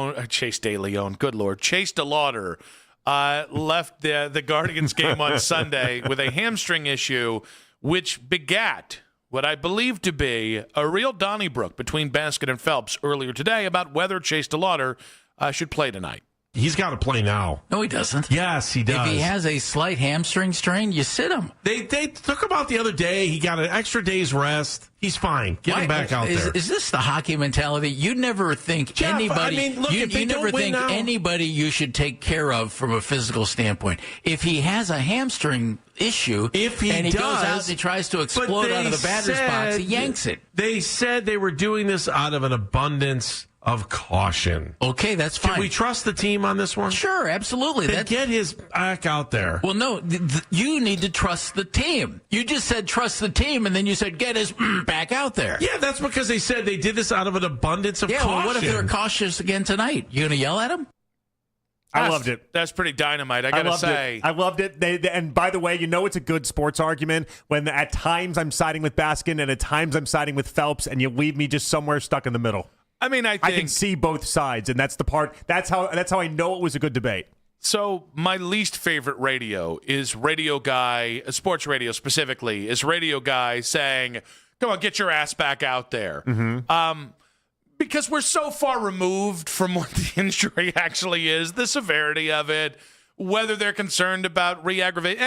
left the Guardians game on Sunday with a hamstring issue, which begat what I believe to be a real Donnybrook between Basket and Phelps earlier today about whether Chase DeLauder should play tonight. He's got to play now. No, he doesn't. Yes, he does. If he has a slight hamstring strain, you sit him. They took him out the other day. He got an extra day's rest. He's fine. Get him back out there. Is this the hockey mentality? You never think anybody. You never think anybody you should take care of from a physical standpoint. If he has a hamstring issue, and he goes out and he tries to explode out of the batter's box, he yanks it. They said they were doing this out of an abundance of caution. Okay, that's fine. Can we trust the team on this one? Sure, absolutely. Then get his back out there. Well, no, you need to trust the team. You just said trust the team, and then you said get his back out there. Yeah, that's because they said they did this out of an abundance of caution. Yeah, well, what if they're cautious again tonight? You going to yell at him? I loved it. That's pretty dynamite, I got to say. I loved it. And by the way, it's a good sports argument when at times I'm siding with Baskin and at times I'm siding with Phelps, and you leave me just somewhere stuck in the middle. I mean, I can see both sides, and that's the part. That's how I know it was a good debate. So my least favorite radio is radio guy, sports radio specifically, is radio guy saying, "Come on, get your ass back out there." Mm-hmm. Because we're so far removed from what the injury actually is, the severity of it, whether they're concerned about re-aggravate,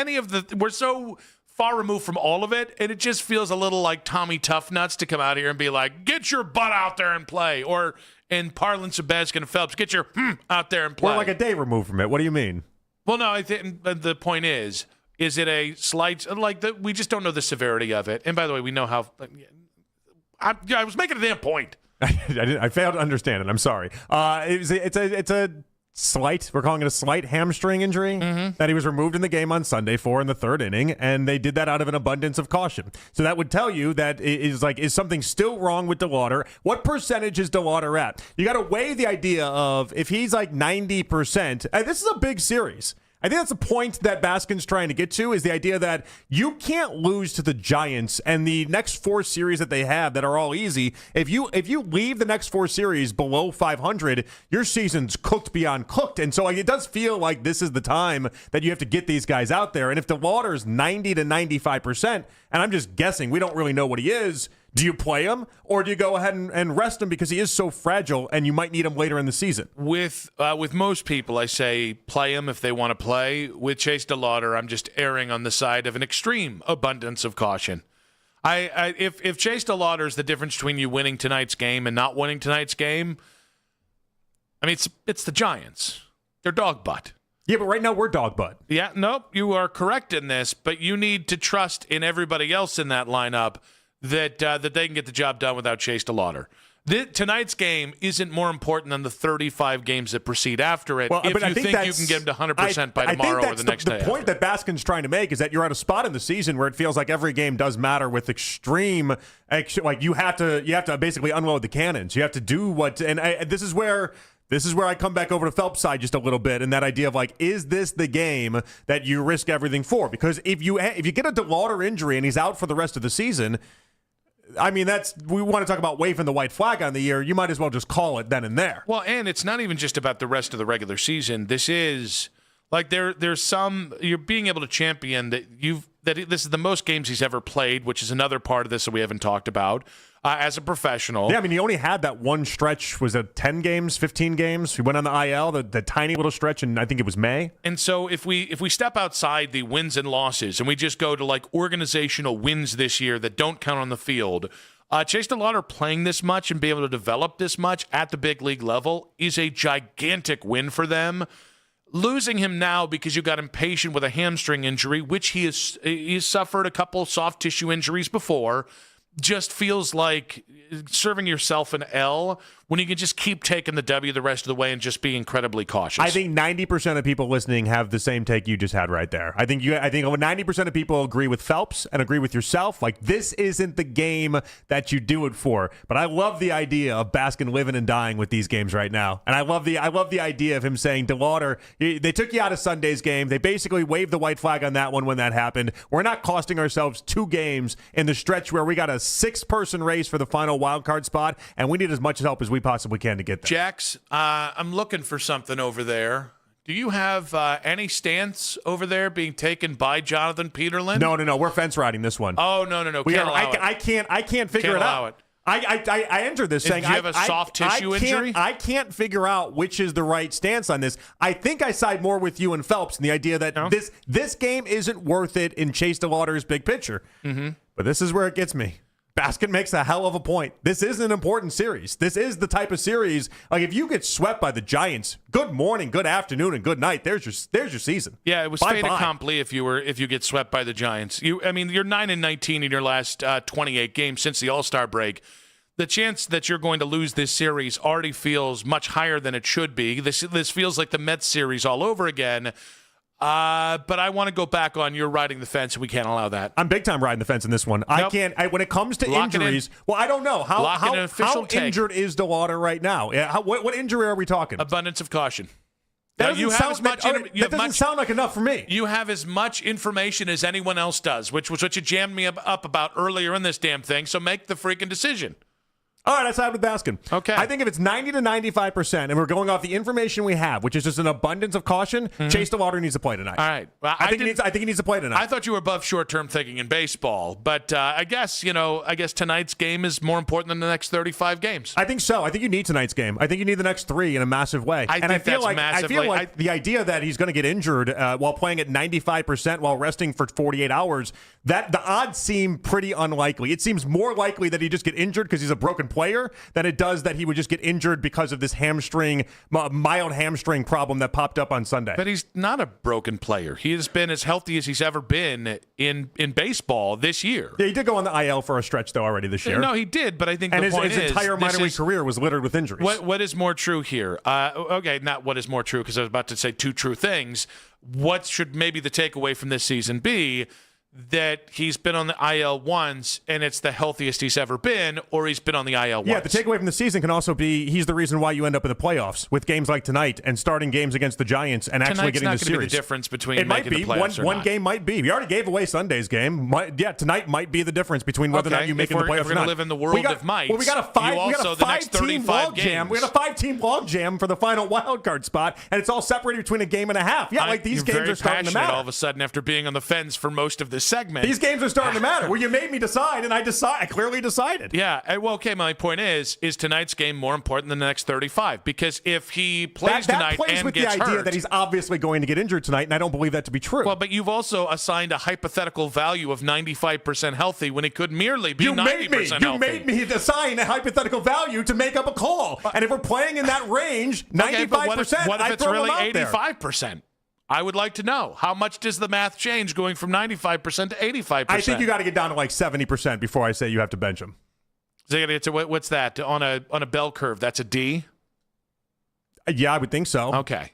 we're so far removed from all of it, and it just feels a little like Tommy Toughnuts to come out here and be like, get your butt out there and play. Or in parlance of Baskin and Phelps, get your out there and play. We're like a day removed from it. What do you mean? Well, no, I think the point is it a slight, we just don't know the severity of it. And by the way, we know how, I was making a damn point. I failed to understand it. I'm sorry. It's a slight, we're calling it a slight hamstring injury that he was removed in the game on Sunday for in the third inning, and they did that out of an abundance of caution. So that would tell you that is something still wrong with DeLauder? What percentage is DeLauder at? You got to weigh the idea of if he's like 90%. This is a big series. I think that's the point that Baskin's trying to get to, is the idea that you can't lose to the Giants and the next 4 series that they have that are all easy. If you leave the next 4 series below 500, your season's cooked beyond cooked. And so it does feel like this is the time that you have to get these guys out there. And if DeLauder's 90 to 95%, and I'm just guessing, we don't really know what he is, do you play him, or do you go ahead and rest him because he is so fragile and you might need him later in the season? With most people, I say play him if they want to play. With Chase DeLauder, I'm just erring on the side of an extreme abundance of caution. If Chase DeLauder is the difference between you winning tonight's game and not winning tonight's game, I mean, it's the Giants. They're dog butt. Yeah, but right now we're dog butt. Yeah, nope, you are correct in this, but you need to trust in everybody else in that lineup that they can get the job done without Chase DeLauder. Tonight's game isn't more important than the 35 games that proceed after it. Well, if you think you can get him to 100% by tomorrow or the next day. The point that Baskin's trying to make is that you're at a spot in the season where it feels like every game does matter with extreme, like you have to basically unload the cannons. You have to do what, and this is where I come back over to Phelps' side just a little bit, and that idea of like, is this the game that you risk everything for? Because if you get a DeLauder injury and he's out for the rest of the season, I mean, we want to talk about waving the white flag on the year. You might as well just call it then and there. Well, and it's not even just about the rest of the regular season. This is like there's some, you're being able to champion that this is the most games he's ever played, which is another part of this that we haven't talked about. As a professional. Yeah, I mean, he only had that one stretch, was it 10 games, 15 games? He went on the IL, the tiny little stretch, and I think it was May. And so if we step outside the wins and losses and we just go to like organizational wins this year that don't count on the field, Chase DeLauder playing this much and being able to develop this much at the big league level is a gigantic win for them. Losing him now because you got impatient with a hamstring injury, which he's suffered a couple soft tissue injuries before, just feels like serving yourself an L when you can just keep taking the W the rest of the way and just be incredibly cautious. I think 90% of people listening have the same take you just had right there. I think 90% of people agree with Phelps and agree with yourself. Like, this isn't the game that you do it for. But I love the idea of Baskin living and dying with these games right now. And I love the idea of him saying, DeLauder, they took you out of Sunday's game. They basically waved the white flag on that one when that happened. We're not costing ourselves 2 games in the stretch where we got a 6-person race for the final wild card spot, and we need as much help as we possibly can to get there. Jax, I'm looking for something over there. Do you have any stance over there being taken by Jonathan Peterlin? No. We're fence riding this one. Oh, no. I can't figure it out. I entered this saying, do you have a soft tissue injury? I can't figure out which is the right stance on this. I think I side more with you and Phelps in the idea that this game isn't worth it in Chase DeLauder's big picture. Mm-hmm. But this is where it gets me. Baskin makes a hell of a point. This is an important series. This is the type of series, like, if you get swept by the Giants, good morning, good afternoon, and good night. There's your season. Yeah, it was fait accompli if you get swept by the Giants. You're 9-19 in your last 28 games since the All-Star break. The chance that you're going to lose this series already feels much higher than it should be. This feels like the Mets series all over again. But I want to go back on you're riding the fence, and we can't allow that. I'm big time riding the fence in this one. Nope. When it comes to injuries, well, I don't know. How injured is DeLauder right now? What injury are we talking? Abundance of caution. That doesn't sound like enough for me. You have as much information as anyone else does, which was what you jammed me up about earlier in this damn thing, so make the freaking decision. All right, I side with Baskin. Okay. I think if it's 90 to 95%, and we're going off the information we have, which is just an abundance of caution, Chase DeLauder needs to play tonight. All right. Well, I think he needs to play tonight. I thought you were above short-term thinking in baseball, but I guess tonight's game is more important than the next 35 games. I think so. I think you need tonight's game. I think you need the next 3 in a massive way. I feel like the idea that he's going to get injured while playing at 95% while resting for 48 hours, that the odds seem pretty unlikely. It seems more likely that he just get injured because he's a broken player than it does that he would just get injured because of this mild hamstring problem that popped up on Sunday. But he's not a broken player. He has been as healthy as he's ever been in baseball this year. Yeah, he did go on the IL for a stretch, though, already this year. No, he did, but I think and the point his is... entire minor league career was littered with injuries. What is more true here? Okay, not what is more true, because I was about to say two true things. What should maybe the takeaway from this season be? That he's been on the IL once and it's the healthiest he's ever been, or he's been on the IL once. Yeah, the takeaway from the season can also be he's the reason why you end up in the playoffs with games like tonight and starting games against the Giants and actually getting the series. Tonight's not going to be the difference between it might be the playoffs or one not. game might be. We already gave away Sunday's game. Tonight might be the difference between whether or not you make it in the playoffs or not. If we're going to live in the world of might, we got a five-team log jam. We got a 5-team log jam for the final wild card spot, and it's all separated between a game and a half. Yeah, these games are starting to matter all of a sudden after being on the fence for most of this segment. These games are starting to matter. Well, you made me decide, and I clearly decided. Yeah. Well, okay. My point is tonight's game more important than the next 35? Because if he plays tonight plays and with gets the idea hurt, that he's obviously going to get injured tonight, and I don't believe that to be true. Well, but you've also assigned a hypothetical value of 95% healthy when it could merely be 90% healthy. You made me assign a hypothetical value to make up a call, and if we're playing in that range, 95%. What if it's really 85%? I would like to know, how much does the math change going from 95% to 85%? I think you got to get down to like 70% before I say you have to bench him. What's that? On a bell curve, that's a D? Yeah, I would think so. Okay.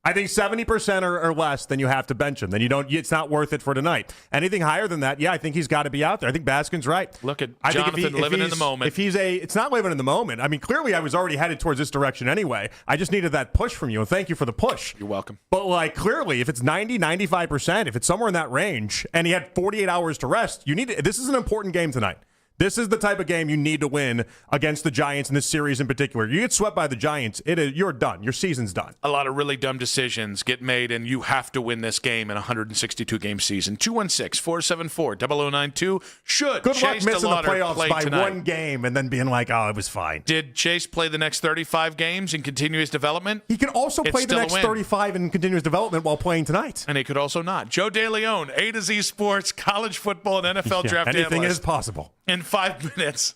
I think 70% or less, then you have to bench him. Then it's not worth it for tonight. Anything higher than that, yeah, I think he's got to be out there. I think Baskin's right. Look at Jonathan living in the moment. It's not living in the moment. I mean, clearly I was already headed towards this direction anyway. I just needed that push from you, and thank you for the push. You're welcome. But clearly, if it's 90, 95%, if it's somewhere in that range, and he had 48 hours to rest, this is an important game tonight. This is the type of game you need to win against the Giants in this series in particular. You get swept by the Giants, you're done. Your season's done. A lot of really dumb decisions get made, and you have to win this game in a 162-game season. 216-474-0092. Should Good Chase luck missing DeLauder the playoffs play by tonight? one game and then being like, oh, it was fine. Did Chase play the next 35 games and continue his development? He can also play the next 35 and continue his development while playing tonight. And he could also not. Joe DeLeon, A to Z Sports, college football, and NFL draft anything analyst. is possible. In 5 minutes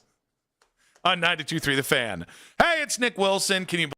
on 92.3 The Fan. Hey, it's Nick Wilson. Can you...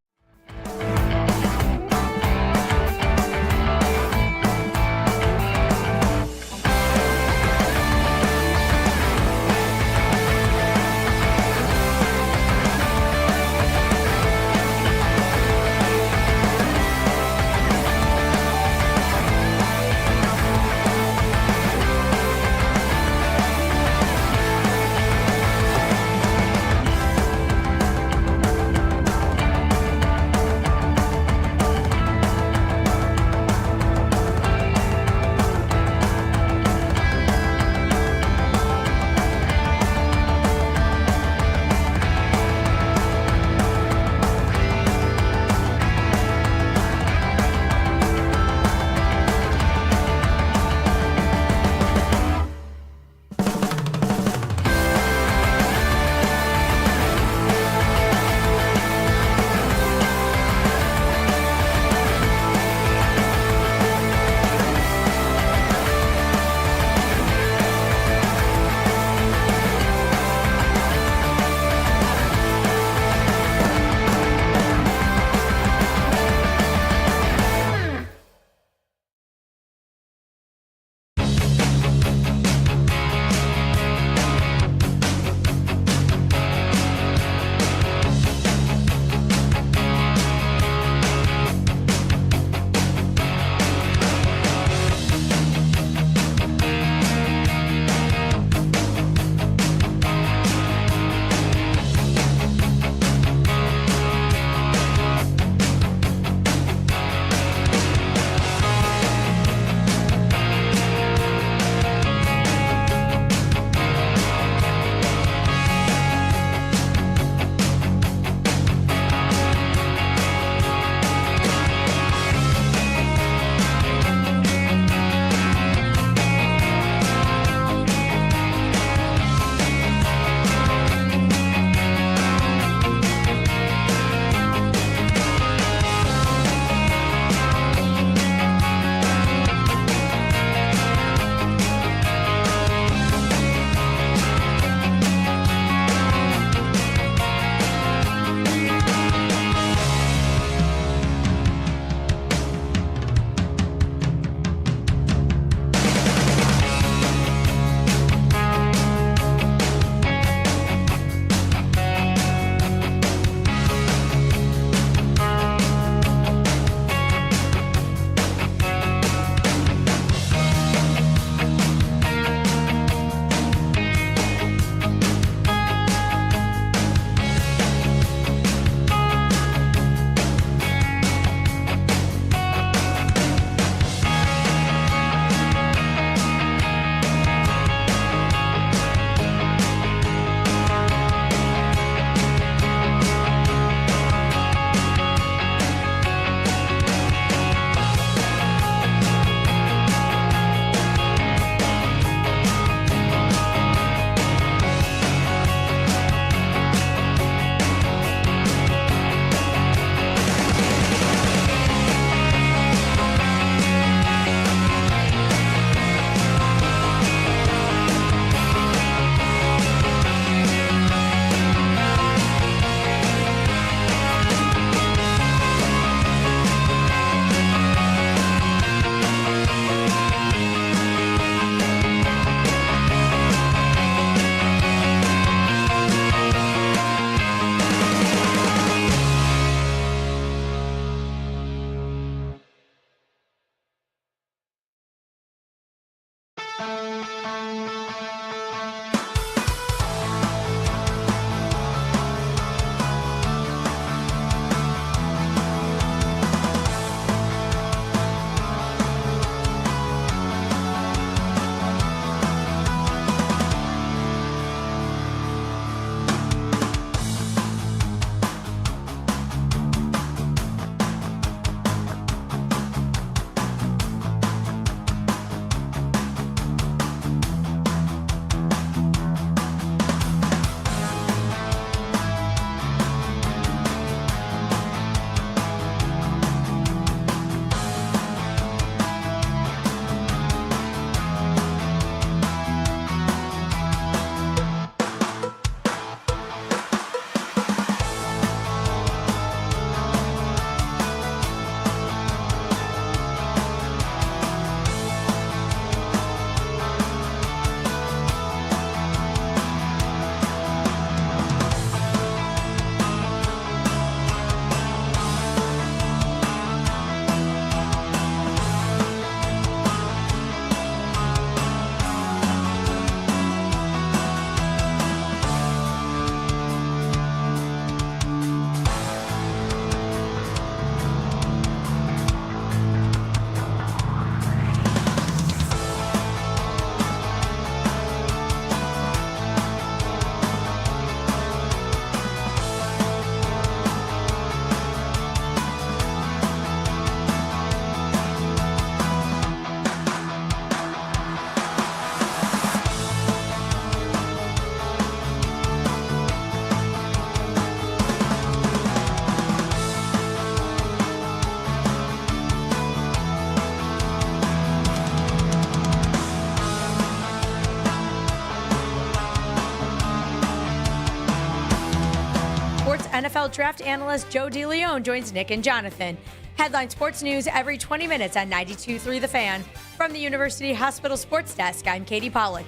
NFL draft analyst Joe DeLeon joins Nick and Jonathan. Headline sports news every 20 minutes on 92.3 The Fan. From the University Hospital Sports Desk, I'm Katie Pollack.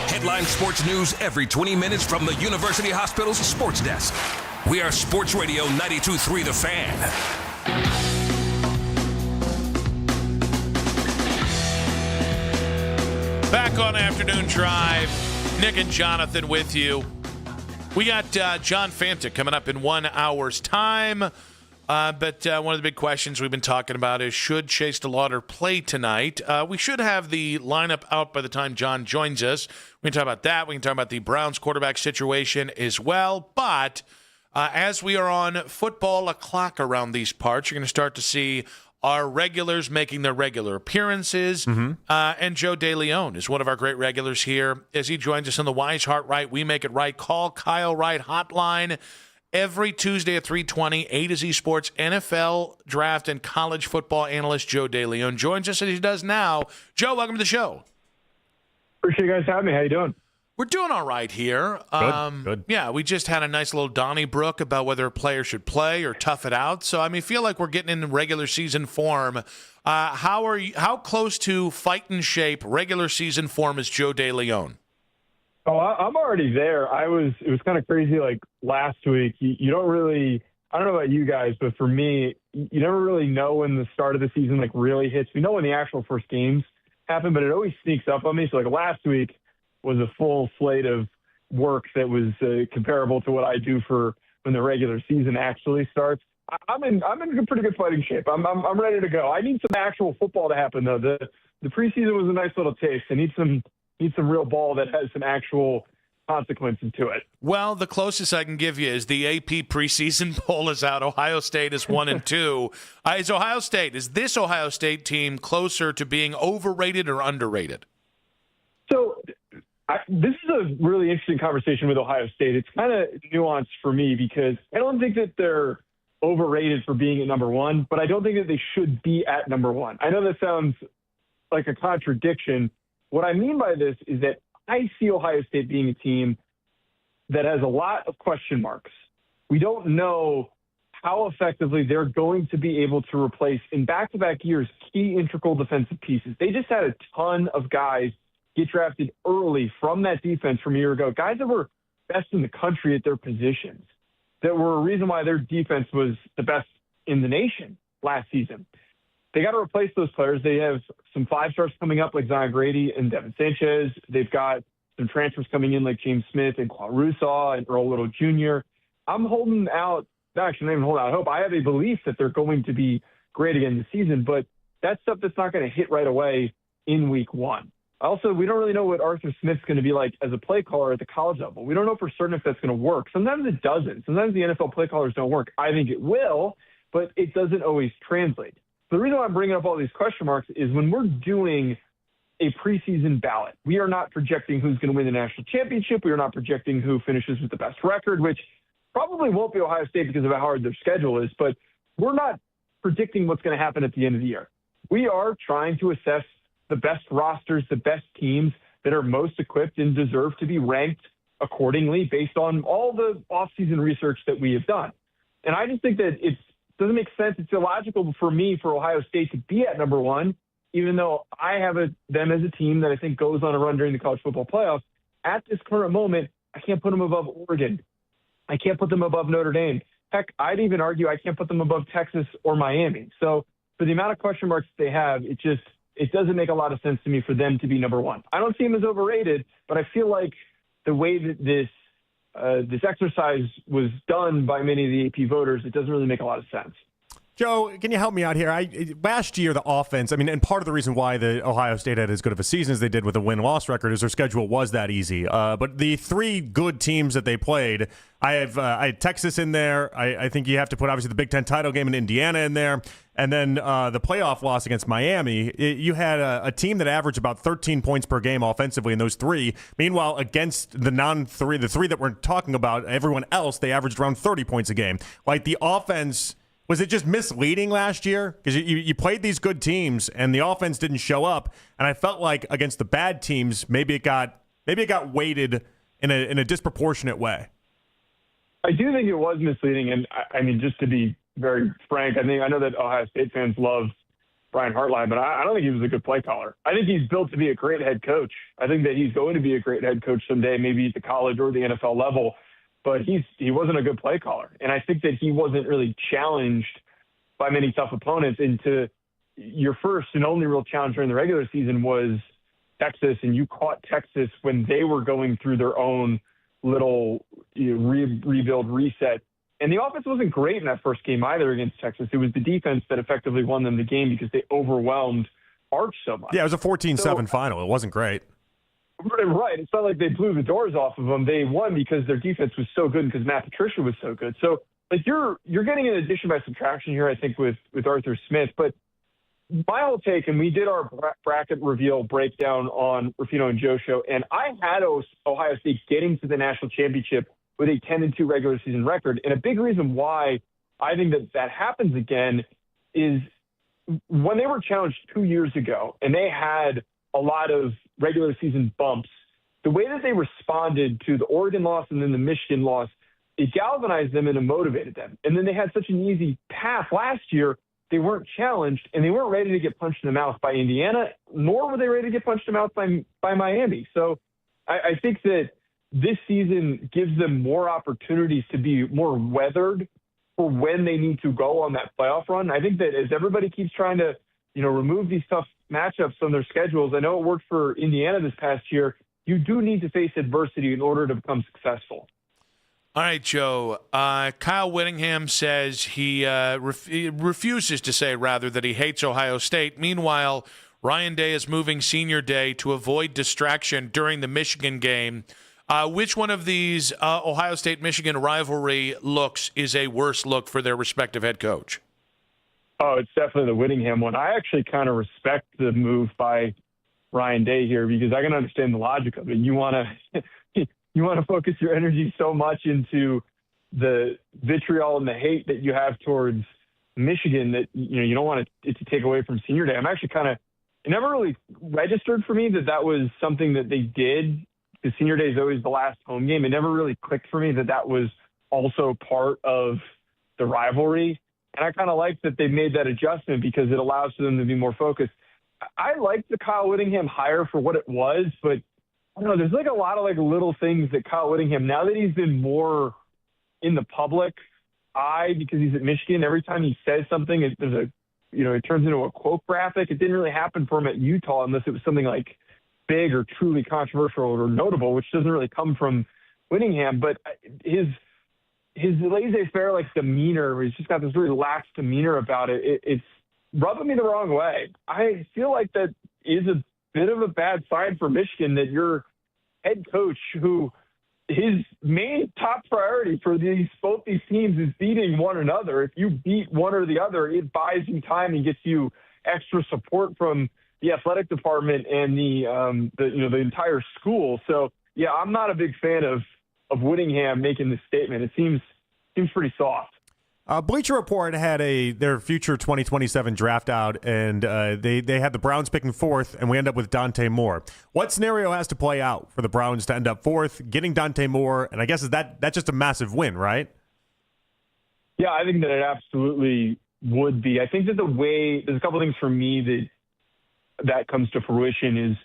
Headline sports news every 20 minutes from the University Hospital's Sports Desk. We are Sports Radio 92.3 The Fan. Back on Afternoon Drive, Nick and Jonathan with you. We got John Fanta coming up in 1 hour's time. But one of the big questions we've been talking about is, should Chase DeLauder play tonight? We should have the lineup out by the time John joins us. We can talk about that. We can talk about the Browns quarterback situation as well. But as we are on football o'clock around these parts, you're going to start to see our regulars making their regular appearances. And Joe DeLeon is one of our great regulars here as he joins us on the Wise Heart Right, We Make It Right, Call Kyle Wright hotline. Every Tuesday at 3:20, A to Z Sports NFL draft and college football analyst Joe DeLeon joins us as he does now. Joe, welcome to the show. Appreciate you guys having me. How you doing? We're doing all right here. Good. Yeah, we just had a nice little Donnybrook about whether a player should play or tough it out. So, I mean, feel like we're getting in regular season form. How close to fighting shape, regular season form is Joe DeLeon? Oh, I'm already there. It was kind of crazy. Like last week, you don't really, I don't know about you guys, but for me, you never really know when the start of the season like really hits. We know when the actual first games happen, but it always sneaks up on me. So like last week was a full slate of work that was comparable to what I do for when the regular season actually starts. I'm in pretty good fighting shape. I'm ready to go. I need some actual football to happen though. The preseason was a nice little taste. I need some real ball that has some actual consequences to it. Well, the closest I can give you is the AP preseason poll is out. Ohio State is 1-2. Is this Ohio State team closer to being overrated or underrated? So this is a really interesting conversation with Ohio State. It's kind of nuanced for me because I don't think that they're overrated for being at number one, but I don't think that they should be at number one. I know that sounds like a contradiction. What I mean by this is that I see Ohio State being a team that has a lot of question marks. We don't know how effectively they're going to be able to replace, in back-to-back years, key integral defensive pieces. They just had a ton of guys get drafted early from that defense from a year ago, guys that were best in the country at their positions, that were a reason why their defense was the best in the nation last season. They got to replace those players. They have some five-stars coming up like Zion Grady and Devin Sanchez. They've got some transfers coming in like James Smith and Claude Rousseau and Earl Little Jr. I'm holding out, actually not even holding out hope. I have a belief that they're going to be great again this season, but that's stuff that's not going to hit right away in week one. Also, we don't really know what Arthur Smith's going to be like as a play caller at the college level. We don't know for certain if that's going to work. Sometimes it doesn't. Sometimes the NFL play callers don't work. I think it will, but it doesn't always translate. The reason why I'm bringing up all these question marks is when we're doing a preseason ballot, we are not projecting who's going to win the national championship. We are not projecting who finishes with the best record, which probably won't be Ohio State because of how hard their schedule is, but we're not predicting what's going to happen at the end of the year. We are trying to assess the best rosters, the best teams that are most equipped and deserve to be ranked accordingly based on all the offseason research that we have done. And I just think that it doesn't make sense. It's illogical for me for Ohio State to be at number one, even though I have them as a team that I think goes on a run during the college football playoffs. At this current moment, I can't put them above Oregon. I can't put them above Notre Dame. Heck, I'd even argue I can't put them above Texas or Miami. So for the amount of question marks they have, it doesn't make a lot of sense to me for them to be number one. I don't see them as overrated, but I feel like the way that this exercise was done by many of the AP voters, it doesn't really make a lot of sense. Joe, can you help me out here? Last year, the offense, and part of the reason why the Ohio State had as good of a season as they did with a win-loss record is their schedule was that easy. But the three good teams that they played, I had Texas in there. I think you have to put, obviously, the Big Ten title game in Indiana in there. And then the playoff loss against Miami, you had a team that averaged about 13 points per game offensively in those three. Meanwhile, against the the three that we're talking about, everyone else, they averaged around 30 points a game. Like, the offense, was it just misleading last year? Because you played these good teams, and the offense didn't show up. And I felt like against the bad teams, maybe it got weighted in a disproportionate way. I do think it was misleading, and I mean, just to be very frank, I know that Ohio State fans love Brian Hartline, but I don't think he was a good play caller. I think he's built to be a great head coach. I think that he's going to be a great head coach someday, maybe at the college or the NFL level, but he wasn't a good play caller. And I think that he wasn't really challenged by many tough opponents. And your first and only real challenge during the regular season was Texas, and you caught Texas when they were going through their own little rebuild reset. And the offense wasn't great in that first game either against Texas. It was the defense that effectively won them the game because they overwhelmed Arch so much. Yeah, it was a 14-7 final. It wasn't great. Right. It's not like they blew the doors off of them. They won because their defense was so good and because Matt Patricia was so good. So, like, you're getting an addition by subtraction here, I think, with Arthur Smith. But my whole take, and we did our bracket reveal breakdown on Ruffino and Joe show, and I had Ohio State getting to the national championship with a 10-2 regular season record. And a big reason why I think that happens again is when they were challenged 2 years ago and they had a lot of regular season bumps, the way that they responded to the Oregon loss and then the Michigan loss, it galvanized them and it motivated them. And then they had such an easy path last year. They weren't challenged, and they weren't ready to get punched in the mouth by Indiana, nor were they ready to get punched in the mouth by Miami. So I think that this season gives them more opportunities to be more weathered for when they need to go on that playoff run. I think that as everybody keeps trying to, remove these tough matchups on their schedules, I know it worked for Indiana this past year. You do need to face adversity in order to become successful. All right, Joe. Kyle Whittingham says he refuses to say, rather, that he hates Ohio State. Meanwhile, Ryan Day is moving Senior Day to avoid distraction during the Michigan game. Which one of these Ohio State-Michigan rivalry looks is a worse look for their respective head coach? Oh, it's definitely the Whittingham one. I actually kind of respect the move by Ryan Day here because I can understand the logic of it. You want to focus your energy so much into the vitriol and the hate that you have towards Michigan that you don't want it to take away from Senior Day. I'm actually it never really registered for me that was something that they did. Because Senior Day is always the last home game. It never really clicked for me that was also part of the rivalry. And I kind of like that they made that adjustment because it allows for them to be more focused. I like the Kyle Whittingham hire for what it was, but I don't know, there's a lot of little things that Kyle Whittingham, now that he's been more in the public eye because he's at Michigan, every time he says something, it turns into a quote graphic. It didn't really happen for him at Utah unless it was something big or truly controversial or notable, which doesn't really come from Whittingham. But his laissez-faire demeanor, he's just got this really lax demeanor about it. It's rubbing me the wrong way. I feel like that is a bit of a bad sign for Michigan that your head coach, who his main top priority for both these teams is beating one another. If you beat one or the other, it buys you time and gets you extra support from the athletic department and the entire school. So yeah, I'm not a big fan of Whittingham making this statement. It seems pretty soft. Bleacher Report had their future 2027 draft out, and they had the Browns picking fourth, and we end up with Dante Moore. What scenario has to play out for the Browns to end up fourth, getting Dante Moore? And I guess that's just a massive win, right? Yeah, I think that it absolutely would be. I think that there's a couple things for me that comes to fruition is,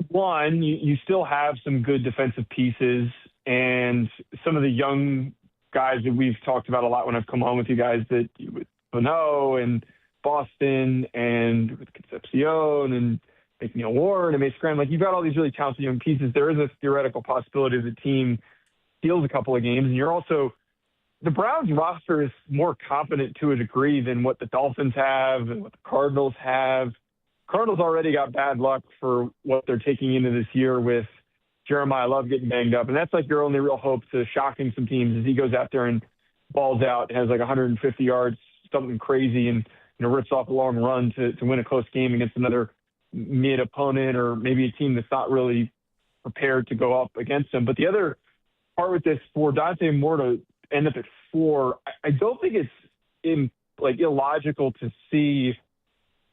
one, you still have some good defensive pieces, and some of the young guys that we've talked about a lot when I've come on with you guys, that with Bono and Boston and with Concepcion and McNeil Warren and Mason Graham, you've got all these really talented young pieces. There is a theoretical possibility the team steals a couple of games, and the Browns roster is more competent to a degree than what the Dolphins have and what the Cardinals have. Cardinals already got bad luck for what they're taking into this year with Jeremiah Love getting banged up. And that's your only real hope to shocking some teams as he goes out there and balls out, has 150 yards, something crazy, and rips off a long run to win a close game against another mid opponent or maybe a team that's not really prepared to go up against them. But the other part with this, for Dante Moore to end up at 4, I don't think it's illogical to see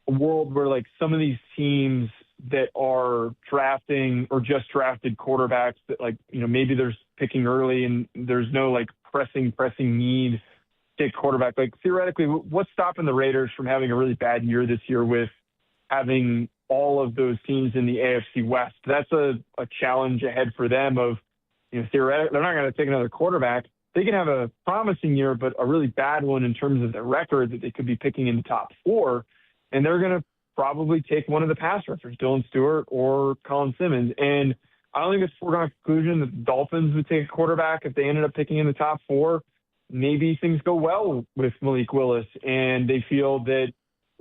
a world where some of these teams that are drafting or just drafted quarterbacks that, like, maybe they're picking early and there's no like pressing need to take quarterback. Like, theoretically, what's stopping the Raiders from having a really bad year this year with having all of those teams in the AFC West? That's a challenge ahead for them of, theoretically, they're not going to take another quarterback. They can have a promising year, but a really bad one in terms of their record that they could be picking in the top 4. And they're going to probably take one of the pass rushers, Dylan Stewart or Colin Simmons. And I don't think it's a foregone conclusion that the Dolphins would take a quarterback if they ended up picking in the top 4. Maybe things go well with Malik Willis and they feel that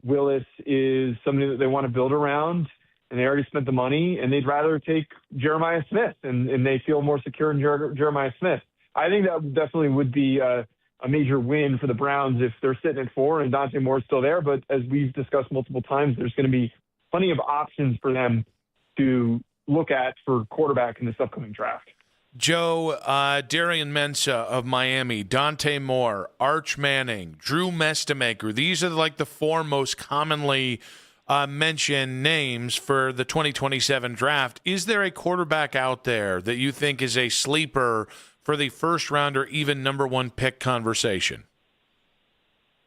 Willis is somebody that they want to build around and they already spent the money and they'd rather take Jeremiah Smith and they feel more secure in Jeremiah Smith. I think that definitely would be a major win for the Browns if they're sitting at 4 and Dante Moore's still there. But as we've discussed multiple times, there's going to be plenty of options for them to look at for quarterback in this upcoming draft. Joe, Darian Mensah of Miami, Dante Moore, Arch Manning, Drew Mestamaker. These are like the 4 most commonly mentioned names for the 2027 draft. Is there a quarterback out there that you think is a sleeper for the first round or even number 1 pick conversation?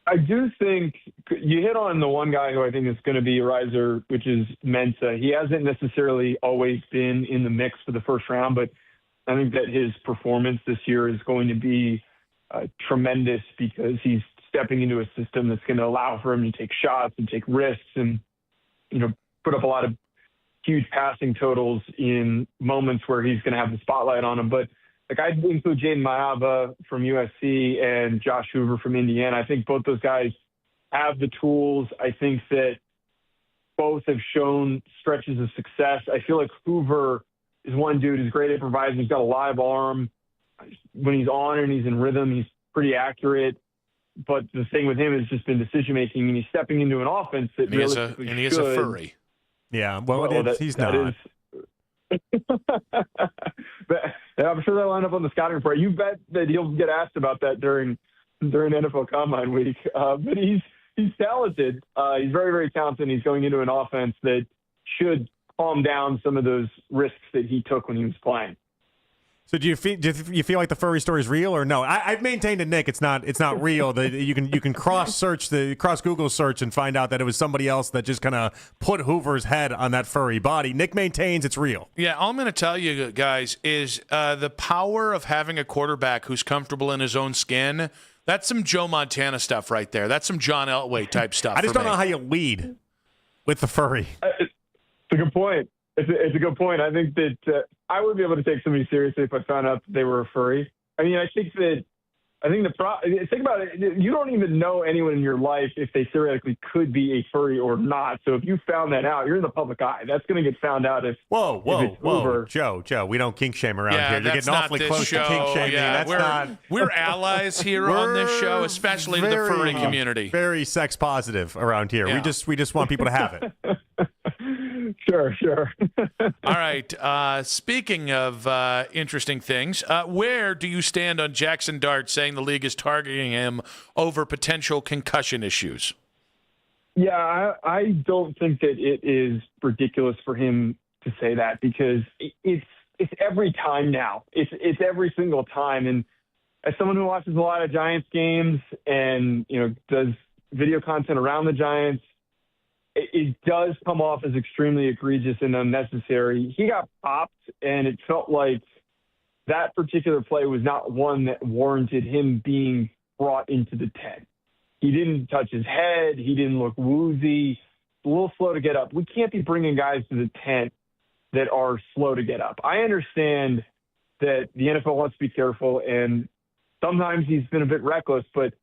I do think you hit on the one guy who I think is going to be a riser, which is Mensah. He hasn't necessarily always been in the mix for the first round, but I think that his performance this year is going to be tremendous because he's stepping into a system that's going to allow for him to take shots and take risks and, put up a lot of huge passing totals in moments where he's going to have the spotlight on him. But like, I'd include Jaden Maaba from USC and Josh Hoover from Indiana. I think both those guys have the tools. I think that both have shown stretches of success. I feel like Hoover is one dude who's great at improvising. He's got a live arm. When he's on and he's in rhythm, he's pretty accurate. But the thing with him has just been decision-making, and he's stepping into an offense that he is a furry. Yeah, well he's not. But I'm sure they'll end up on the scouting report. You bet that he'll get asked about that during NFL Combine Week. But he's talented. He's very, very talented. He's going into an offense that should calm down some of those risks that he took when he was playing. So do you feel like the furry story is real or no? I've maintained to Nick it's not real. That you can cross Google search and find out that it was somebody else that just kind of put Hoover's head on that furry body. Nick maintains it's real. Yeah, all I'm going to tell you guys is the power of having a quarterback who's comfortable in his own skin. That's some Joe Montana stuff right there. That's some John Elway type stuff. I just don't know how you lead with the furry. It's a good point. It's a good point. I think that I would be able to take somebody seriously if I found out that they were a furry. I mean, think about it. You don't even know anyone in your life if they theoretically could be a furry or not. So if you found that out, you're in the public eye. That's going to get found out if Whoa, Joe, we don't kink shame around here. You're getting awfully close to kink shaming. Yeah, we're allies here on this show, especially to the furry community. Very sex positive around here. Yeah. We just want people to have it. Sure. All right. Speaking of interesting things, where do you stand on Jackson Dart saying the league is targeting him over potential concussion issues? Yeah, I don't think that it is ridiculous for him to say that because it's every time now. It's every single time. And as someone who watches a lot of Giants games and does video content around the Giants, it does come off as extremely egregious and unnecessary. He got popped, and it felt like that particular play was not one that warranted him being brought into the tent. He didn't touch his head. He didn't look woozy. A little slow to get up. We can't be bringing guys to the tent that are slow to get up. I understand that the NFL wants to be careful, and sometimes he's been a bit reckless, but it's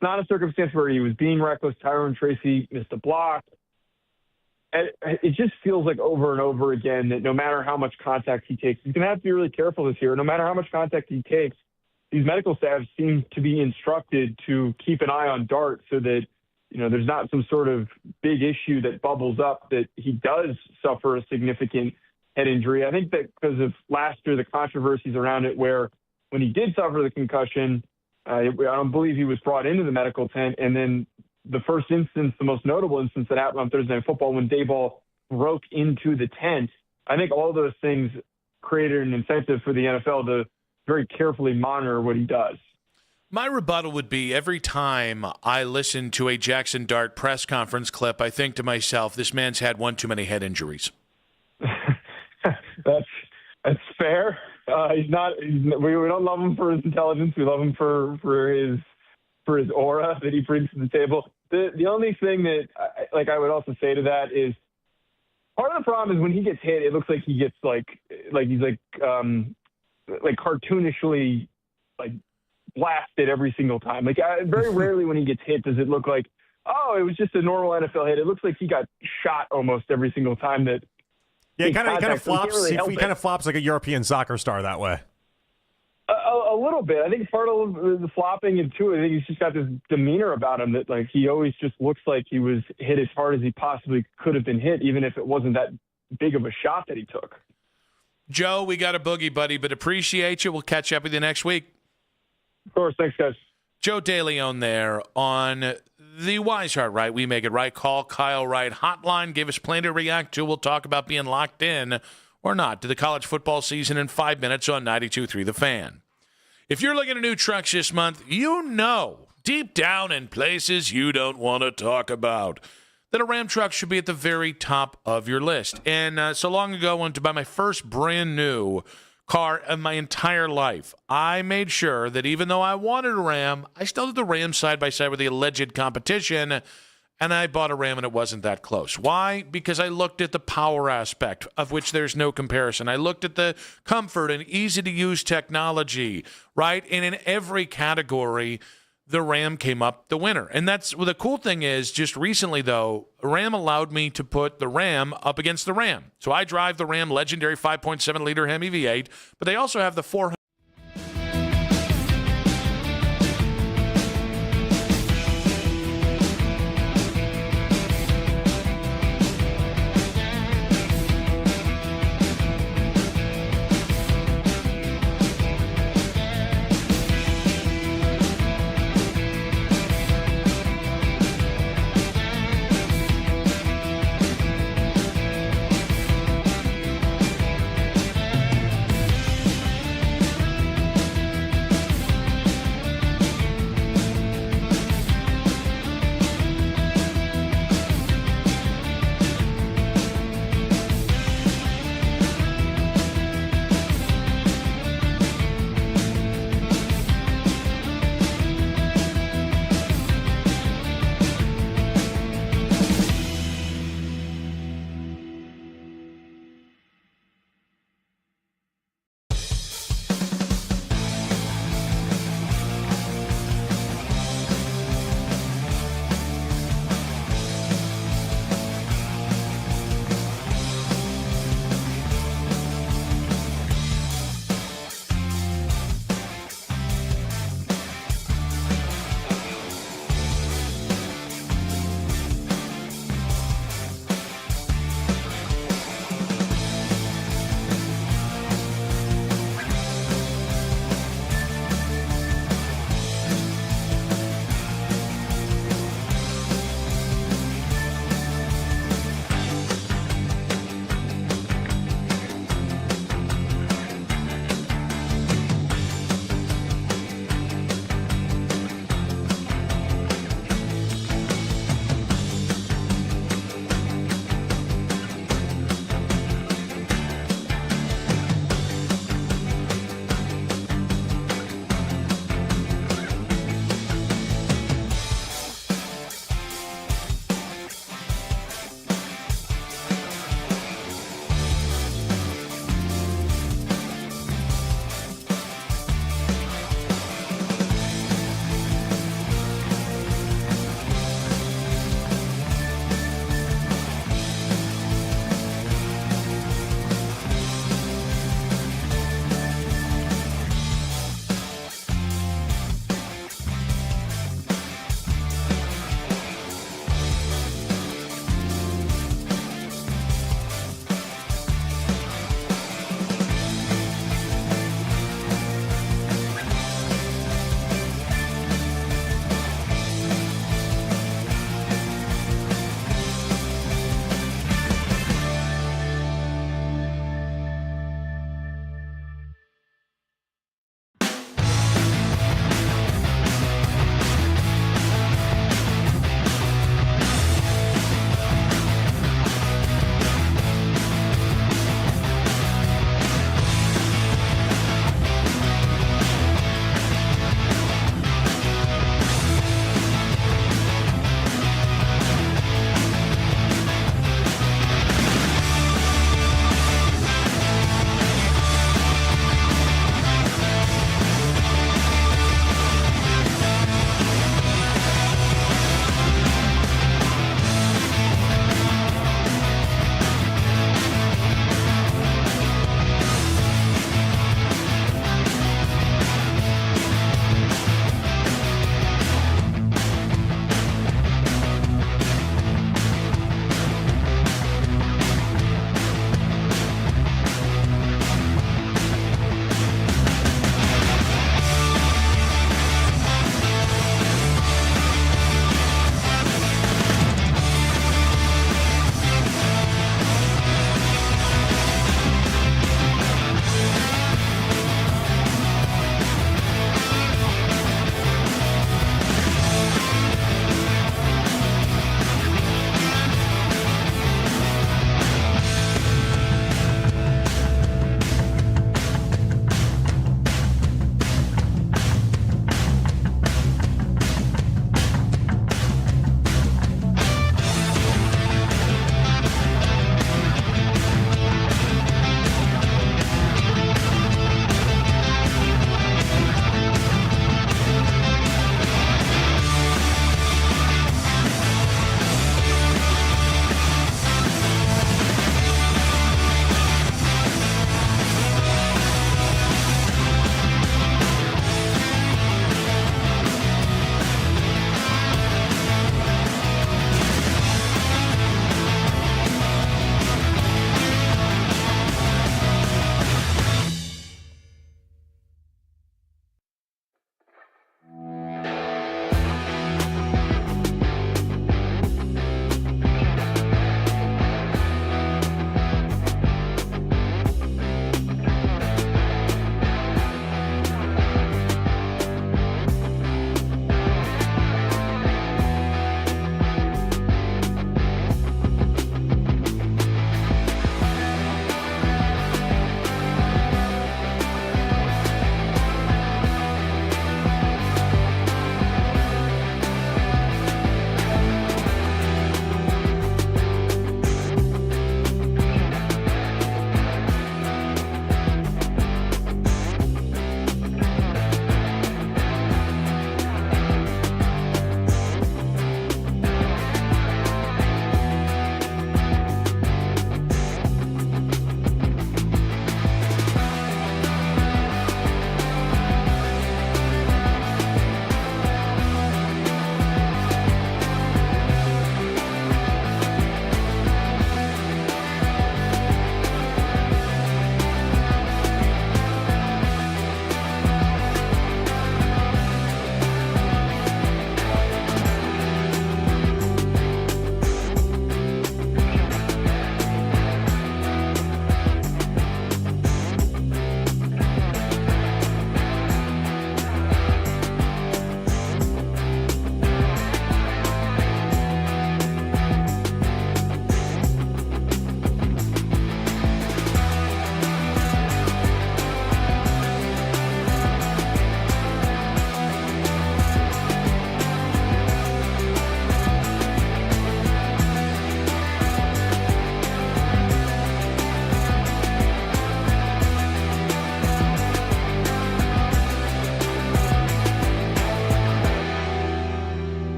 not a circumstance where he was being reckless. Tyrone Tracy missed a block. It just feels like over and over again that no matter how much contact he takes, he's going to have to be really careful this year. No matter how much contact he takes, these medical staffs seem to be instructed to keep an eye on Dart so that, there's not some sort of big issue that bubbles up that he does suffer a significant head injury. I think that because of last year, the controversies around it where when he did suffer the concussion, I don't believe he was brought into the medical tent. And then the first instance, the most notable instance that happened on Thursday Night Football when Daboll broke into the tent. I think all those things created an incentive for the NFL to very carefully monitor what he does. My rebuttal would be every time I listen to a Jackson Dart press conference clip, I think to myself, this man's had one too many head injuries. That's fair. We don't love him for his intelligence. We love him for his aura that he brings to the table. The only thing that I would also say to that is part of the problem is when he gets hit, it looks like he gets like he's cartoonishly blasted every single time. Very rarely when he gets hit does it look like, oh, it was just a normal NFL hit. It looks like he got shot almost every single time that. Yeah, he kind of flops. Really he kind of flops like a European soccer star that way. A little bit. I think part of the flopping, and too, I think he's just got this demeanor about him that he always just looks like he was hit as hard as he possibly could have been hit, even if it wasn't that big of a shot that he took. Joe, we got a boogie, buddy, but appreciate you. We'll catch up with you next week. Of course. Thanks, guys. Joe DeLeon there on the Wise Heart Right. We make it right. Call Kyle Wright hotline. Give us plenty to react to. We'll talk about being locked in or not to the college football season in 5 minutes on 92.3 The Fan. If you're looking at new trucks this month, you know deep down in places you don't want to talk about that a Ram truck should be at the very top of your list. And so long ago, I went to buy my first brand new car in my entire life. I made sure that even though I wanted a Ram, I still did the Ram side by side with the alleged competition, and I bought a Ram and it wasn't that close. Why? Because I looked at the power aspect, of which there's no comparison. I looked at the comfort and easy-to-use technology, right? And in every category, the Ram came up the winner. And that's the cool thing is, just recently, though, Ram allowed me to put the Ram up against the Ram. So I drive the Ram legendary 5.7-liter Hemi V8, but they also have the 400.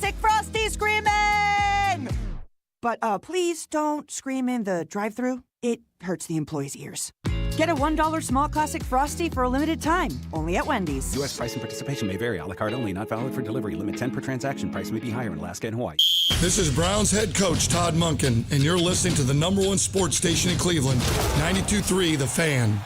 Classic Frosty screaming! But please don't scream in the drive-thru. It hurts the employees' ears. Get a $1 small classic Frosty for a limited time, only at Wendy's. U.S. price and participation may vary. A la carte only, not valid for delivery. Limit 10 per transaction. Price may be higher in Alaska and Hawaii. This is Browns head coach Todd Monken, and you're listening to the number one sports station in Cleveland, 92.3 The Fan.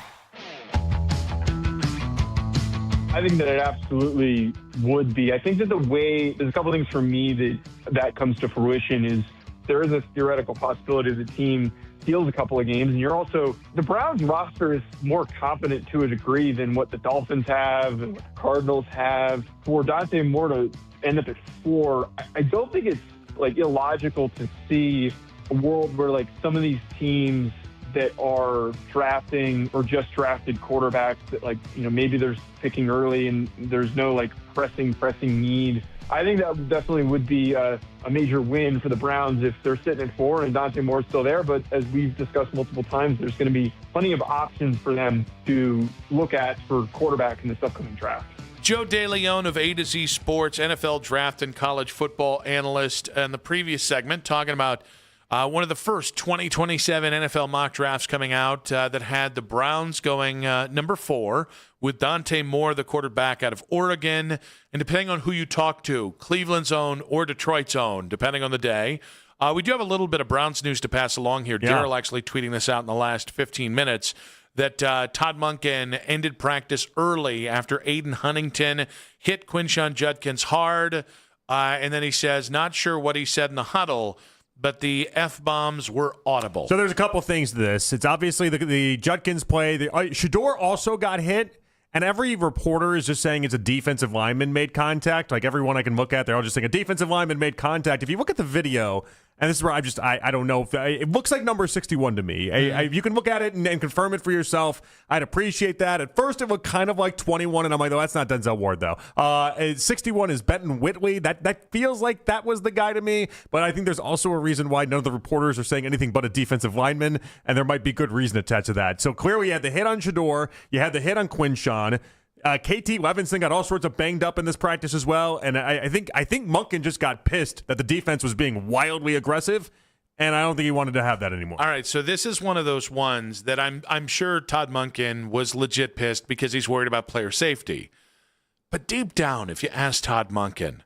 I think that it absolutely would be. I think that there's a couple things for me that comes to fruition is there is a theoretical possibility the team steals a couple of games, and the Browns roster is more confident to a degree than what the Dolphins have and what the Cardinals have. For Dante Moore to end up at 4, I don't think it's illogical to see a world where some of these teams that are drafting or just drafted quarterbacks that maybe they're picking early and there's no pressing need. I think that definitely would be a major win for the Browns if they're sitting at 4 and Dante Moore's still there. But as we've discussed multiple times, there's going to be plenty of options for them to look at for quarterback in this upcoming draft. Joe DeLeon of A to Z Sports, NFL draft and college football analyst, in the previous segment talking about one of the first 2027 NFL mock drafts coming out that had the Browns going number 4 with Dante Moore, the quarterback out of Oregon. And depending on who you talk to, Cleveland's own or Detroit's own, depending on the day. We do have a little bit of Browns news to pass along here. Yeah. Daryl actually tweeting this out in the last 15 minutes that Todd Monken ended practice early after Aiden Huntington hit Quinshon Judkins hard. And then he says, not sure what he said in the huddle, but the F-bombs were audible. So there's a couple things to this. It's obviously the Judkins play. Shador also got hit, and every reporter is just saying it's a defensive lineman made contact. Everyone I can look at, they're all just saying a defensive lineman made contact. If you look at the video, and this is where I don't know. It looks like number 61 to me. You can look at it and confirm it for yourself. I'd appreciate that. At first, it looked kind of like 21, and I'm like, oh, that's not Denzel Ward, though. 61 is Benton Whitley. That feels like that was the guy to me, but I think there's also a reason why none of the reporters are saying anything but a defensive lineman, and there might be good reason attached to that. So clearly, you had the hit on Shador. You had the hit on Quinshon. KT Levinson got all sorts of banged up in this practice as well, and I think Monken just got pissed that the defense was being wildly aggressive, and I don't think he wanted to have that anymore. All right, so this is one of those ones that I'm sure Todd Monken was legit pissed because he's worried about player safety. But deep down, if you ask Todd Monken,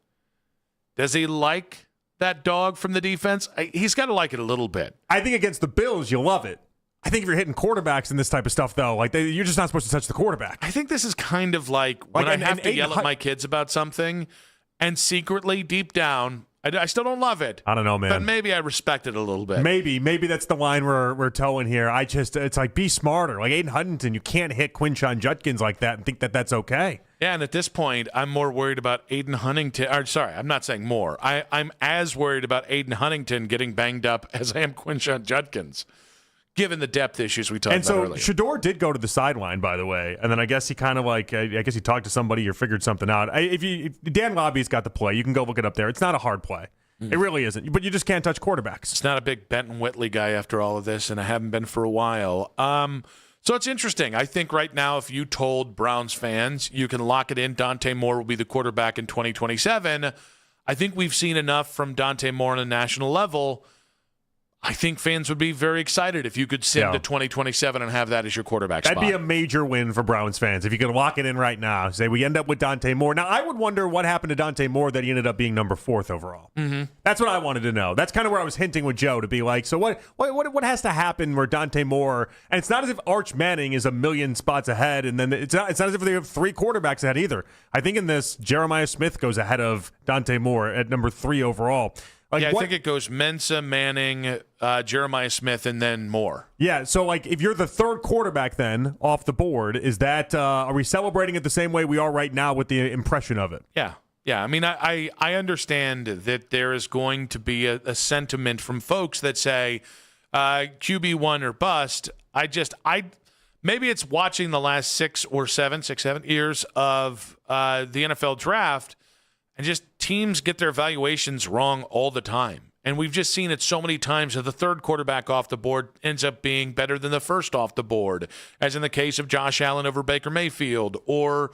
does he like that dog from the defense? He's got to like it a little bit. I think against the Bills, you love it. I think if you're hitting quarterbacks and this type of stuff, though, you're just not supposed to touch the quarterback. I think this is kind of like when I have to yell at my kids about something, and secretly, deep down, I still don't love it. I don't know, man. But maybe I respect it a little bit. Maybe that's the line we're towing here. It's like, be smarter. Like Aiden Huntington, you can't hit Quinshon Judkins like that and think that that's okay. Yeah, and at this point, I'm more worried about Aiden Huntington. I'm not saying more. I'm as worried about Aiden Huntington getting banged up as I am Quinshon Judkins, given the depth issues we talked about earlier. And so Shador did go to the sideline, by the way, and then I guess he kind of I guess he talked to somebody or figured something out. If Dan Lobby's got the play, you can go look it up there. It's not a hard play. It really isn't. But you just can't touch quarterbacks. It's not a big Benton Whitley guy after all of this, and I haven't been for a while. So it's interesting. I think right now, if you told Browns fans you can lock it in, Dante Moore will be the quarterback in 2027, I think we've seen enough from Dante Moore on a national level. I think fans would be very excited if you could send to 2027 and have that as your quarterback spot. That'd be a major win for Browns fans if you could lock it in right now. Say we end up with Dante Moore. Now, I would wonder what happened to Dante Moore that he ended up being number 4th overall. Mm-hmm. That's what I wanted to know. That's kind of where I was hinting with Joe to be like, so what has to happen where Dante Moore, and it's not as if Arch Manning is a million spots ahead, and then it's not as if they have 3 quarterbacks ahead either. I think in this, Jeremiah Smith goes ahead of Dante Moore at number 3 overall. I think it goes Mensah, Manning, Jeremiah Smith, and then Moore. Yeah, so if you're the 3rd quarterback then off the board, is that are we celebrating it the same way we are right now with the impression of it? Yeah. I mean, I understand that there is going to be a sentiment from folks that say QB1 or bust. Maybe it's watching the last 6 or 7 years of the NFL draft. And just teams get their evaluations wrong all the time. And we've just seen it so many times that the 3rd quarterback off the board ends up being better than the 1st off the board, as in the case of Josh Allen over Baker Mayfield, or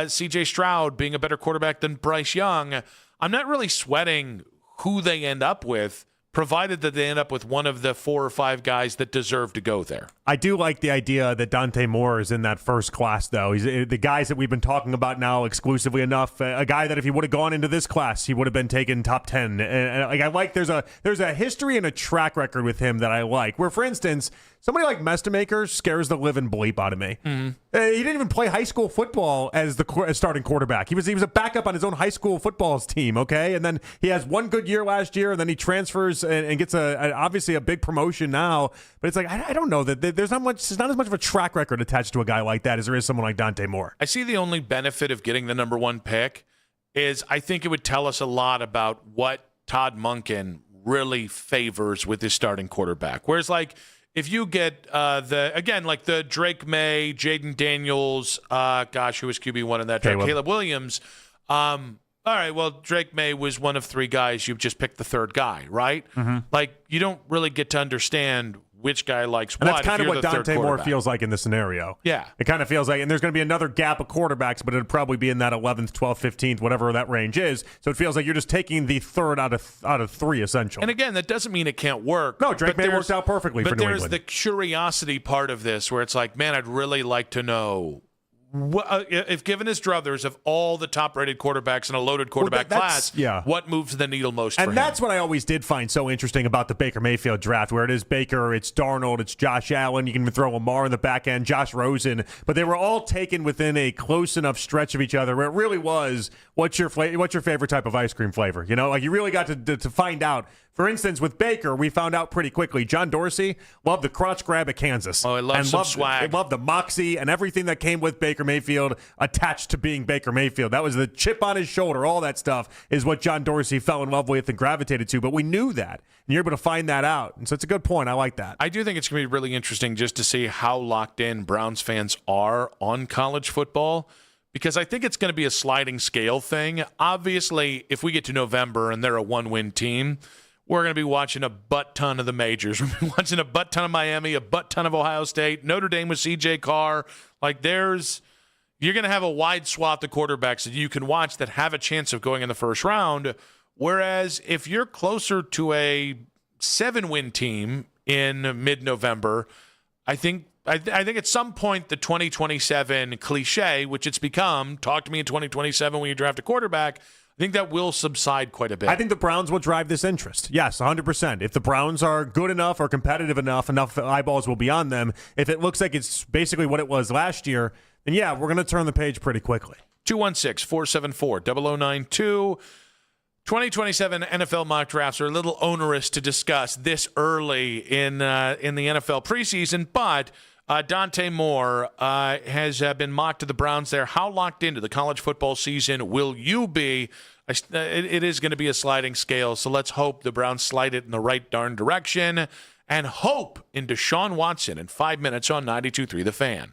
C.J. Stroud being a better quarterback than Bryce Young. I'm not really sweating who they end up with, provided that they end up with one of the 4 or 5 guys that deserve to go there. I do like the idea that Dante Moore is in that first class, though. He's the guys that we've been talking about now exclusively enough. A guy that if he would have gone into this class, he would have been taken top 10. And I like there's a history and a track record with him that I like. Where, for instance, somebody like Mestamaker scares the living bleep out of me. Mm-hmm. He didn't even play high school football as starting quarterback. He was a backup on his own high school football team, okay? And then he has one good year last year, and then he transfers and gets obviously a big promotion now. But it's like, I don't know that there's not as much of a track record attached to a guy like that as there is someone like Dante Moore. I see the only benefit of getting the number 1 pick is I think it would tell us a lot about what Todd Monken really favors with his starting quarterback. Whereas, like, if you get the Drake May, Jaden Daniels, who was QB1 in that draft? Caleb Williams. All right, well, Drake May was one of 3 guys. You've just picked the 3rd guy, right? Mm-hmm. Like, you don't really get to understand which guy likes and what. That's kind of what Dante Moore feels like in this scenario. Yeah. It kind of feels like, and there's going to be another gap of quarterbacks, but it'll probably be in that 11th, 12th, 15th, whatever that range is. So it feels like you're just taking the 3rd out of 3, essentially. And again, that doesn't mean it can't work. No, Drake May worked out perfectly for New England. But there's the curiosity part of this where it's like, man, I'd really like to know if given his druthers of all the top-rated quarterbacks in a loaded quarterback class, what moves the needle most for him? And that's what I always did find so interesting about the Baker Mayfield draft, where it is Baker, it's Darnold, it's Josh Allen. You can even throw Lamar in the back end, Josh Rosen. But they were all taken within a close enough stretch of each other where it really was, what's your favorite type of ice cream flavor? You know, like you really got to find out. For instance, with Baker, we found out pretty quickly. John Dorsey loved the crotch grab at Kansas. Oh, I love some swag. He loved the moxie and everything that came with Baker Mayfield attached to being Baker Mayfield. That was the chip on his shoulder. All that stuff is what John Dorsey fell in love with and gravitated to. But we knew that, and you're able to find that out. And so it's a good point. I like that. I do think it's going to be really interesting just to see how locked in Browns fans are on college football, because I think it's going to be a sliding scale thing. Obviously, if we get to November and they're a 1-win team, we're going to be watching a butt ton of the majors. We're going to be watching a butt ton of Miami, a butt ton of Ohio State, Notre Dame with C.J. Carr. Like, you're going to have a wide swath of quarterbacks that you can watch that have a chance of going in the first round. Whereas if you're closer to a 7-win team in mid-November, I think at some point the 2027 cliche, which it's become, talk to me in 2027 when you draft a quarterback, I think that will subside quite a bit. I think the Browns will drive this interest. Yes, 100%. If the Browns are good enough or competitive enough eyeballs will be on them. If it looks like it's basically what it was last year, then yeah, we're going to turn the page pretty quickly. 216-474-0092. 2027 NFL mock drafts are a little onerous to discuss this early in the NFL preseason, but Dante Moore has been mocked to the Browns there. How locked into the college football season will you be? It is going to be a sliding scale, so let's hope the Browns slide it in the right darn direction and hope in Deshaun Watson in 5 minutes on 92.3 The Fan.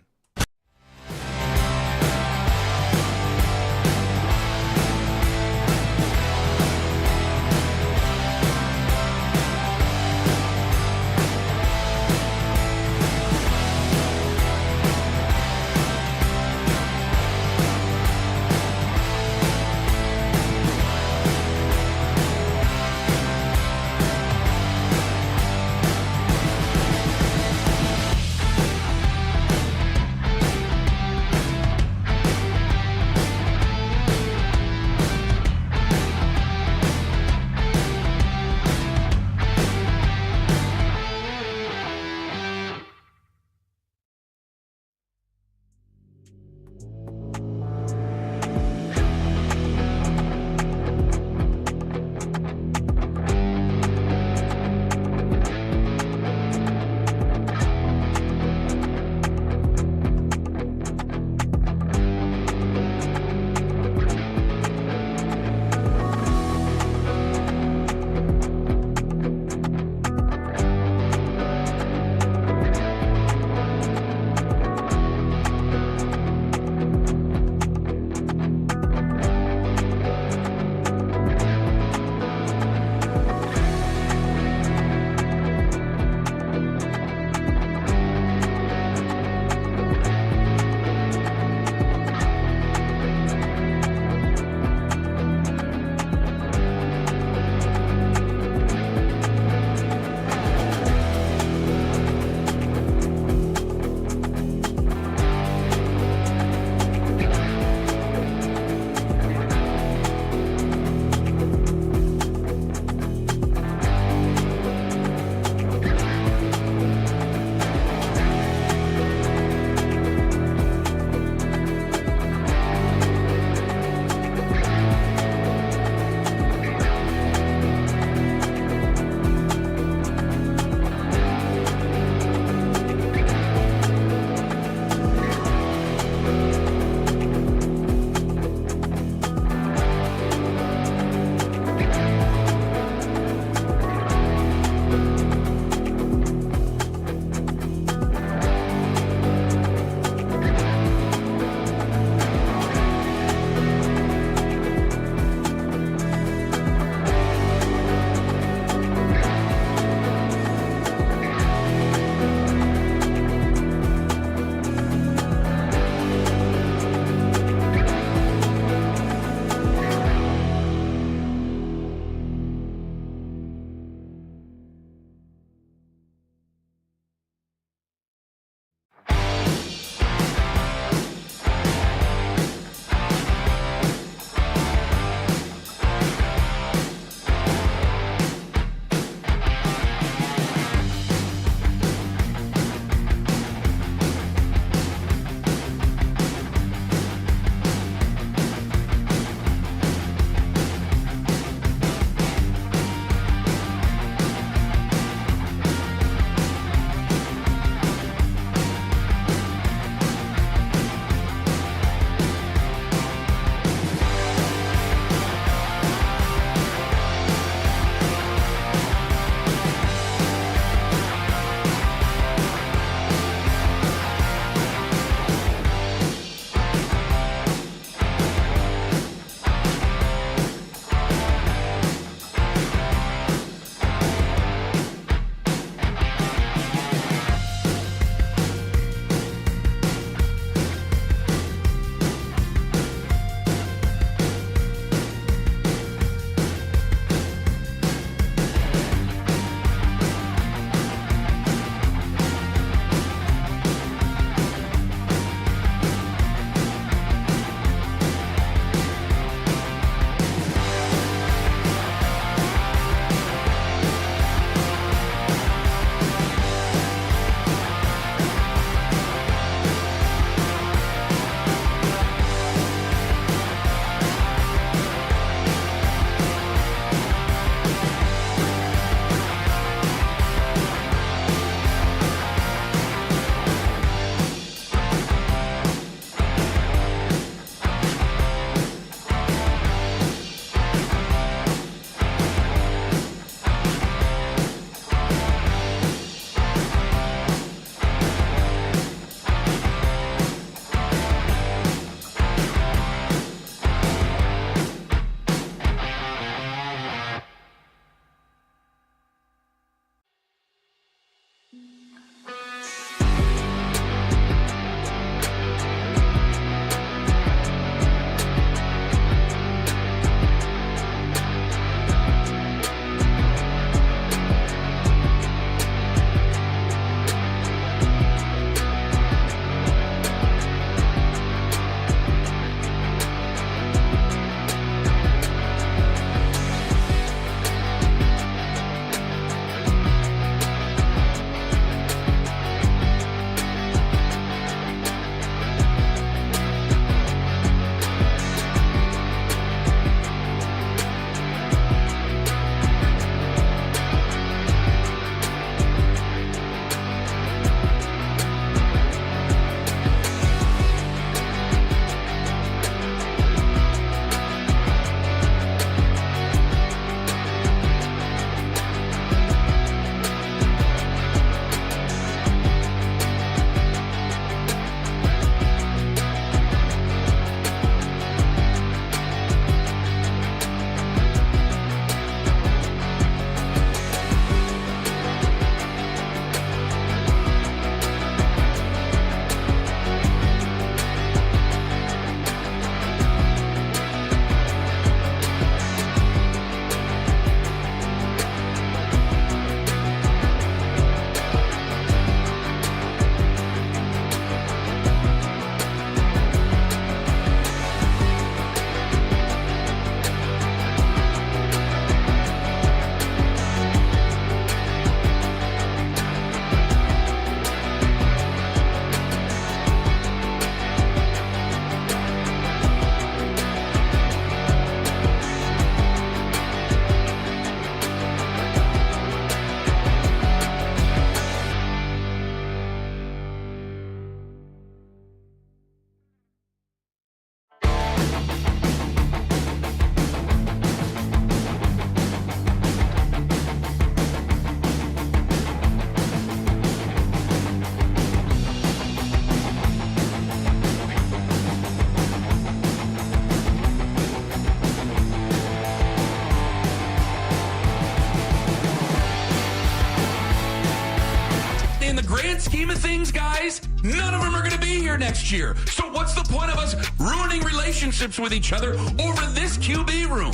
scheme of things, guys, none of them are going to be here next year. So what's the point of us ruining relationships with each other over this QB room?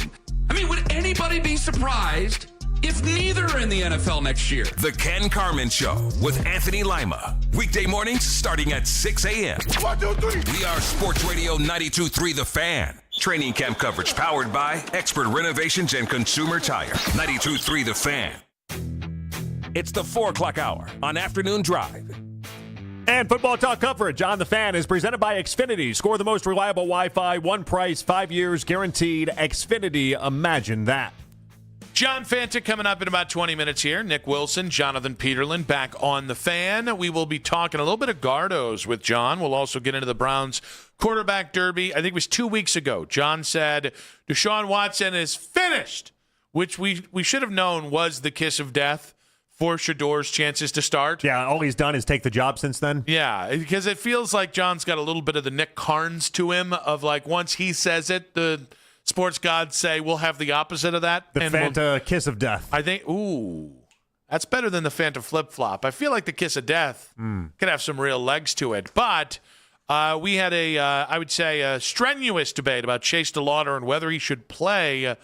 I mean, would anybody be surprised if neither are in the NFL next year? The Ken Carman Show with Anthony Lima. Weekday mornings starting at 6 a.m. 1, 2, 3. We are Sports Radio 92.3 The Fan. Training camp coverage powered by Expert Renovations and Consumer Tire. 92.3 The Fan. It's the 4 o'clock hour on Afternoon Drive. And football talk coverage on The Fan is presented by Xfinity. Score the most reliable Wi-Fi, one price, 5 years guaranteed. Xfinity, imagine that. John Fanta coming up in about 20 minutes here. Nick Wilson, Jonathan Peterlin back on The Fan. We will be talking a little bit of Gardos with John. We'll also get into the Browns quarterback derby. I think it was 2 weeks ago. John said Deshaun Watson is finished, which we should have known was the kiss of death for Shador's chances to start. Yeah, all he's done is take the job since then. Yeah, because it feels like John's got a little bit of the Nick Carnes to him of like once he says it, the sports gods say we'll have the opposite of that. The Fanta kiss of death. I think, that's better than the Fanta flip-flop. I feel like the kiss of death could have some real legs to it. But we had I would say, a strenuous debate about Chase DeLauder and whether he should play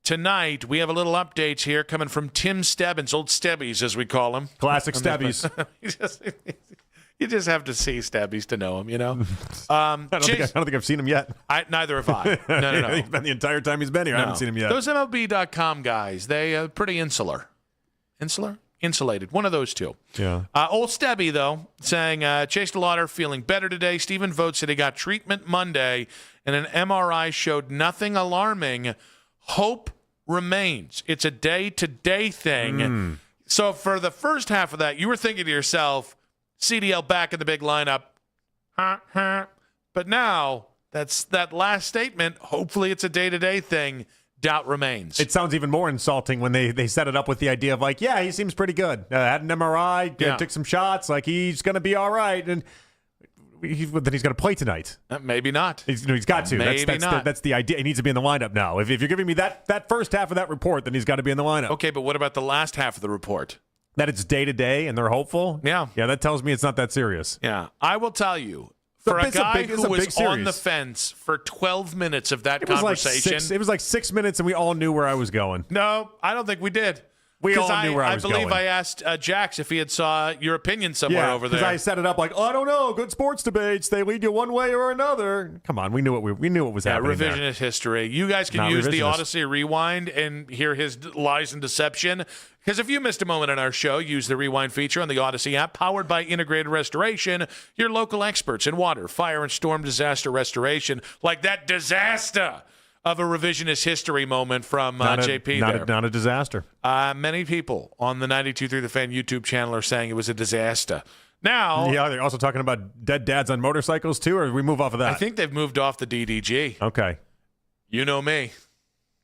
tonight. We have a little updates here coming from Tim Stebbins, old Stebbies as we call him. Classic Stebbies. You just have to see Stebbies to know him, you know. I don't think I've seen him yet. Neither have I. No. He's been the entire time he's been here. I haven't seen him yet. Those MLB.com guys, they are pretty insular. Insulated. One of those two. Yeah. Old Stebby, though, saying Chase DeLauder feeling better today. Stephen Vogt said he got treatment Monday, and an MRI showed nothing alarming. Hope remains. It's a day-to-day thing. So for the first half of that, you were thinking to yourself, CDL back in the big lineup. But now, that last statement, hopefully it's a day-to-day thing. Doubt remains. It sounds even more insulting when they set it up with the idea of like, yeah, he seems pretty good. Had an MRI, took some shots, like he's going to be all right. And then he's going to play tonight. Maybe not. He's got to. Maybe not. That's the idea. He needs to be in the lineup now. If you're giving me that first half of that report, then he's got to be in the lineup. Okay, but what about the last half of the report? That it's day-to-day and they're hopeful? Yeah. Yeah, that tells me it's not that serious. Yeah. I will tell you, for a guy who was on the fence for 12 minutes of that conversation. It was like 6 minutes and we all knew where I was going. No, I don't think we did. We all knew where I was going. I believe I asked Jax if he had saw your opinion somewhere over there. Because I set it up like, I don't know, good sports debates. They lead you one way or another. Come on, we knew what was happening. Revisionist history. You guys can use the Odyssey Rewind and hear his lies and deception. Because if you missed a moment in our show, use the Rewind feature on the Odyssey app, powered by Integrated Restoration, your local experts in water, fire, and storm disaster restoration, like that disaster of a revisionist history moment from JP. Not a disaster. Many people on the 92.3 The Fan YouTube channel are saying it was a disaster. Now, yeah, they're also talking about dead dads on motorcycles too, or we move off of that? I think they've moved off the DDG. Okay. You know me.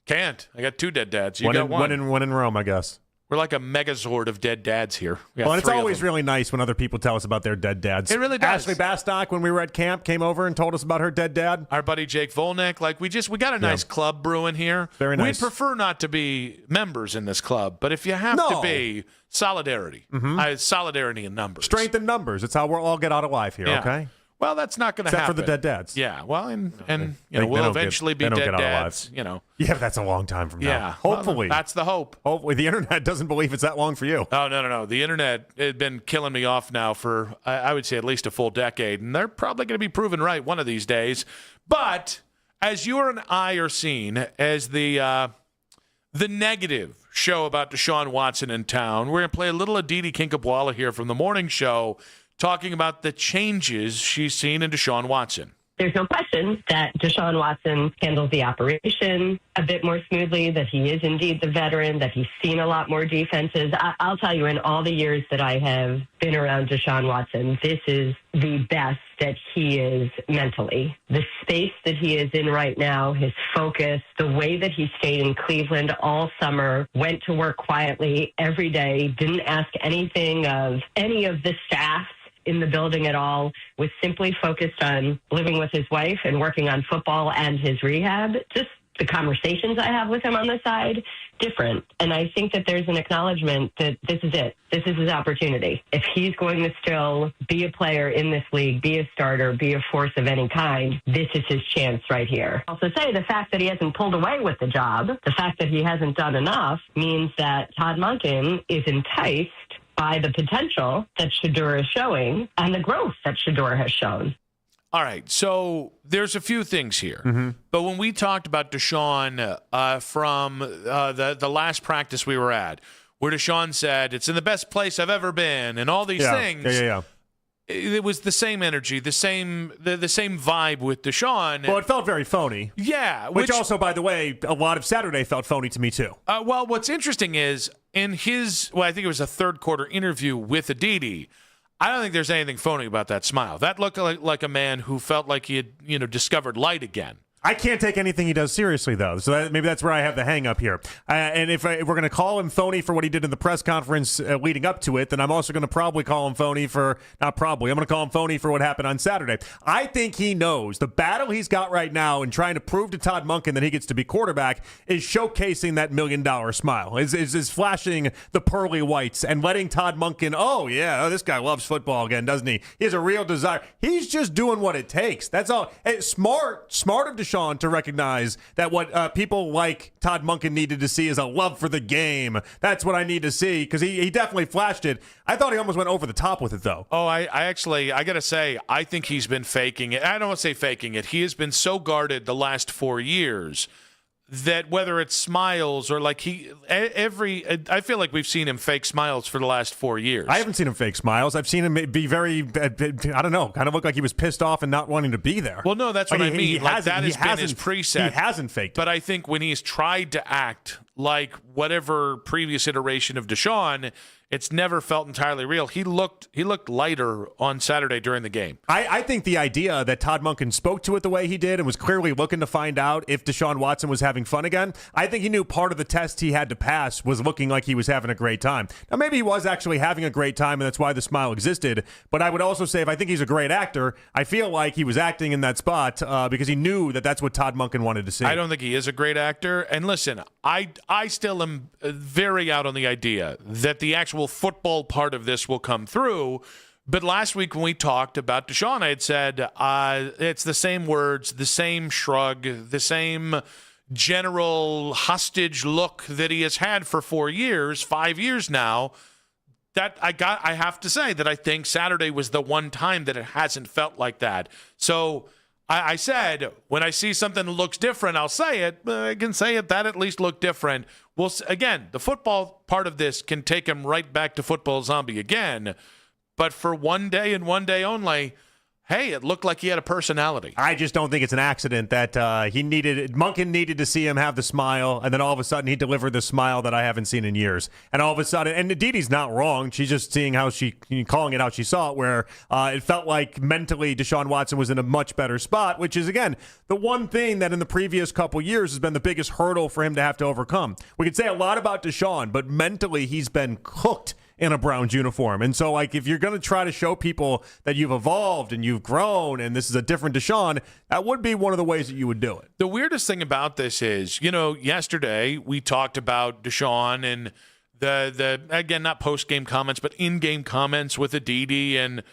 Can't. I got two dead dads. You got one. One in Rome, I guess. We're like a megazord of dead dads here. Well, and it's always really nice when other people tell us about their dead dads. It really does. Ashley Bastock, when we were at camp, came over and told us about her dead dad. Our buddy Jake Volnick. Like we got a nice club brewing here. Very nice. We'd prefer not to be members in this club, but if you have to be, solidarity. Solidarity in numbers. Strength in numbers. It's how we'll all get out alive here, okay? Well, that's not going to happen. Except for the dead dads. Yeah. Well, and we'll eventually be dead dads. You know. Yeah, but that's a long time from now. Yeah. Hopefully. Well, that's the hope. Hopefully. The internet doesn't believe it's that long for you. Oh, no. The internet has been killing me off now for, I would say, at least a full decade. And they're probably going to be proven right one of these days. But as you and I are seen as the negative show about Deshaun Watson in town, we're going to play a little Aditi Kinkhabwala here from the morning show, talking about the changes she's seen in Deshaun Watson. There's no question that Deshaun Watson handles the operation a bit more smoothly, that he is indeed the veteran, that he's seen a lot more defenses. I'll tell you, in all the years that I have been around Deshaun Watson, this is the best that he is mentally. The space that he is in right now, his focus, the way that he stayed in Cleveland all summer, went to work quietly every day, didn't ask anything of any of the staff in the building at all, was simply focused on living with his wife and working on football and his rehab. Just the conversations I have with him on the side, different. And I think that there's an acknowledgement that this is it. This is his opportunity. If he's going to still be a player in this league, be a starter, be a force of any kind, this is his chance right here. I'll also say the fact that he hasn't pulled away with the job, the fact that he hasn't done enough, means that Todd Monken is enticed by the potential that Shedeur is showing and the growth that Shedeur has shown. All right, so there's a few things here. Mm-hmm. But when we talked about Deshaun from the last practice we were at, where Deshaun said, it's in the best place I've ever been, and all these things, it was the same energy, the same vibe with Deshaun. Well, it felt very phony. Yeah. Which also, by the way, a lot of Saturday felt phony to me, too. Well, what's interesting is in his, I think it was a third quarter interview with Aditi, I don't think there's anything phony about that smile. That looked like a man who felt like he had, discovered light again. I can't take anything he does seriously, though. So maybe that's where I have the hang-up here. And if we're going to call him phony for what he did in the press conference leading up to it, then I'm also going to probably call him phony for – not probably. I'm going to call him phony for what happened on Saturday. I think he knows the battle he's got right now in trying to prove to Todd Monken that he gets to be quarterback is showcasing that $1 million smile, is flashing the pearly whites and letting Todd Monken, this guy loves football again, doesn't he? He has a real desire. He's just doing what it takes. That's all. Hey, smart of Deshaun to recognize that what people like Todd Monken needed to see is a love for the game. That's what I need to see, because he definitely flashed it. I thought he almost went over the top with it, though. Oh, I got to say, I think he's been faking it. I don't want to say faking it. He has been so guarded the last 4 years that whether it's smiles or I feel like we've seen him fake smiles for the last 4 years. I haven't seen him fake smiles. I've seen him be very, I don't know, kind of look like he was pissed off and not wanting to be there. Well, no, that's what I mean. That has been his preset. He hasn't faked it. But I think when he's tried to act like whatever previous iteration of Deshaun, it's never felt entirely real. He looked lighter on Saturday during the game. I think the idea that Todd Monken spoke to it the way he did and was clearly looking to find out if Deshaun Watson was having fun again, I think he knew part of the test he had to pass was looking like he was having a great time. Now, maybe he was actually having a great time, and that's why the smile existed. But I would also say, if I think he's a great actor, I feel like he was acting in that spot because he knew that that's what Todd Monken wanted to see. I don't think he is a great actor. And listen, I still am very out on the idea that the actual football part of this will come through. But last week when we talked about Deshaun, I had said it's the same words, the same shrug, the same general hostage look that he has had for 4 years, 5 years now. That I have to say that I think Saturday was the one time that it hasn't felt like that. So I said, when I see something that looks different, I'll say it. I can say it, that at least looked different. Well, again, the football part of this can take him right back to football zombie again. But for one day and one day only, hey, it looked like he had a personality. I just don't think it's an accident that Monken needed to see him have the smile, and then all of a sudden he delivered the smile that I haven't seen in years. And all of a sudden, and Aditi's not wrong. She's just seeing calling it how she saw it, where it felt like mentally Deshaun Watson was in a much better spot, which is, again, the one thing that in the previous couple years has been the biggest hurdle for him to have to overcome. We could say a lot about Deshaun, but mentally he's been cooked in a Browns uniform. And so, if you're going to try to show people that you've evolved and you've grown and this is a different Deshaun, that would be one of the ways that you would do it. The weirdest thing about this is, yesterday we talked about Deshaun and the again, not post-game comments, but in-game comments with Aditi and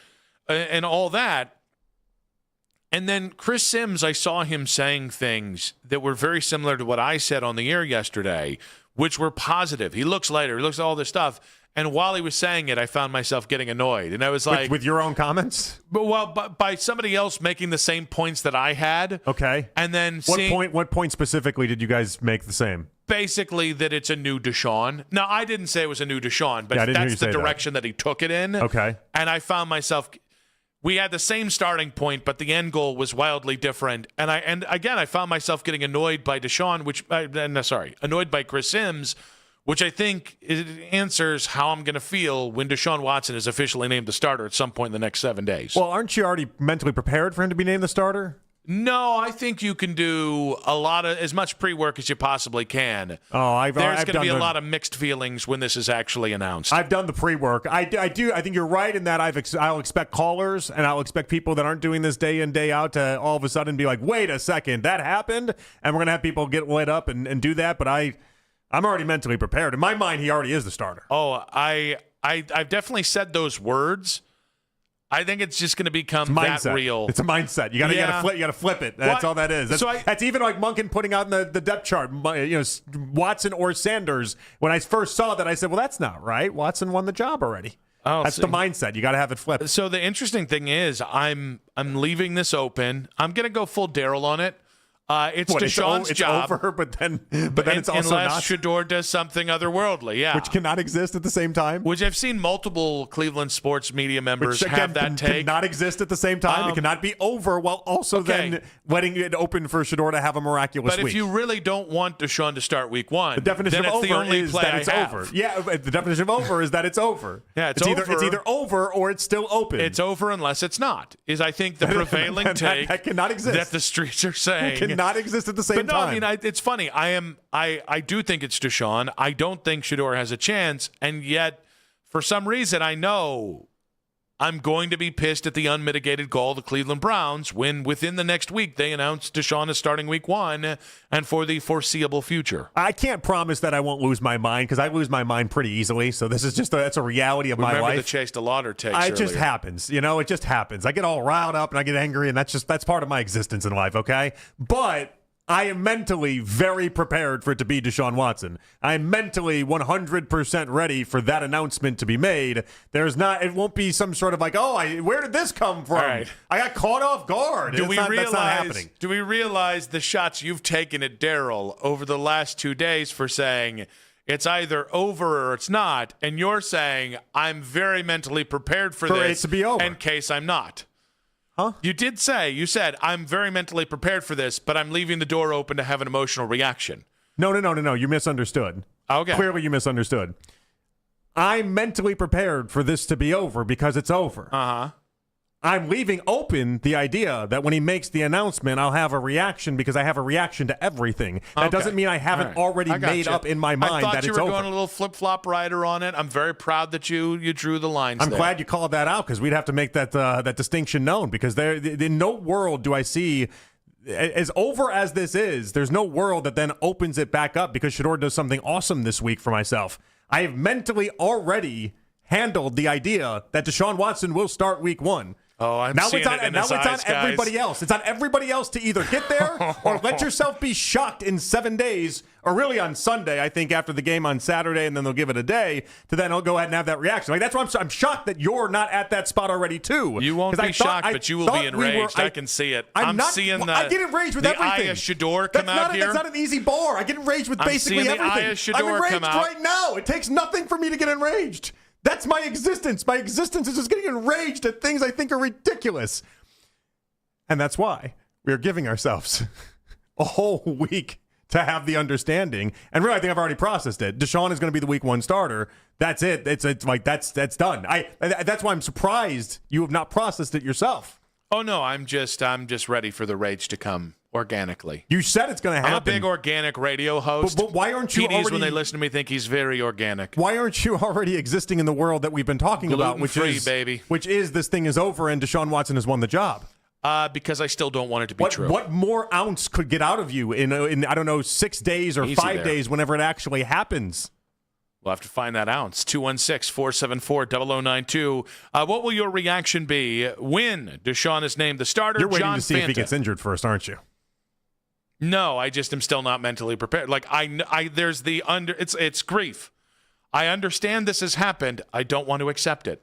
all that. And then Chris Sims, I saw him saying things that were very similar to what I said on the air yesterday, which were positive. He looks lighter. He looks all this stuff. And while he was saying it, I found myself getting annoyed. And I was like... With your own comments? But by somebody else making the same points that I had. Okay. And then What point specifically did you guys make the same? Basically that it's a new Deshaun. Now, I didn't say it was a new Deshaun, but that's the direction that he took it in. Okay. And I found myself... We had the same starting point, but the end goal was wildly different. And again, I found myself getting annoyed by Deshaun, annoyed by Chris Sims, which I think answers how I'm going to feel when Deshaun Watson is officially named the starter at some point in the next 7 days. Well, aren't you already mentally prepared for him to be named the starter? No, I think you can do as much pre-work as you possibly can. Oh, there's going to be a lot of mixed feelings when this is actually announced. I've done the pre-work. I think you're right in that I'll expect callers and I'll expect people that aren't doing this day in, day out to all of a sudden be like, wait a second, that happened? And we're going to have people get lit up and do that. But I'm already mentally prepared. In my mind, he already is the starter. Oh, I've definitely said those words. I think it's just going to become that real. It's a mindset. You got to flip it. That's all that is. That's even like Monken putting out in the depth chart. Watson or Sanders. When I first saw that, I said, "Well, that's not right. Watson won the job already." That's the mindset. You got to have it flipped. So the interesting thing is, I'm leaving this open. I'm going to go full Daryl on it. It's Deshaun's job. It's over, but then it's also unless not. Shedeur does something otherworldly, yeah. Which cannot exist at the same time. Which I've seen multiple Cleveland sports media members have that take. Cannot exist at the same time. It cannot be over while also then letting it open for Shedeur to have a miraculous week. But if you really don't want Deshaun to start week 1, the definition of over is that it's over. Yeah, the definition of over is that it's over. Yeah, it's over. It's either over or it's still open. It's over unless it's not. Is I think the prevailing take that cannot exist. That the streets are saying. Not exist at the same time. But no, I mean, it's funny. I do think it's Deshaun. I don't think Shedeur has a chance, and yet, for some reason, I know I'm going to be pissed at the unmitigated gall of the Cleveland Browns when within the next week they announce Deshaun is starting week 1 and for the foreseeable future. I can't promise that I won't lose my mind because I lose my mind pretty easily. So this is just that's a reality of my life. Remember the Chase DeLauder takes It just happens. It just happens. I get all riled up and I get angry, and that's part of my existence in life, okay? But I am mentally very prepared for it to be Deshaun Watson. I am mentally 100% ready for that announcement to be made. It won't be some sort of like, where did this come from? Right. I got caught off guard. That's not happening. Do we realize the shots you've taken at Daryl over the last 2 days for saying it's either over or it's not, and you're saying I'm very mentally prepared for this it to be over in case I'm not? Huh? You said, I'm very mentally prepared for this, but I'm leaving the door open to have an emotional reaction. No. You misunderstood. Okay. Clearly you misunderstood. I'm mentally prepared for this to be over because it's over. Uh-huh. I'm leaving open the idea that when he makes the announcement, I'll have a reaction because I have a reaction to everything. That doesn't mean I haven't already made up in my mind that it's over. I thought you were going a little flip-flop rider on it. I'm very proud that you drew the lines I'm there. glad you called that out because we'd have to make that distinction known because in no world do I see, as over as this is, there's no world that then opens it back up because Shedeur does something awesome this week for myself. I have mentally already handled the idea that Deshaun Watson will start week 1. Oh, I'm seeing it in his eyes, it's on everybody else. It's on everybody else to either get there or let yourself be shocked in 7 days, or really on Sunday, I think, after the game on Saturday, and then they'll give it a day to then go ahead and have that reaction. Like that's why I'm shocked that you're not at that spot already too. You won't be shocked, but you will be enraged. I can see it. I get enraged with everything. Aya Shedeur come out here. That's not an easy bar. I get enraged with basically everything. I'm enraged right now. It takes nothing for me to get enraged. That's my existence. My existence is just getting enraged at things I think are ridiculous. And that's why we are giving ourselves a whole week to have the understanding. And really, I think I've already processed it. Deshaun is going to be the week 1 starter. That's it. It's like that's done. That's why I'm surprised you have not processed it yourself. Oh no, I'm just ready for the rage to come organically. You said it's going to happen. I'm a big organic radio host. But why aren't you already, when they listen to me, think he's very organic. Why aren't you already existing in the world that we've been talking about, which is this thing is over and Deshaun Watson has won the job? Because I still don't want it to be true. What more ounce could get out of you in I don't know 6 days or 5 days whenever it actually happens? We'll have to find that ounce. 216-474-0092. What will your reaction be when Deshaun is named the starter? You're waiting John to see if he gets injured first, aren't you? No, I just am still not mentally prepared. Like there's it's grief. I understand this has happened. I don't want to accept it.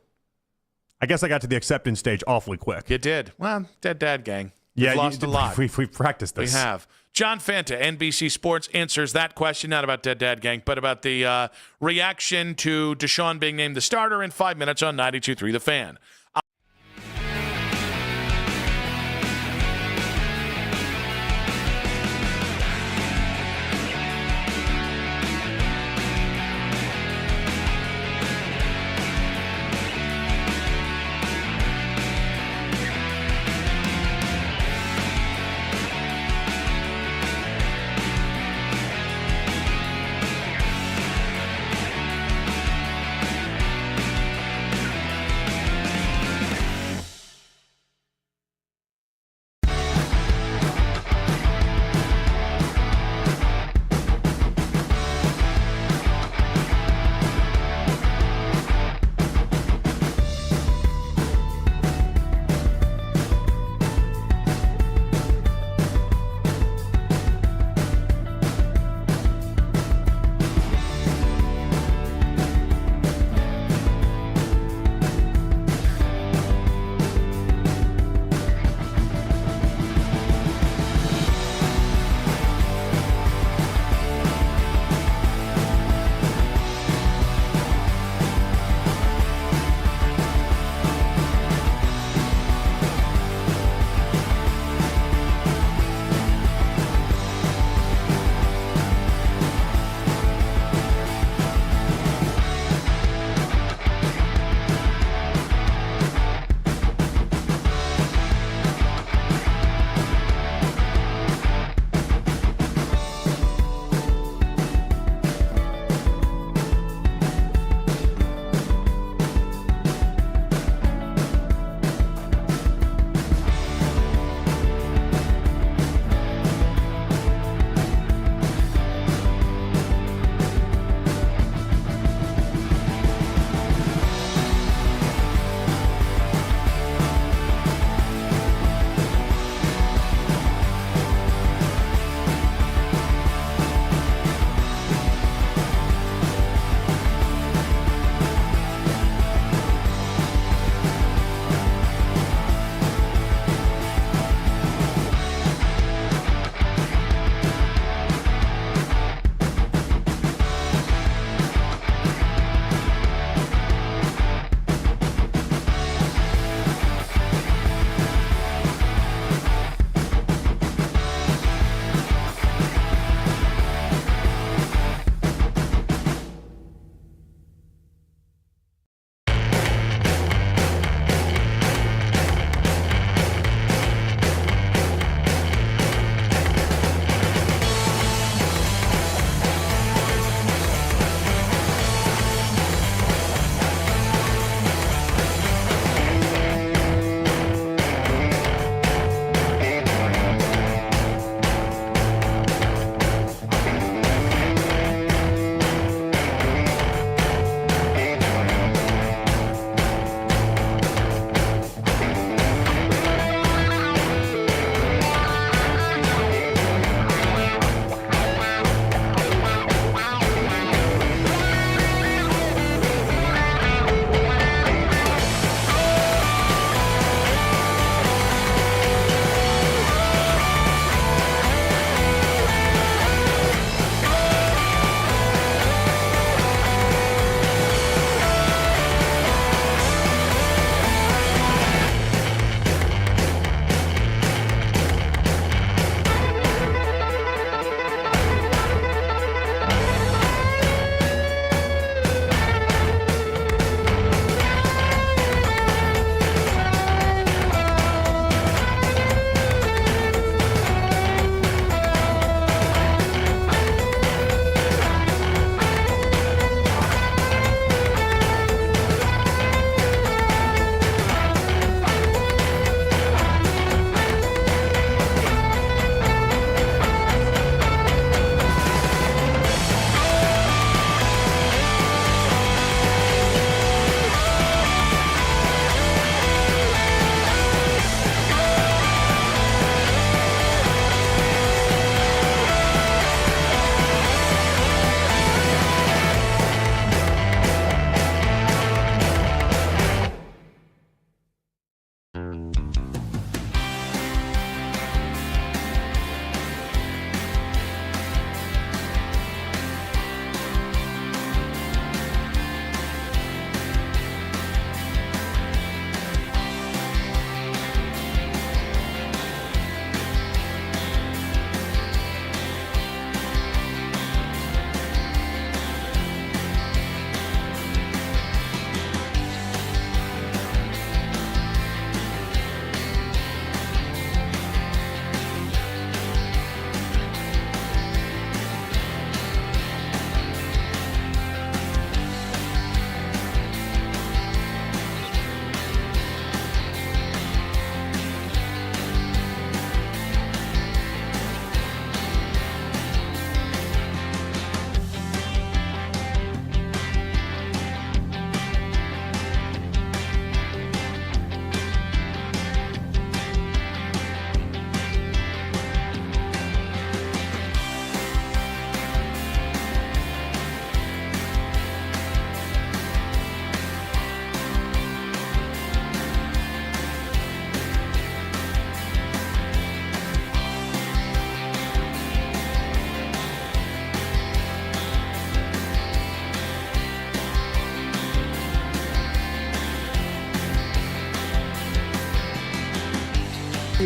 I guess I got to the acceptance stage awfully quick. You did. Well, Dead Dad Gang. We've lost a lot. We've practiced this. We have. John Fanta, NBC Sports, answers that question, not about Dead Dad Gang, but about the reaction to Deshaun being named the starter in 5 minutes on 92.3 The Fan.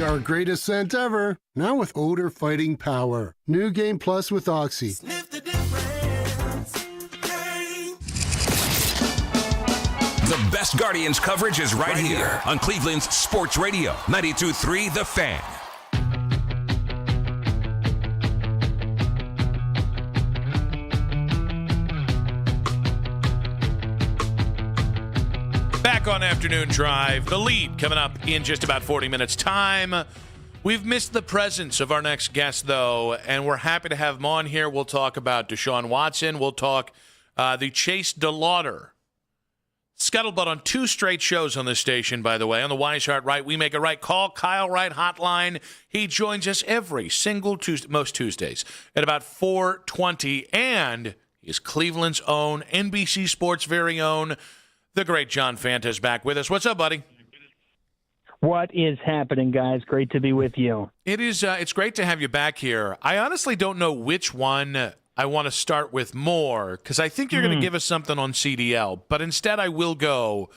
Our greatest scent ever, now with odor fighting power. New Game Plus with Oxy. Sniff the difference. The best Guardians coverage is right here on Cleveland's Sports Radio, 92.3 The Fan. Back on Afternoon Drive. The lead coming up in just about 40 minutes' time. We've missed the presence of our next guest, though, and we're happy to have him on here. We'll talk about Deshaun Watson. We'll talk the Chase DeLauder scuttlebutt on 2 straight shows on this station, by the way. On the Weishart Right, We Make It Right. Call Kyle Wright hotline. He joins us every single Tuesday, most Tuesdays, at about 4:20. And he's Cleveland's own, NBC Sports' very own, the great John Fanta is back with us. What's up, buddy? What is happening, guys? Great to be with you. It is. It's great to have you back here. I honestly don't know which one I want to start with more, because I think you're going to give us something on CDL, but instead I will go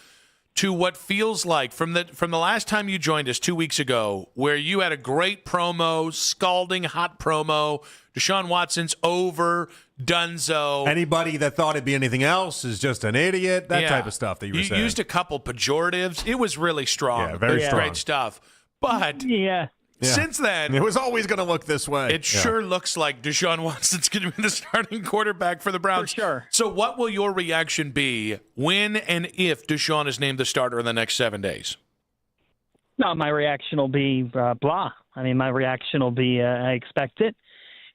to what feels like from the last time you joined us 2 weeks ago, where you had a great promo, scalding hot promo. Deshaun Watson's over, dunzo. Anybody that thought it'd be anything else is just an idiot. That type of stuff that you were saying. You used a couple pejoratives. It was really strong. Yeah, very strong. Great stuff. But since then, it was always going to look this way. It sure looks like Deshaun Watson's going to be the starting quarterback for the Browns. For sure. So what will your reaction be when and if Deshaun is named the starter in the next 7 days? No, my reaction will be blah. I mean, my reaction will be I expect it.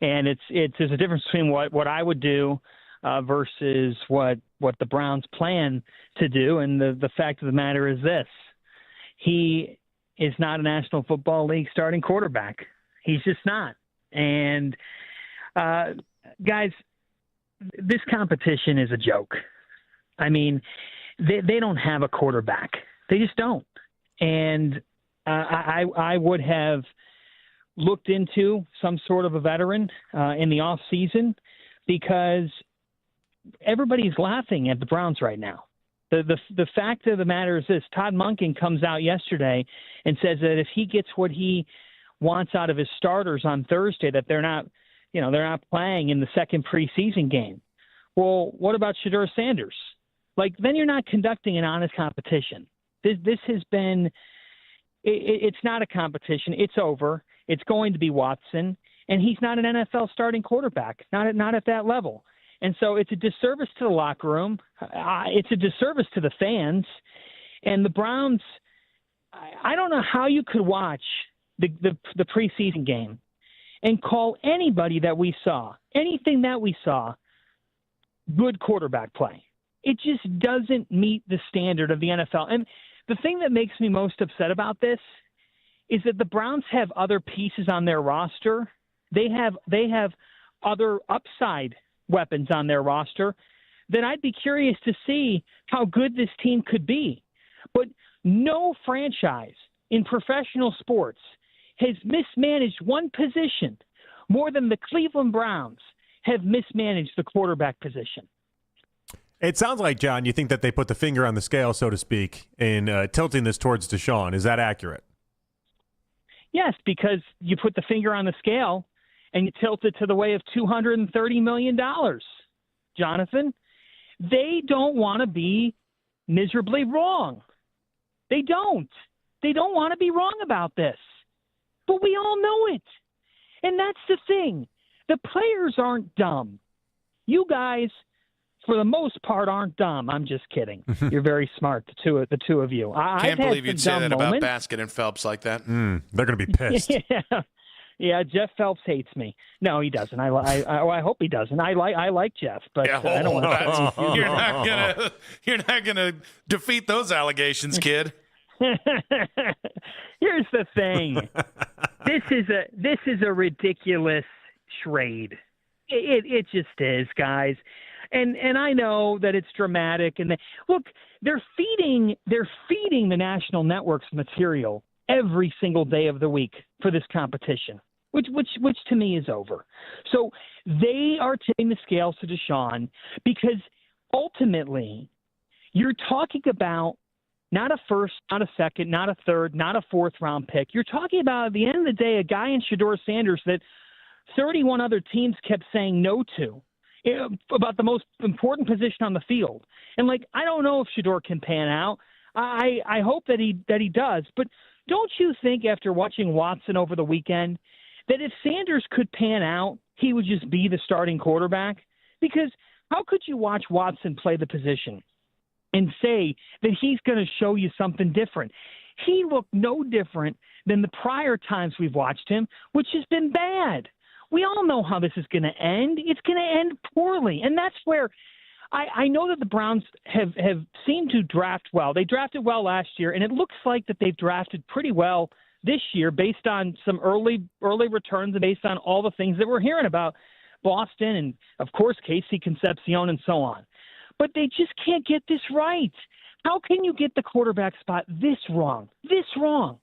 And there's a difference between what I would do versus what the Browns plan to do. And the fact of the matter is this. He is not a National Football League starting quarterback. He's just not. And, guys, this competition is a joke. I mean, they don't have a quarterback. They just don't. And I would have looked into some sort of a veteran in the off season, because everybody's laughing at the Browns right now. The fact of the matter is this: Todd Monken comes out yesterday and says that if he gets what he wants out of his starters on Thursday, that they're not playing in the second preseason game. Well, what about Shedeur Sanders? Like, then you're not conducting an honest competition. This has been. It's not a competition. It's over. It's going to be Watson, and he's not an NFL starting quarterback, not at that level. And so it's a disservice to the locker room. It's a disservice to the fans. And the Browns, I don't know how you could watch the preseason game and call anybody that we saw, anything that we saw, good quarterback play. It just doesn't meet the standard of the NFL. And the thing that makes me most upset about this is that the Browns have other pieces on their roster. They have other upside weapons on their roster that I'd be curious to see how good this team could be. But no franchise in professional sports has mismanaged one position more than the Cleveland Browns have mismanaged the quarterback position. It sounds like, John, you think that they put the finger on the scale, so to speak, in tilting this towards Deshaun. Is that accurate? Yes, because you put the finger on the scale and you tilt it to the way of $230 million, Jonathan. They don't want to be miserably wrong. They don't. They don't want to be wrong about this. But we all know it. And that's the thing. The players aren't dumb. You guys, for the most part, aren't dumb. I'm just kidding. You're very smart, the two of you. Can't believe you'd say that about Basket and Phelps like that. They're going to be pissed. Yeah, Jeff Phelps hates me. No, he doesn't. I hope he doesn't. I like Jeff, but I don't want to. You're not gonna defeat those allegations, kid. Here's the thing. This is a ridiculous charade. It just is, guys. And I know that it's dramatic. And look, they're feeding the national networks material every single day of the week for this competition, which to me is over. So they are tipping the scales to Deshaun because ultimately you're talking about not a first, not a second, not a third, not a fourth-round pick. You're talking about, at the end of the day, a guy in Shedeur Sanders that 31 other teams kept saying no to about the most important position on the field. And, I don't know if Shedeur can pan out. I hope that he does. But don't you think, after watching Watson over the weekend, that if Sanders could pan out, he would just be the starting quarterback? Because how could you watch Watson play the position and say that he's going to show you something different? He looked no different than the prior times we've watched him, which has been bad. We all know how this is going to end. It's going to end poorly. And that's where I know that the Browns have seemed to draft well. They drafted well last year, and it looks like that they've drafted pretty well this year based on some early returns and based on all the things that we're hearing about Boston and, of course, Casey Concepcion and so on. But they just can't get this right. How can you get the quarterback spot this wrong? This wrong.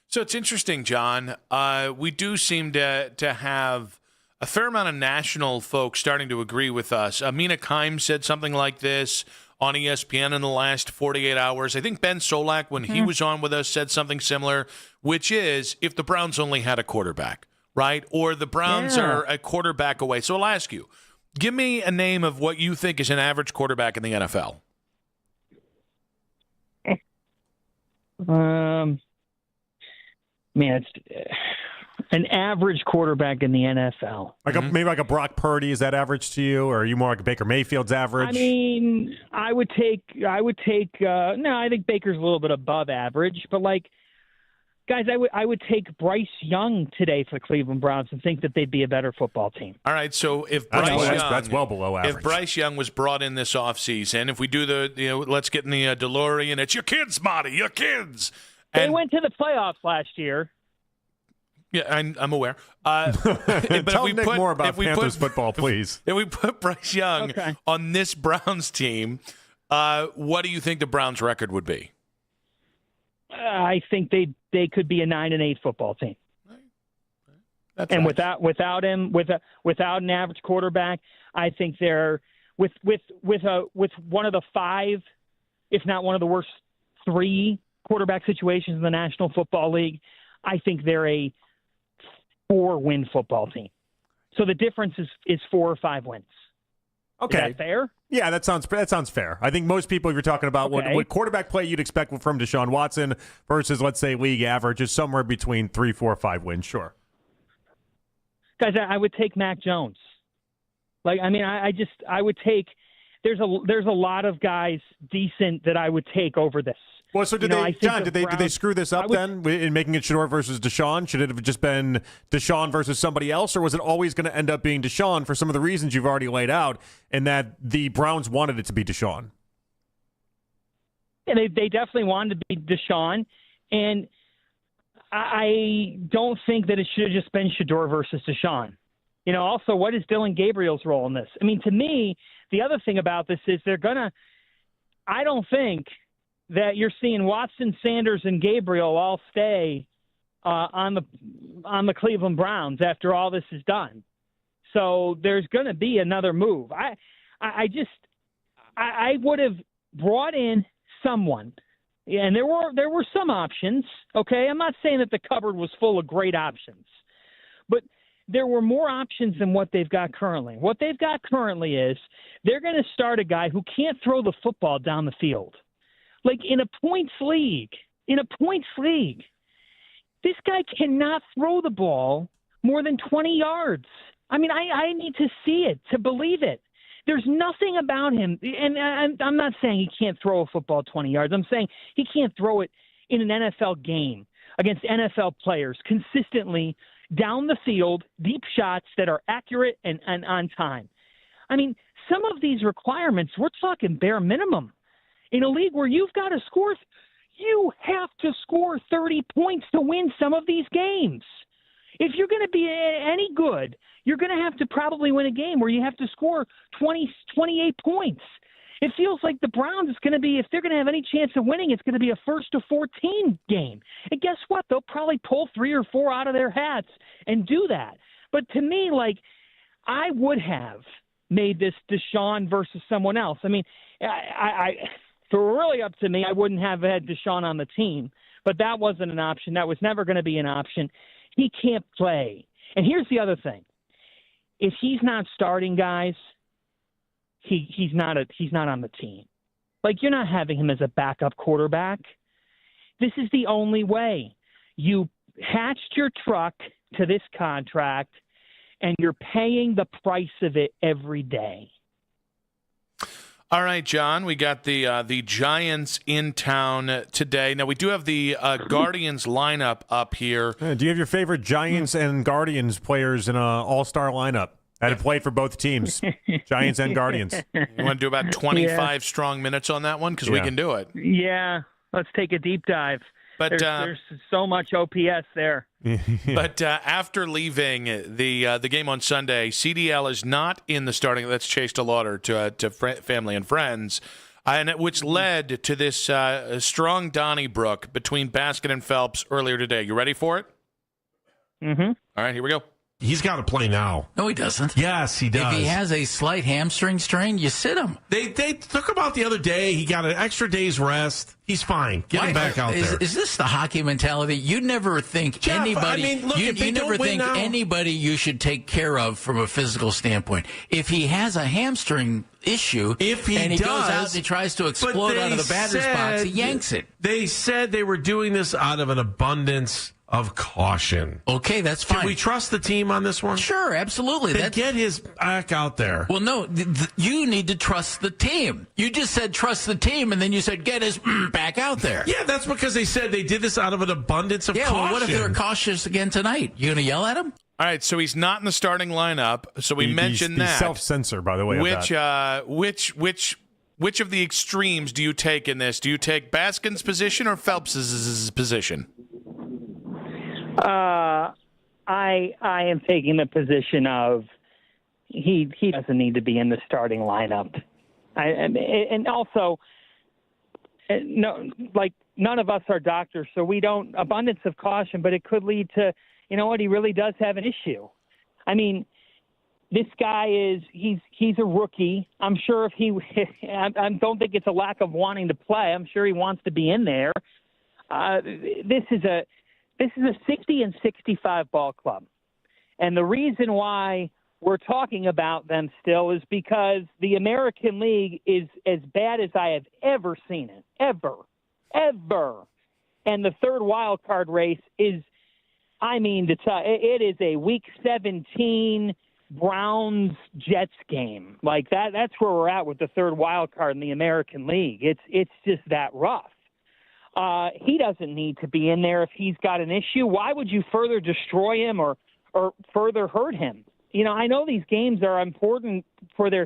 So it's interesting, John. We do seem to have a fair amount of national folks starting to agree with us. Mina Kimes said something like this on ESPN in the last 48 hours. I think Ben Solak, when he was on with us, said something similar, which is if the Browns only had a quarterback, right? Or the Browns are a quarterback away. So I'll ask you, give me a name of what you think is an average quarterback in the NFL. Man, it's an average quarterback in the NFL. Maybe like a Brock Purdy. Is that average to you, or are you more like Baker Mayfield's average? I mean, I think Baker's a little bit above average, but guys, I would take Bryce Young today for the Cleveland Browns and think that they'd be a better football team. All right, so if that's well below average. If Bryce Young was brought in this offseason, if we do let's get in the DeLorean, it's your kids, Marty, your kids. They went to the playoffs last year. Yeah, I'm aware. But Tell Nick more about Panthers football, please. If we put Bryce Young on this Browns team, what do you think the Browns' record would be? I think they could be a 9-8 football team. That's and nice. without him, without an average quarterback, I think they're with one of the 5, if not one of the worst 3 quarterback situations in the National Football League. I think they're a 4-win football team. So the difference is 4 or 5 wins. Okay. Is that fair? Yeah, that sounds fair. I think most people, if you're talking about what quarterback play you'd expect from Deshaun Watson versus, let's say, league average is somewhere between 3, 4, 5 wins. Sure. Guys, I would take Mac Jones. I would take. There's a lot of guys decent that I would take over this. Well, so did they screw this up then in making it Shedeur versus Deshaun? Should it have just been Deshaun versus somebody else, or was it always going to end up being Deshaun for some of the reasons you've already laid out, and that the Browns wanted it to be Deshaun? Yeah, they definitely wanted to be Deshaun, and I don't think that it should have just been Shedeur versus Deshaun. Also, what is Dylan Gabriel's role in this? I mean, to me, the other thing about this is I don't think that you're seeing Watson, Sanders, and Gabriel all stay on the Cleveland Browns after all this is done. So there's going to be another move. I would have brought in someone, and there were some options. Okay, I'm not saying that the cupboard was full of great options, but there were more options than what they've got currently. What they've got currently is they're going to start a guy who can't throw the football down the field. Like in a points league, this guy cannot throw the ball more than 20 yards. I mean, I need to see it to believe it. There's nothing about him, and I'm not saying he can't throw a football 20 yards. I'm saying he can't throw it in an NFL game against NFL players consistently down the field, deep shots that are accurate and on time. I mean, some of these requirements, we're talking bare minimum. In a league where you've got to score, you have to score 30 points to win some of these games. If you're going to be any good, you're going to have to probably win a game where you have to score 28 points. It feels like the Browns is going to be, if they're going to have any chance of winning, it's going to be a 1st to 14 game. And guess what? They'll probably pull 3 or 4 out of their hats and do that. But to me, I would have made this Deshaun versus someone else. I mean, it were really up to me, I wouldn't have had Deshaun on the team. But that wasn't an option. That was never going to be an option. He can't play. And here's the other thing. If he's not starting, guys, he's not on the team. Like, you're not having him as a backup quarterback. This is the only way. You hatched your truck to this contract, and you're paying the price of it every day. All right, John, we got the Giants in town today. Now, we do have the Guardians lineup up here. Do you have your favorite Giants and Guardians players in an all-star lineup? That had played for both teams, Giants and Guardians. You want to do about 25 strong minutes on that one? Because we can do it. Yeah, let's take a deep dive. But there's so much OPS there. But after leaving the game on Sunday, CDL is not in the starting. That's Chase DeLauder to family and friends, and which led to this strong Donnybrook between Baskin and Phelps earlier today. You ready for it? Mm-hmm. All right, here we go. He's got to play now. No, he doesn't. Yes, he does. If he has a slight hamstring strain, you sit him. They took him out the other day. He got an extra day's rest. He's fine. Get him back out there. Is this the hockey mentality? You never think anybody. You never think anybody you should take care of from a physical standpoint. If he has a hamstring issue, and he goes out and he tries to explode out of the batter's box, he yanks it. They said they were doing this out of an abundance of caution. Okay, that's fine. Can we trust the team on this one? Sure, absolutely. Then get his back out there. Well, no, you need to trust the team. You just said trust the team, and then you said get his back out there. Yeah, that's because they said they did this out of an abundance of caution. Well, what if they're cautious again tonight? You going to yell at him? All right, so he's not in the starting lineup. So we mentioned that. Self-censor, by the way. Which of the extremes do you take in this? Do you take Baskin's position or Phelps's position? I am taking the position of he doesn't need to be in the starting lineup. And also, no, like none of us are doctors, so we don't abundance of caution, but it could lead to, you know what, he really does have an issue. I mean, this guy he's a rookie. I'm sure I don't think it's a lack of wanting to play. I'm sure he wants to be in there. This is a 60 and 65 ball club. And the reason why we're talking about them still is because the American League is as bad as I have ever seen it. Ever. And the third wild card race is, it is a Week 17 Browns-Jets game. Like that's where we're at with the third wild card in the American League. It's just that rough. He doesn't need to be in there if he's got an issue. Why would you further destroy him or further hurt him? You know, I know these games are important for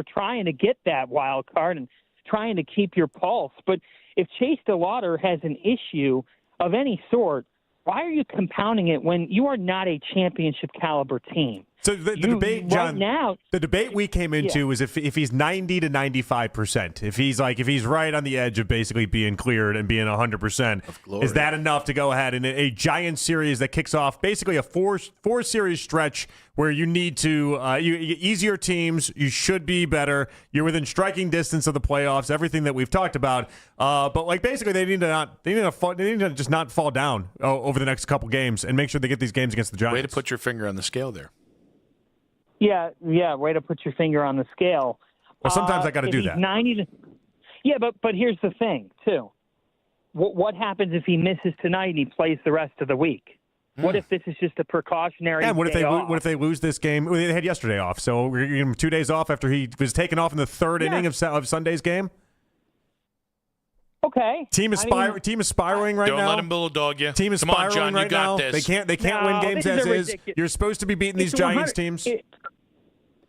trying to get that wild card and trying to keep your pulse. But if Chase DeLauder has an issue of any sort, why are you compounding it when you are not a championship caliber team? So the debate, John, now, the debate we came into is if he's 90 to 95%, if he's right on the edge of basically being cleared and being 100%, is that enough to go ahead in a giant series that kicks off basically a four series stretch where you need to easier teams, you should be better, you're within striking distance of the playoffs, everything that we've talked about, but like basically they need to just not fall down over the next couple games and make sure they get these games against the Giants. Way to put your finger on the scale there. Yeah, way to put your finger on the scale. Well, sometimes I got to do that. 90 but here's the thing, too. What happens if he misses tonight and he plays the rest of the week? What if this is just a precautionary what if they lose this game? Well, they had yesterday off, so we're going to give him 2 days off after he was taken off in the third inning of Sunday's game? Okay. Team is spiraling right now. Don't let him bulldog you. Team is Come on, spiraling John, right you got now. this. They can't win games as is. You're supposed to be beating these Giants teams.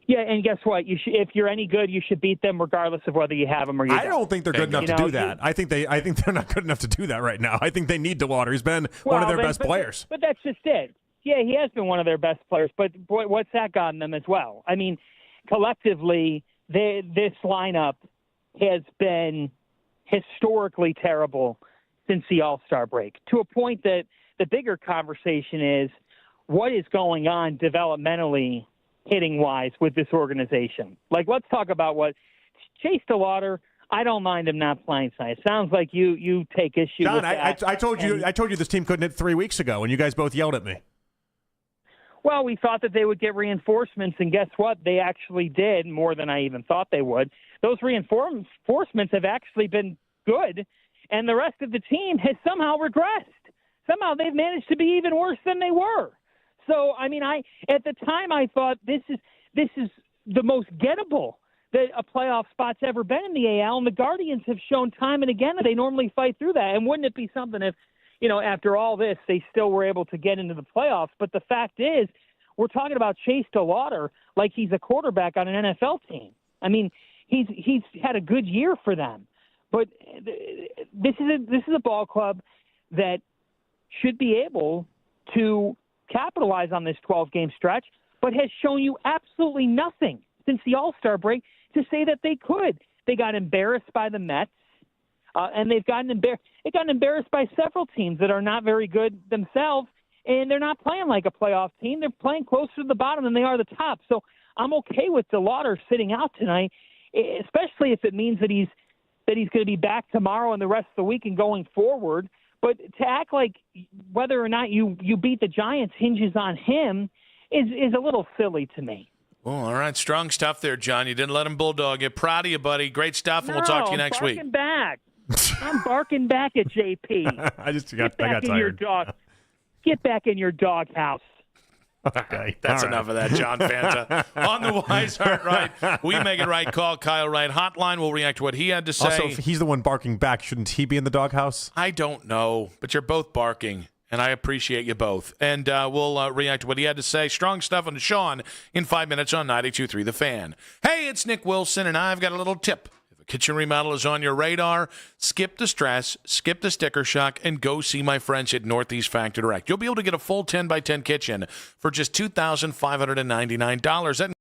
Yeah, and guess what? If you're any good, you should beat them regardless of whether you have them or you don't. I don't think they're good enough to do that. I think they're not good enough to do that right now. I think they need DeLauder. He's been one of their best players. But that's just it. Yeah, he has been one of their best players. But what's that gotten them as well? I mean, collectively, this lineup has been historically terrible since the All-Star break, to a point that the bigger conversation is what is going on developmentally hitting-wise with this organization. Like, let's talk about what Chase DeLauder, I don't mind him not playing tonight. It sounds like you take issue John, with that. I told you this team couldn't hit 3 weeks ago, and you guys both yelled at me. Well, we thought that they would get reinforcements, and guess what? They actually did, more than I even thought they would. Those reinforcements have actually been good, and the rest of the team has somehow regressed. Somehow they've managed to be even worse than they were. So, I mean, at the time I thought this is the most gettable that a playoff spot's ever been in the AL, and the Guardians have shown time and again that they normally fight through that. And wouldn't it be something if, after all this, they still were able to get into the playoffs? But the fact is, we're talking about Chase DeLauder like he's a quarterback on an NFL team. I mean, he's had a good year for them. But this is a ball club that should be able to capitalize on this 12-game stretch, but has shown you absolutely nothing since the All-Star break to say that they could. They got embarrassed by the Mets, and they've gotten embarrassed by several teams that are not very good themselves, and they're not playing like a playoff team. They're playing closer to the bottom than they are the top. So I'm okay with DeLauder sitting out tonight, especially if it means that he's going to be back tomorrow and the rest of the week and going forward. But to act like whether or not you beat the Giants hinges on him is a little silly to me. Well, all right. Strong stuff there, John. You didn't let him bulldog you. Proud of you, buddy. Great stuff, and we'll talk to you next week. I'm barking back at JP. I got tired. Get back in your doghouse. Okay, that's enough of that, John Fanta. On the Wise Heart Right, we make it right. Call Kyle Wright hotline. We'll react to what he had to say. Also, if he's the one barking back, shouldn't he be in the doghouse? I don't know, but you're both barking, and I appreciate you both. And we'll react to what he had to say. Strong stuff on Sean in 5 minutes on 92.3 The Fan. Hey, it's Nick Wilson, and I've got a little tip. Kitchen remodel is on your radar. Skip the stress, skip the sticker shock, and go see my friends at Northeast Factory Direct. You'll be able to get a full 10x10 kitchen for just $2,599.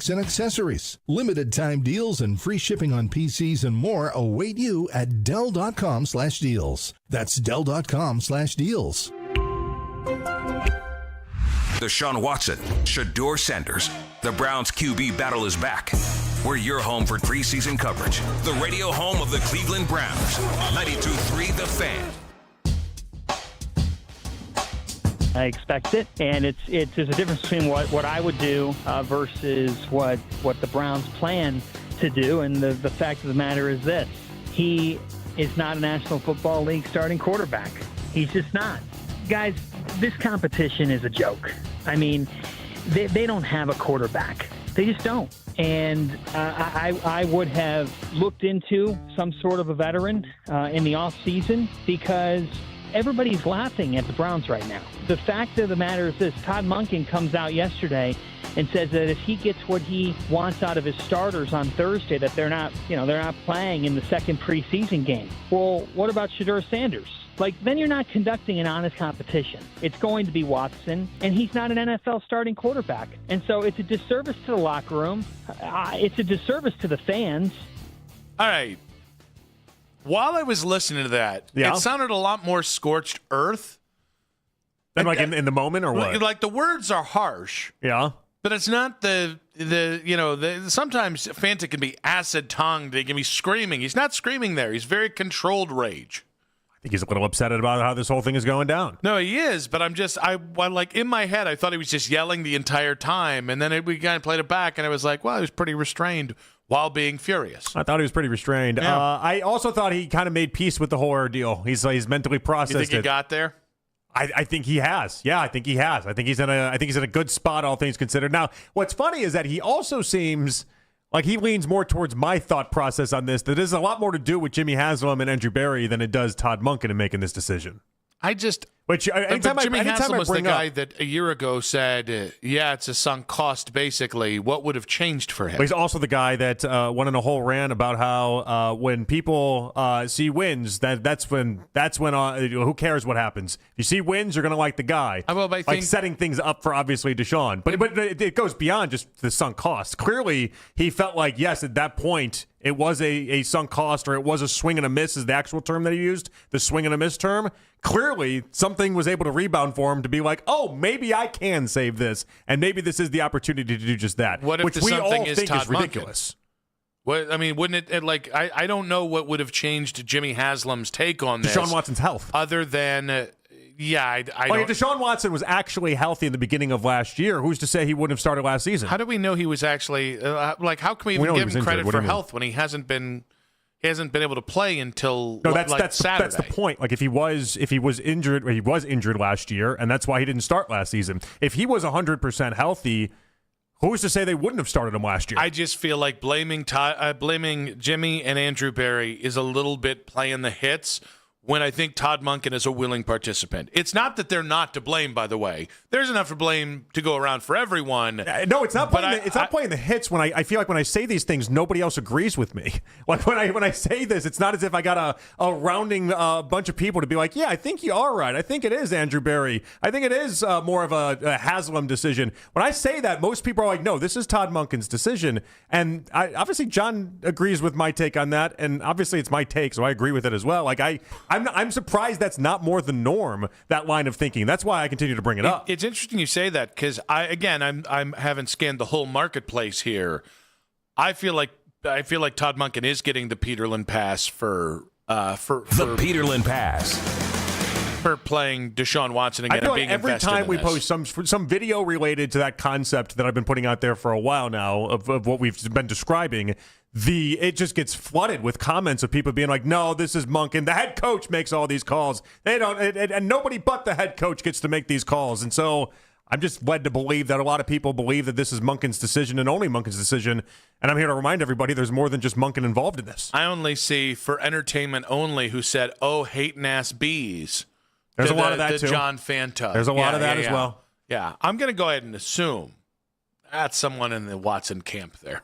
and accessories. Limited time deals and free shipping on PCs and more await you at Dell.com/deals. That's Dell.com/deals. Deshaun Watson, Shedeur Sanders. The Browns QB battle is back. We're your home for preseason coverage. The radio home of the Cleveland Browns. 92.3 The Fan. I expect it, and there's a difference between what I would do versus what the Browns plan to do. And the fact of the matter is this: he is not a National Football League starting quarterback. He's just not. Guys, this competition is a joke. I mean, they don't have a quarterback. They just don't. And I would have looked into some sort of a veteran in the offseason because everybody's laughing at the Browns right now. The fact of the matter is this: Todd Monken comes out yesterday and says that if he gets what he wants out of his starters on Thursday, that they're not playing in the second preseason game. Well, what about Shedeur Sanders? Then you're not conducting an honest competition. It's going to be Watson, and he's not an NFL starting quarterback. And so it's a disservice to the locker room. It's a disservice to the fans. All right. While I was listening to that, it sounded a lot more scorched earth. Than in the moment, or what? Like the words are harsh. Yeah. But it's not the sometimes Fanta can be acid-tongued. They can be screaming. He's not screaming there. He's very controlled rage. I think he's a little upset about how this whole thing is going down. No, he is, but I in my head, I thought he was just yelling the entire time, and then we kind of played it back, and I was like, well, he was pretty restrained while being furious. I thought he was pretty restrained. Yeah. I also thought he kind of made peace with the whole ordeal. He's mentally processed it. You think he got there? I think he has. Yeah, I think he has. I think he's in a good spot, all things considered. Now, what's funny is that he also seems like he leans more towards my thought process on this. That there's a lot more to do with Jimmy Haslam and Andrew Berry than it does Todd Monken in making this decision. Jimmy Haslam was the guy that a year ago said, it's a sunk cost, basically. What would have changed for him? But he's also the guy that went on a whole rant about how when people see wins, that's when who cares what happens? If you see wins, you're going to like the guy. Setting things up for, obviously, Deshaun. But it goes beyond just the sunk cost. Clearly, he felt like, yes, at that point, it was a sunk cost, or it was a swing and a miss is the actual term that he used, the swing and a miss term. Clearly, something was able to rebound for him to be like, oh, maybe I can save this, and maybe this is the opportunity to do just that. What if which we all think is ridiculous. What, I mean, wouldn't it I don't know what would have changed Jimmy Haslam's take on this. Deshaun Watson's health. Other than, I don't. If Deshaun Watson was actually healthy in the beginning of last year, who's to say he wouldn't have started last seson? How do we know he was actually, how can we even give him credit for health when he hasn't been able to play until that's Saturday? That's the point. Like if he was injured, or he was injured last year, and that's why he didn't start last season. If he was 100% healthy, who's to say they wouldn't have started him last year? I just feel like blaming Jimmy and Andrew Berry is a little bit playing the hits when I think Todd Monken is a willing participant. It's not that they're not to blame, by the way. There's enough to blame to go around for everyone. No, it's not playing not playing the hits when I feel like when I say these things, nobody else agrees with me. Like when I say this, it's not as if I got a rounding bunch of people to be like, yeah, I think you are right. I think it is Andrew Berry. I think it is more of a Haslam decision. When I say that, most people are like, no, this is Todd Monken's decision. And obviously John agrees with my take on that, and obviously it's my take, so I agree with it as well. Like I'm surprised that's not more the norm, that line of thinking. That's why I continue to bring it up. It's interesting you say that because I haven't scanned the whole marketplace here. I feel like Todd Monken is getting the Peterlin pass for the Peterlin pass for playing Deshaun Watson again. I feel and being like every time we post some video related to that concept that I've been putting out there for a while now of what we've been describing, it just gets flooded with comments of people being like, no, this is Monken. The head coach makes all these calls. They don't, and nobody but the head coach gets to make these calls. And so I'm just led to believe that a lot of people believe that this is Monken's decision and only Monken's decision. And I'm here to remind everybody there's more than just Monken involved in this. I only see for entertainment only who said, oh, hating ass bees. There's a lot of that too. John Fanta. There's a lot of that as well. Yeah. I'm going to go ahead and assume that's someone in the Watson camp there.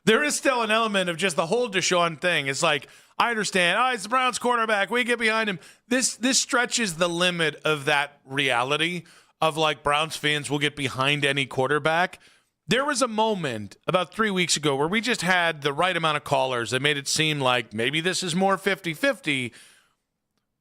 There is still an element of just the whole Deshaun thing. It's like, I understand. Oh, it's the Browns quarterback. We get behind him. This stretches the limit of that reality of like Browns fans will get behind any quarterback. There was a moment about 3 weeks ago where we just had the right amount of callers that made it seem like maybe this is more 50-50.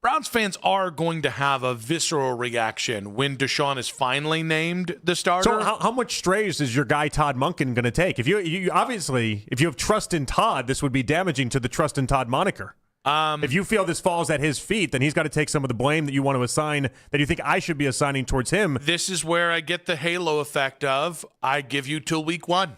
Browns fans are going to have a visceral reaction when Deshaun is finally named the starter. So how much strays is your guy Todd Monken going to take? If you obviously, if you have trust in Todd, this would be damaging to the trust in Todd moniker. If you feel this falls at his feet, then he's got to take some of the blame that you want to assign, that you think I should be assigning towards him. This is where I get the halo effect of I give you till week 1.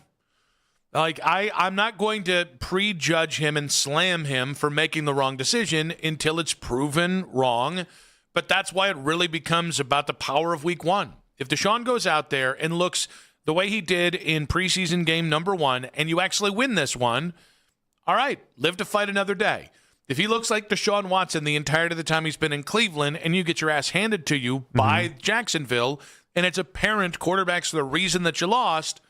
Like, I'm not going to prejudge him and slam him for making the wrong decision until it's proven wrong. But that's why it really becomes about the power of week 1. If Deshaun goes out there and looks the way he did in preseason game number 1, and you actually win this one, all right, live to fight another day. If he looks like Deshaun Watson the entirety of the time he's been in Cleveland and you get your ass handed to you by Jacksonville, and it's apparent quarterbacks are the reason that you lost,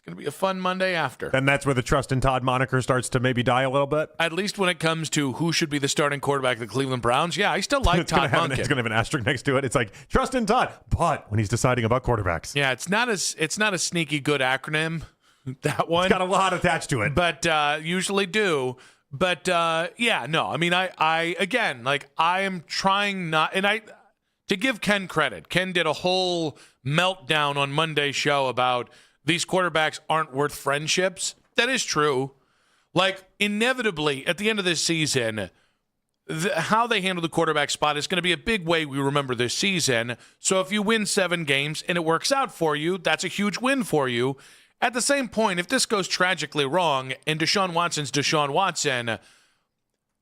going to be a fun Monday after. And that's where the trust in Todd moniker starts to maybe die a little bit? At least when it comes to who should be the starting quarterback of the Cleveland Browns. Yeah, I still like Todd Monken. It's going to have an asterisk next to it. It's like, trust in Todd, but when he's deciding about quarterbacks. Yeah, it's not a sneaky good acronym, that one. It's got a lot attached to it. But usually do. But, yeah, no. I mean, I again, like, I am trying not – and to give Ken credit, Ken did a whole meltdown on Monday's show about – these quarterbacks aren't worth friendships. That is true. Like, inevitably, at the end of this season, how they handle the quarterback spot is going to be a big way we remember this season. So if you win 7 games and it works out for you, that's a huge win for you. At the same point, if this goes tragically wrong and Deshaun Watson's Deshaun Watson,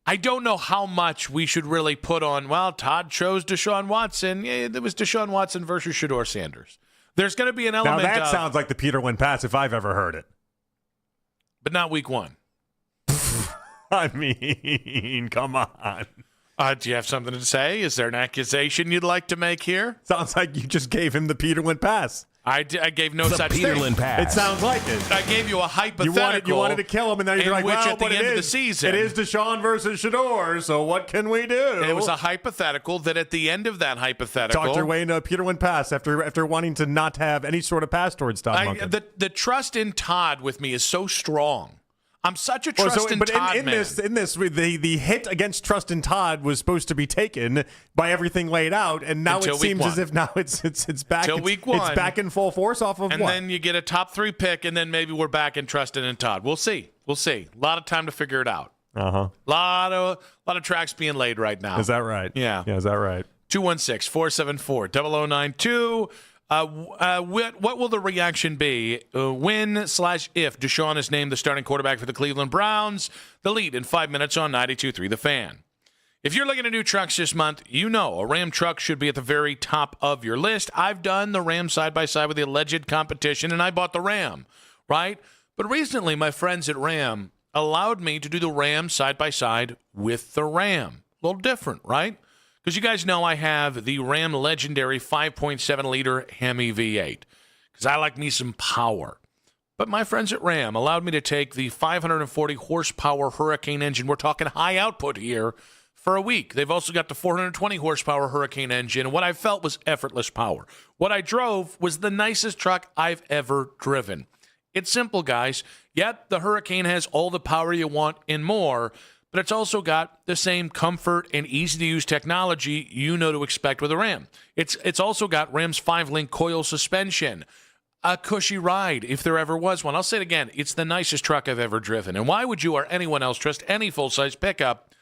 I don't know how much we should really put on, well, Todd chose Deshaun Watson. Yeah, it was Deshaun Watson versus Shedeur Sanders. There's going to be an element now that sounds like the Peterlin pass if I've ever heard it. But not week 1. I mean, come on. Do you have something to say? Is there an accusation you'd like to make here? Sounds like you just gave him the Peterlin pass. I gave no such Peterlin thing. pass. It sounds like it. I gave you a hypothetical. You wanted to kill him, and then you're like, well, at the end of the season, it is Deshaun versus Shedeur, so what can we do? It was a hypothetical that at the end of that hypothetical... Talked your way into a Peterlin pass after wanting to not have any sort of pass towards Todd Monken. The trust in Todd with me is so strong. I'm such a trust in Todd man. In this, the hit against trust in Todd was supposed to be taken by everything laid out, and now it seems as if now it's back. Till week 1. It's back in full force off of and what? And then you get a top 3 pick, and then maybe we're back in trusting in Todd. We'll see. A lot of time to figure it out. Uh-huh. Lot of tracks being laid right now. Is that right? Yeah. Is that right? 216-474-0092. What will the reaction be when/if Deshaun is named the starting quarterback for the Cleveland Browns? The lead in 5 minutes on 92.3 The Fan. If you're looking at new trucks this month, you know a Ram truck should be at the very top of your list. I've done the Ram side-by-side with the alleged competition, and I bought the Ram, right? But recently, my friends at Ram allowed me to do the Ram side-by-side with the Ram. A little different, right? Because you guys know I have the Ram legendary 5.7-liter Hemi V8 because I like me some power. But my friends at Ram allowed me to take the 540-horsepower Hurricane engine, we're talking high output here, for a week. They've also got the 420-horsepower Hurricane engine, and what I felt was effortless power. What I drove was the nicest truck I've ever driven. It's simple, guys. Yet the Hurricane has all the power you want and more, but it's also got the same comfort and easy-to-use technology you know to expect with a Ram. It's also got Ram's 5-link coil suspension, a cushy ride if there ever was one. I'll say it again. It's the nicest truck I've ever driven. And why would you or anyone else trust any full-size pickup?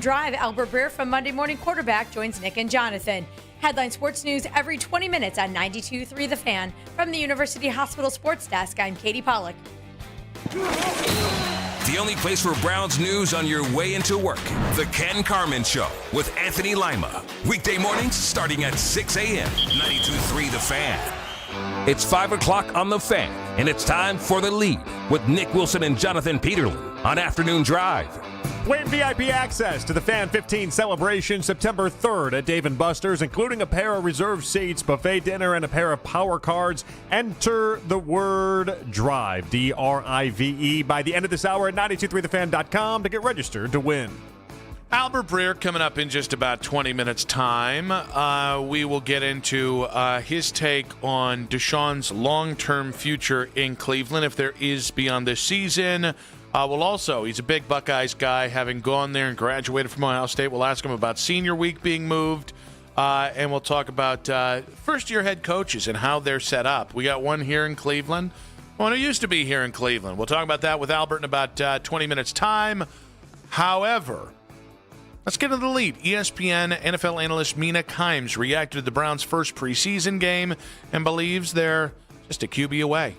Afternoon Drive, Albert Breer from Monday Morning Quarterback joins Nick and Jonathan. Headline Sports News every 20 minutes on 92.3 The Fan. From the University Hospital Sports Desk, I'm Katie Pollack. The only place for Browns news on your way into work. The Ken Carman Show with Anthony Lima. Weekday mornings starting at 6 a.m. 92.3 The Fan. It's 5 o'clock on The Fan, and it's time for The Lead with Nick Wilson and Jonathan Peterlin on Afternoon Drive. Win VIP access to the Fan 15 celebration September 3rd at Dave & Buster's, including a pair of reserved seats, buffet dinner, and a pair of power cards. Enter the word DRIVE, D-R-I-V-E, by the end of this hour at 923thefan.com to get registered to win. Albert Breer coming up in just about 20 minutes' time. We will get into his take on Deshaun's long-term future in Cleveland, if there is beyond this season. We'll also, he's a big Buckeyes guy, having gone there and graduated from Ohio State. We'll ask him about senior week being moved, and we'll talk about first-year head coaches and how they're set up. We got one here in Cleveland, one who used to be here in Cleveland. We'll talk about that with Albert in about 20 minutes' time. However, let's get into the lead. ESPN NFL analyst Mina Kimes reacted to the Browns' first preseason game and believes they're just a QB away.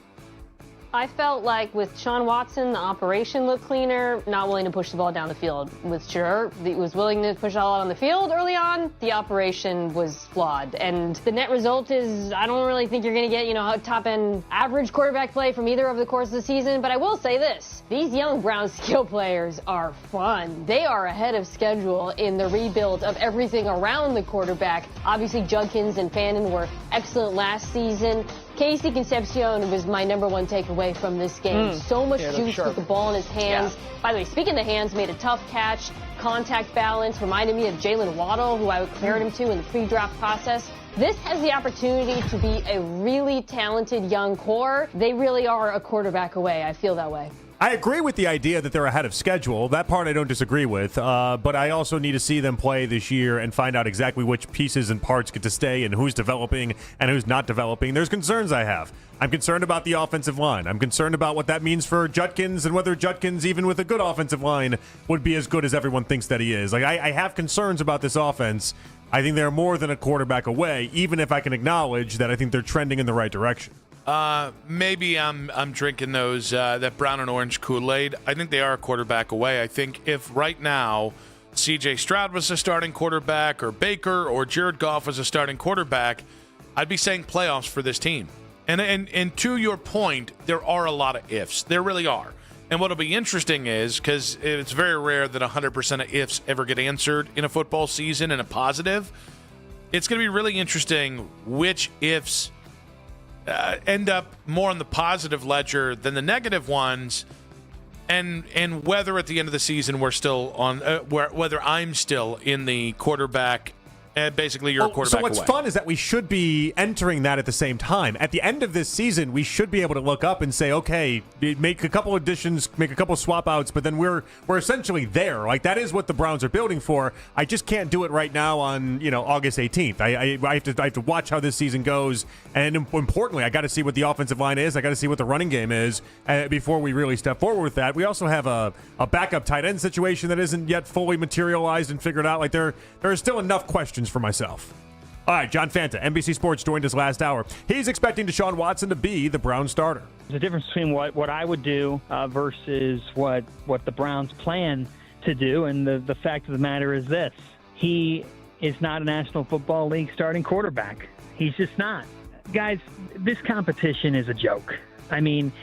I felt like with Sean Watson, the operation looked cleaner, not willing to push the ball down the field. With Shedeur, he was willing to push it all out on the field early on. The operation was flawed. And the net result is I don't really think you're going to get, top-end average quarterback play from either over the course of the season. But I will say this. These young Browns skill players are fun. They are ahead of schedule in the rebuild of everything around the quarterback. Obviously, Judkins and Fannin were excellent last season. Casey Concepcion was my number one takeaway from this game. So much juice with the ball in his hands. Yeah. By the way, speaking of hands, made a tough catch. Contact balance reminded me of Jalen Waddle, who I compared him to in the pre-draft process. This has the opportunity to be a really talented young core. They really are a quarterback away. I feel that way. I agree with the idea that they're ahead of schedule. That part I don't disagree with. But I also need to see them play this year and find out exactly which pieces and parts get to stay and who's developing and who's not developing. There's concerns I have. I'm concerned about the offensive line. I'm concerned about what that means for Judkins and whether Judkins, even with a good offensive line, would be as good as everyone thinks that he is. Like I have concerns about this offense. I think they're more than a quarterback away, even if I can acknowledge that I think they're trending in the right direction. Maybe I'm drinking those that brown and orange Kool-Aid. I think they are a quarterback away. I think if right now C.J. Stroud was a starting quarterback or Baker or Jared Goff was a starting quarterback, I'd be saying playoffs for this team. And to your point, there are a lot of ifs. There really are. And what'll be interesting is, because it's very rare that 100% of ifs ever get answered in a football season in a positive, it's going to be really interesting which ifs end up more on the positive ledger than the negative ones, and whether at the end of the season we're still on whether I'm still in the quarterback. Basically, you're a quarterback So what's away. fun is that we should be entering that at the same time. At the end of this season, we should be able to look up and say, okay, make a couple additions, make a couple swap outs, but then we're essentially there. Like that is what the Browns are building for. I just can't do it right now on August 18th. I have to watch how this season goes, and importantly, I got to see what the offensive line is. I got to see what the running game is before we really step forward with that. We also have a backup tight end situation that isn't yet fully materialized and figured out. Like there are still enough questions for myself. All right, John Fanta, NBC Sports, joined us last hour. He's expecting Deshaun Watson to be the Browns starter. There's a difference between what I would do versus what the Browns plan to do, and the fact of the matter is this. He is not a National Football League starting quarterback. He's just not. Guys, this competition is a joke. I mean,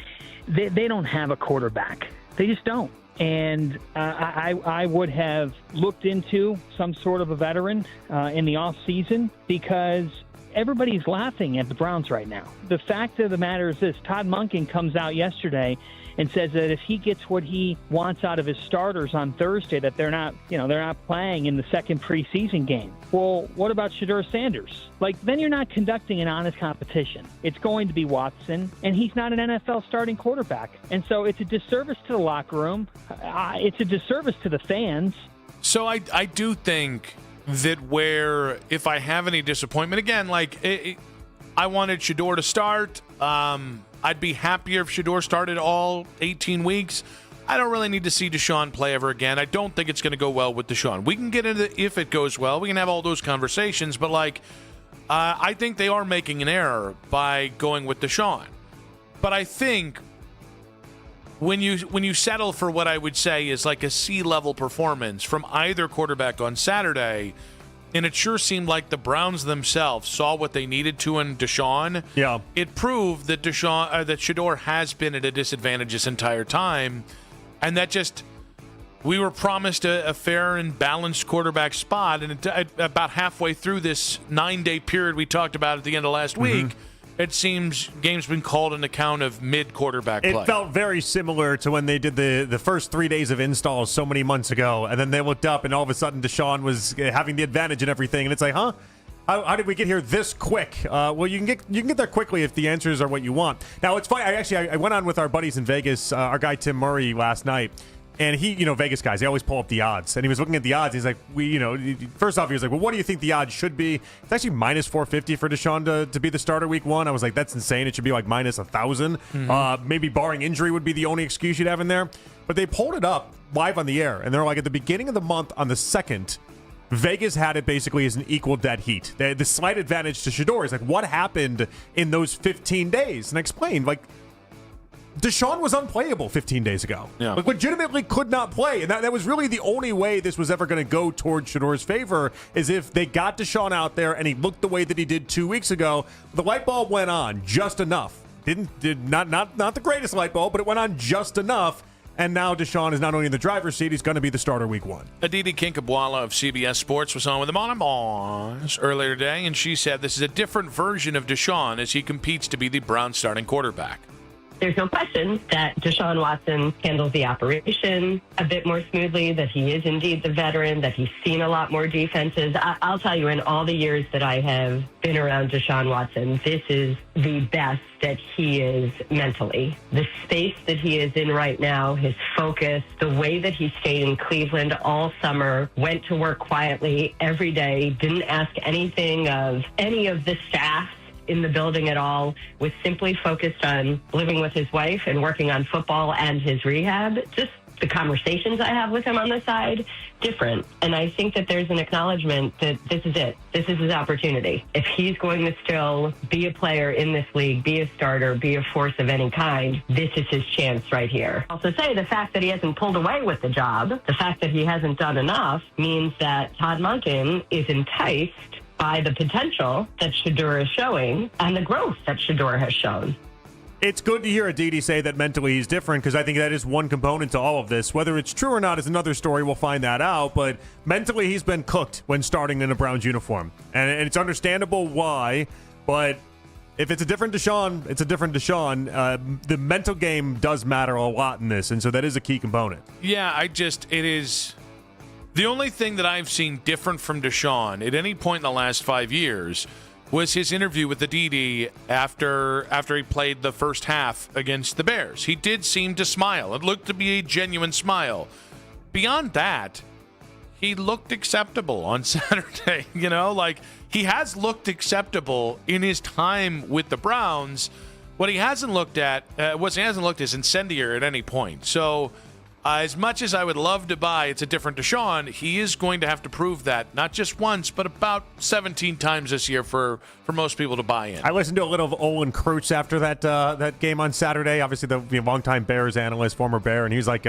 they don't have a quarterback. They just don't. And I would have looked into some sort of a veteran in the offseason because everybody's laughing at the Browns right now. The fact of the matter is this. Todd Monken comes out yesterday and says that if he gets what he wants out of his starters on Thursday, that they're not playing in the second preseason game. Well, what about Shedeur Sanders? Then you're not conducting an honest competition. It's going to be Watson, and he's not an NFL starting quarterback. And so it's a disservice to the locker room. It's a disservice to the fans. So I do think that if I have any disappointment, again, I wanted Shedeur to start. I'd be happier if Shedeur started all 18 weeks. I don't really need to see Deshaun play ever again. I don't think it's going to go well with Deshaun. We can get into if it goes well. We can have all those conversations, but I think they are making an error by going with Deshaun. But I think when you settle for what I would say is like a C-level performance from either quarterback on Saturday, and it sure seemed like the Browns themselves saw what they needed to in Deshaun. Yeah, it proved that that Shedeur has been at a disadvantage this entire time, and that just we were promised a fair and balanced quarterback spot, and about halfway through this 9-day period we talked about at the end of last week, it seems games been called on account of mid-quarterback play. It felt very similar to when they did the first 3 days of installs so many months ago, and then they looked up, and all of a sudden Deshaun was having the advantage and everything, and it's like, huh? How did we get here this quick? Well, you can get there quickly if the answers are what you want. Now, it's funny. I went on with our buddies in Vegas, our guy Tim Murray last night, and he, Vegas guys, they always pull up the odds. And he was looking at the odds. He's like, first off, he was like, well, what do you think the odds should be? It's actually minus 450 for Deshaun to be the starter week 1. I was like, that's insane. It should be like minus 1,000. Maybe barring injury would be the only excuse you'd have in there. But they pulled it up live on the air. And they're like, at the beginning of the month on the 2nd, Vegas had it basically as an equal dead heat. The slight advantage to Shedeur is like, what happened in those 15 days? And I explained, like, Deshaun was unplayable 15 days ago. Yeah. Like, legitimately could not play. And that was really the only way this was ever going to go towards Shedeur's favor, is if they got Deshaun out there and he looked the way that he did 2 weeks ago. The light bulb went on just enough. Not the greatest light bulb, but it went on just enough. And now Deshaun is not only in the driver's seat, he's going to be the starter week 1. Aditi Kinkhabwala of CBS Sports was on with the Boss earlier today, and she said this is a different version of Deshaun as he competes to be the Browns starting quarterback. There's no question that Deshaun Watson handles the operation a bit more smoothly, that he is indeed the veteran, that he's seen a lot more defenses. I'll tell you, in all the years that I have been around Deshaun Watson, this is the best that he is mentally. The space that he is in right now, his focus, the way that he stayed in Cleveland all summer, went to work quietly every day, didn't ask anything of any of the staff in the building at all, was simply focused on living with his wife and working on football and his rehab. Just the conversations I have with him on the side, different. And I think that there's an acknowledgement that this is it. This is his opportunity. If he's going to still be a player in this league, be a starter, be a force of any kind, this is his chance right here. I'll also say the fact that he hasn't pulled away with the job, the fact that he hasn't done enough, means that Todd Monken is enticed by the potential that Shedeur is showing and the growth that Shedeur has shown. It's good to hear Aditi say that mentally he's different, because I think that is one component to all of this. Whether it's true or not is another story. We'll find that out. But mentally he's been cooked when starting in a Browns uniform. And it's understandable why. But if it's a different Deshaun, it's a different Deshaun. The mental game does matter a lot in this. And so that is a key component. Yeah, it is... The only thing that I've seen different from Deshaun at any point in the last 5 years was his interview with Aditi after he played the first half against the Bears. He did seem to smile. It looked to be a genuine smile. Beyond that, he looked acceptable on Saturday. He has looked acceptable in his time with the Browns. What he hasn't looked at, is incendiary at any point. So, as much as I would love to buy it's a different Deshaun, he is going to have to prove that not just once, but about 17 times this year for most people to buy in. I listened to a little of Olin Kreutz after that game on Saturday. Obviously, the longtime Bears analyst, former Bear, and he's like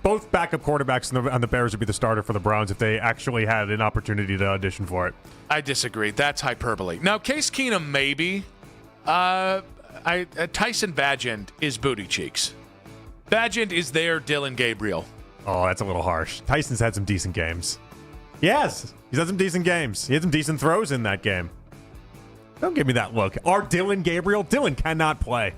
both backup quarterbacks on the Bears would be the starter for the Browns if they actually had an opportunity to audition for it. I disagree. That's hyperbole. Now, Case Keenum, maybe. Tyson Bagent is booty cheeks. Bagent is their Dylan Gabriel. Oh, that's a little harsh. Tyson's had some decent games. Yes, he's had some decent games. He had some decent throws in that game. Don't give me that look. Our Dylan Gabriel? Dylan cannot play.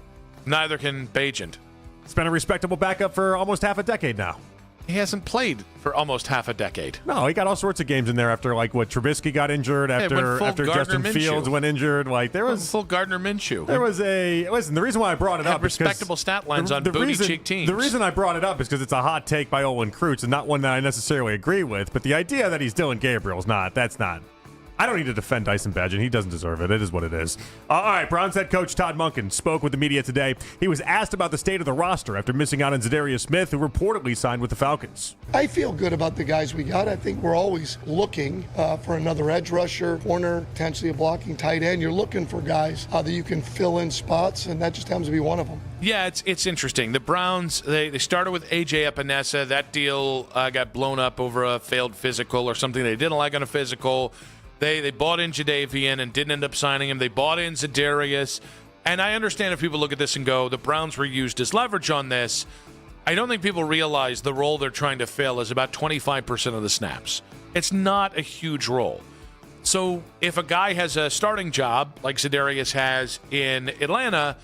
Neither can Bagent. He's been a respectable backup for almost half a decade now. He hasn't played for almost half a decade. No, he got all sorts of games in there after, Trubisky got injured, after Justin Fields went injured. There was full Gardner Minshew. There was the reason why I brought it up is respectable stat lines on booty cheek teams. The reason I brought it up is because it's a hot take by Olin Kreutz and not one that I necessarily agree with. But the idea that he's Dylan Gabriel is not. That's not. I don't need to defend Dyson Bagent. He doesn't deserve it. It is what it is. All right, Browns head coach Todd Monken spoke with the media today. He was asked about the state of the roster after missing out on Zadarius Smith, who reportedly signed with the Falcons. I feel good about the guys we got. I think we're always looking for another edge rusher, corner, potentially a blocking tight end. You're looking for guys that you can fill in spots, and that just happens to be one of them. Yeah, it's interesting. The Browns, they started with A.J. Epinesa. That deal got blown up over a failed physical or something they didn't like on a physical. They bought in Jadeveon and didn't end up signing him. They bought in Zadarius. And I understand if people look at this and go, the Browns were used as leverage on this. I don't think people realize the role they're trying to fill is about 25% of the snaps. It's not a huge role. So if a guy has a starting job, like Zadarius has in Atlanta,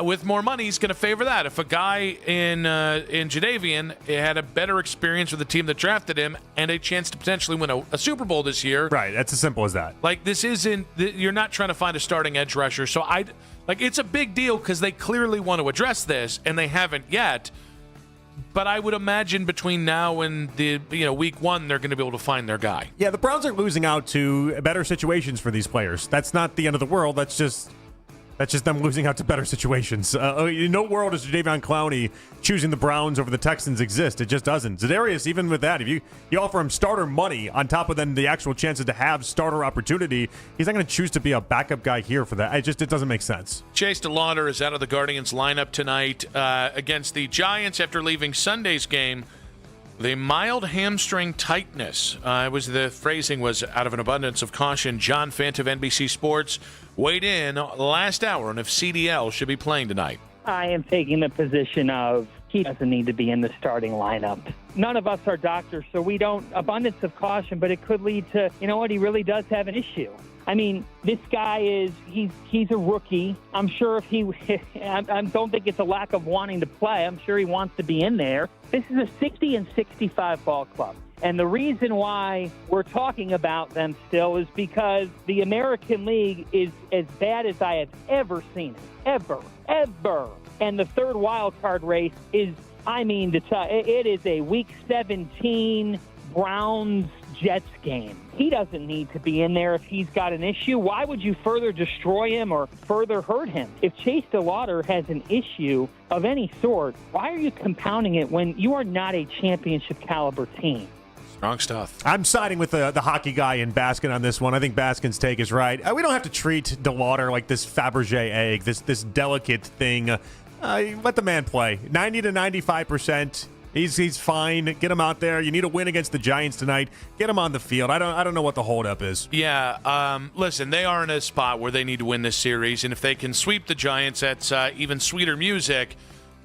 with more money, he's going to favor that. If a guy in Jadeveon had a better experience with the team that drafted him and a chance to potentially win a Super Bowl this year. Right, that's as simple as that. Like, this isn't, you're not trying to find a starting edge rusher. So it's a big deal because they clearly want to address this, and they haven't yet. But I would imagine between now and the week one, they're going to be able to find their guy. Yeah, the Browns are losing out to better situations for these players. That's not the end of the world. That's just them losing out to better situations. In no world does Jadeveon Clowney choosing the Browns over the Texans exist. It just doesn't. Zadarius, even with that, if you offer him starter money on top of then the actual chances to have starter opportunity, he's not going to choose to be a backup guy here for that. It doesn't make sense. Chase DeLauder is out of the Guardians lineup tonight against the Giants after leaving Sunday's game. The mild hamstring tightness the phrasing was out of an abundance of caution. John Fant of NBC Sports weighed in last hour on if CDL should be playing tonight. I am taking the position of he doesn't need to be in the starting lineup. None of us are doctors, so we don't abundance of caution, but it could lead to, he really does have an issue. I mean, this guy he's a rookie. I'm sure I don't think it's a lack of wanting to play. I'm sure he wants to be in there. This is a 60 and 65 ball club. And the reason why we're talking about them still is because the American League is as bad as I have ever seen it. Ever. And the third wild card race is, it is a Week 17 Browns-Jets game. He doesn't need to be in there if he's got an issue. Why would you further destroy him or further hurt him? If Chase DeLauder has an issue of any sort, why are you compounding it when you are not a championship caliber team? Strong stuff. I'm siding with the hockey guy in Baskin on this one. I think Baskin's take is right. We don't have to treat DeLauder like this Fabergé egg, this delicate thing. Let the man play. 90 to 95%. He's fine. Get him out there. You need a win against the Giants tonight. Get him on the field. I don't know what the holdup is. Yeah. Listen, they are in a spot where they need to win this series, and if they can sweep the Giants, that's even sweeter music.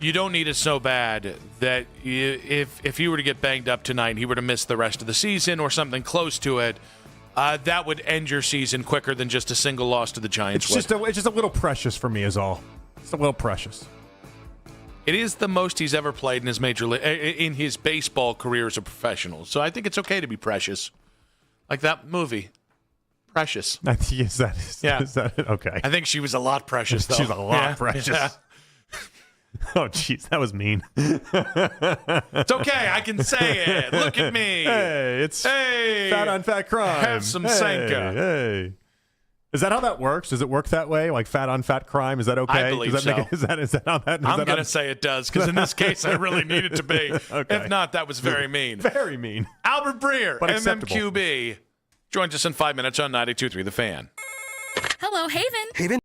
You don't need it so bad that if he were to get banged up tonight and he were to miss the rest of the season or something close to it, that would end your season quicker than just a single loss to the Giants. It's just a little precious for me is all. It's a little precious. It is the most he's ever played in his in his baseball career as a professional. So I think it's okay to be precious. Like that movie, Precious. Is that it? Okay. I think she was a lot precious, though. She's a lot precious. Yeah. Oh, jeez, that was mean. It's okay. I can say it. Look at me. Hey, it's fat on fat crime. Have some Sanka. Hey. Is that how that works? Does it work that way? Like fat on fat crime? Is that okay? I believe so. Is that how that? I'm going to say it does because in this case, I really need it to be. Okay. If not, that was very mean. Very mean. Albert Breer, MMQB, joins us in 5 minutes on 92.3 The Fan. Hello, Haven.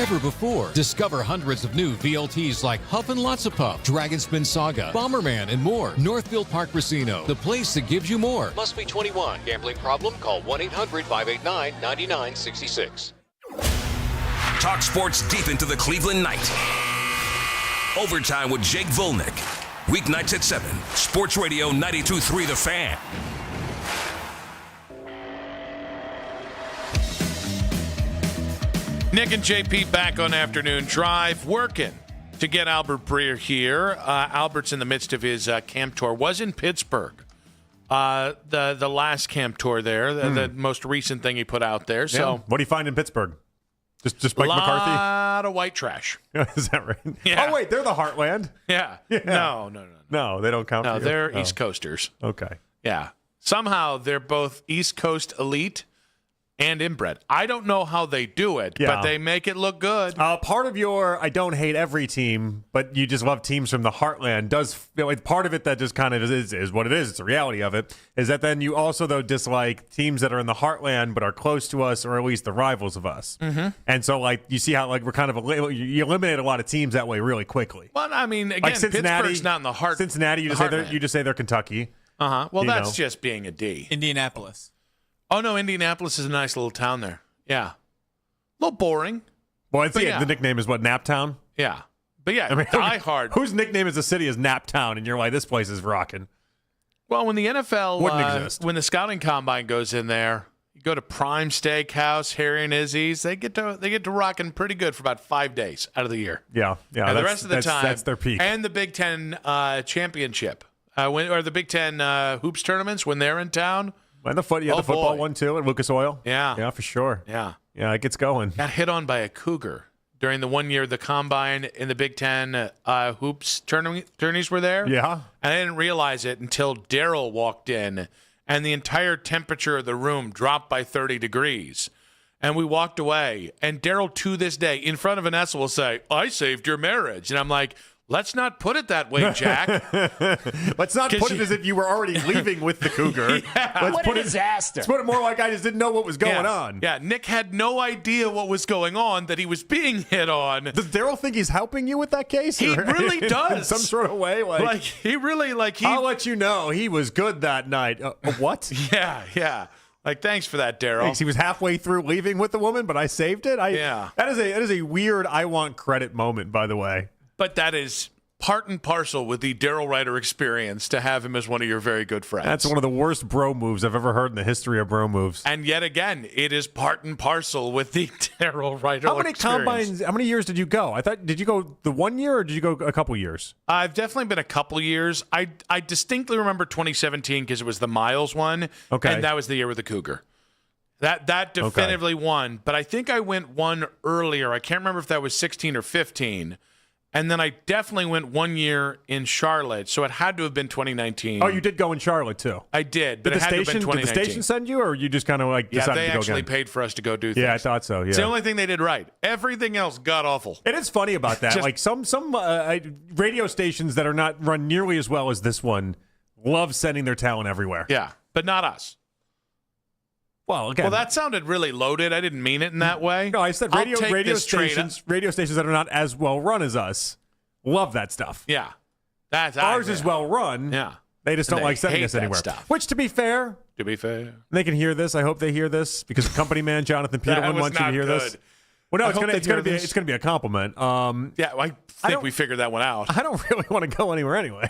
ever before. Discover hundreds of new VLTs like Huff and Lots of Puff, Dragon Spin Saga, Bomberman, and more. Northfield Park Casino, the place that gives you more. Must be 21. Gambling problem? Call 1-800-589-9966. Talk sports deep into the Cleveland night. Overtime with Jake Volnick. Weeknights at 7. Sports Radio 92.3 The Fan. Nick and JP back on Afternoon Drive, working to get Albert Breer here. Albert's in the midst of his camp tour. Was in Pittsburgh. The last camp tour there, the most recent thing he put out there. So, yeah. What do you find in Pittsburgh? Just Mike McCarthy? A lot of white trash. Is that right? Yeah. Oh, wait, they're the Heartland. Yeah. No. No, they don't count. No, for you. they're East Coasters. Okay. Yeah. Somehow they're both East Coast elite and inbred. I don't know how they do it, but they make it look good. Part of your I don't hate every team, but you just love teams from the Heartland does part of it that just kind of is what it is. It's the reality of it. Is that then you also though dislike teams that are in the Heartland but are close to us or at least the rivals of us. Mm-hmm. And so like you see how like we're kind of you eliminate a lot of teams that way really quickly. Well, I mean, again, like Pittsburgh's not in the heart. Cincinnati, you just say they're Kentucky. Well, that's just being a D. Indianapolis. Oh, no, Indianapolis is a nice little town there. Yeah. A little boring. Well, the nickname is what, Naptown? Yeah. But yeah, I mean, Die Hard. Whose nickname is the city is Naptown, and you're like, this place is rocking. Well, when the NFL, wouldn't exist. When the scouting combine goes in there, you go to Prime Steakhouse, Harry and Izzy's, they get to rocking pretty good for about 5 days out of the year. Yeah. And the rest of the time, that's their peak. And the Big Ten championship, or the Big Ten hoops tournaments when they're in town. And the football one too at Lucas Oil. Yeah, for sure. Yeah, it gets going. Got hit on by a cougar during the 1 year the combine in the Big Ten hoops tourneys were there. Yeah, and I didn't realize it until Daryl walked in, and the entire temperature of the room dropped by 30 degrees. And we walked away, and Daryl to this day in front of Vanessa will say, "I saved your marriage," and I'm like, let's not put it that way, Jack. Let's not put it as if you were already leaving with the cougar. What a disaster. Let's put it more like I just didn't know what was going on. Yeah, Nick had no idea what was going on, that he was being hit on. Does Daryl think he's helping you with that case? He really does. In some sort of way? I'll let you know he was good that night. What? Yeah. Like, thanks for that, Daryl. Thanks. He was halfway through leaving with the woman, but I saved it? That is a weird I want credit moment, by the way. But that is part and parcel with the Daryl Ryder experience to have him as one of your very good friends. That's one of the worst bro moves I've ever heard in the history of bro moves. And yet again, it is part and parcel with the Daryl Ryder experience. How many years did you go? Did you go the 1 year or did you go a couple years? I've definitely been a couple years. I distinctly remember 2017 because it was the Miles one. Okay. And that was the year with the Cougar. That definitively won. But I think I went one earlier. I can't remember if that was 16 or 15. And then I definitely went 1 year in Charlotte, so it had to have been 2019. Oh, you did go in Charlotte, too? I did, but it had to have been 2019. Did the station send you, or you just kind of decided to go again? Yeah, they actually paid for us to go do things. Yeah, I thought so, yeah. It's the only thing they did right. Everything else got awful. It is funny about that. Like some radio stations that are not run nearly as well as this one love sending their talent everywhere. Yeah, but not us. Well, again. Well, that sounded really loaded. I didn't mean it in that way. No, I said radio stations that are not as well run as us love that stuff. Yeah. Ours is well run. Yeah. They just don't like sending us anywhere. Stuff. Which, to be fair, they can hear this. I hope they hear this because company man Jonathan Peterlin wants you to hear this. Well, no, it's going to be a compliment. I think we figured that one out. I don't really want to go anywhere anyway.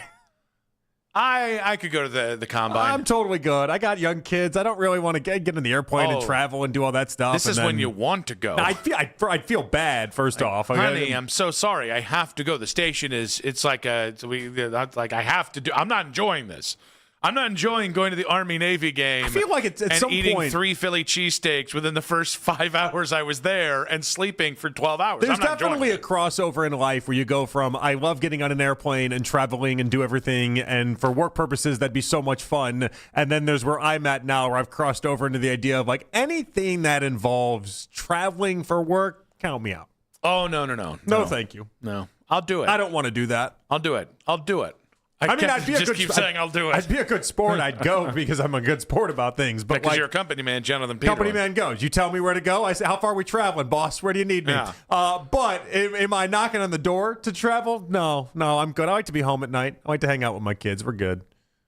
I could go to the combine. I'm totally good. I got young kids. I don't really want to get in the airplane and travel and do all that stuff. This is when you want to go. I'd feel bad first off. Honey, I'm so sorry. I have to go. The station it's like I have to do. I'm not enjoying this. I'm not enjoying going to the Army-Navy game. I feel like it's at some point. And eating 3 Philly cheesesteaks within the first 5 hours I was there and sleeping for 12 hours. There's definitely a crossover in life where you go from, I love getting on an airplane and traveling and do everything, and for work purposes, that'd be so much fun. And then there's where I'm at now, where I've crossed over into the idea of like anything that involves traveling for work, count me out. Oh, no. No, thank you. No. I'll do it. I don't want to do that. I'll do it. I'd be just keep saying I'll do it. I'd be a good sport. I'd go because I'm a good sport about things. But because you're a company man, Jonathan Peterlin. Company man goes. You tell me where to go. I say, how far are we traveling, boss? Where do you need me? Yeah. But am I knocking on the door to travel? No, I'm good. I like to be home at night. I like to hang out with my kids. We're good.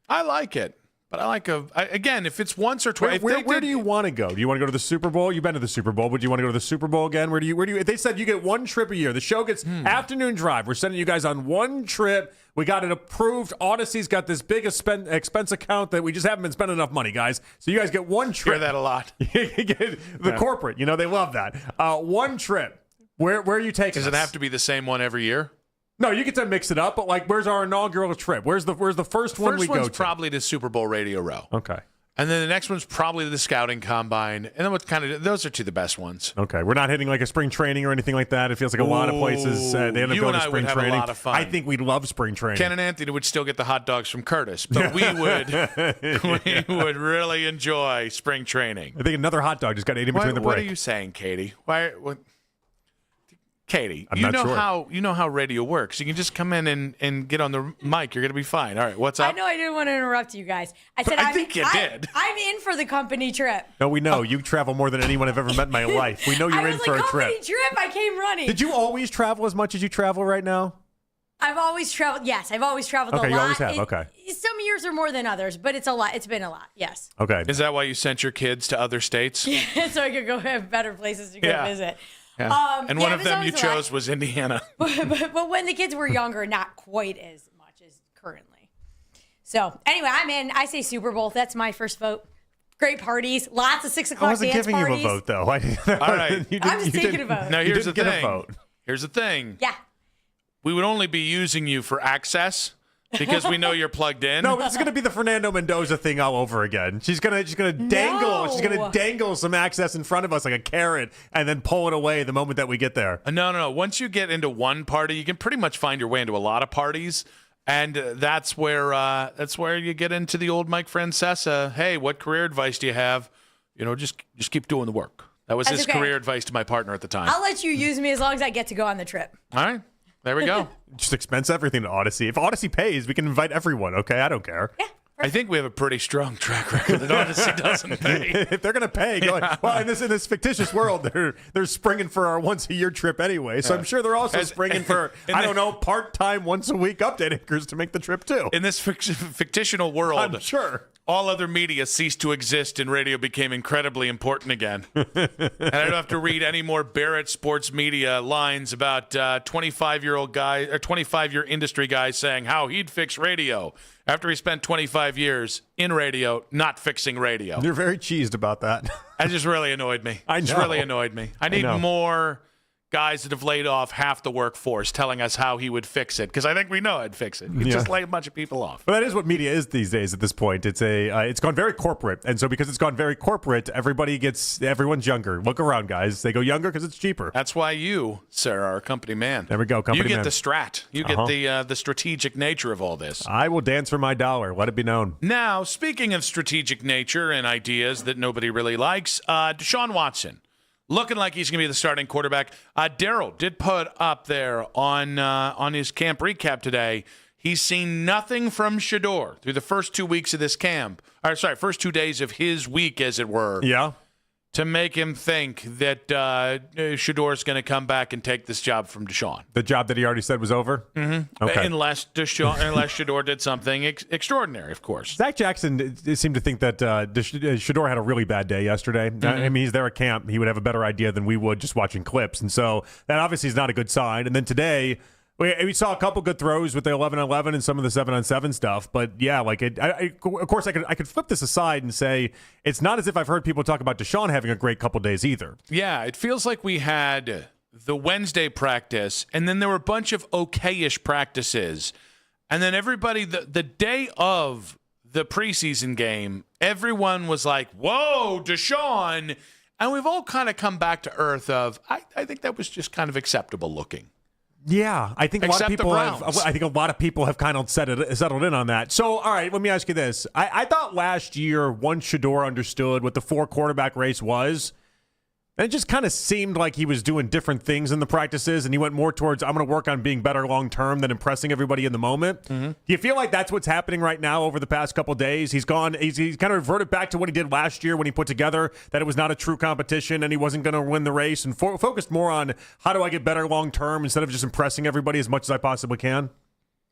I like it. But I like again, if it's once or twice. Where do you want to go? Do you want to go to the Super Bowl? You've been to the Super Bowl, but do you want to go to the Super Bowl again? Where do you? They said you get one trip a year. The show gets afternoon drive. We're sending you guys on one trip. We got it approved. Odyssey's got this big expense account that we just haven't been spending enough money, guys. So you guys get one trip. Hear that a lot. The corporate, they love that. One trip. Where are you taking us? Does it have to be the same one every year? No, you get to mix it up, but where's our inaugural trip? Where's the first one we go to? First one's probably the Super Bowl Radio Row. Okay. And then the next one's probably the Scouting Combine. And then those are two of the best ones. Okay. We're not hitting like a spring training or anything like that. It feels like a lot of places they end up going to spring training. A lot of fun. I think we'd love spring training. Ken and Anthony would still get the hot dogs from Curtis, but we would really enjoy spring training. I think another hot dog just got ate in between the break. What are you saying, Katie? Katie, I'm not sure. You know how radio works. You can just come in and get on the mic. You're going to be fine. All right, what's up? I know I didn't want to interrupt you guys. I said I think you did. I'm in for the company trip. No, we know. You travel more than anyone I've ever met in my life. We know you're in for a trip. Company trip. I came running. Did you always travel as much as you travel right now? I've always traveled. Yes, I've always traveled a lot. Okay, you always have. Okay. Some years are more than others, but it's a lot. It's been a lot. Yes. Okay. Is that why you sent your kids to other states? Yeah, so I could go have better places to go visit. Yeah. And one of them you chose was Indiana. But when the kids were younger, not quite as much as currently. So anyway, I'm in. I say Super Bowl. That's my first vote. Great parties. Lots of 6 o'clock dance parties. I wasn't giving you a vote, though. All right. I'm just taking a vote. Now, here's the thing. Here's the thing. Yeah. We would only be using you for access. Because we know you're plugged in. No, it's going to be the Fernando Mendoza thing all over again. She's going to dangle. No. She's going to dangle some access in front of us like a carrot, and then pull it away the moment that we get there. No. Once you get into one party, you can pretty much find your way into a lot of parties, and that's where you get into the old Mike Francesa. Hey, what career advice do you have? Just keep doing the work. That was his career advice to my partner at the time. I'll let you use me as long as I get to go on the trip. All right. There we go. Just expense everything to Odyssey. If Odyssey pays, we can invite everyone, okay? I don't care. Yeah. I think we have a pretty strong track record that Odyssey doesn't pay. If they're going to pay, well, in this fictitious world, they're springing for our once-a-year trip anyway. So I'm sure they're also springing for, part-time, once-a-week update anchors to make the trip too. In this fictional world, I'm sure. All other media ceased to exist and radio became incredibly important again. And I don't have to read any more Barrett Sports Media lines about 25-year industry guys saying how he'd fix radio after he spent 25 years in radio not fixing radio. You're very cheesed about that. That just really annoyed me. I know. Just really annoyed me. I need more guys that have laid off half the workforce telling us how he would fix it, because I think we know I'd fix it. He'd just lay a bunch of people off. But that is what media is these days at this point. It's gone very corporate, and so because it's gone very corporate, everyone's younger. Look around, guys. They go younger because it's cheaper. That's why you, sir, are a company man. There we go, company man. You get the strat. You get the strategic nature of all this. I will dance for my dollar. Let it be known. Now, speaking of strategic nature and ideas that nobody really likes, Deshaun Watson. Looking like he's going to be the starting quarterback. Daryl did put up there on his camp recap today. He's seen nothing from Shedeur through the first 2 weeks of this camp. First 2 days of his week, as it were. Yeah. To make him think that Shedeur's going to come back and take this job from Deshaun. The job that he already said was over? Mm-hmm. Okay. Unless Shedeur did something extraordinary, of course. Zach Jackson seemed to think that Shedeur had a really bad day yesterday. Mm-hmm. I mean, he's there at camp. He would have a better idea than we would just watching clips. And so that obviously is not a good sign. And then today, we saw a couple good throws with the 11-11 and some of the 7-on-7 stuff, but yeah, of course, I could flip this aside and say it's not as if I've heard people talk about Deshaun having a great couple days either. Yeah, it feels like we had the Wednesday practice, and then there were a bunch of okay-ish practices, and then everybody the day of the preseason game, everyone was like, "Whoa, Deshaun!" And we've all kind of come back to earth of I think that was just kind of acceptable looking. Yeah, I think a lot of people have kind of settled in on that. So, all right, let me ask you this. I thought last year, once Shedeur understood what the 4 quarterback race was, And it just kind of seemed like he was doing different things in the practices, and he went more towards, I'm going to work on being better long-term than impressing everybody in the moment. Do you feel like that's what's happening right now over the past couple of days? He's kind of reverted back to what he did last year when he put together that it was not a true competition and he wasn't going to win the race, and focused more on how do I get better long-term instead of just impressing everybody as much as I possibly can?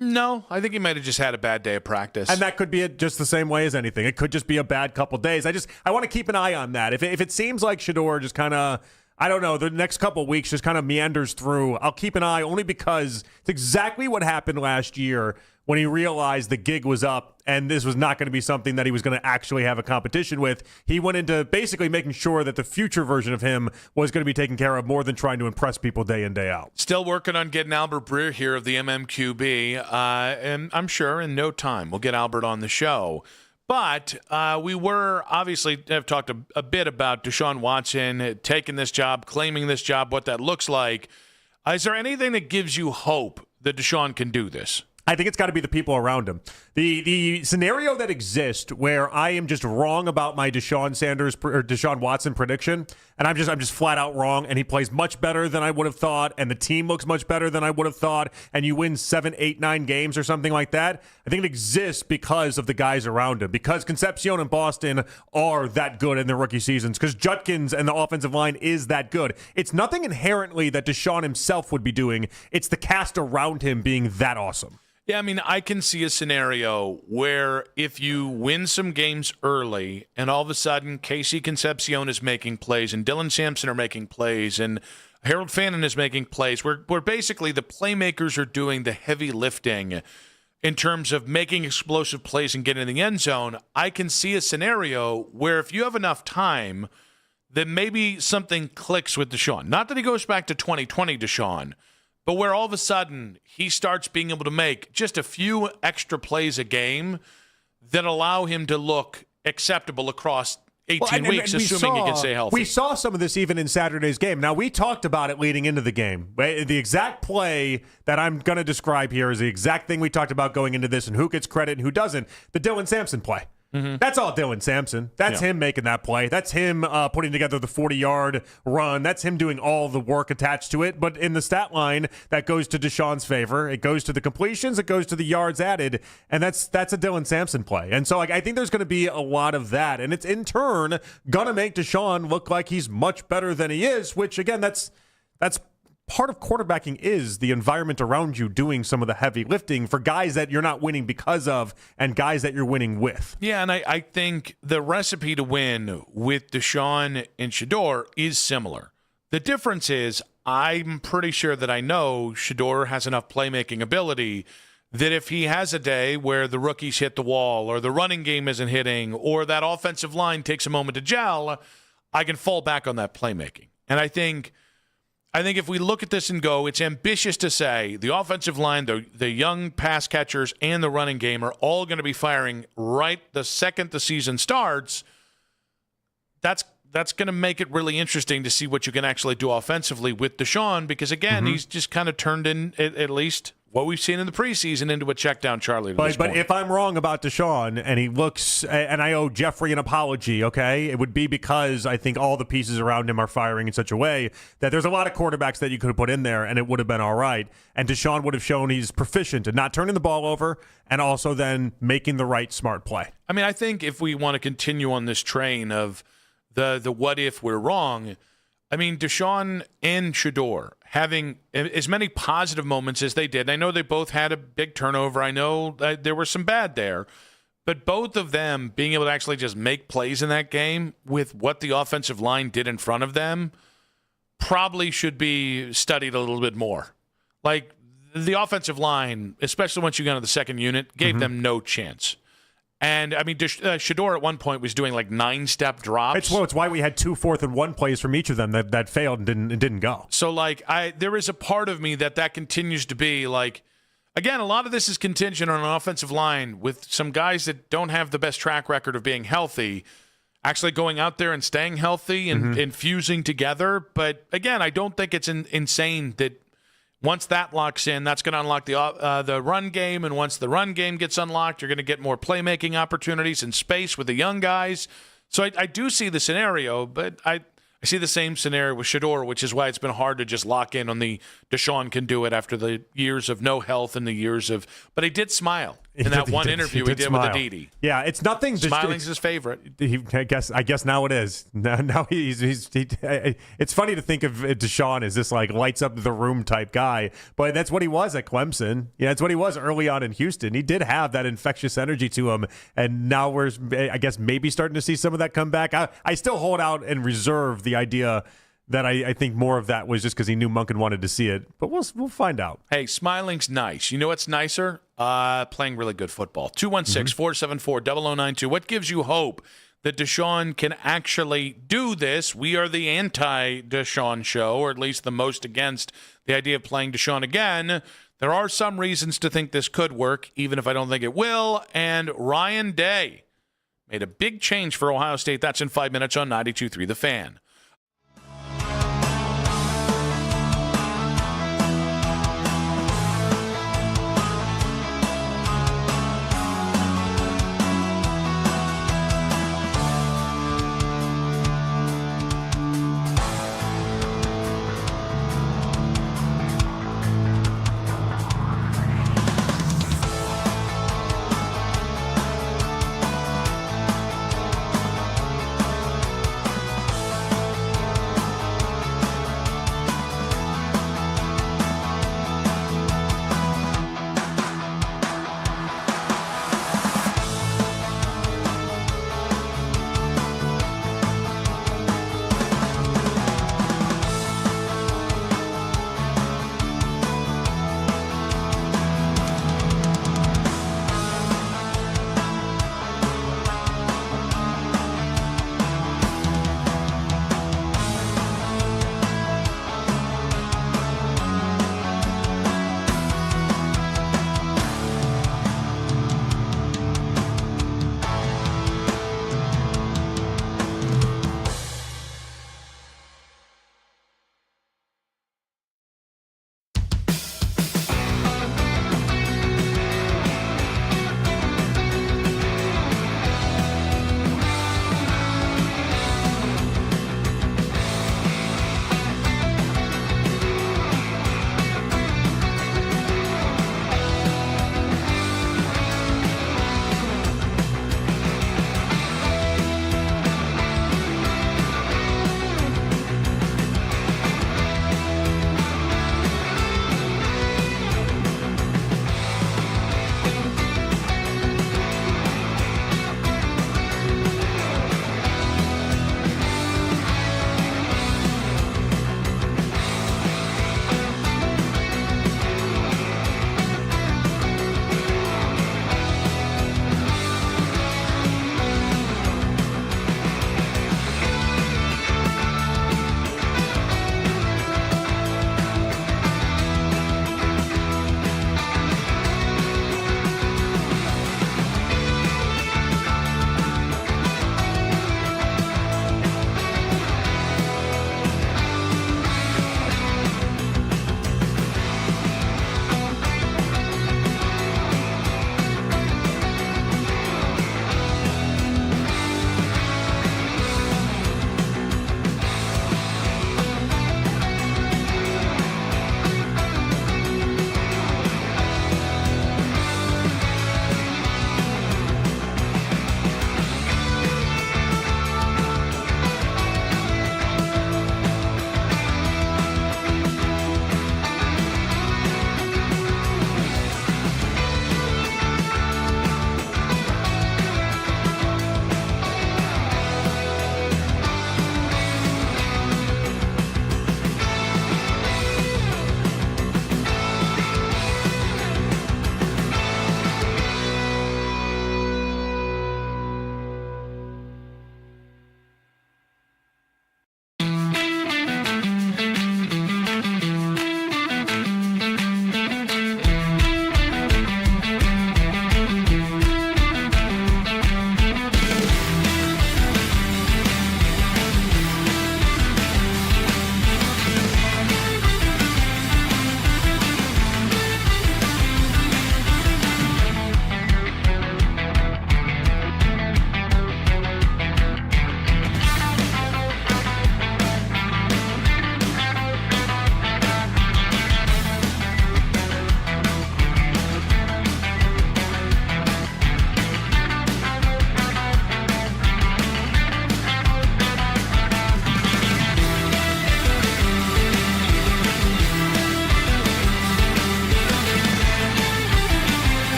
No, I think he might have just had a bad day of practice. And that could be it just the same way as anything. It could just be a bad couple days. I want to keep an eye on that. If it seems like Shedeur just kind of, I don't know, the next couple of weeks just kind of meanders through, I'll keep an eye only because it's exactly what happened last year when he realized the gig was up and this was not going to be something that he was going to actually have a competition with. He went into basically making sure that the future version of him was going to be taken care of more than trying to impress people day in, day out. Still working on getting Albert Breer here of the MMQB, and I'm sure in no time we'll get Albert on the show. But we were obviously have talked a bit about Deshaun Watson taking this job, claiming this job, what that looks like. Is there anything that gives you hope that Deshaun can do this? I think it's got to be the people around him. The scenario that exists where I am just wrong about my Deshaun Watson prediction, and I'm just flat out wrong, and he plays much better than I would have thought, and the team looks much better than I would have thought, and you win 7, 8, 9 games or something like that. I think it exists because of the guys around him, because Concepcion and Boston are that good in their rookie seasons, because Judkins and the offensive line is that good. It's nothing inherently that Deshaun himself would be doing. It's the cast around him being that awesome. Yeah, I mean, I can see a scenario where if you win some games early and all of a sudden Casey Concepcion is making plays and Dylan Sampson are making plays and Harold Fannin is making plays, where basically the playmakers are doing the heavy lifting in terms of making explosive plays and getting in the end zone, I can see a scenario where if you have enough time, then maybe something clicks with Deshaun. Not that he goes back to 2020 Deshaun, but where all of a sudden he starts being able to make just a few extra plays a game that allow him to look acceptable across 18 weeks, assuming he can stay healthy. We saw some of this even in Saturday's game. Now, we talked about it leading into the game. The exact play that I'm going to describe here is the exact thing we talked about going into this and who gets credit and who doesn't. The Dylan Sampson play. That's all Dylan Sampson. That's him making that play. That's him putting together the 40-yard run. That's him doing all the work attached to it. But in the stat line, that goes to Deshaun's favor. It goes to the completions. It goes to the yards added. And that's a Dylan Sampson play. And so I think there's going to be a lot of that. And it's in turn going to make Deshaun look like he's much better than he is, which, again, that's part of quarterbacking is the environment around you doing some of the heavy lifting for guys that you're not winning because of and guys that you're winning with. Yeah, and I think the recipe to win with Deshaun and Shedeur is similar. The difference is I'm pretty sure that I know Shedeur has enough playmaking ability that if he has a day where the rookies hit the wall or the running game isn't hitting or that offensive line takes a moment to gel, I can fall back on that playmaking. And I think if we look at this and go, it's ambitious to say the offensive line, the young pass catchers, and the running game are all going to be firing right the second the season starts. That's going to make it really interesting to see what you can actually do offensively with Deshaun because, again, he's just kind of turned in at least what we've seen in the preseason into a check down Charlie. But if I'm wrong about Deshaun and he looks, and I owe Jeffrey an apology, okay, it would be because I think all the pieces around him are firing in such a way that there's a lot of quarterbacks that you could have put in there and it would have been all right. And Deshaun would have shown he's proficient in not turning the ball over and also then making the right smart play. I mean, I think if we want to continue on this train of the what if we're wrong, I mean, Deshaun and Shedeur having as many positive moments as they did. I know they both had a big turnover. I know there were some bad there. But both of them being able to actually just make plays in that game with what the offensive line did in front of them probably should be studied a little bit more. Like, the offensive line, especially once you got into the second unit, gave them no chance. And, I mean, Shedeur at one point was doing like 9-step drops. It's why we had 2 4th-and-1 plays from each of them that failed and didn't go. So, like, there is a part of me that continues to be like, again, a lot of this is contingent on an offensive line with some guys that don't have the best track record of being healthy, actually going out there and staying healthy and fusing together. But, again, I don't think it's insane that once that locks in, that's going to unlock the run game, and once the run game gets unlocked, you're going to get more playmaking opportunities and space with the young guys. So I do see the scenario, but I see the same scenario with Shedeur, which is why it's been hard to just lock in on the Deshaun can do it after the years of no health and the years of. But he did smile in that one interview he did with Aditi. Yeah, it's nothing. Smiling's his favorite. I guess now it is. Now it's funny to think of Deshaun as this like lights up the room type guy, but that's what he was at Clemson. Yeah, that's what he was early on in Houston. He did have that infectious energy to him, and now we're, I guess, maybe starting to see some of that come back. I still hold out and reserve the idea that I think more of that was just because he knew Monken wanted to see it, but we'll find out. Hey, smiling's nice. You know what's nicer? Playing really good football. 216-474-0092. What gives you hope that Deshaun can actually do this? We are the anti-Deshaun show, or at least the most against the idea of playing Deshaun again. There are some reasons to think this could work, even if I don't think it will. And Ryan Day made a big change for Ohio State. That's in 5 minutes on 92.3 The Fan.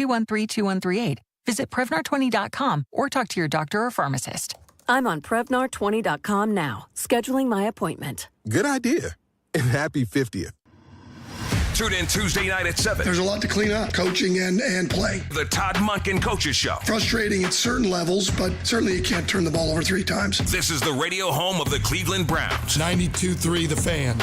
213-2138. Visit Prevnar20.com or talk to your doctor or pharmacist. I'm on Prevnar20.com now, scheduling my appointment. Good idea. And happy 50th. Tune in Tuesday night at 7. There's a lot to clean up, coaching and playing. The Todd Monken Coaches Show. Frustrating at certain levels, but certainly you can't turn the ball over 3 times. This is the radio home of the Cleveland Browns. 92.3 The Fan.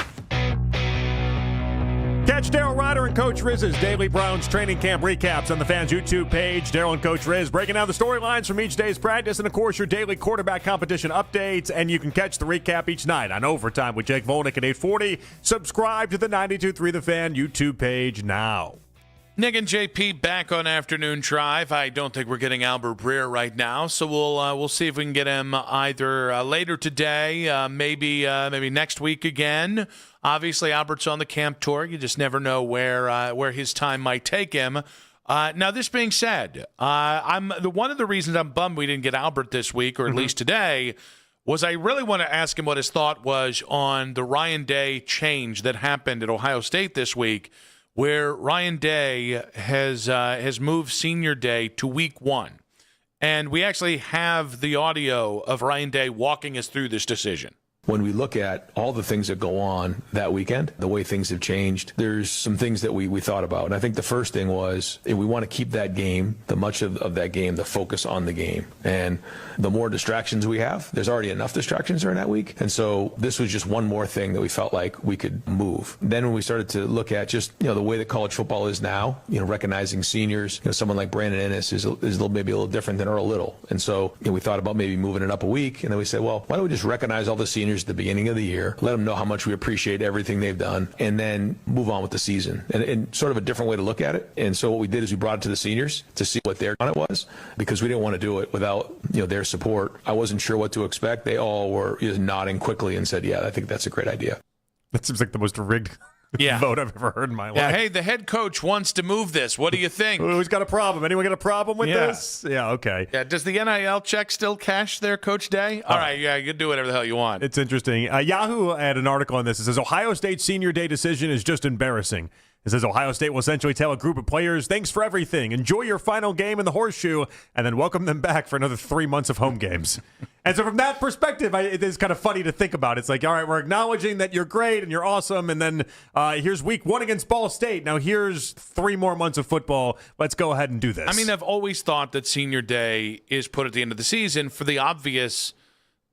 Catch Daryl Ryder and Coach Riz's daily Browns training camp recaps on the Fans YouTube page. Daryl and Coach Riz breaking down the storylines from each day's practice and, of course, your daily quarterback competition updates. And you can catch the recap each night on Overtime with Jake Volnick at 8:40. Subscribe to the 92.3 The Fan YouTube page now. Nick and JP back on Afternoon Drive. I don't think we're getting Albert Breer right now, so we'll see if we can get him either later today, maybe next week again. Obviously, Albert's on the camp tour. You just never know where his time might take him. Now, this being said, one of the reasons I'm bummed we didn't get Albert this week, or at least today, was I really want to ask him what his thought was on the Ryan Day change that happened at Ohio State this week, where Ryan Day has moved Senior Day to week 1. And we actually have the audio of Ryan Day walking us through this decision. When we look at all the things that go on that weekend, the way things have changed, there's some things that we thought about. And I think the first thing was we want to keep that game, much of that game, the focus on the game. And the more distractions we have, there's already enough distractions during that week. And so this was just one more thing that we felt like we could move. Then when we started to look at just, the way that college football is now, recognizing seniors, someone like Brandon Ennis is maybe a little different than Earl Little. And so we thought about maybe moving it up a week. And then we said, well, why don't we just recognize all the seniors at the beginning of the year, let them know how much we appreciate everything they've done, and then move on with the season. And sort of a different way to look at it. And so what we did is we brought it to the seniors to see what their on it was, because we didn't want to do it without their support. I wasn't sure what to expect. They all were just nodding quickly and said, yeah, I think that's a great idea. That seems like the most rigged vote I've ever heard in my life. Yeah, hey, the head coach wants to move this. What do you think? Who's got a problem? Anyone got a problem with this? Yeah, okay. Yeah, does the NIL check still cash there, Coach Day? All right, yeah, you can do whatever the hell you want. It's interesting. Yahoo had an article on this. It says, Ohio State Senior Day decision is just embarrassing. It says Ohio State will essentially tell a group of players, thanks for everything. Enjoy your final game in the horseshoe, and then welcome them back for another 3 months of home games. And so from that perspective, it is kind of funny to think about. It's like, all right, we're acknowledging that you're great and you're awesome, and then here's week 1 against Ball State. Now here's 3 more months of football. Let's go ahead and do this. I mean, I've always thought that Senior Day is put at the end of the season for the obvious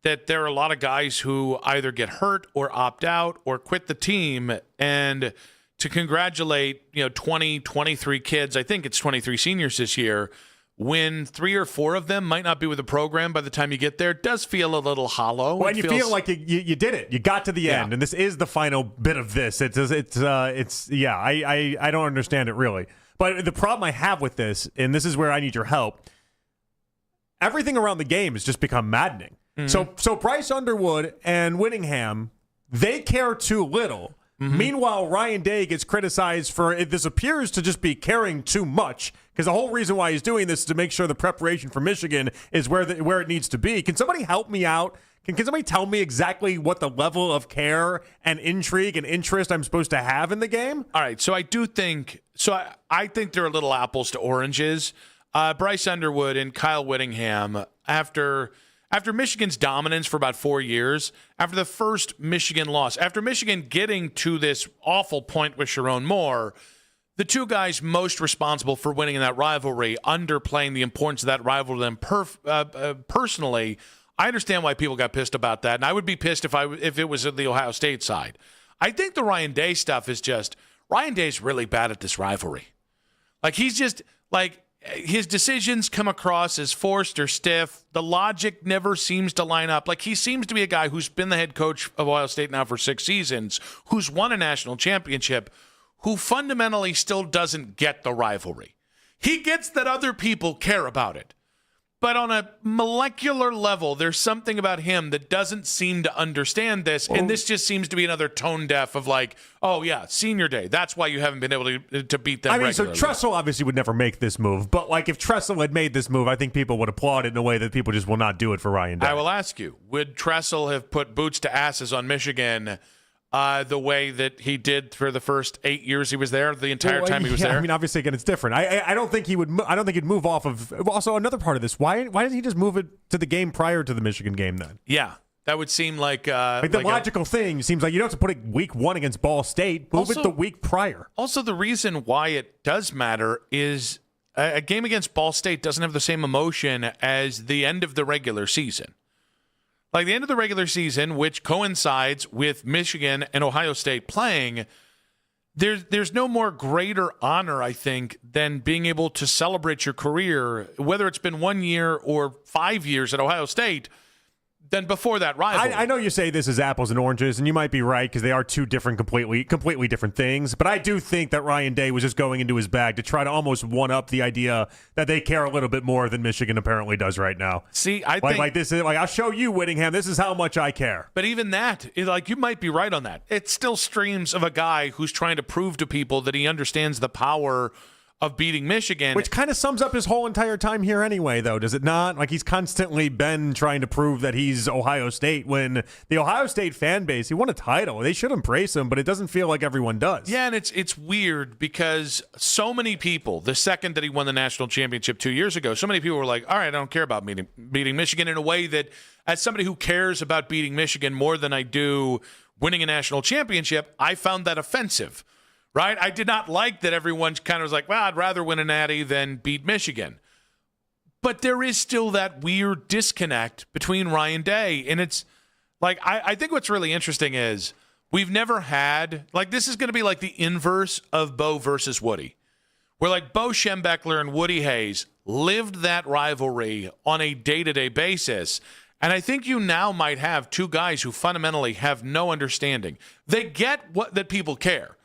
that there are a lot of guys who either get hurt or opt out or quit the team, and to congratulate, 20, 23 kids, I think it's 23 seniors this year, when 3 or 4 of them might not be with the program by the time you get there, does feel a little hollow. Well, and you feel like you did it. You got to the end, and this is the final bit of this. I don't understand it really. But the problem I have with this, and this is where I need your help, everything around the game has just become maddening. Mm-hmm. So Bryce Underwood and Whittingham, they care too little. Mm-hmm. Meanwhile, Ryan Day gets criticized for this appears to just be caring too much, because the whole reason why he's doing this is to make sure the preparation for Michigan is where it needs to be. Can somebody help me out? Can somebody tell me exactly what the level of care and intrigue and interest I'm supposed to have in the game? All right, so I think they're a little apples to oranges. Bryce Underwood and Kyle Whittingham, after Michigan's dominance for about 4 years, after the first Michigan loss, after Michigan getting to this awful point with Sharon Moore, the two guys most responsible for winning in that rivalry, underplaying the importance of that rivalry to them personally, I understand why people got pissed about that, and I would be pissed if it was the Ohio State side. I think the Ryan Day stuff is just, Ryan Day's really bad at this rivalry. Like, he's just, like, his decisions come across as forced or stiff. The logic never seems to line up. Like, he seems to be a guy who's been the head coach of Ohio State now for 6 seasons, who's won a national championship, who fundamentally still doesn't get the rivalry. He gets that other people care about it. But on a molecular level, there's something about him that doesn't seem to understand this. And this just seems to be another tone deaf of like, oh, yeah, Senior Day. That's why you haven't been able to beat them regularly. So Tressel obviously would never make this move. But, like, if Tressel had made this move, I think people would applaud it in a way that people just will not do it for Ryan Day. I will ask you, would Tressel have put boots to asses on Michigan the way that he did for the first 8 years he was there, the entire time he was there. I mean, obviously, again, it's different. I don't think he would. I don't think he'd move off of. Also, another part of this. Why doesn't he just move it to the game prior to the Michigan game then? Yeah, that would seem like the logical thing. Seems like you don't have to put it week 1 against Ball State. Move it the week prior. Also, the reason why it does matter is a game against Ball State doesn't have the same emotion as the end of the regular season. Like the end of the regular season, which coincides with Michigan and Ohio State playing, there's no more greater honor, I think, than being able to celebrate your career, whether it's been 1 year or 5 years at Ohio State, than before that rivalry. I know you say this is apples and oranges, and you might be right because they are two different, completely different things. But I do think that Ryan Day was just going into his bag to try to almost one-up the idea that they care a little bit more than Michigan apparently does right now. See, I think this is I'll show you, Whittingham. This is how much I care. But even that, you might be right on that. It still streams of a guy who's trying to prove to people that he understands the power of beating Michigan. Which kind of sums up his whole entire time here anyway, though, does it not? Like, he's constantly been trying to prove that he's Ohio State when the Ohio State fan base, he won a title. They should embrace him, but it doesn't feel like everyone does. Yeah, and it's weird because so many people, the second that he won the national championship 2 years ago, so many people were like, all right, I don't care about beating Michigan, in a way that, as somebody who cares about beating Michigan more than I do winning a national championship, I found that offensive. Right? I did not like that everyone kind of was like, well, I'd rather win a natty than beat Michigan. But there is still that weird disconnect between Ryan Day. And it's like, I think what's really interesting is we've never had, like, this is going to be like the inverse of Bo versus Woody, where like Bo Schembechler and Woody Hayes lived that rivalry on a day-to-day basis. And I think you now might have two guys who fundamentally have no understanding. They get that people care,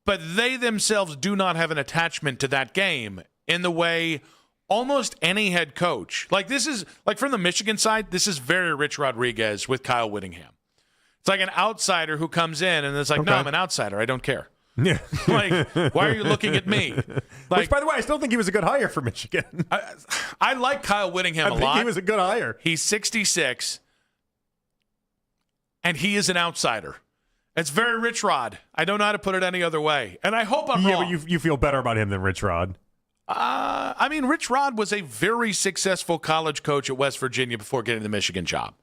but they themselves do not have an attachment to that game in the way almost any head coach. Like, this is, like, from the Michigan side, this is very Rich Rodriguez with Kyle Whittingham. It's like an outsider who comes in and it's like, no, I'm an outsider. I don't care. Yeah. Like, why are you looking at me? Like, which, by the way, I still think he was a good hire for Michigan. I like Kyle Whittingham a lot. I think he was a good hire. He's 66, and he is an outsider. It's very Rich Rod. I don't know how to put it any other way. And I hope I'm wrong. Yeah, but you feel better about him than Rich Rod. I mean, Rich Rod was a very successful college coach at West Virginia before getting the Michigan job.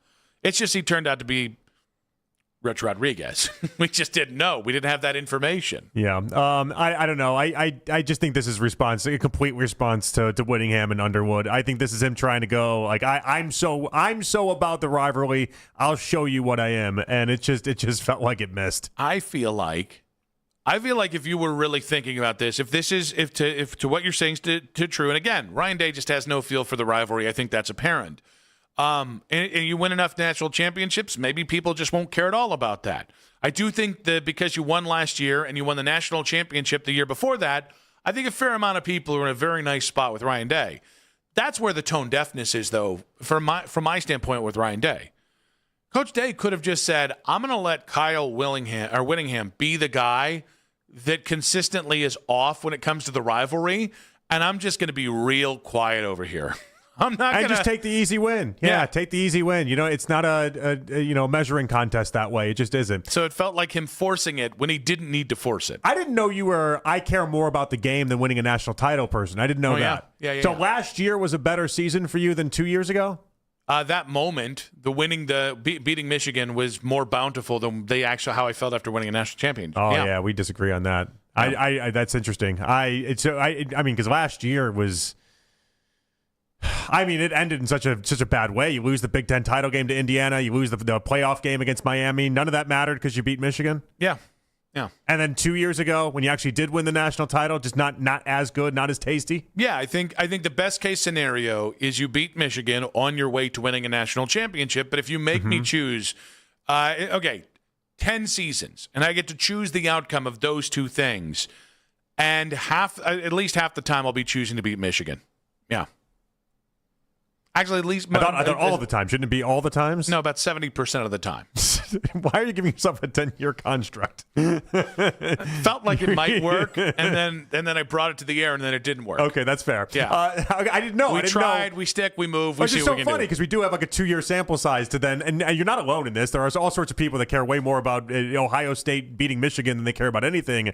It's just he turned out to be Rich Rodriguez. We just didn't know. We didn't have that information. Yeah. I don't know. I just think this is a complete response to Whittingham and Underwood. I think this is him trying to go like, I'm so about the rivalry. I'll show you what I am. And it just felt like it missed. I feel like if you were really thinking about this, if to what you're saying is to true, and again, Ryan Day just has no feel for the rivalry. I think that's apparent. And you win enough national championships, maybe people just won't care at all about that. I do think that because you won last year and you won the national championship the year before that, I think a fair amount of people are in a very nice spot with Ryan Day. That's where the tone deafness is, though, from my standpoint with Ryan Day. Coach Day could have just said, I'm going to let Kyle Whittingham be the guy that consistently is off when it comes to the rivalry, and I'm just going to be real quiet over here. I'm not going to just take the easy win. Yeah, take the easy win. You know, it's not a measuring contest that way. It just isn't. So it felt like him forcing it when he didn't need to force it. I didn't know you were I care more about the game than winning a national title person. I didn't know that. Yeah. So last year was a better season for you than 2 years ago? That moment, beating Michigan was more bountiful than how I felt after winning a national championship. Oh yeah, we disagree on that. Yeah. I that's interesting. I mean, because last year was. I mean, it ended in such a bad way. You lose the Big Ten title game to Indiana. You lose the playoff game against Miami. None of that mattered because you beat Michigan. Yeah. And then 2 years ago, when you actually did win the national title, just not as good, not as tasty. Yeah, I think the best case scenario is you beat Michigan on your way to winning a national championship. But if you make me choose, 10 seasons, and I get to choose the outcome of those two things, and at least half the time I'll be choosing to beat Michigan. Yeah. Actually, at least I thought all the time. Shouldn't it be all the times? No, about 70% of the time. Why are you giving yourself a 10-year construct? Felt like it might work, and then I brought it to the air, and then it didn't work. Okay, that's fair. Yeah, I didn't know. We tried, we stick, we move, we see what we can do. It's so funny because we do have like a 2-year sample size to then, and you're not alone in this. There are all sorts of people that care way more about Ohio State beating Michigan than they care about anything.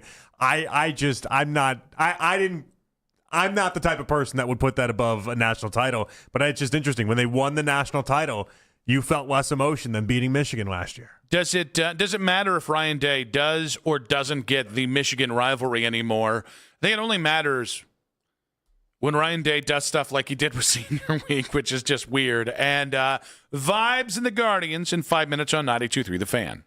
I'm not the type of person that would put that above a national title, but it's just interesting. When they won the national title, you felt less emotion than beating Michigan last year. Does it matter if Ryan Day does or doesn't get the Michigan rivalry anymore? I think it only matters when Ryan Day does stuff like he did with Senior Week, which is just weird. And Vibes and the Guardians in 5 minutes on 92.3 The Fan.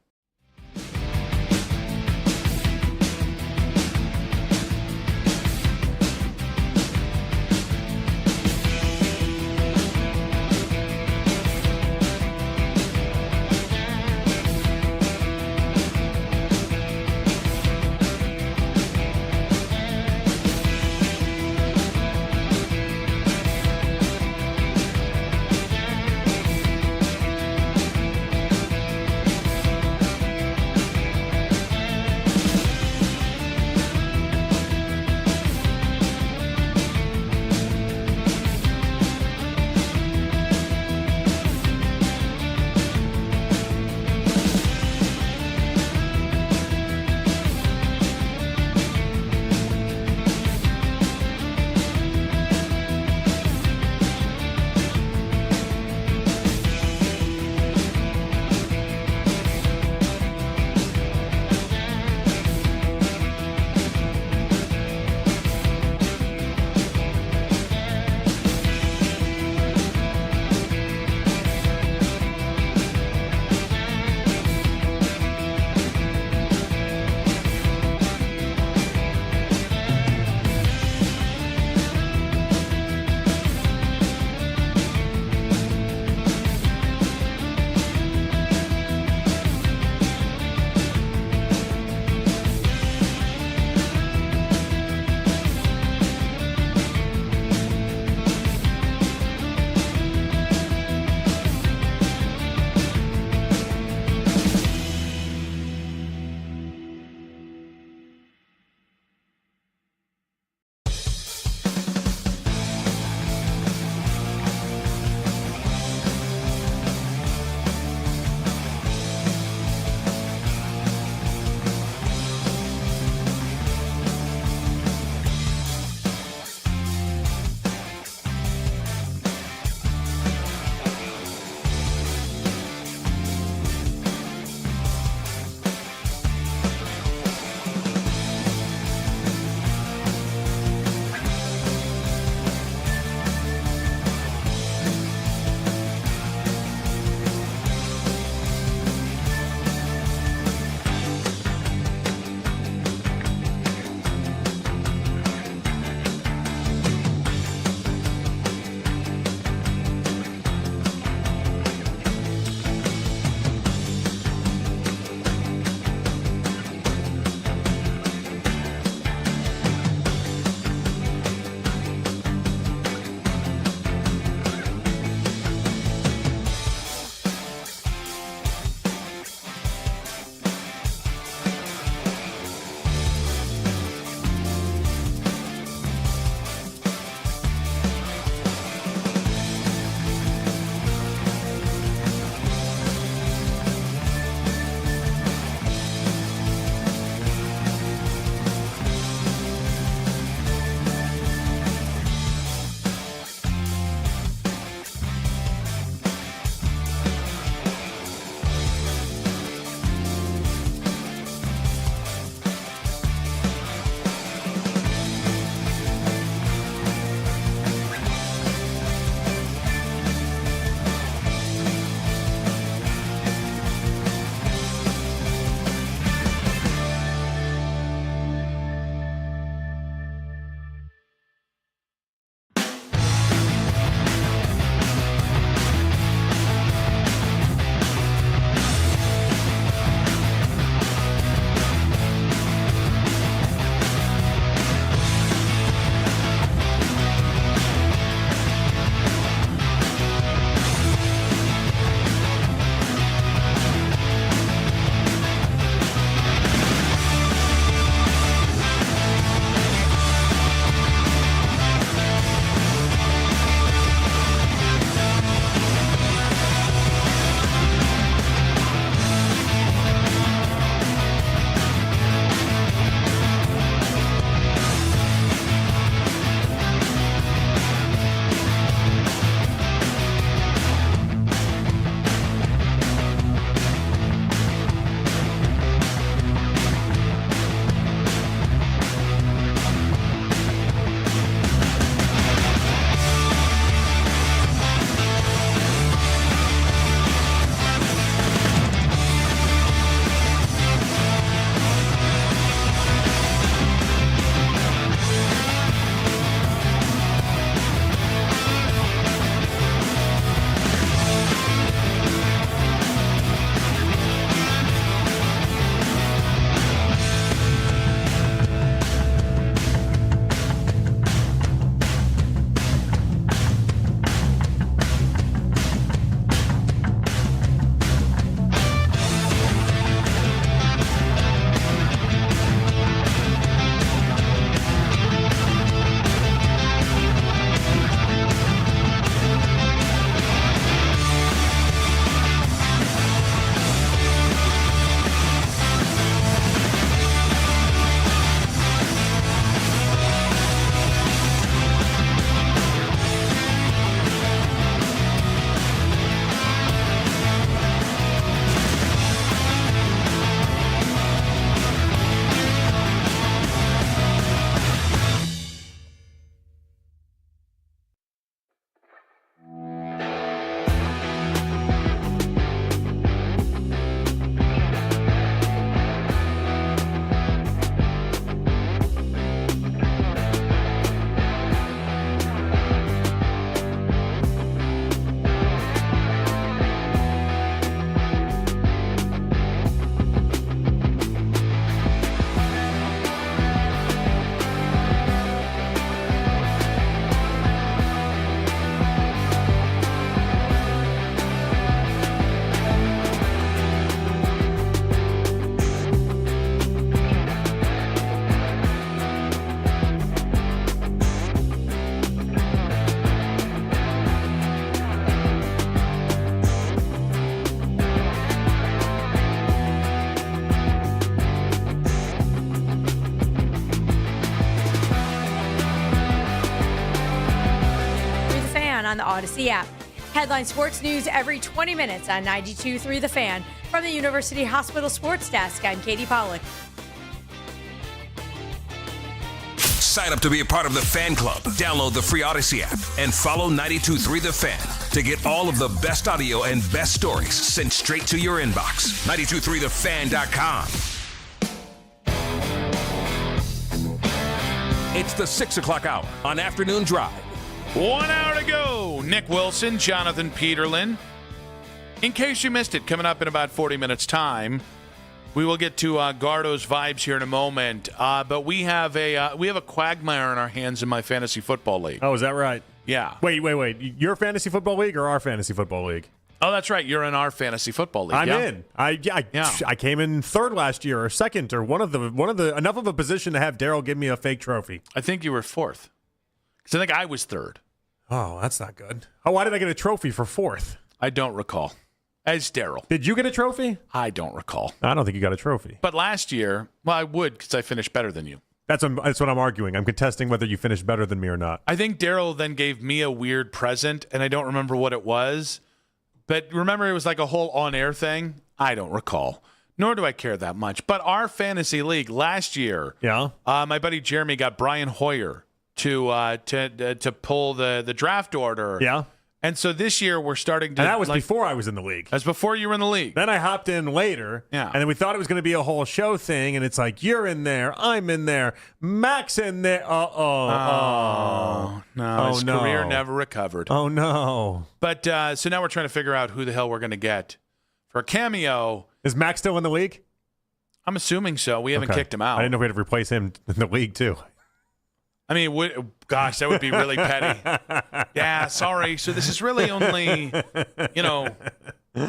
the Odyssey app. Headline sports news every 20 minutes on 92.3 The Fan. From the University Hospital Sports Desk, I'm Katie Pollock. Sign up to be a part of the fan club. Download the free Odyssey app and follow 92.3 The Fan to get all of the best audio and best stories sent straight to your inbox. 923thefan.com. It's the 6 o'clock hour on Afternoon Drive. 1 hour to go. Nick Wilson, Jonathan Peterlin. In case you missed it, coming up in about 40 minutes' time, we will get to Gardo's vibes here in a moment. But we have a quagmire in our hands in my fantasy football league. Oh, is that right? Yeah. Wait. Your fantasy football league or our fantasy football league? Oh, that's right. You're in our fantasy football league. I'm in. I came in third last year, or second, or one of the enough of a position to have Daryl give me a fake trophy. I think you were fourth. Because I think I was third. Oh, that's not good. Oh, why did I get a trophy for fourth? I don't recall. As Daryl. Did you get a trophy? I don't recall. I don't think you got a trophy. But last year, well, I would because I finished better than you. That's what I'm arguing. I'm contesting whether you finished better than me or not. I think Daryl then gave me a weird present, and I don't remember what it was. But remember, it was like a whole on-air thing? I don't recall. Nor do I care that much. But our fantasy league last year, my buddy Jeremy got Brian Hoyer to pull the draft order. Yeah. And so this year we're starting to... And that was before I was in the league. That's before you were in the league. Then I hopped in later. Yeah. And then we thought it was going to be a whole show thing. And it's like, you're in there. I'm in there. Mac's in there. No. His career never recovered. Oh, no. But so now we're trying to figure out who the hell we're going to get for a cameo. Is Mac still in the league? I'm assuming so. We haven't kicked him out. I didn't know we had to replace him in the league, too. I mean, gosh, that would be really petty. Yeah, sorry. So this is really only,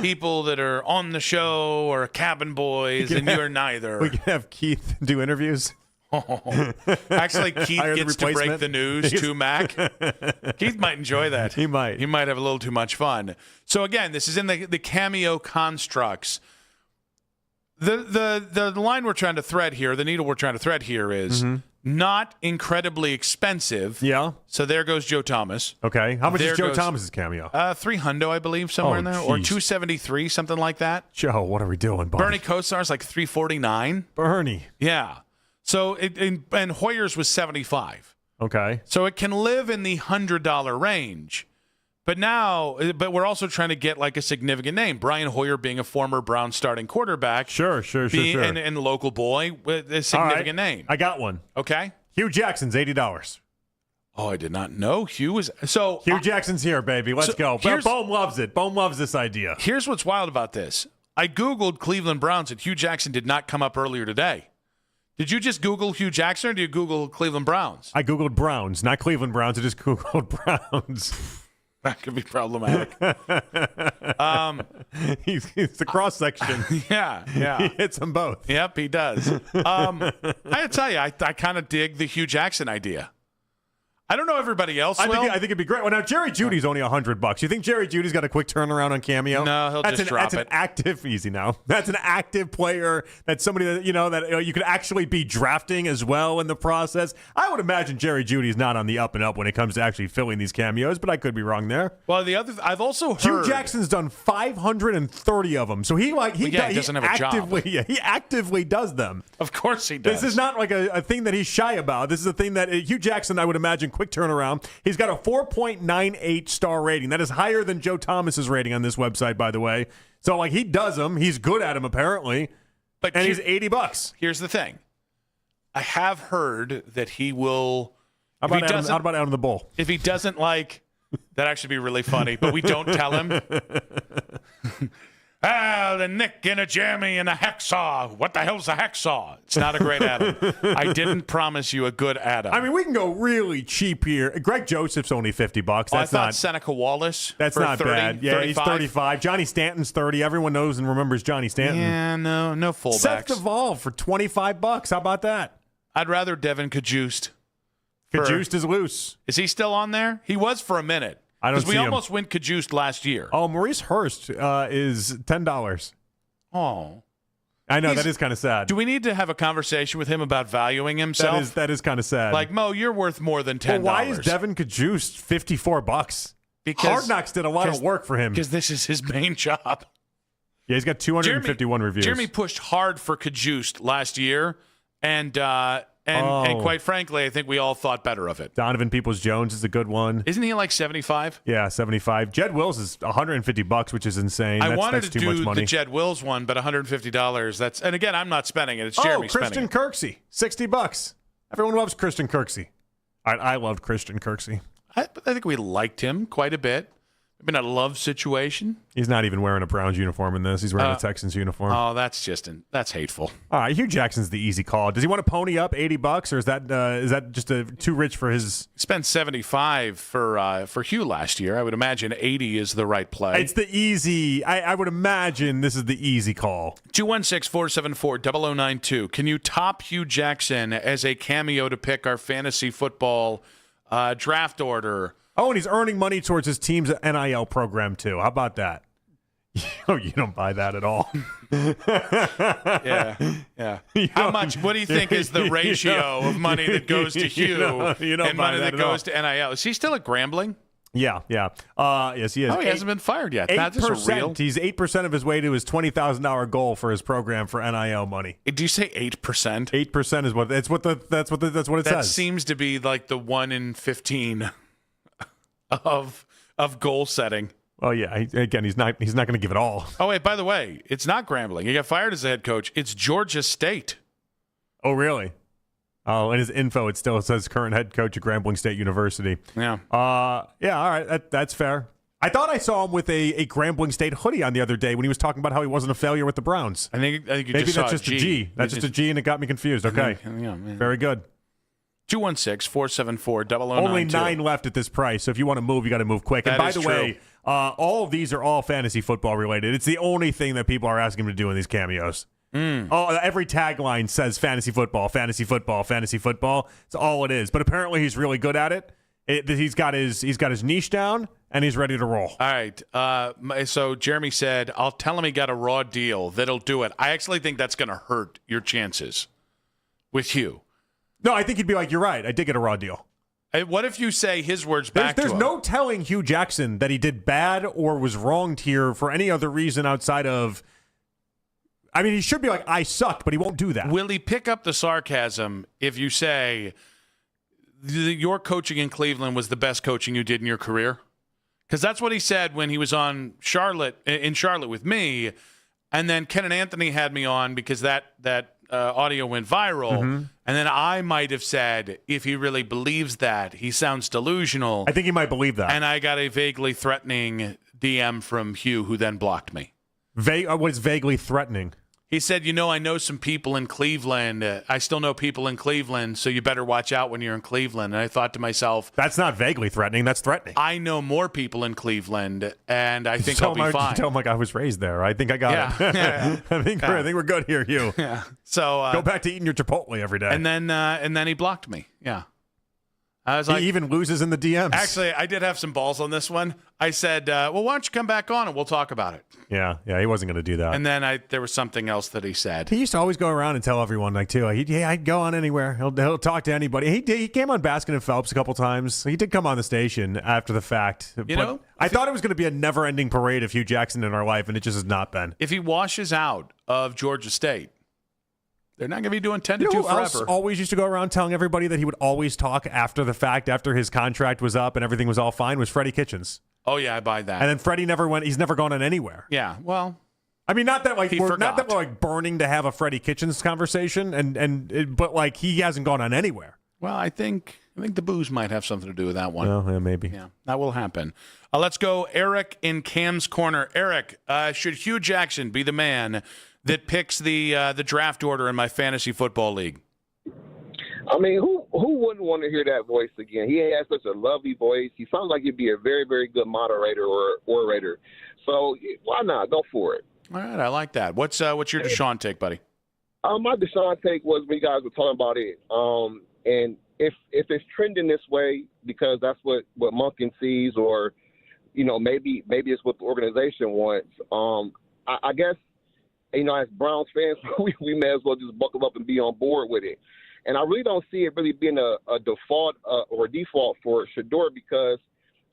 people that are on the show or cabin boys, and you're neither. We can have Keith do interviews. Actually, Keith gets to break the news to Mac. Keith might enjoy that. He might. He might have a little too much fun. So again, this is in the cameo constructs. The line we're trying to thread here, the needle we're trying to thread here is not incredibly expensive. Yeah. So there goes Joe Thomas. Okay. How much is Joe Thomas's cameo? $300, I believe, somewhere in there, or $273, something like that. Joe, what are we doing, buddy? Bernie Kosar's like $349. Bernie. Yeah. So and Hoyer's was $75. Okay. So it can live in the $100 range. But we're also trying to get like a significant name. Brian Hoyer being a former Brown starting quarterback. Sure. And local boy with a significant name. I got one. Okay. Hugh Jackson's $80. Oh, I did not know Hugh was. Hugh Jackson's here, baby. Let's go. Bohm loves it. Bohm loves this idea. Here's what's wild about this. I Googled Cleveland Browns and Hugh Jackson did not come up earlier today. Did you just Google Hugh Jackson or did you Google Cleveland Browns? I Googled Browns, not Cleveland Browns. I just Googled Browns. That could be problematic. He's the cross section. Yeah. He hits them both. Yep, he does. I gotta tell you, I kind of dig the Hugh Jackson idea. I don't know everybody else. I think it'd be great. Well, now Jerry Judy's only $100. You think Jerry Judy's got a quick turnaround on Cameo? No, he'll just drop it. That's an active, easy now. That's an active player. That's somebody that you could actually be drafting as well in the process. I would imagine Jerry Judy's not on the up and up when it comes to actually filling these cameos, but I could be wrong there. Well, I've also heard Hugh Jackson's done 530 of them, so he doesn't have a job. Yeah, he actively does them. Of course he does. This is not like a thing that he's shy about. This is a thing that Hugh Jackson, I would imagine, quick turnaround. He's got a 4.98 star rating. That is higher than Joe Thomas's rating on this website, by the way. So, he does them. He's good at them, apparently. And he's $80. Here's the thing. I have heard that he will... How about out of the bowl? If he doesn't that'd actually be really funny, but we don't tell him. The Nick and a Jeremy and a hacksaw. What the hell's a hacksaw? It's not a great Adam. I didn't promise you a good Adam. I mean, we can go really cheap here. Greg Joseph's only $50. I thought Seneca Wallace. That's not 30, bad. Yeah, 35. He's 35. Johnny Stanton's 30. Everyone knows and remembers Johnny Stanton. Yeah, no fullbacks. Seth Duvall for $25. How about that? I'd rather Devin Kajust. Kajust is loose. Is he still on there? He was for a minute. I don't see Because we almost went Kajust last year. Oh, Maurice Hurst is $10. Oh. I know, that is kind of sad. Do we need to have a conversation with him about valuing himself? That is kind of sad. Like, Mo, you're worth more than $10. Well, why is Devin Kajust $54? Hard Knocks did a lot of work for him. Because this is his main job. Yeah, he's got 251 reviews. Jeremy pushed hard for Cajuste last year, and quite frankly, I think we all thought better of it. Donovan Peoples-Jones is a good one. Isn't he like 75? Yeah, 75. Jed Wills is $150, which is insane. I wanted that's to too much do money. the Jed Wills one, but $150. And again, I'm not spending it. It's Jeremy Christian spending Kirksey, $60. Everyone loves Christian Kirksey. I loved Christian Kirksey. I think we liked him quite a bit. Been a love situation. He's not even wearing a Browns uniform in this. He's wearing a Texans uniform. Oh, that's hateful. All right, Hugh Jackson's the easy call. Does he want to pony up $80, or is that just too rich for his? Spent 75 for Hugh last year. I would imagine 80 is the right play. It's the easy. I would imagine this is the easy call. 216-474-0092. Can you top Hugh Jackson as a cameo to pick our fantasy football draft order? Oh, and he's earning money towards his team's NIL program, too. How about that? You don't buy that at all. Yeah. How much? What do you think is the ratio of money that goes to Hugh and money that goes to NIL? Is he still at Grambling? Yeah. Yes, he is. Oh, he hasn't been fired yet. That's just real. He's 8% of his way to his $20,000 goal for his program for NIL money. Do you say 8%? 8% is what it says. That seems to be like the 1 in 15 of goal setting. Oh yeah. Again, he's not going to give it all. Oh wait, by the way, it's not Grambling. He got fired as a head coach. It's Georgia State. Oh really? Oh, in his info, it still says current head coach at Grambling State University. Yeah. Yeah. All right. That's fair. I thought I saw him with a Grambling State hoodie on the other day when he was talking about how he wasn't a failure with the Browns. I think you maybe just that's just a G. That's just a G, and it got me confused. Okay. Yeah, very good. 216-474-0092. Only 9 left at this price, so if you want to move, you got to move quick. And by the way, all of these are all fantasy football related. It's the only thing that people are asking him to do in these cameos. Oh, every tagline says fantasy football, fantasy football, fantasy football. It's all it is. But apparently, he's really good at it. He's got his niche down, and he's ready to roll. All right. So Jeremy said, "I'll tell him he got a raw deal that'll do it." I actually think that's going to hurt your chances with Hugh. No, I think he'd be like, "You're right. I did get a raw deal." What if you say his words back to him? There's no telling Hugh Jackson that he did bad or was wronged here for any other reason outside of. I mean, he should be like, "I sucked," but he won't do that. Will he pick up the sarcasm if you say your coaching in Cleveland was the best coaching you did in your career? Because that's what he said when he was on Charlotte with me, and then Ken and Anthony had me on because that audio went viral. Mm-hmm. And then I might have said, if he really believes that, he sounds delusional. I think he might believe that. And I got a vaguely threatening DM from Hugh, who then blocked me. What is vaguely threatening? He said, I know some people in Cleveland. I still know people in Cleveland, so you better watch out when you're in Cleveland. And I thought to myself, that's not vaguely threatening. That's threatening. I know more people in Cleveland, and I think I'll be fine. Tell him like I was raised there. I think I got it. Yeah. I think we're good here, Hugh. Yeah. So go back to eating your Chipotle every day. And then he blocked me. Yeah. I was like, he even loses in the DMs. Actually, I did have some balls on this one. I said, well, why don't you come back on and we'll talk about it. Yeah, he wasn't going to do that. And then there was something else that he said. He used to always go around and tell everyone, I'd go on anywhere. He'll talk to anybody. He came on Baskin and Phelps a couple times. He did come on the station after the fact. I thought it was going to be a never-ending parade of Hugh Jackson in our life, and it just has not been. If he washes out of Georgia State, they're not going to be doing 10 to 2 who forever. Else always used to go around telling everybody that he would always talk after the fact, after his contract was up and everything was all fine, was Freddie Kitchens. Oh, yeah, I buy that. And then Freddie he's never gone on anywhere. Yeah, well, I mean, not that we're burning to have a Freddie Kitchens conversation, but he hasn't gone on anywhere. Well, I think the booze might have something to do with that one. Well, yeah, maybe. Yeah, that will happen. Let's go, Eric in Cam's Corner. Eric, should Hugh Jackson be the man that picks the draft order in my fantasy football league? I mean, who wouldn't want to hear that voice again? He has such a lovely voice. He sounds like he'd be a very, very good moderator or orator. So why not? Go for it. All right, I like that. What's your Deshaun take, buddy? My Deshaun take was when you guys were talking about it. And if it's trending this way because that's what Monken sees, or maybe it's what the organization wants. I guess as Browns fans, we may as well just buckle up and be on board with it. And I really don't see it really being a default or default for Shedeur because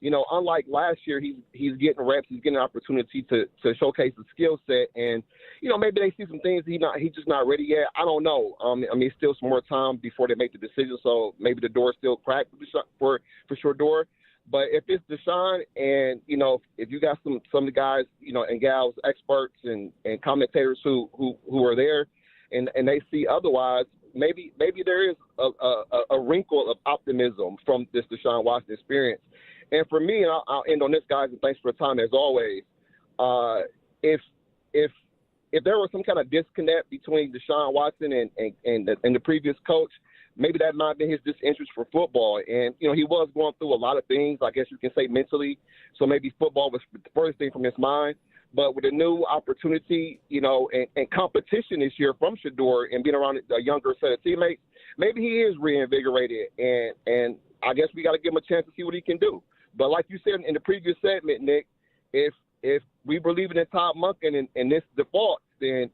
unlike last year, he's getting reps, he's getting an opportunity to showcase the skill set, and maybe they see some things he's just not ready yet. I don't know. It's still some more time before they make the decision, so maybe the door's still cracked for Shedeur. But if it's Deshaun, and if you got some of the guys, and gals, experts and commentators who are there, and they see otherwise, maybe there is a wrinkle of optimism from this Deshaun Watson experience. And for me, and I'll end on this, guys, and thanks for the time as always. If there was some kind of disconnect between Deshaun Watson and the previous coach, maybe that might have been his disinterest for football. And, he was going through a lot of things, I guess you can say, mentally. So maybe football was the first thing from his mind. But with a new opportunity, and competition this year from Shedeur and being around a younger set of teammates, maybe he is reinvigorated. And I guess we got to give him a chance to see what he can do. But like you said in the previous segment, Nick, if we believe in Todd Monken and this default, then,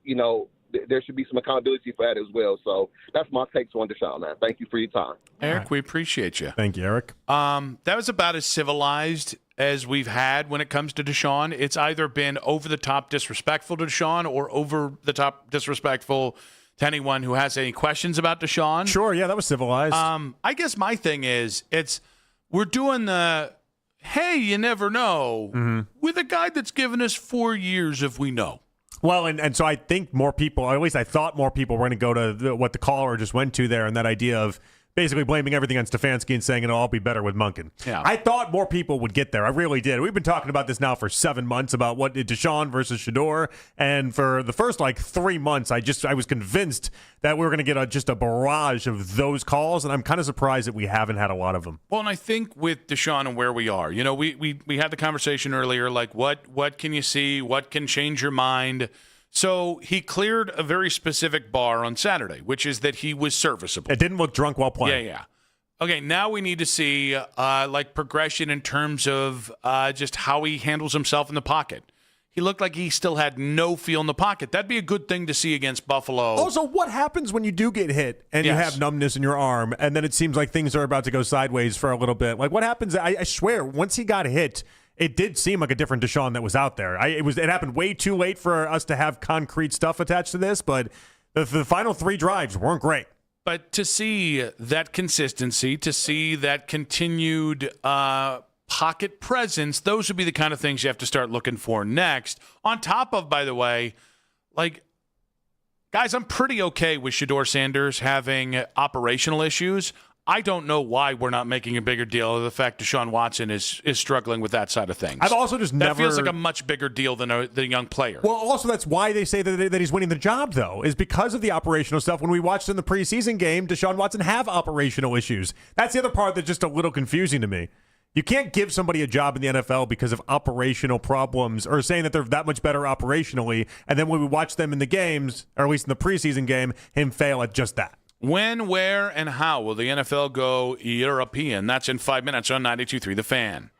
there should be some accountability for that as well. So that's my takes on Deshaun, man. Thank you for your time. Eric, we appreciate you. Thank you, Eric. That was about as civilized as we've had when it comes to Deshaun. It's either been over-the-top disrespectful to Deshaun or over-the-top disrespectful to anyone who has any questions about Deshaun. Sure, yeah, that was civilized. I guess my thing is we're doing the, hey, you never know, with a guy that's given us 4 years if we know. Well, and so I think more people, or at least I thought more people were going to go to what the caller just went to there, and that idea of basically blaming everything on Stefanski and saying it'll all be better with Monken. Yeah. I thought more people would get there. I really did. We've been talking about this now for 7 months about what Deshaun versus Shedeur, and for the first 3 months, I was convinced that we were going to get just a barrage of those calls, and I'm kind of surprised that we haven't had a lot of them. Well, and I think with Deshaun and where we are, we had the conversation earlier, what can you see? What can change your mind? So he cleared a very specific bar on Saturday, which is that he was serviceable. It didn't look drunk while playing. Yeah. Okay, now we need to see progression in terms of just how he handles himself in the pocket. He looked like he still had no feel in the pocket. That'd be a good thing to see against Buffalo. Also, what happens when you do get hit and you have numbness in your arm, and then it seems like things are about to go sideways for a little bit? What happens? I swear, once he got hit, it did seem like a different Deshaun that was out there. It happened way too late for us to have concrete stuff attached to this, but the final 3 drives weren't great. But to see that consistency, to see that continued pocket presence, those would be the kind of things you have to start looking for next. On top of, by the way, guys, I'm pretty okay with Shedeur Sanders having operational issues. I don't know why we're not making a bigger deal of the fact Deshaun Watson is struggling with that side of things. I've also just that feels like a much bigger deal than a young player. Well, also that's why they say that he's winning the job, though, is because of the operational stuff. When we watched in the preseason game, Deshaun Watson have operational issues. That's the other part that's just a little confusing to me. You can't give somebody a job in the NFL because of operational problems or saying that they're that much better operationally, and then when we watch them in the games, or at least in the preseason game, him fail at just that. When, where, and how will the NFL go European? That's in 5 minutes on 92.3 The Fan.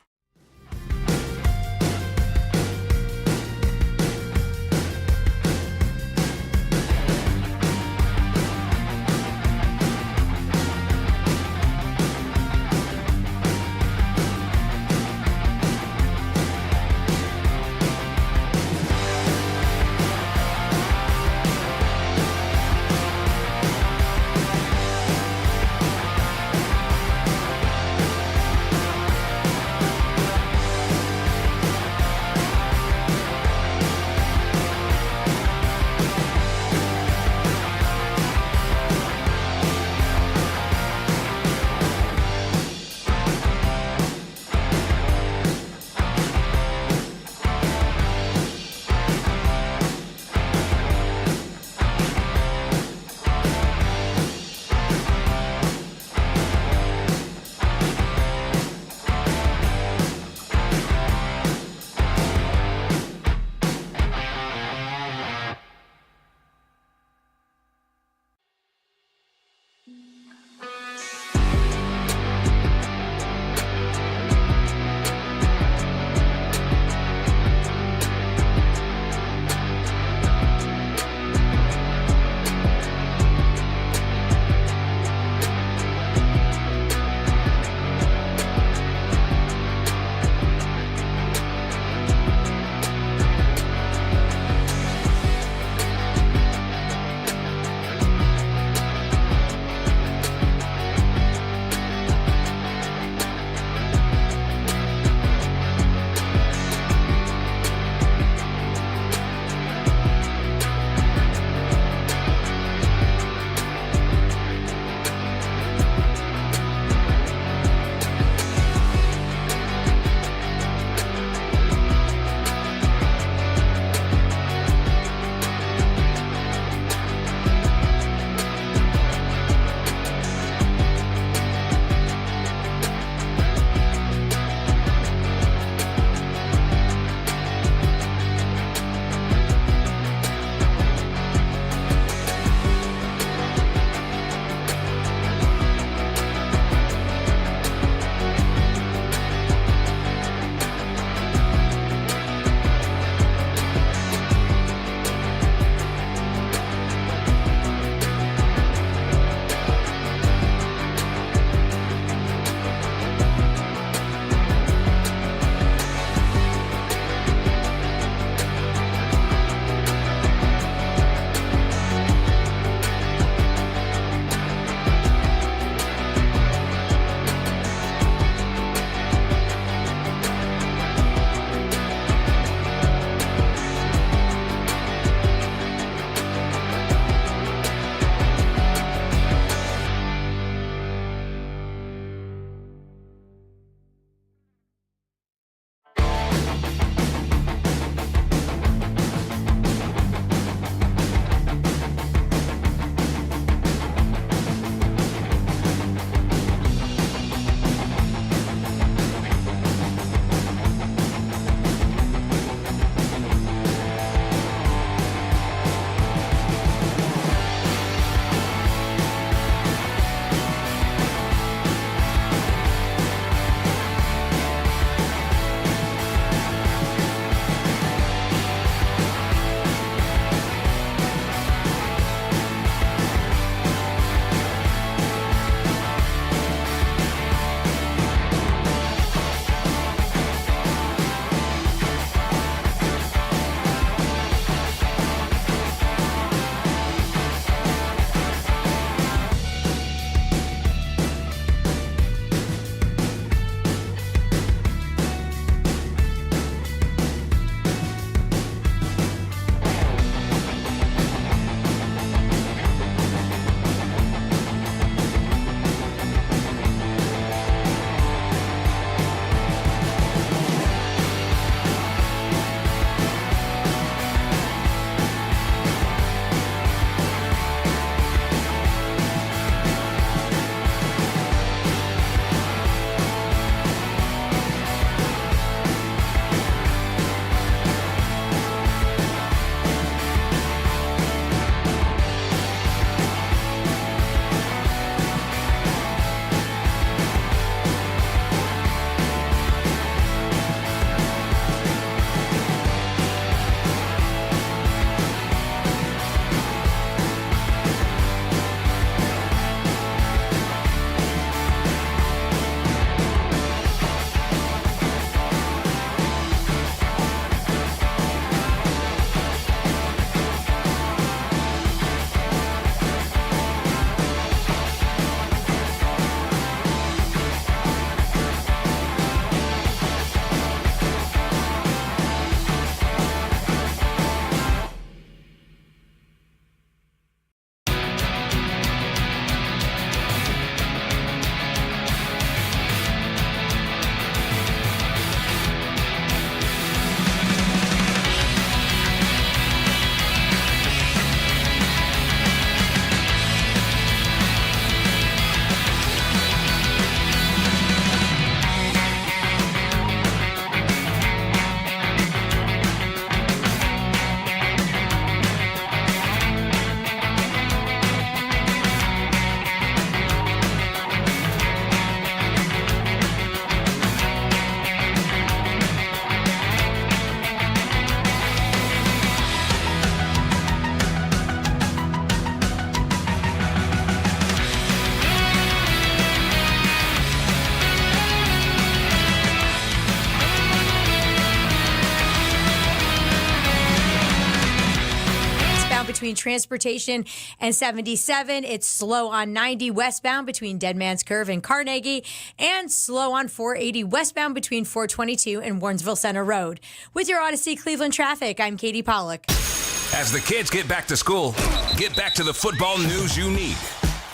transportation. And 77, it's slow on 90 westbound between Dead Man's Curve and Carnegie, and slow on 480 westbound between 422 and Warrensville Center Road. With your Odyssey Cleveland traffic, I'm Katie Pollock. As the kids get back to school, get back to the football news you need.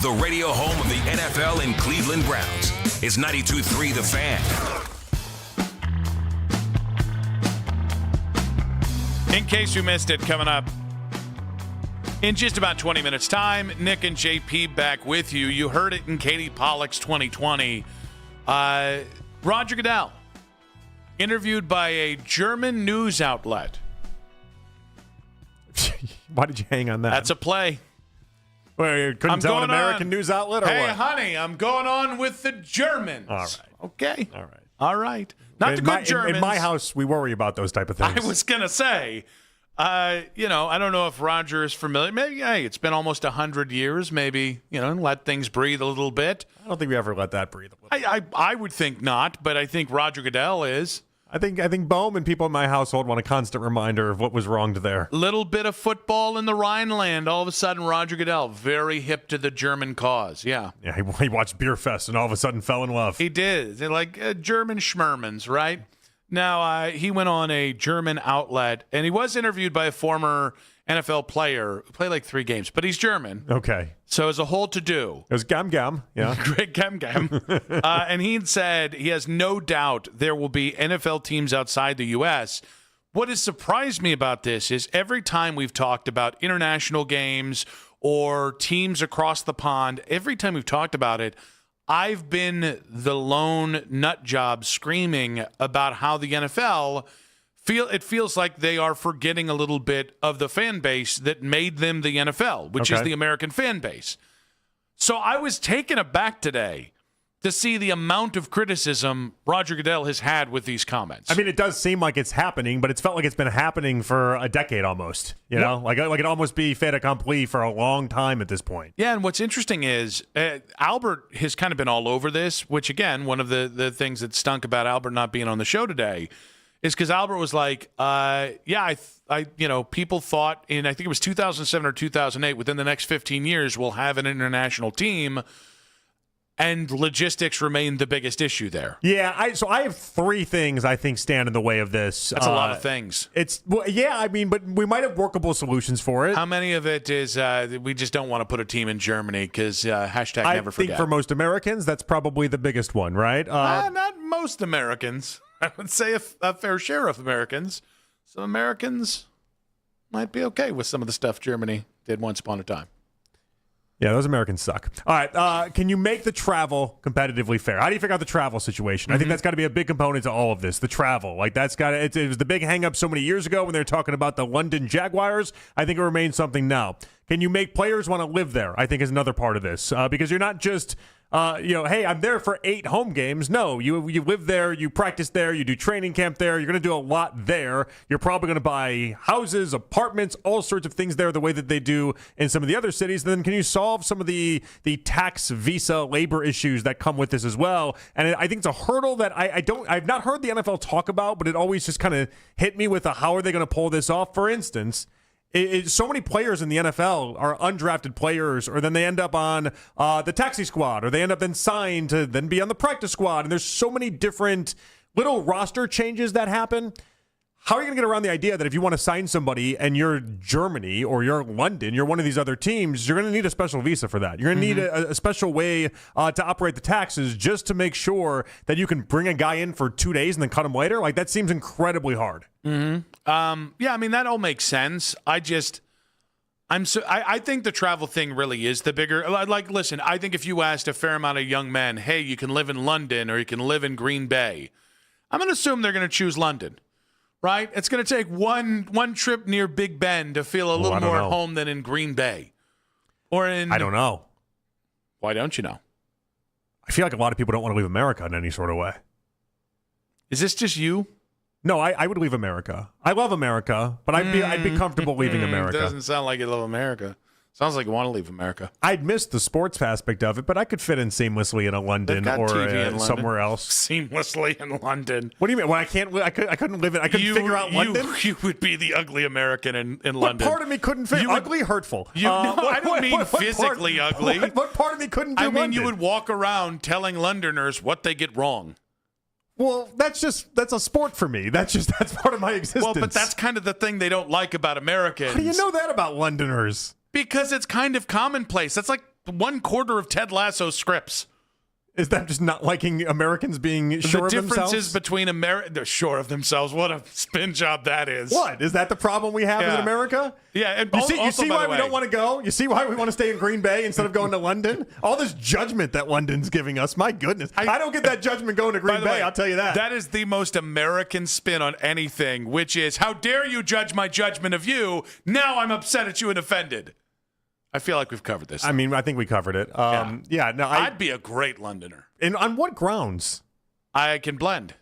The radio home of the NFL in Cleveland Browns is 92.3 The Fan. In case you missed it, coming up in just about 20 minutes' time, Nick and JP back with you. You heard it in Katie Pollock's 2020. Roger Goodell, interviewed by a German news outlet. Why did you hang on that? That's a play. Well, you couldn't tell an American news outlet or hey, what? Hey, honey, I'm going on with the Germans. All right. Okay. All right. All right. Not the good Germans. In my house, we worry about those type of things. I was going to say, I don't know if Roger is familiar. Maybe, hey, it's been almost 100 years. Maybe, let things breathe a little bit. I don't think we ever let that breathe a little bit. I would think not, but I think Roger Goodell is. I think Bohm and people in my household want a constant reminder of what was wronged there. Little bit of football in the Rhineland. All of a sudden, Roger Goodell, very hip to the German cause. Yeah. Yeah, he watched Beer Fest and all of a sudden fell in love. He did. They're like German schmermans, right? Now, he went on a German outlet, and he was interviewed by a former NFL player who played like 3 games, but he's German. Okay. So it's a whole to-do. It was Gam, yeah. Great Gam. And he said he has no doubt there will be NFL teams outside the U.S. What has surprised me about this is every time we've talked about international games or teams across the pond, every time we've talked about it, I've been the lone nut job screaming about how the NFL feels like they are forgetting a little bit of the fan base that made them the NFL, which is the American fan base. So I was taken aback today to see the amount of criticism Roger Goodell has had with these comments. I mean, it does seem like it's happening, but it's felt like it's been happening for a decade almost. You know, like it almost be fait accompli for a long time at this point. Yeah, and what's interesting is Albert has kind of been all over this, which, again, one of the things that stunk about Albert not being on the show today is because Albert was like, people thought in, I think it was 2007 or 2008, within the next 15 years, we'll have an international team. And logistics remain the biggest issue there. Yeah, so I have 3 things I think stand in the way of this. That's a lot of things. But we might have workable solutions for it. How many of it is we just don't want to put a team in Germany because hashtag never forget? I think for most Americans, that's probably the biggest one, right? Not most Americans. I would say a fair share of Americans. Some Americans might be okay with some of the stuff Germany did once upon a time. Yeah, those Americans suck. All right, can you make the travel competitively fair? How do you figure out the travel situation? I think that's got to be a big component to all of this, the travel. Like, that's got it was the big hang-up so many years ago when they were talking about the London Jaguars. I think it remains something now. Can you make players want to live there? I think is another part of this because you're not just hey, I'm there for 8 home games. No, you live there, you practice there, you do training camp there. You're going to do a lot there. You're probably going to buy houses, apartments, all sorts of things there the way that they do in some of the other cities. Then can you solve some of the tax, visa, labor issues that come with this as well? And I think it's a hurdle that I've not heard the NFL talk about, but it always just kind of hit me with how are they going to pull this off? For instance, so many players in the NFL are undrafted players, or then they end up on the taxi squad, or they end up then signed to then be on the practice squad. And there's so many different little roster changes that happen. How are you going to get around the idea that if you want to sign somebody and you're Germany or you're London, you're one of these other teams, you're going to need a special visa for that. You're going to need a special way to operate the taxes just to make sure that you can bring a guy in for 2 days and then cut him later? Like, that seems incredibly hard. Yeah, I mean, that all makes sense. I think the travel thing really is the bigger, like, listen, I think if you asked a fair amount of young men, hey, you can live in London or you can live in Green Bay, I'm going to assume they're going to choose London. Right? It's going to take one trip near Big Ben to feel a little more at home than in Green Bay. Or in... I don't know. Why don't you know? I feel like a lot of people don't want to leave America in any sort of way. Is this just you? No, I would leave America. I love America, but I'd be comfortable leaving America. It doesn't sound like you love America. Sounds like you want to leave America. I'd miss the sports aspect of it, but I could fit in seamlessly in a London or TV in somewhere else. Seamlessly in London. What do you mean? Well, I couldn't live in. I couldn't figure out London. You would be the ugly American in London. What part of me couldn't fit? Ugly, hurtful. I don't mean physically ugly. What part of me couldn't do London? You would walk around telling Londoners what they get wrong. Well, that's a sport for me. That's part of my existence. Well, but that's kind of the thing they don't like about Americans. How do you know that about Londoners? Because it's kind of commonplace. That's like 1/4 of Ted Lasso's scripts. Is that just not liking Americans being sure of themselves? The differences between they're sure of themselves. What a spin job that is. What? Is that the problem we have in America? Yeah. And you see why we don't want to go? You see why we want to stay in Green Bay instead of going to London? All this judgment that London's giving us. My goodness. I don't get that judgment going to Green Bay, I'll tell you that. That is the most American spin on anything, which is, how dare you judge my judgment of you? Now I'm upset at you and offended. I feel like we've covered this. I mean, I think we covered it. I'd be a great Londoner. And on what grounds? I can blend.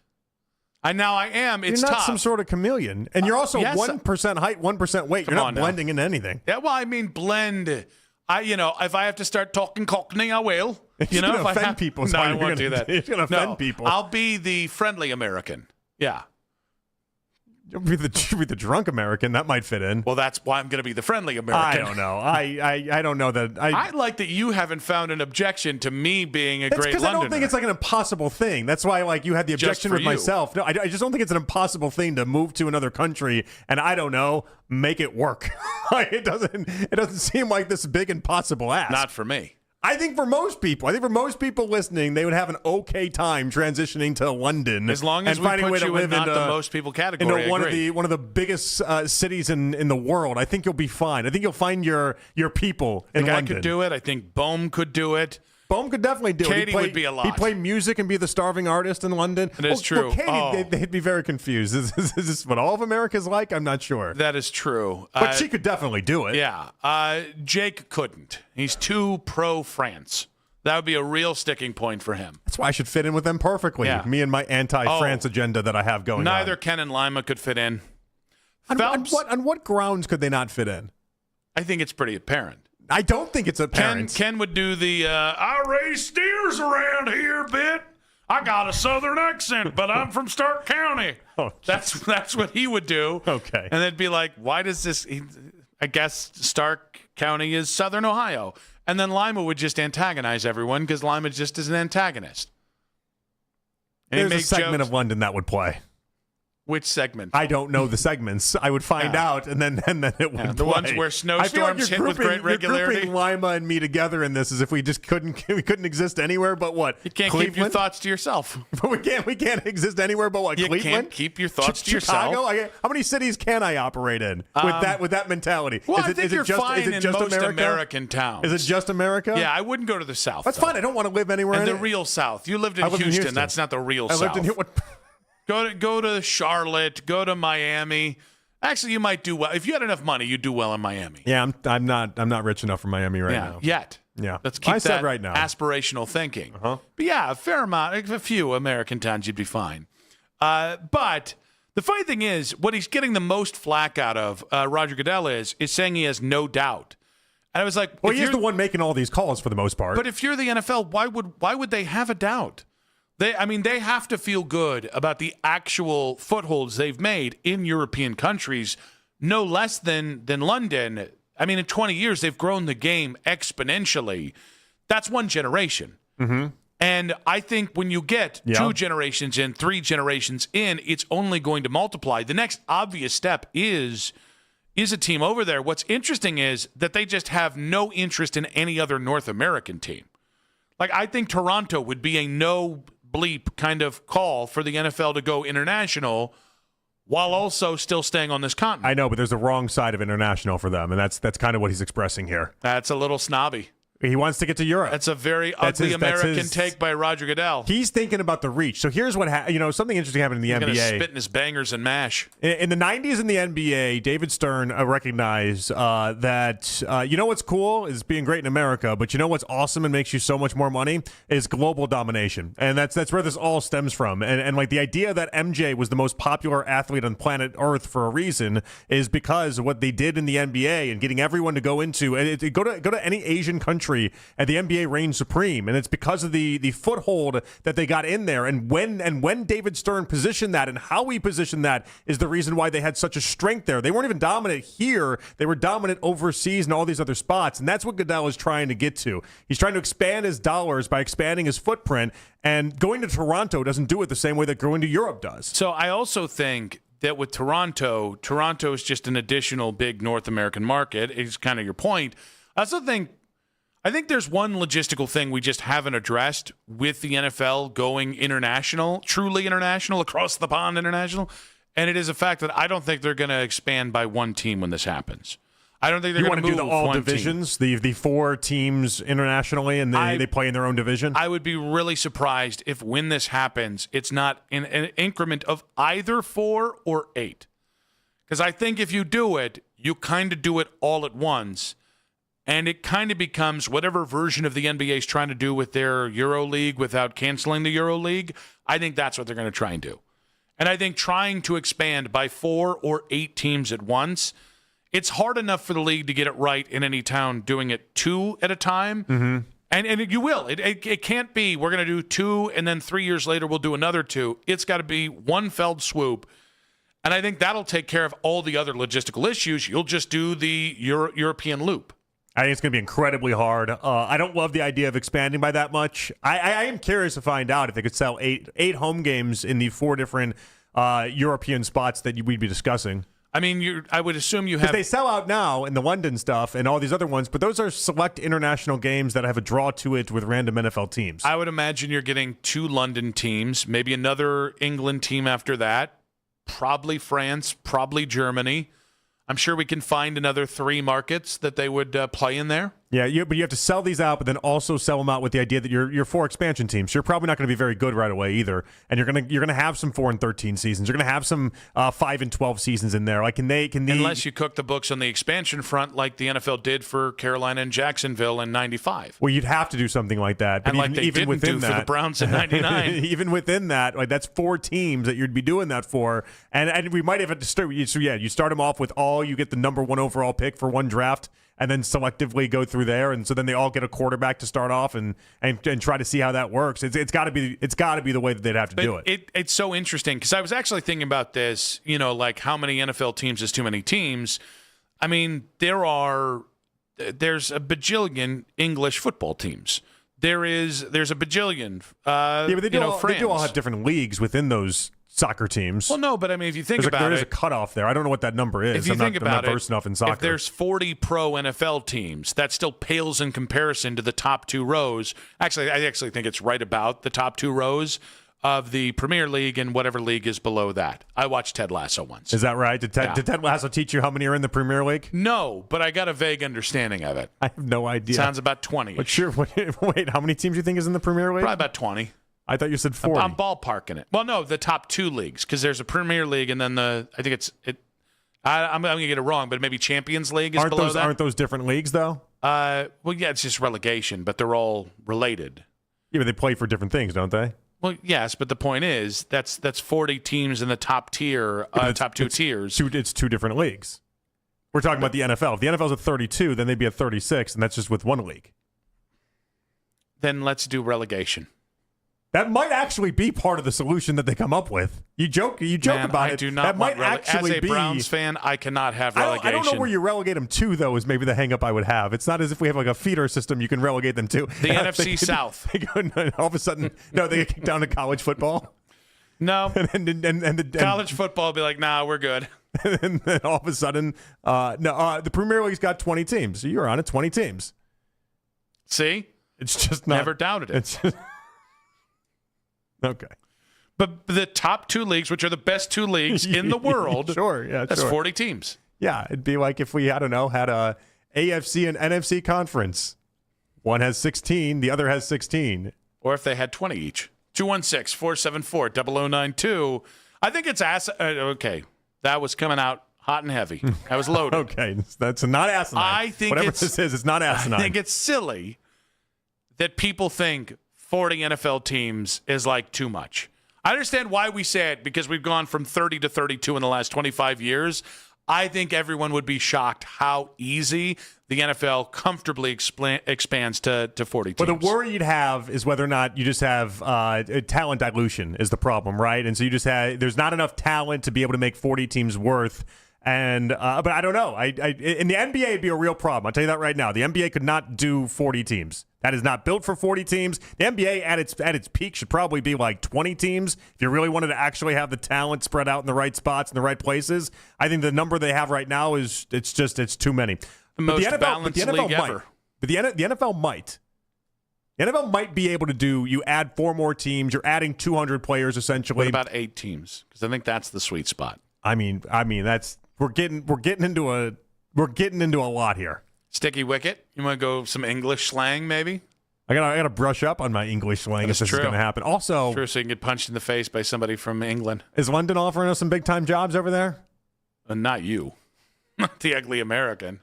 I am. It's You're not tough. some sort of chameleon. And you're also 1% height, 1% weight. You're not blending into anything. Yeah, well, I mean, blend. If I have to start talking Cockney, I will. You're going to offend people. No, I won't do that. You're going to offend people. I'll be the friendly American. Yeah. You'll be the drunk American. That might fit in. Well, that's why I'm going to be the friendly American. I don't know. I don't know that. I like that you haven't found an objection to me being a great Londoner. Because I don't think it's like an impossible thing. That's why you had the objection with myself. No, I just don't think it's an impossible thing to move to another country and I don't know, make it work. It doesn't seem like this big impossible ask. Not for me. I think for most people listening, they would have an okay time transitioning to London as long as we put you in not the most people category. One of the biggest cities in the world. I think you'll be fine. I think you'll find your people in London. I could do it. I think Bohm could do it. Bohm could definitely do it. Katie would be a lot. He'd play music and be the starving artist in London. That is true. Katie, they'd be very confused. Is this what all of America's like? I'm not sure. That is true. But she could definitely do it. Yeah. Jake couldn't. He's too pro-France. That would be a real sticking point for him. That's why I should fit in with them perfectly. Yeah. Me and my anti-France agenda that I have going on. Neither Ken and Lima could fit in. On what grounds could they not fit in? I think it's pretty apparent. I don't think it's apparent. Ken would do the, I raise steers around here bit. I got a southern accent, but I'm from Stark County. Oh, that's what he would do. Okay. And they'd be like, why does this, I guess Stark County is southern Ohio. And then Lima would just antagonize everyone because Lima just is an antagonist. And there's a segment of London that would play. Which segment? I don't know the segments. I would find out, and then it would play. The ones where snowstorms hit with great regularity. You're grouping Lima and me together in this as if we just couldn't exist anywhere but what? You can't Cleveland? Keep your thoughts to yourself. But we can't exist anywhere but what? You Cleveland? Can't keep your thoughts to Chicago? yourself. How many cities can I operate in with that mentality? Well, I think you're fine in most American towns. Is it just America? Yeah, I wouldn't go to the South. That's fine. I don't want to live anywhere. And the real South. You lived in Houston. That's not the real South. I lived in Houston. Go to Charlotte. Go to Miami. Actually, you might do well if you had enough money. You'd do well in Miami. Yeah, I'm not rich enough for Miami right now. Yet. Yeah, let's keep that right now. Aspirational thinking. But yeah, a fair amount, a few American towns, you'd be fine. But the funny thing is, what he's getting the most flack out of, Roger Goodell is saying he has no doubt. And I was like, well, he's the one making all these calls for the most part. But if you're the NFL, why would they have a doubt? They have to feel good about the actual footholds they've made in European countries, no less than London. I mean, in 20 years, they've grown the game exponentially. That's one generation. Mm-hmm. And I think when you get 2 generations in, 3 generations in, it's only going to multiply. The next obvious step is a team over there. What's interesting is that they just have no interest in any other North American team. Like, I think Toronto would be a no bleep kind of call for the NFL to go international while also still staying on this continent. I know, but there's a wrong side of international for them, and that's kind of what he's expressing here. That's a little snobby. He wants to get to Europe. That's a very ugly American take by Roger Goodell. He's thinking about the reach. So here's what something interesting happened in the NBA. He's going to spit in his bangers and mash. In the 90s in the NBA, David Stern recognized that what's cool is being great in America, but you know what's awesome and makes you so much more money is global domination. And that's where this all stems from. And like the idea that MJ was the most popular athlete on planet Earth for a reason is because of what they did in the NBA and getting everyone to go into and go to any Asian country. And the NBA reigns supreme, and it's because of the foothold that they got in there. And when David Stern positioned that and how he positioned that is the reason why they had such a strength there. They weren't even dominant here; they were dominant overseas and all these other spots. And that's what Goodell is trying to get to. He's trying to expand his dollars by expanding his footprint. And going to Toronto doesn't do it the same way that going to Europe does. So I also think that with Toronto is just an additional big North American market. It's kind of your point. I also think. I think there's one logistical thing we just haven't addressed with the NFL going international, truly international, across the pond international, and it is a fact that I don't think they're going to expand by one team when this happens. I don't think they're going to move do the all one divisions, the 4 teams internationally, and they play in their own division. I would be really surprised if when this happens, it's not in an increment of either 4 or 8. Because I think if you do it, you kind of do it all at once. And it kind of becomes whatever version of the NBA is trying to do with their Euro League without canceling the Euro League. I think that's what they're going to try and do. And I think trying to expand by 4 or 8 teams at once, it's hard enough for the league to get it right in any town doing it 2 at a time. Mm-hmm. And you will. It can't be we're going to do 2 and then 3 years later we'll do another 2. It's got to be one felled swoop. And I think that'll take care of all the other logistical issues. You'll just do the European loop. I think it's going to be incredibly hard. I don't love the idea of expanding by that much. I am curious to find out if they could sell eight home games in the 4 different European spots that we'd be discussing. I mean, I would assume you have... Because they sell out now in the London stuff and all these other ones, but those are select international games that have a draw to it with random NFL teams. I would imagine you're getting 2 London teams, maybe another England team after that, probably France, probably Germany. I'm sure we can find another 3 markets that they would play in there. Yeah, but you have to sell these out, but then also sell them out with the idea that you're 4 expansion teams. So you're probably not going to be very good right away either, and you're gonna have some 4 and 13 seasons. You're gonna have some 5 and 12 seasons in there. Like unless you cook the books on the expansion front, like the NFL did for Carolina and Jacksonville in '95. Well, you'd have to do something like that, but and like they didn't do for the Browns in '99. Even within that, like that's 4 teams that you'd be doing that for, and we might have to start. So yeah, you start them off with you get the number 1 overall pick for one draft. And then selectively go through there, and so then they all get a quarterback to start off, and try to see how that works. It's got to be the way that they'd have to do it. It's so interesting because I was actually thinking about this. Like how many NFL teams is too many teams? I mean, there's a bajillion English football teams. There's a bajillion. But they do all have different leagues within those soccer teams. Well, no, but I mean, if you think about it, there is a cutoff there. I don't know what that number is. If you think about it, I'm not versed enough in soccer. If there's 40 pro NFL teams, that still pales in comparison to the top 2 rows. Actually, I think it's right about the top 2 rows of the Premier League and whatever league is below that. I watched Ted Lasso once. Is that right? Did Ted Lasso teach you how many are in the Premier League? No, but I got a vague understanding of it. I have no idea. Sounds about 20. Wait, how many teams do you think is in the Premier League? Probably about 20. I thought you said 40. I'm ballparking it. Well, no, the top 2 leagues, because there's a Premier League and then I'm going to get it wrong, but maybe Champions League is below that. Aren't those different leagues, though? Well, yeah, it's just relegation, but they're all related. Yeah, but they play for different things, don't they? Well, yes, but the point is that's 40 teams in the top tier, top 2 tiers. It's 2 different leagues. We're talking about the NFL. If the NFL's at 32, then they'd be at 36, and that's just with 1 league. Then let's do relegation. That might actually be part of the solution that they come up with. You joke about I it. Do not that want might actually as a be. Browns fan, I cannot have relegation. I don't know where you relegate them to, though, is maybe the hang-up I would have. It's not as if we have like a feeder system you can relegate them to. The NFC South. All of a sudden, they get kicked down to college football. No. and college football will be like, nah, we're good. And then all of a sudden, the Premier League's got 20 teams. So you're on it, 20 teams. See? It's just not. Never doubted it. It's just, okay. But the top 2 leagues, which are the best 2 leagues in the world, that's 40 teams. Yeah, it'd be like if we, had a AFC and NFC conference. One has 16, the other has 16. Or if they had 20 each. 216-474-0092. I think it's okay. That was coming out hot and heavy. That was loaded. Okay, that's not asinine. I think whatever this is, it's not asinine. I think it's silly that people think 40 NFL teams is like too much. I understand why we say it, because we've gone from 30 to 32 in the last 25 years. I think everyone would be shocked how easy the NFL comfortably expands to 40 teams. Well, the worry you'd have is whether or not you just have talent dilution is the problem, right? And so you just have, there's not enough talent to be able to make 40 teams worth. And but I don't know. In the NBA, it'd be a real problem. I'll tell you that right now. The NBA could not do 40 teams. That is not built for 40 teams. The NBA at its peak should probably be like 20 teams. If you really wanted to actually have the talent spread out in the right spots in the right places, I think the number they have right now is it's too many. The most balanced league ever. But the NFL might. The NFL might be able to do. You add 4 more teams. You're adding 200 players essentially. What about 8 teams? Because I think that's the sweet spot. I mean that's we're getting into a lot here. Sticky wicket. You want to go some English slang, maybe? I gotta brush up on my English slang if this is going to happen. Also, true, so you can get punched in the face by somebody from England. Is London offering us some big time jobs over there? Not you, not the ugly American.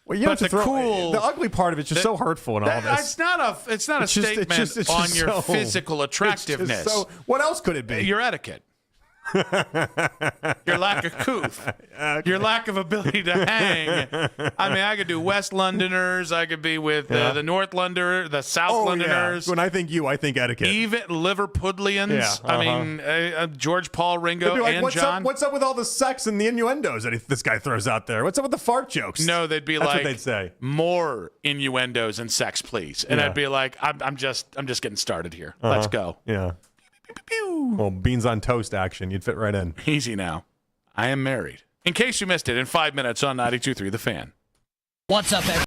Well, but the ugly part of it's just so hurtful and all this. It's not a statement on your physical attractiveness. So what else could it be? Your etiquette. Your lack of couth, your lack of ability to hang. I mean, I could do West Londoners. I could be with the North Londoner, the South Londoners. Yeah. When I think I think etiquette. Even Liverpudlians. Yeah, I mean, George, Paul, Ringo, like, and John. What's up with all the sex and the innuendos that this guy throws out there? What's up with the fart jokes? No, they'd be That's like, what they'd say. More innuendos and sex, please. And I'd be like, I'm just getting started here. Let's go. Yeah. Well, beans on toast action. You'd fit right in. Easy now. I am married. In case you missed it, in 5 minutes on 92.3 The Fan. What's up, everybody?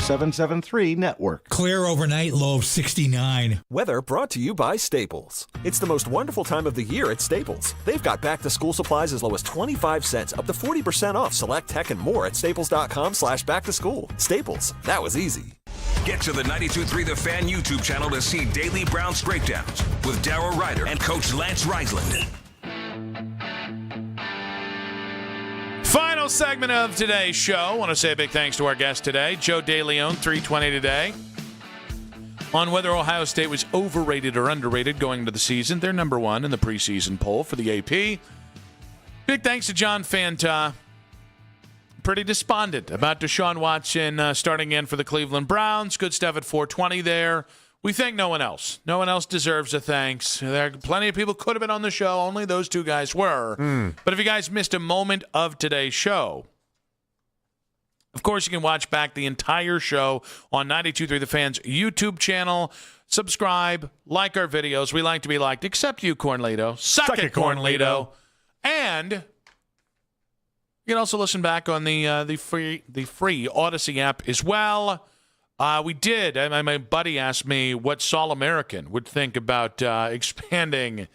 773 Network. Clear overnight, low of 69. Weather brought to you by Staples. It's the most wonderful time of the year at Staples. They've got back-to-school supplies as low as 25 cents, up to 40% off select tech and more at staples.com/back-to-school. Staples, that was easy. Get to the 92.3 The Fan YouTube channel to see daily Browns breakdowns with Darryl Ryder and Coach Lance Reisland. Final segment of today's show. I want to say a big thanks to our guest today, Joe DeLeon, 320 today, on whether Ohio State was overrated or underrated going into the season. They're number one in the preseason poll for the AP. Big thanks to John Fanta. Pretty despondent about Deshaun Watson starting in for the Cleveland Browns. Good stuff at 420 there. We thank no one else. No one else deserves a thanks. There are plenty of people could have been on the show. Only those two guys were. But if you guys missed a moment of today's show, of course, you can watch back the entire show on 92.3 The Fan's YouTube channel. Subscribe, like our videos. We like to be liked, except you, Cornlito. Suck it, Cornlito. And you can also listen back on the free Odyssey app as well. We did. My buddy asked me what Saul American would think about expanding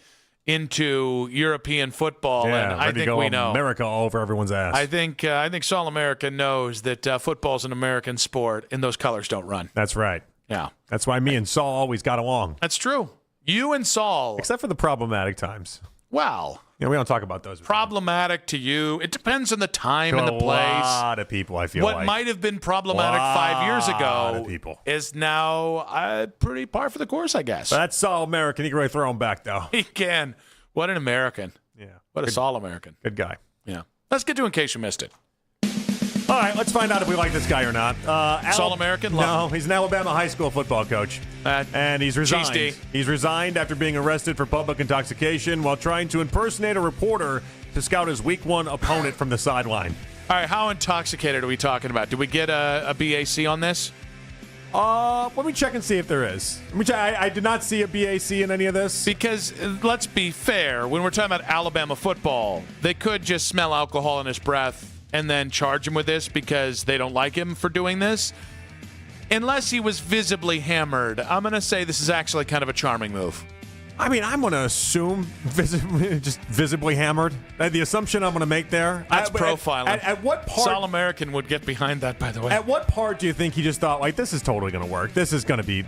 into European football, Yeah, and I think we know. America all over everyone's ass. I think Saul American knows that football's an American sport, and those colors don't run. That's right. Yeah. That's why me and Saul always got along. That's true. You and Saul. Except for the problematic times. Well. Yeah, we don't talk about those. Problematic to you. It depends on the time and the place. A lot of people, I feel what like. might have been problematic 5 years ago people. is now pretty par for the course, I guess. That's Saul American. He can really throw him back, though. He can. What an American. Yeah. What a Saul American. Good guy. Yeah. Let's get to In Case You Missed It. All right, let's find out if we like this guy or not. Saul American? No, he's an Alabama high school football coach. And he's resigned. Cheese D. He's resigned after being arrested for public intoxication while trying to impersonate a reporter to scout his Week 1 opponent from the sideline. All right, how intoxicated are we talking about? Did we get a BAC on this? Let me check and see if there is. I did not see a BAC in any of this. Because, let's be fair, when we're talking about Alabama football, they could just smell alcohol in his breath and then charge him with this because they don't like him for doing this. Unless he was visibly hammered, I'm going to say this is actually kind of a charming move. I mean, I'm going to assume just visibly hammered. The assumption I'm going to make there. That's profiling. At what part? Saul American would get behind that, by the way. At what part do you think he just thought, like, this is totally going to work? This is going to be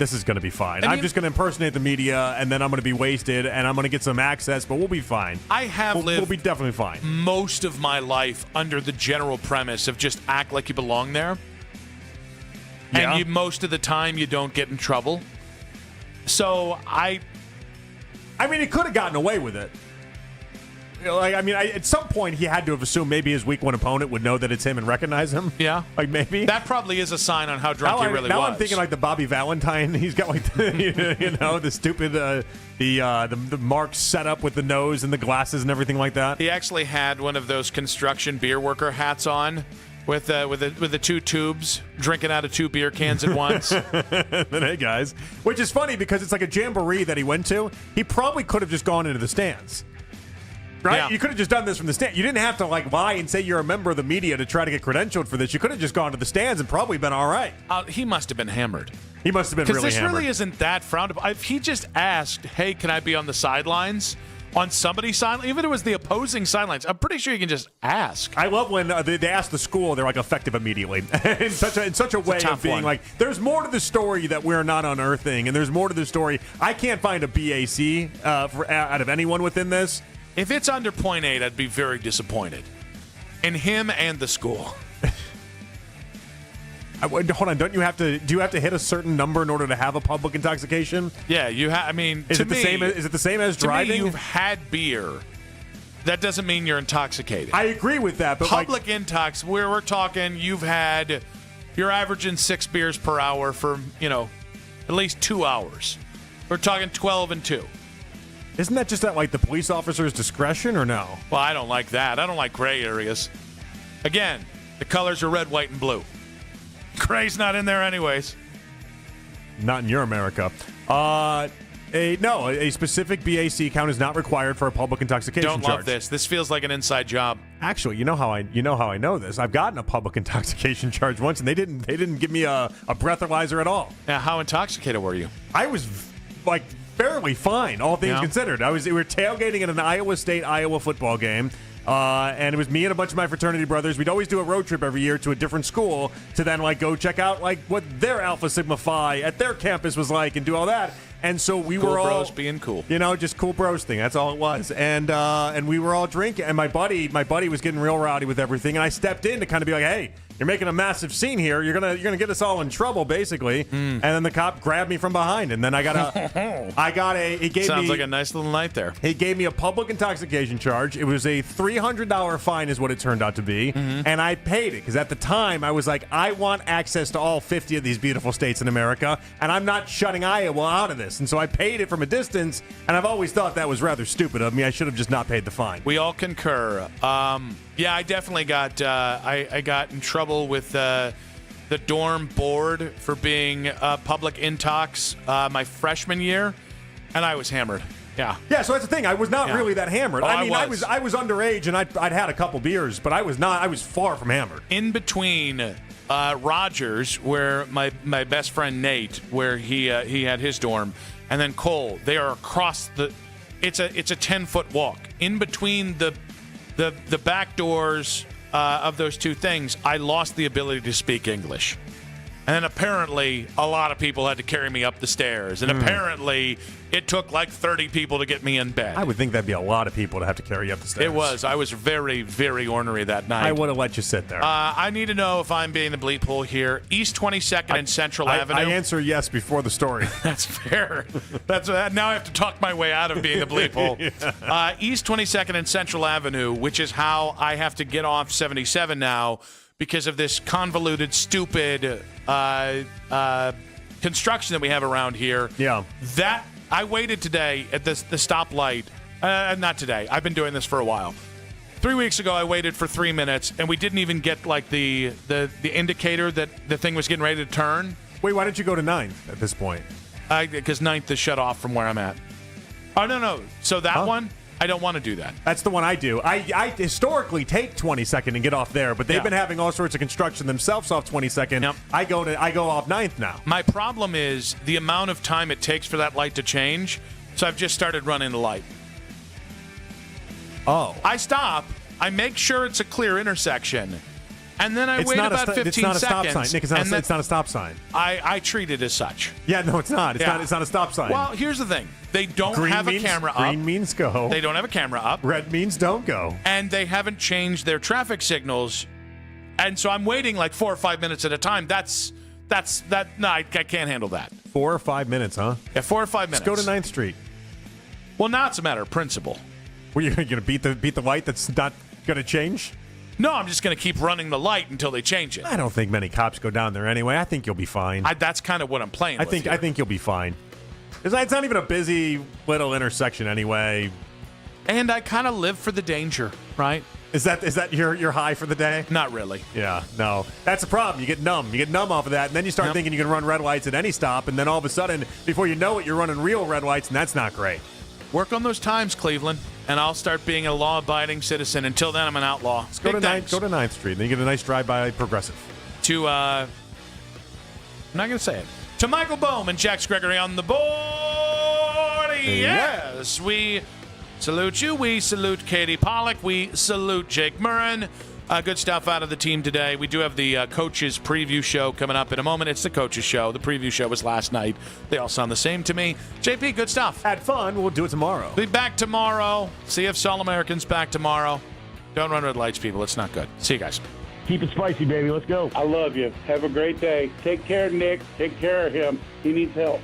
fine. I'm just going to impersonate the media, and then I'm going to be wasted, and I'm going to get some access, but we'll be fine. We'll be definitely fine. Most of my life under the general premise of just act like you belong there. Yeah. And most of the time you don't get in trouble. So I mean, he could have gotten away with it. At some point he had to have assumed maybe his Week 1 opponent would know that it's him and recognize him. Yeah. Maybe. That probably is a sign on how drunk he really was. Now I'm thinking like the Bobby Valentine. He's got like the stupid the mark set up with the nose and the glasses and everything like that. He actually had one of those construction beer worker hats on. With the two tubes, drinking out of two beer cans at once. Then, hey, guys. Which is funny because it's like a jamboree that he went to. He probably could have just gone into the stands. Right? Yeah. You could have just done this from the stand. You didn't have to lie and say you're a member of the media to try to get credentialed for this. You could have just gone to the stands and probably been all right. He must have been hammered. He must have been really hammered. Because this really isn't that frowned upon. If he just asked, hey, can I be on the sidelines? On somebody's sideline, even if it was the opposing sidelines, I'm pretty sure you can just ask. I love when they ask the school, they're like effective immediately in such a way of being like, there's more to the story that we're not unearthing, and there's more to the story. I can't find a BAC out of anyone within this. If it's under 0.8, I'd be very disappointed in him and the school. Hold on, do you have to hit a certain number in order to have a public intoxication? Yeah, you have. I mean, is it the same as driving? To me, you've had beer. That doesn't mean you're intoxicated. I agree with that, but public intox, where we're talking, you're averaging 6 beers per hour for at least 2 hours. We're talking 12 and 2. Isn't that just at the police officer's discretion or no? Well, I don't like that. I don't like gray areas. Again, the colors are red, white, and blue. Gray's not in there anyways. Not in your America. A specific BAC count is not required for a public intoxication Don't charge. love this. This feels like an inside job. Actually, you know how I know this. I've gotten a public intoxication charge once, and they didn't give me a breathalyzer at all. Now, how intoxicated were you? I was like fairly fine, all things Yeah. considered. We were tailgating at an Iowa football game. And it was me and a bunch of my fraternity brothers. We'd always do a road trip every year to a different school to then go check out what their Alpha Sigma Phi at their campus was like and do all that. And so we Cool were all bros being cool. just cool bros thing. That's all it was. And we were all drinking. And my buddy was getting real rowdy with everything. And I stepped in to kind of be like, "Hey, you're making a massive scene here. You're gonna get us all in trouble, basically." And then the cop grabbed me from behind, and then he gave Sounds me like a nice little night there. He gave me a public intoxication charge. It was a $300 fine, is what it turned out to be, and I paid it because at the time I was like, I want access to all 50 of these beautiful states in America, and I'm not shutting Iowa out of this. And so I paid it from a distance, and I've always thought that was rather stupid of me. I should have just not paid the fine. We all concur. Yeah, I definitely got I got in trouble with the dorm board for being public intox my freshman year, and I was hammered. Yeah. Yeah, so that's the thing. I was not really that hammered. Oh, I was underage, and I'd had a couple beers, but I was far from hammered. In between Rogers, where my best friend Nate, where he had his dorm, and then Cole, they are across it's a 10-foot walk. In between the back doors of those two things, I lost the ability to speak English. And then apparently a lot of people had to carry me up the stairs. And apparently it took like 30 people to get me in bed. I would think that'd be a lot of people to have to carry you up the stairs. It was. I was very, very ornery that night. I would have let you sit there. I need to know if I'm being the bleep hole here. East 22nd and Central Avenue. I answer yes before the story. That's fair. Now I have to talk my way out of being the bleep hole. Yeah. East 22nd and Central Avenue, which is how I have to get off 77 now because of this convoluted, stupid construction that we have around here. Yeah. That I waited today at the stoplight. Not today. I've been doing this for a while. 3 weeks ago, I waited for 3 minutes, and we didn't even get like the indicator that the thing was getting ready to turn. Wait, why didn't you go to 9th at this point? Because 9th is shut off from where I'm at. Oh, no. So that one, I don't want to do that. That's the one I do. I historically take 22nd and get off there, but they've been having all sorts of construction themselves off 22nd. Yep. I go off 9th now. My problem is the amount of time it takes for that light to change, so I've just started running the light. Oh. I stop, I make sure it's a clear intersection, and then I wait about 15 it's not seconds. A stop sign. Nick, it's not a stop sign. I treat it as such. Yeah, no, it's not. It's not a stop sign. Well, here's the thing. They don't have a camera up. Green means go. They don't have a camera up. Red means don't go. And they haven't changed their traffic signals. And so I'm waiting like 4 or 5 minutes at a time. No, I can't handle that. 4 or 5 minutes, huh? Yeah, 4 or 5 minutes. Let's go to 9th Street. Well, now it's a matter of principle. Were you going to beat the light that's not going to change? No, I'm just going to keep running the light until they change it. I don't think many cops go down there anyway. I think you'll be fine. That's kind of what I'm playing with here. I think you'll be fine. It's not even a busy little intersection anyway. And I kind of live for the danger, right? Is that your high for the day? Not really. Yeah, no. That's the problem. You get numb. You get numb off of that, and then you start thinking you can run red lights at any stop, and then all of a sudden, before you know it, you're running real red lights, and that's not great. Work on those times, Cleveland, and I'll start being a law-abiding citizen. Until then, I'm an outlaw. Let's go to 9th Street, and then you get a nice drive-by Progressive. I'm not going to say it. To Michael Bohm and Jax Gregory on the board. Yes, we salute you. We salute Katie Pollock. We salute Jake Murren. Good stuff out of the team today. We do have the coaches preview show coming up in a moment. It's the coaches show. The preview show was last night. They all sound the same to me. JP, good stuff. Had fun. We'll do it tomorrow. Be back tomorrow. CF All Americans back tomorrow. Don't run red lights, people. It's not good. See you guys. Keep it spicy, baby. Let's go. I love you. Have a great day. Take care, Nick. Take care of him. He needs help.